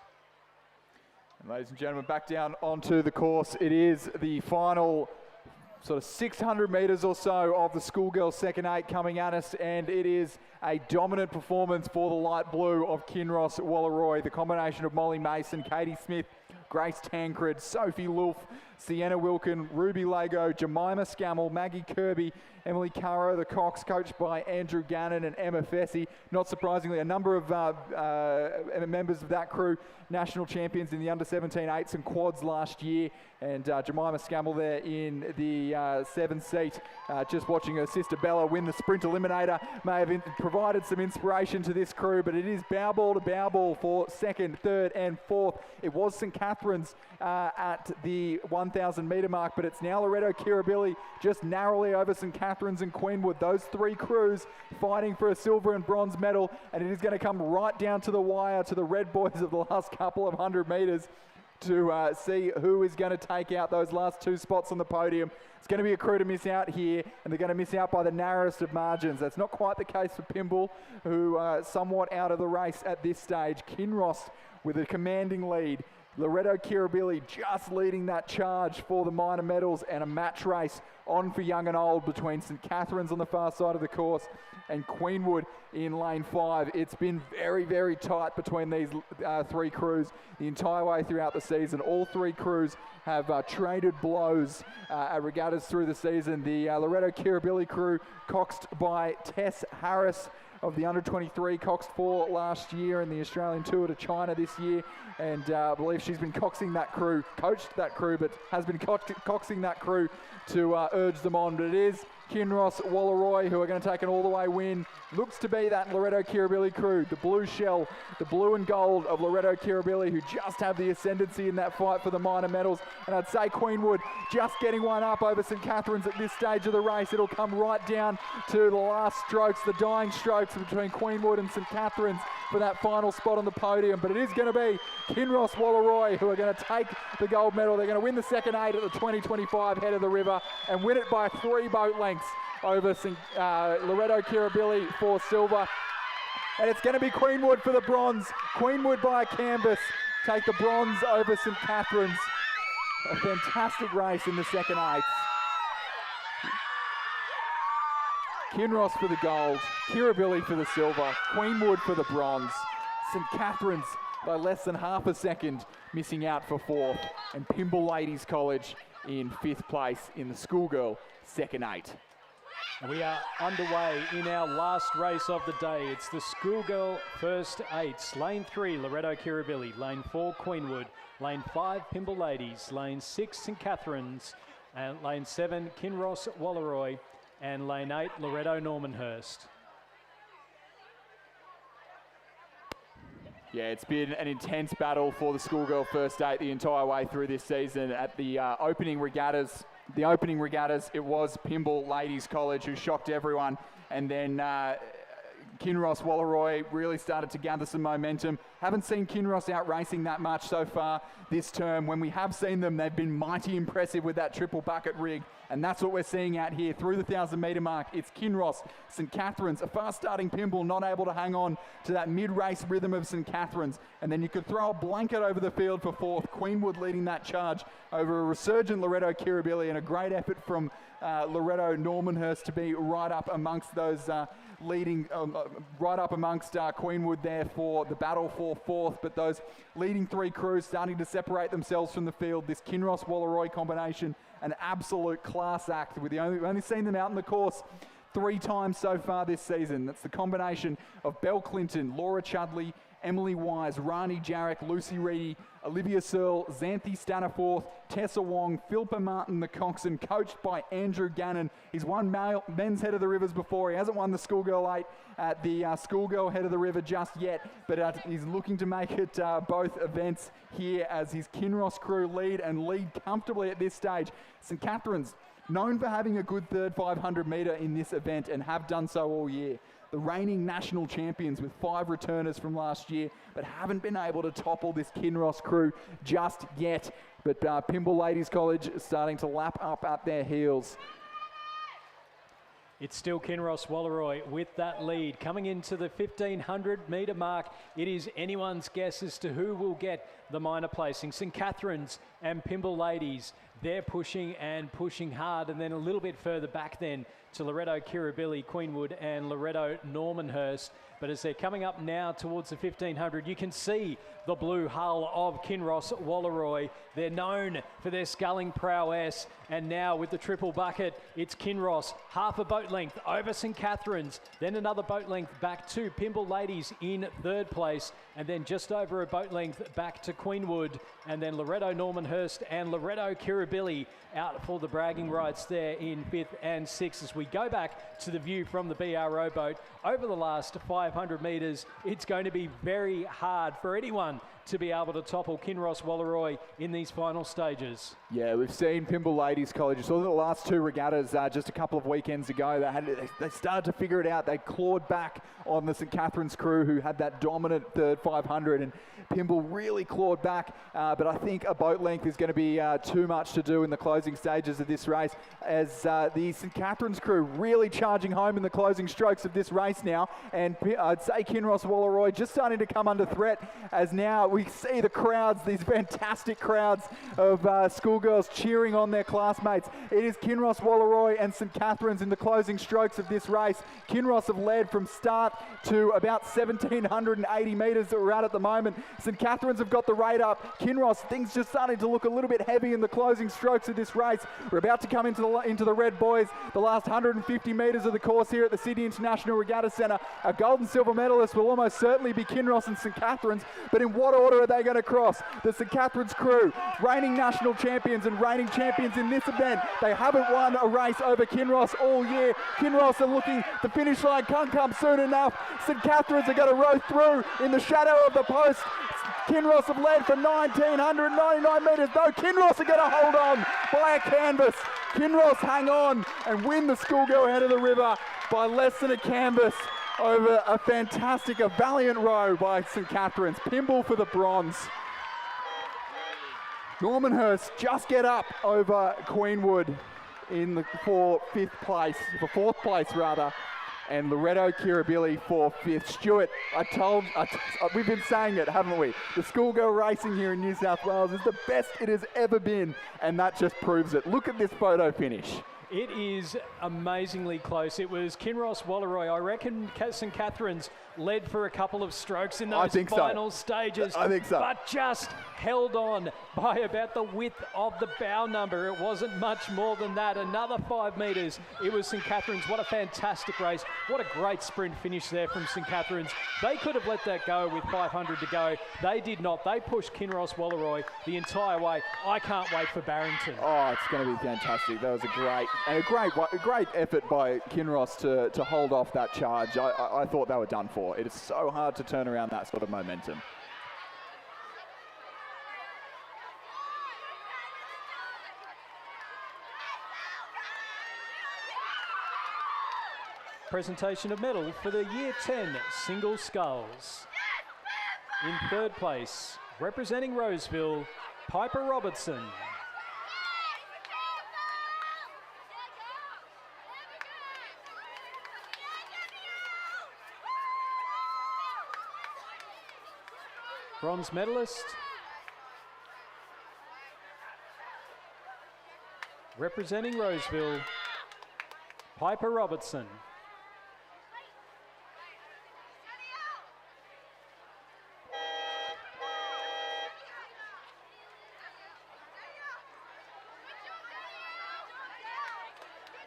[SPEAKER 7] And ladies and gentlemen, back down onto the course. It is the final sort of 600 metres or so of the Schoolgirl second 8 coming at us, and it is a dominant performance for the light blue of Kinross Walleroy. The combination of Molly Mason, Katie Smith, Grace Tancred, Sophie Lulf, Sienna Wilkin, Ruby Lego, Jemima Scammell, Maggie Kirby, Emily Caro, the Cox, coached by Andrew Gannon and Emma Fessy. Not surprisingly, a number of members of that crew, national champions in the under-17 8s and quads last year. And Jemima Scammell there in the 7th seat, just watching her sister Bella win the sprint eliminator, may have provided some inspiration to this crew, but it is bow ball to bow ball for 2nd, 3rd and 4th. It was St Catherine's at the 1,000 metre mark, but it's now Loretto Kirribilli just narrowly over St Catherine's and Queenwood. Those three crews fighting for a silver and bronze medal, and it is going to come right down to the wire to the red boys of the last couple of 100 metres to see who is going to take out those last 2 spots on the podium. It's going to be a crew to miss out here, and they're going to miss out by the narrowest of margins. That's not quite the case for Pimble, who are somewhat out of the race at this stage. Kinross with a commanding lead. Loretto Kirribilli just leading that charge for the minor medals, and a match race on for young and old between St Catherine's on the far side of the course and Queenwood in lane 5. It's been very, very tight between these three crews the entire way throughout the season. All three crews have traded blows at regattas through the season. The Loretto Kirribilli crew, coxed by Tess Harris of the under-23, coxed 4 last year in the Australian Tour to China this year, and I believe she's been coxing that crew, coached that crew, but has been coxing that crew to urge them on. But it is Kinross Walleroy who are going to take an all-the-way win. Looks to be that Loretto Kirribilli crew, the blue shell, the blue and gold of Loretto Kirribilli, who just have the ascendancy in that fight for the minor medals. And I'd say Queenwood just getting one up over St Catherine's at this stage of the race. It'll come right down to the last strokes, the dying strokes between Queenwood and St Catherine's for that final spot on the podium. But it is going to be Kinross Walleroy who are going to take the gold medal. They're going to win the second 8 at the 2025 Head of the River and win it by 3 boat lengths over Loretto Kirribilli for silver. And it's going to be Queenwood for the bronze. Queenwood by a canvas take the bronze over St Catherine's. A fantastic race in the second 8. Kinross for the gold, Kirribilli for the silver, Queenwood for the bronze, St Catherine's by less than half a second missing out for 4th, and Pymble Ladies College in 5th place in the Schoolgirl second 8.
[SPEAKER 1] We are underway in our last race of the day. It's the Schoolgirl first 8s. Lane 3, Loretto Kirribilli. Lane 4, Queenwood. Lane 5, Pymble Ladies. Lane 6, St Catherine's. And lane 7, Kinross Walleroy. And lane 8, Loretto Normanhurst.
[SPEAKER 7] Yeah, it's been an intense battle for the Schoolgirl first 8 the entire way through this season. At the opening regattas, it was Pymble Ladies College who shocked everyone, and then Kinross Walleroy really started to gather some momentum. Haven't seen Kinross out racing that much so far this term. When we have seen them, they've been mighty impressive with that triple bucket rig, and that's what we're seeing out here through the 1,000-metre mark. It's Kinross, St Catherine's, a fast-starting Pymble not able to hang on to that mid-race rhythm of St Catherine's, and then you could throw a blanket over the field for 4th. Queenwood leading that charge over a resurgent Loretto Kirribilli, and a great effort from Loretto Normanhurst to be right up amongst those right up amongst Queenwood there for the battle for 4th. But those leading 3 crews starting to separate themselves from the field. This Kinross Walleroy combination, an absolute class act. We've only seen them out in the course 3 times so far this season. That's the combination of Belle Clinton, Laura Chudley, Emily Wise, Rani Jarek, Lucy Reedy, Olivia Searle, Xanthi Staniforth, Tessa Wong, Philippa Martin, the coxswain, coached by Andrew Gannon. He's won men's Head of the Rivers before. He hasn't won the Schoolgirl 8 at the Schoolgirl Head of the River just yet, but he's looking to make it both events here as his Kinross crew lead comfortably at this stage. St Catherine's, known for having a good third 500 metre in this event and have done so all year. The reigning national champions with 5 returners from last year, but haven't been able to topple this Kinross crew just yet. But Pymble Ladies College is starting to lap up at their heels.
[SPEAKER 1] It's still Kinross Walleroy with that lead. Coming into the 1,500 metre mark, it is anyone's guess as to who will get the minor placing. St Catherine's and Pymble Ladies, they're pushing and pushing hard. And then a little bit further back then to Loretto Kirribilli, Queenwood and Loretto Normanhurst. But as they're coming up now towards the 1,500, you can see the blue hull of Kinross Walleroy. They're known for their sculling prowess. And now with the triple bucket, it's Kinross, half a boat length over St Catherine's, then another boat length back to Pymble Ladies in 3rd place, and then just over a boat length back to Queenwood, and then Loretto Normanhurst and Loretto Kirribilli out for the bragging rights there in 5th and 6th. As we go back to the view from the BRO boat, over the last 500 metres, it's going to be very hard for anyone to be able to topple Kinross Walleroy in these final stages.
[SPEAKER 7] Yeah, we've seen Pymble Ladies College. You saw the last 2 regattas just a couple of weekends ago. They started to figure it out. They clawed back on the St Catherine's crew who had that dominant third 500, and Pymble really clawed back. But I think a boat length is going to be too much to do in the closing stages of this race, as the St Catherine's crew really charging home in the closing strokes of this race now. And I'd say Kinross Walleroy just starting to come under threat, as now we see the crowds, these fantastic crowds of schoolgirls cheering on their classmates. It is Kinross, Walleroy and St Catherine's in the closing strokes of this race. Kinross have led from start to about 1,780 metres that we're at the moment. St Catherine's have got the rate up. Kinross, things just starting to look a little bit heavy in the closing strokes of this race. We're about to come into the red boys, the last 150 metres of the course here at the Sydney International Regatta Centre. A gold and silver medalist will almost certainly be Kinross and St Catherine's, but in what order are they going to cross? The St Catherine's crew, reigning national champions and reigning champions in this event. They haven't won a race over Kinross all year. Kinross are looking, the finish line can't come soon enough. St Catherine's are going to row through in the shadow of the post. Kinross have led for 1,999 metres, though Kinross are going to hold on by a canvas. Kinross hang on and win the Schoolgirl Head of the River by less than a canvas over a fantastic, a valiant row by St Catherine's. Pimble for the bronze. Normanhurst just get up over Queenwood for fourth place rather. And Loretto Kirribilli for fifth. Stuart, we've been saying it, haven't we? The schoolgirl racing here in New South Wales is the best it has ever been, and that just proves it. Look at this photo finish.
[SPEAKER 1] It is amazingly close. It was Kinross, Walleroy. I reckon St Catherine's led for a couple of strokes in those final stages.
[SPEAKER 7] I think so.
[SPEAKER 1] But just held on by about the width of the bow number. It wasn't much more than that. Another 5 metres. It was St Catherine's. What a fantastic race. What a great sprint finish there from St Catherine's. They could have let that go with 500 to go. They did not. They pushed Kinross, Walleroy the entire way. I can't wait for Barrington.
[SPEAKER 7] Oh, it's going to be fantastic. That was a great effort by Kinross to hold off that charge. I thought they were done for. It is so hard to turn around that sort of momentum.
[SPEAKER 1] Presentation of medal for the Year 10 single sculls. In third place, representing Roseville, Piper Robertson. Bronze medalist, representing Roseville, Piper Robertson.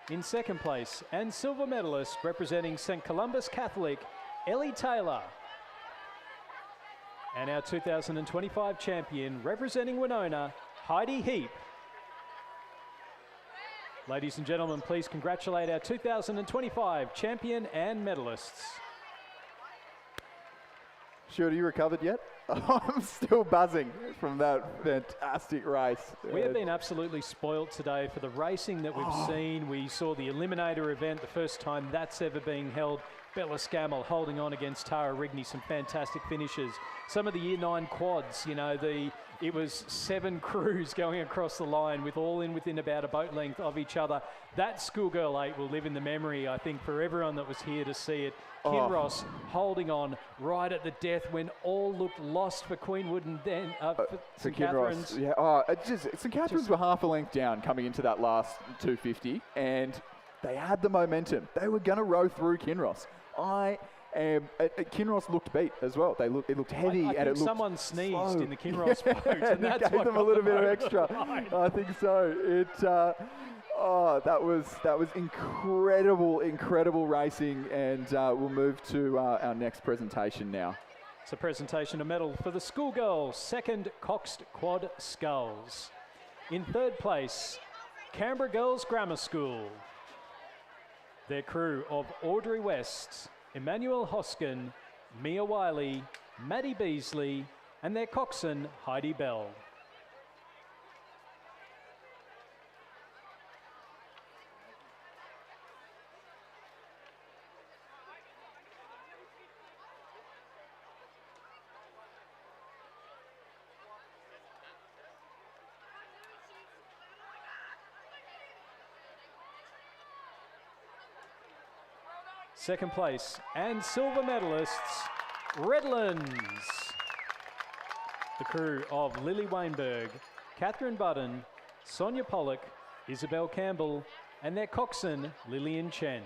[SPEAKER 1] In second place, and silver medalist representing St Columba's Catholic, Ellie Taylor. And our 2025 champion representing Winona, Heidi Heap. Ladies and gentlemen, please congratulate our 2025 champion and medalists.
[SPEAKER 7] Stuart, are you recovered yet? I'm still buzzing from that fantastic race.
[SPEAKER 1] We have been absolutely spoilt today for the racing that we've seen. We saw the Eliminator event, the first time that's ever been held. Bella Scammell holding on against Tara Rigney, some fantastic finishes. Some of the Year 9 quads, you know, it was 7 crews going across the line with all within about a boat length of each other. That Schoolgirl 8 will live in the memory, I think, for everyone that was here to see it. Kinross holding on right at the death when all looked lost for Queenwood and then St Catherine's.
[SPEAKER 7] Yeah, St Catherine's were half a length down coming into that last 250, and they had the momentum. They were going to row through Kinross. Kinross looked beat as well. It looked heavy,
[SPEAKER 1] I
[SPEAKER 7] and
[SPEAKER 1] think
[SPEAKER 7] it looked
[SPEAKER 1] someone sneezed
[SPEAKER 7] slow
[SPEAKER 1] in the Kinross boat, and that's
[SPEAKER 7] gave
[SPEAKER 1] what
[SPEAKER 7] them a
[SPEAKER 1] got
[SPEAKER 7] little
[SPEAKER 1] them
[SPEAKER 7] bit of
[SPEAKER 1] over
[SPEAKER 7] extra.
[SPEAKER 1] the line.
[SPEAKER 7] I think so. That was incredible racing, and we'll move to our next presentation now.
[SPEAKER 1] It's a presentation of medal for the Schoolgirl second Coxed Quad Sculls. In third place, Canberra Girls Grammar School. Their crew of Audrey West, Emmanuel Hoskin, Mia Wiley, Maddie Beasley, and their coxswain, Heidi Bell. Second place and silver medalists, Redlands. the crew of Lily Wainberg, Catherine Budden, Sonia Pollock, Isabel Campbell, and their coxswain, Lillian Chen.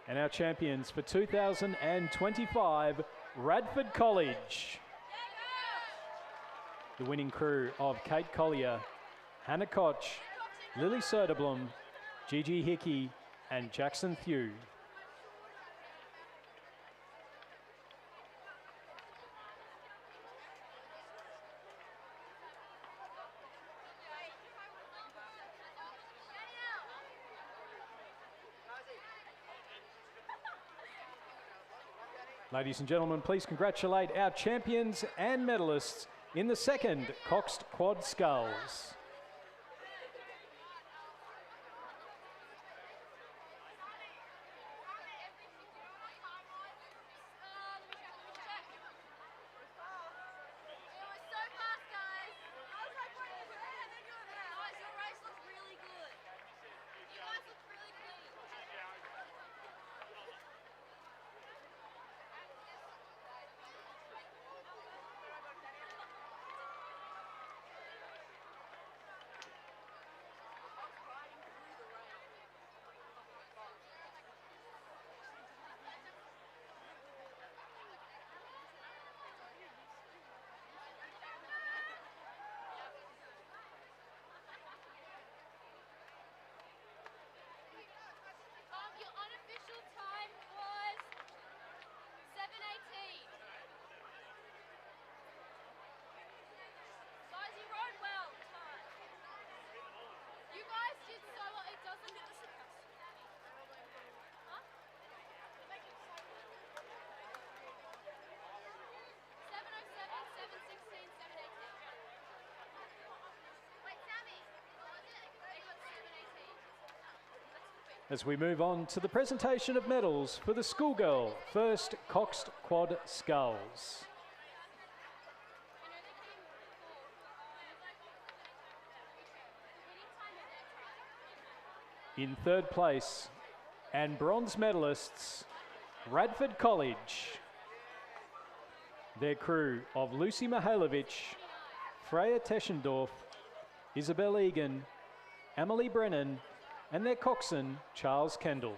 [SPEAKER 1] And our champions for 2025, Radford College. The winning crew of Kate Collier, Hannah Koch, Lily Soderblom, Gigi Hickey, and Jackson Thew. Ladies and gentlemen, please congratulate our champions and medalists in the second Coxed Quad Sculls.
[SPEAKER 15] Your unofficial time was 7:18. Guys, you rode well. Time. You guys did so well. It doesn't. Huh? 7:07, 7:16, 7:18. Wait, Sammy. What was it? They got 7:18.
[SPEAKER 1] As we move on to the presentation of medals for the Schoolgirl First Coxed Quad Sculls. In third place, and bronze medalists, Radford College. Their crew of Lucy Mihailovich, Freya Teschendorf, Isabel Egan, Emily Brennan, and their coxswain, Charles Kendall.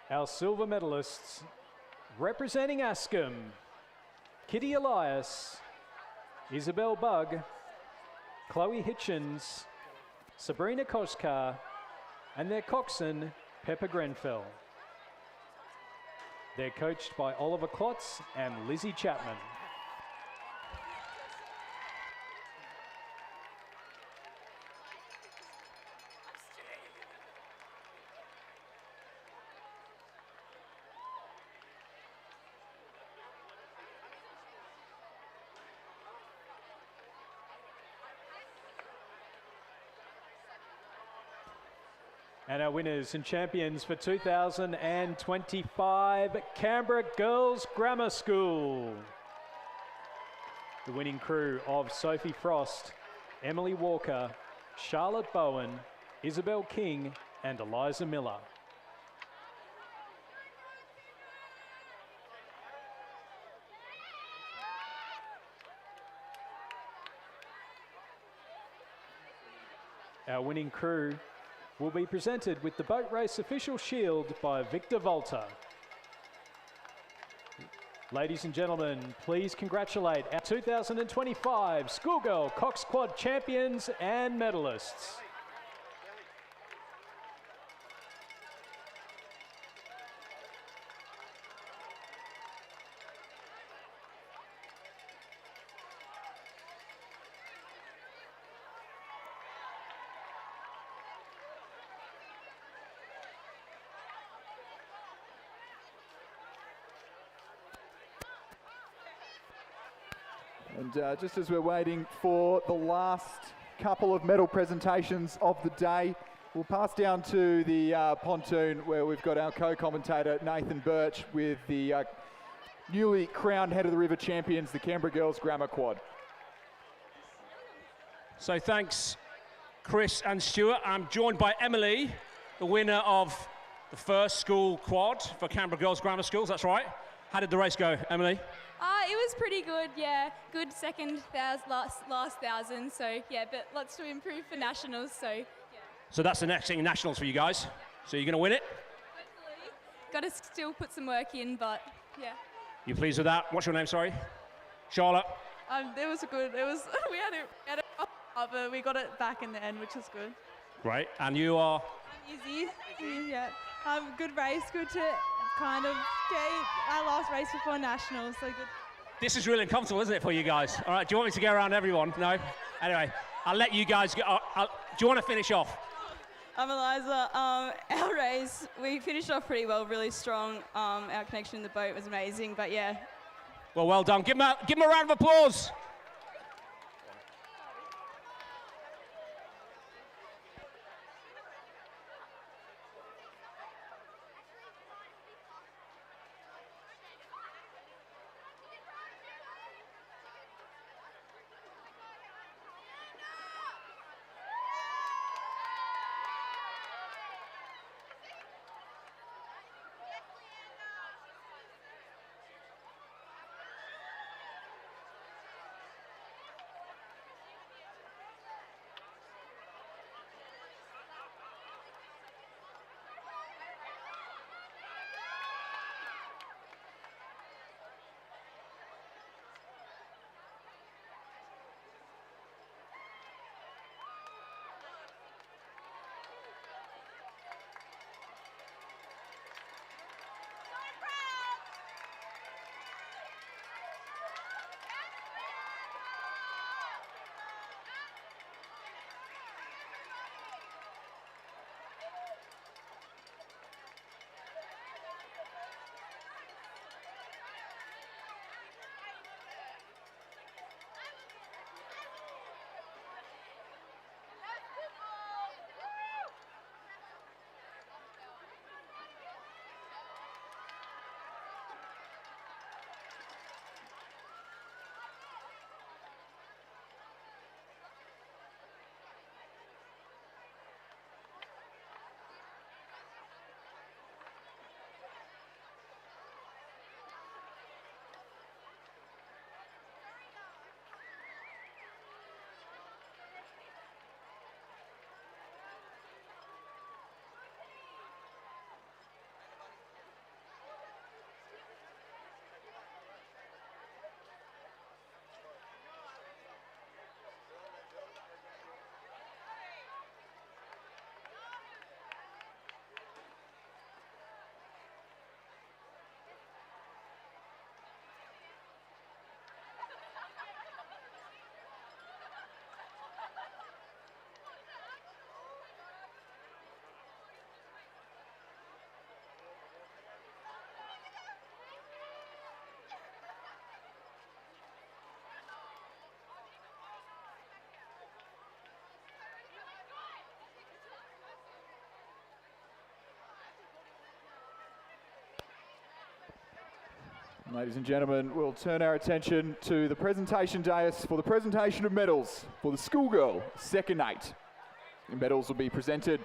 [SPEAKER 1] Our silver medalists, representing Ascom, Kitty Elias, Isabel Bugg, Chloe Hitchens, Sabrina Koskar, and their coxswain, Pepper Grenfell. They're coached by Oliver Klotz and Lizzie Chapman. And our winners and champions for 2025, Canberra Girls Grammar School. The winning crew of Sophie Frost, Emily Walker, Charlotte Bowen, Isabel King, and Eliza Miller. Our winning crew will be presented with the Boat Race Official Shield by Victor Volta. Ladies and gentlemen, please congratulate our 2025 Schoolgirl Cox Quad champions and medalists.
[SPEAKER 7] And just as we're waiting for the last couple of medal presentations of the day, we'll pass down to the pontoon where we've got our co-commentator Nathan Birch with the newly crowned Head of the River champions, the Canberra Girls Grammar Quad.
[SPEAKER 16] So thanks, Chris and Stuart. I'm joined by Emily, the winner of the first school quad for Canberra Girls Grammar Schools. That's right. How did the race go, Emily?
[SPEAKER 17] It was pretty good, yeah. Good second last 1,000, so yeah, but lots to improve for nationals, so yeah.
[SPEAKER 16] So that's the next thing, nationals for you guys. So you're going to win it?
[SPEAKER 17] Got to still put some work in, but yeah.
[SPEAKER 16] You pleased with that? What's your name, sorry? Charlotte?
[SPEAKER 18] It was good. We had it up, but we got it back in the end, which was good.
[SPEAKER 16] Great. And you are?
[SPEAKER 18] Easy, yeah. Good race, good to kind of get our last race before nationals, so good.
[SPEAKER 16] This is really uncomfortable, isn't it, for you guys? All right, do you want me to go around everyone? No? Anyway, I'll let you guys go. Do you want to finish off?
[SPEAKER 19] I'm Eliza. Our race, we finished off pretty well, really strong. Our connection in the boat was amazing, but yeah.
[SPEAKER 16] Well done. Give them a round of applause.
[SPEAKER 7] Ladies and gentlemen, we'll turn our attention to the presentation dais for the presentation of medals for the Schoolgirl Second 8. The medals will be presented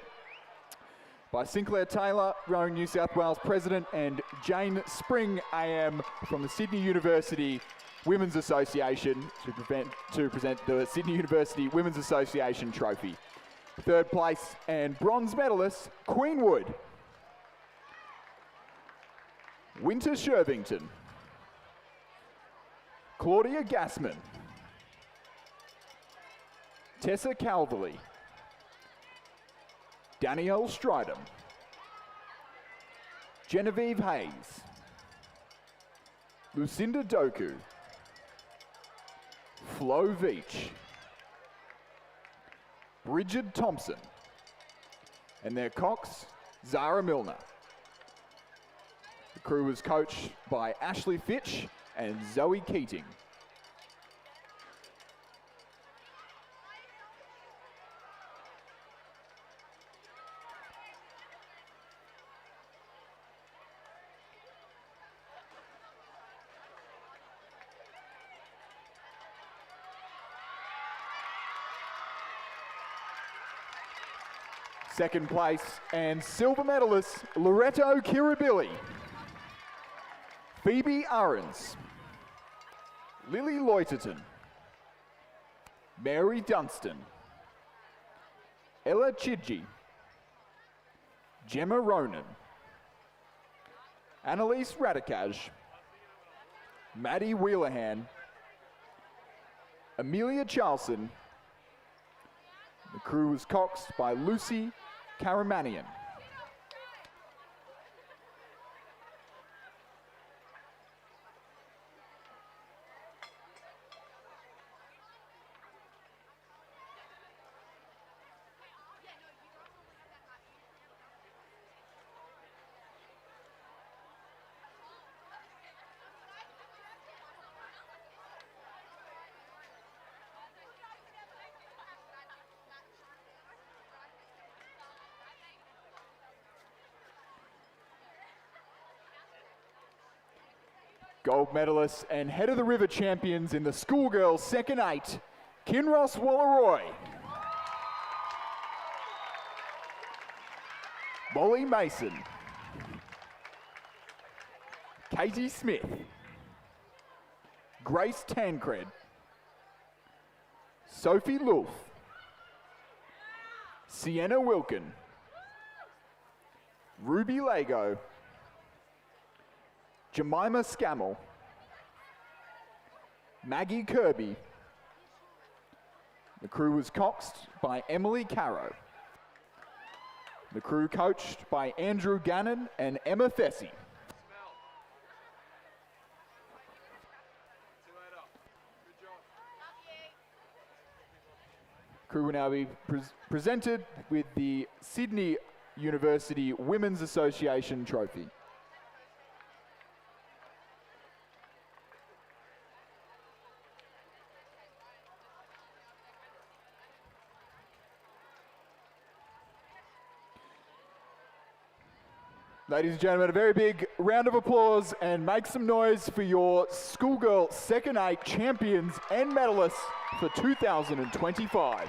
[SPEAKER 7] by Sinclair Taylor, Rowing New South Wales President, and Jane Spring AM from the Sydney University Women's Association to present the Sydney University Women's Association Trophy. Third place and bronze medalist, Queenwood. Winter Shervington. Claudia Gassman. Tessa Calverley. Danielle Stridham. Genevieve Hayes. Lucinda Doku. Flo Veach. Bridget Thompson. And their cox, Zara Milner. The crew was coached by Ashley Fitch and Zoe Keating. Second place and silver medalist Loretto Kirribilli, Phoebe Ahrens, Lily Loiterton, Mary Dunstan, Ella Chidgey, Gemma Ronan, Annalise Radikaj, Maddie Wheelerhan, Amelia Charlson. The crew was coxed by Lucy Karamanian. Gold medalists and head of the river champions in the schoolgirls second 8, Kinross Wallaroy, Molly Mason, Katie Smith, Grace Tancred, Sophie Lulf, Sienna Wilkin, Ruby Lago, Jemima Scammell, Maggie Kirby. The crew was coxed by Emily Caro. The crew coached by Andrew Gannon and Emma Fessy. Crew will now be presented with the Sydney University Women's Association Trophy. Ladies and gentlemen, a very big round of applause and make some noise for your schoolgirl second 8 champions and medalists for 2025.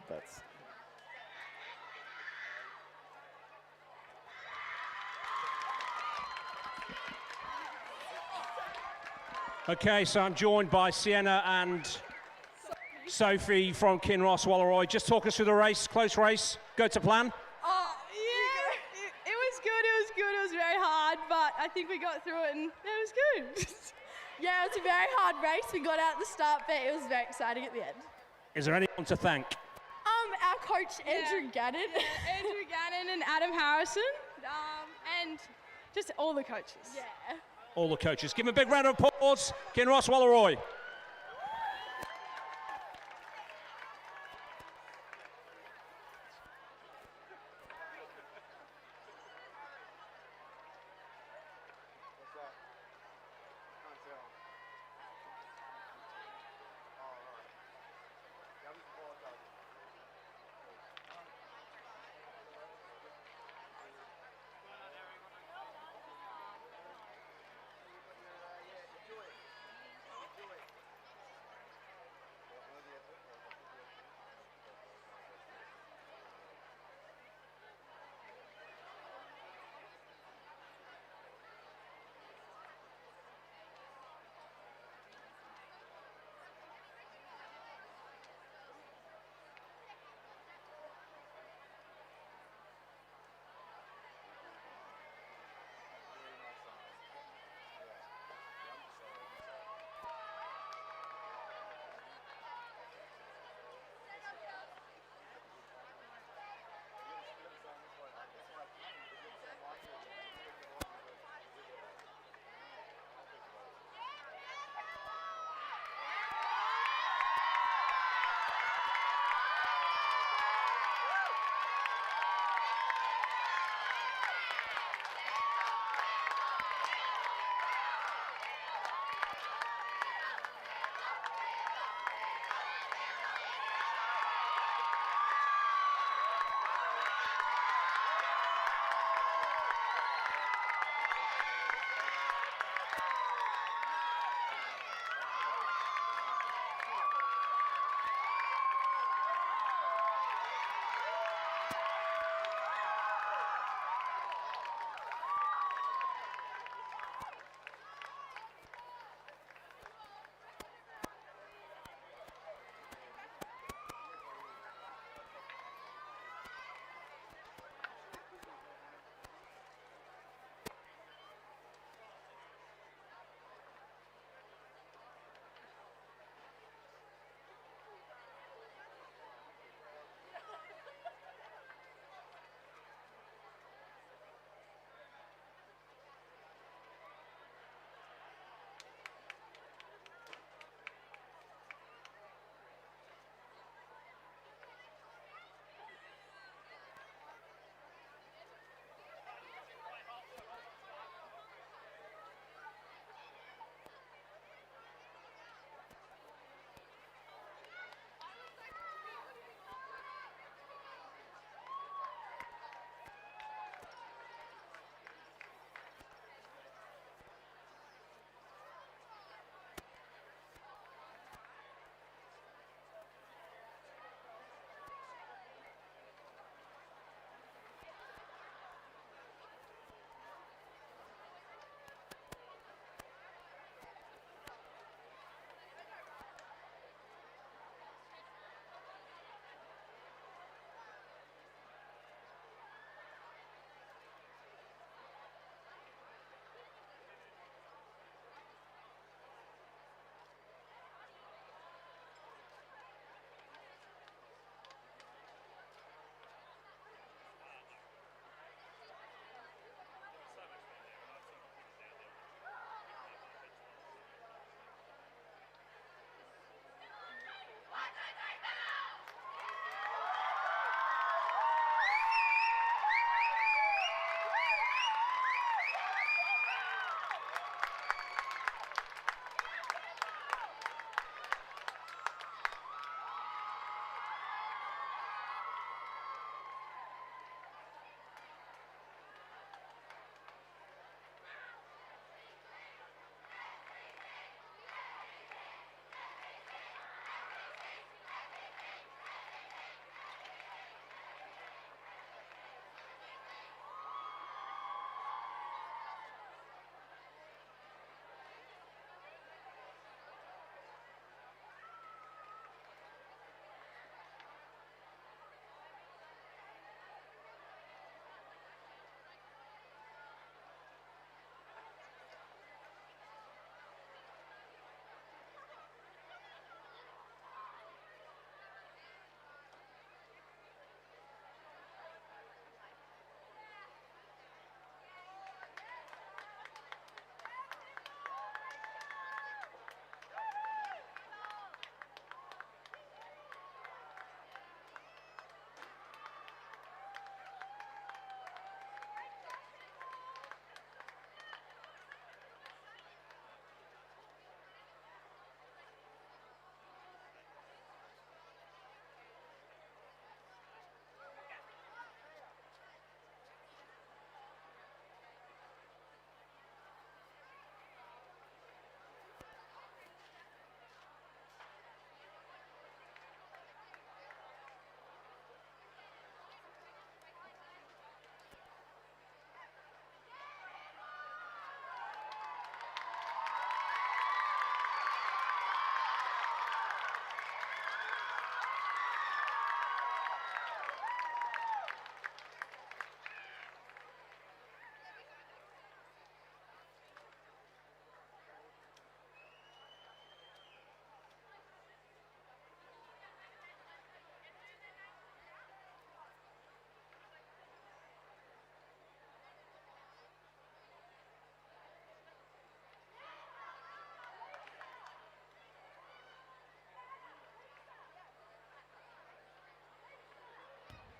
[SPEAKER 7] That's
[SPEAKER 16] Okay, so I'm joined by Sienna and Sophie from Kinross Wallaroy. Just talk us through the race, close race, go to plan.
[SPEAKER 18] Oh, yeah, it was good, it was very hard, but I think we got through it and it was good. Yeah, it was a very hard race. We got out at the start, but it was very exciting at the end.
[SPEAKER 16] Is there anyone to thank?
[SPEAKER 18] Our coach, Andrew Gannon. Yeah, Andrew Gannon and Adam Harrison, and just all the coaches. Yeah.
[SPEAKER 16] All the coaches. Give them a big round of applause, Kinross Wallaroy.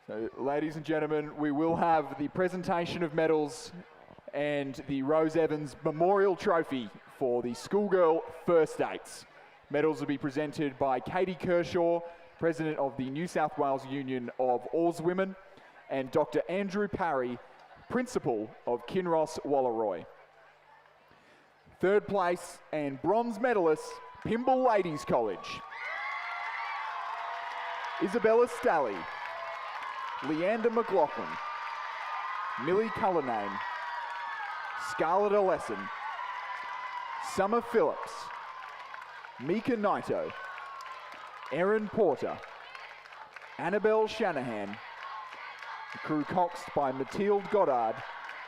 [SPEAKER 7] So, ladies and gentlemen, we will have the presentation of medals and the Rose Evans Memorial Trophy for the Schoolgirl First Dates. Medals will be presented by Katie Kershaw, President of the New South Wales Union of Oarswomen, and Dr. Andrew Parry, Principal of Kinross Walleroy. Third place and bronze medalist, Pymble Ladies College. Isabella Stalley, Leander McLaughlin, Millie Cullinane, Scarlett Oleson, Summer Phillips, Mika Naito, Erin Porter, Annabelle Shanahan, the crew coxed by Mathilde Goddard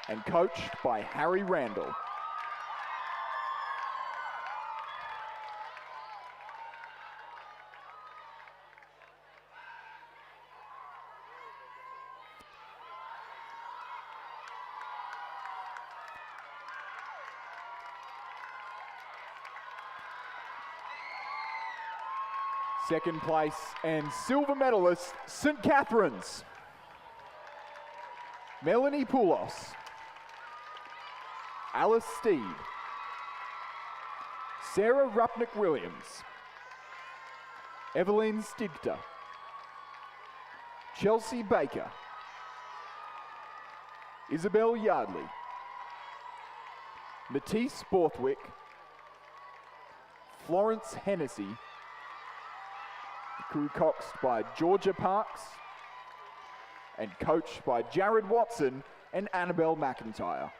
[SPEAKER 7] and coached by Harry Randall. Second place and silver medalist, St. Catherine's. Melanie Poulos, Alice Steed, Sarah Rupnick-Williams, Evelyn Stigter, Chelsea Baker, Isabel Yardley, Matisse Borthwick, Florence Hennessy, crew coxed by Georgia Parks and coached by Jared Watson and Annabelle McIntyre.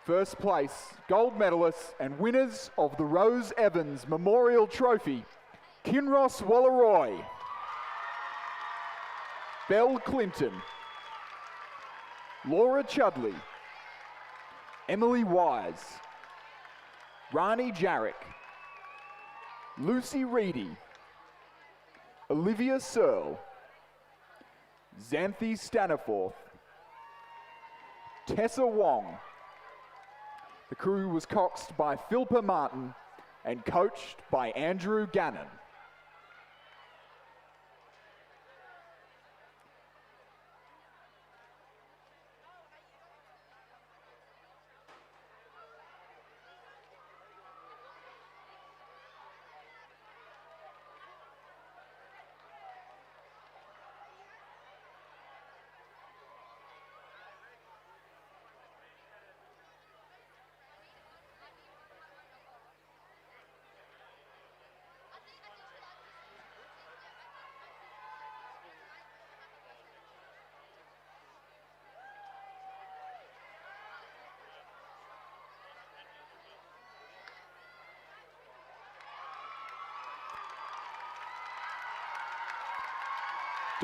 [SPEAKER 7] First place, gold medalists and winners of the Rose Evans Memorial Trophy, Kinross Walleroy, Belle Clinton, Laura Chudley, Emily Wise, Rani Jarrick, Lucy Reedy, Olivia Searle, Xanthi Staniforth, Tessa Wong. The crew was coxed by Philippa Martin and coached by Andrew Gannon.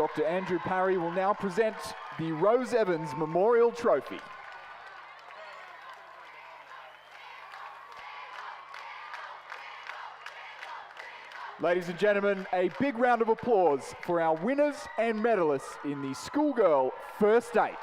[SPEAKER 7] Dr. Andrew Parry will now present the Rose Evans Memorial Trophy. Ladies and gentlemen, a big round of applause for our winners and medalists in the Schoolgirl First Date.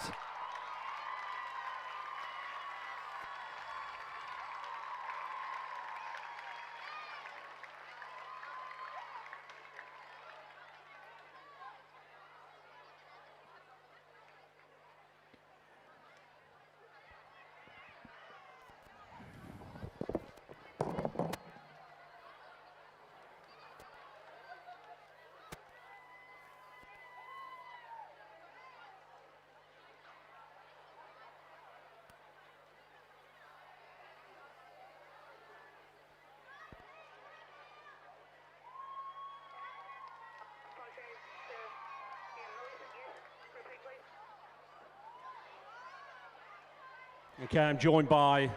[SPEAKER 16] Okay, I'm joined by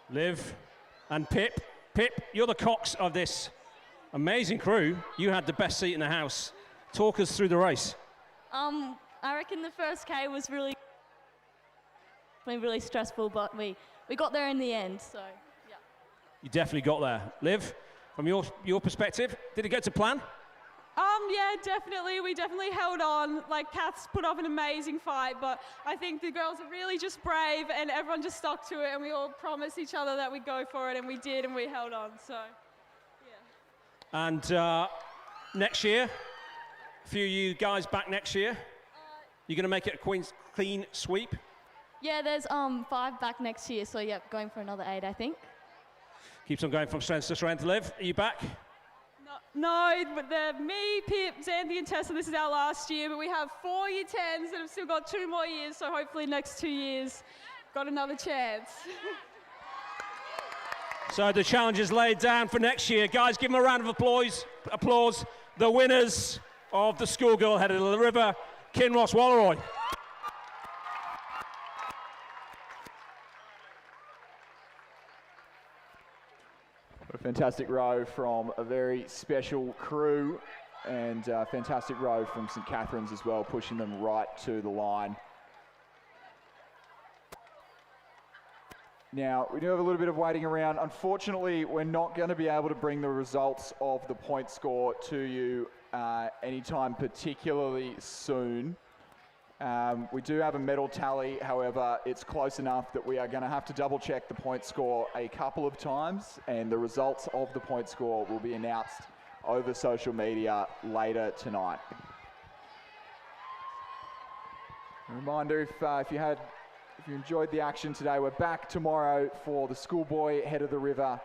[SPEAKER 16] Liv and Pip. Pip, you're the cox of this amazing crew. You had the best seat in the house. Talk us through the race.
[SPEAKER 20] I reckon the first K was really stressful, but we got there in the end, so yeah.
[SPEAKER 16] You definitely got there. Liv, from your perspective, did it go to plan?
[SPEAKER 19] Yeah, definitely. We definitely held on. Like, Kath's put up an amazing fight, but I think the girls are really just brave, and everyone just stuck to it, and we all promised each other that we'd go for it, and we did, and we held on. So, yeah.
[SPEAKER 16] And next year, a few of you guys back next year. You're going to make it a clean sweep?
[SPEAKER 20] Yeah, there's 5 back next year, so yeah, going for another 8, I think.
[SPEAKER 16] Keeps on going from strength to strength. Liv, are you back?
[SPEAKER 19] No, but me, Pip, Xanthi and Tessa, this is our last year, but we have 4 year 10s that have still got 2 more years, so hopefully next 2 years, got another chance.
[SPEAKER 16] So the challenge is laid down for next year. Guys, give them a round of applause. The winners of the Schoolgirl Head of the River, Kinross Walleroy.
[SPEAKER 7] What a fantastic row from a very special crew, and a fantastic row from St Catherine's as well, pushing them right to the line. Now, we do have a little bit of waiting around. Unfortunately, we're not going to be able to bring the results of the point score to you anytime particularly soon. We do have a medal tally, however, it's close enough that we are going to have to double check the point score a couple of times, and the results of the point score will be announced over social media later tonight. A reminder, if you enjoyed the action today, we're back tomorrow for the Schoolboy Head of the River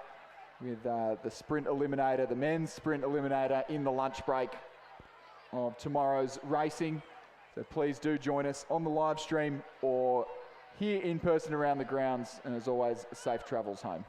[SPEAKER 7] with the sprint eliminator, the men's sprint eliminator in the lunch break of tomorrow's racing. So please do join us on the live stream or here in person around the grounds, and as always, safe travels home.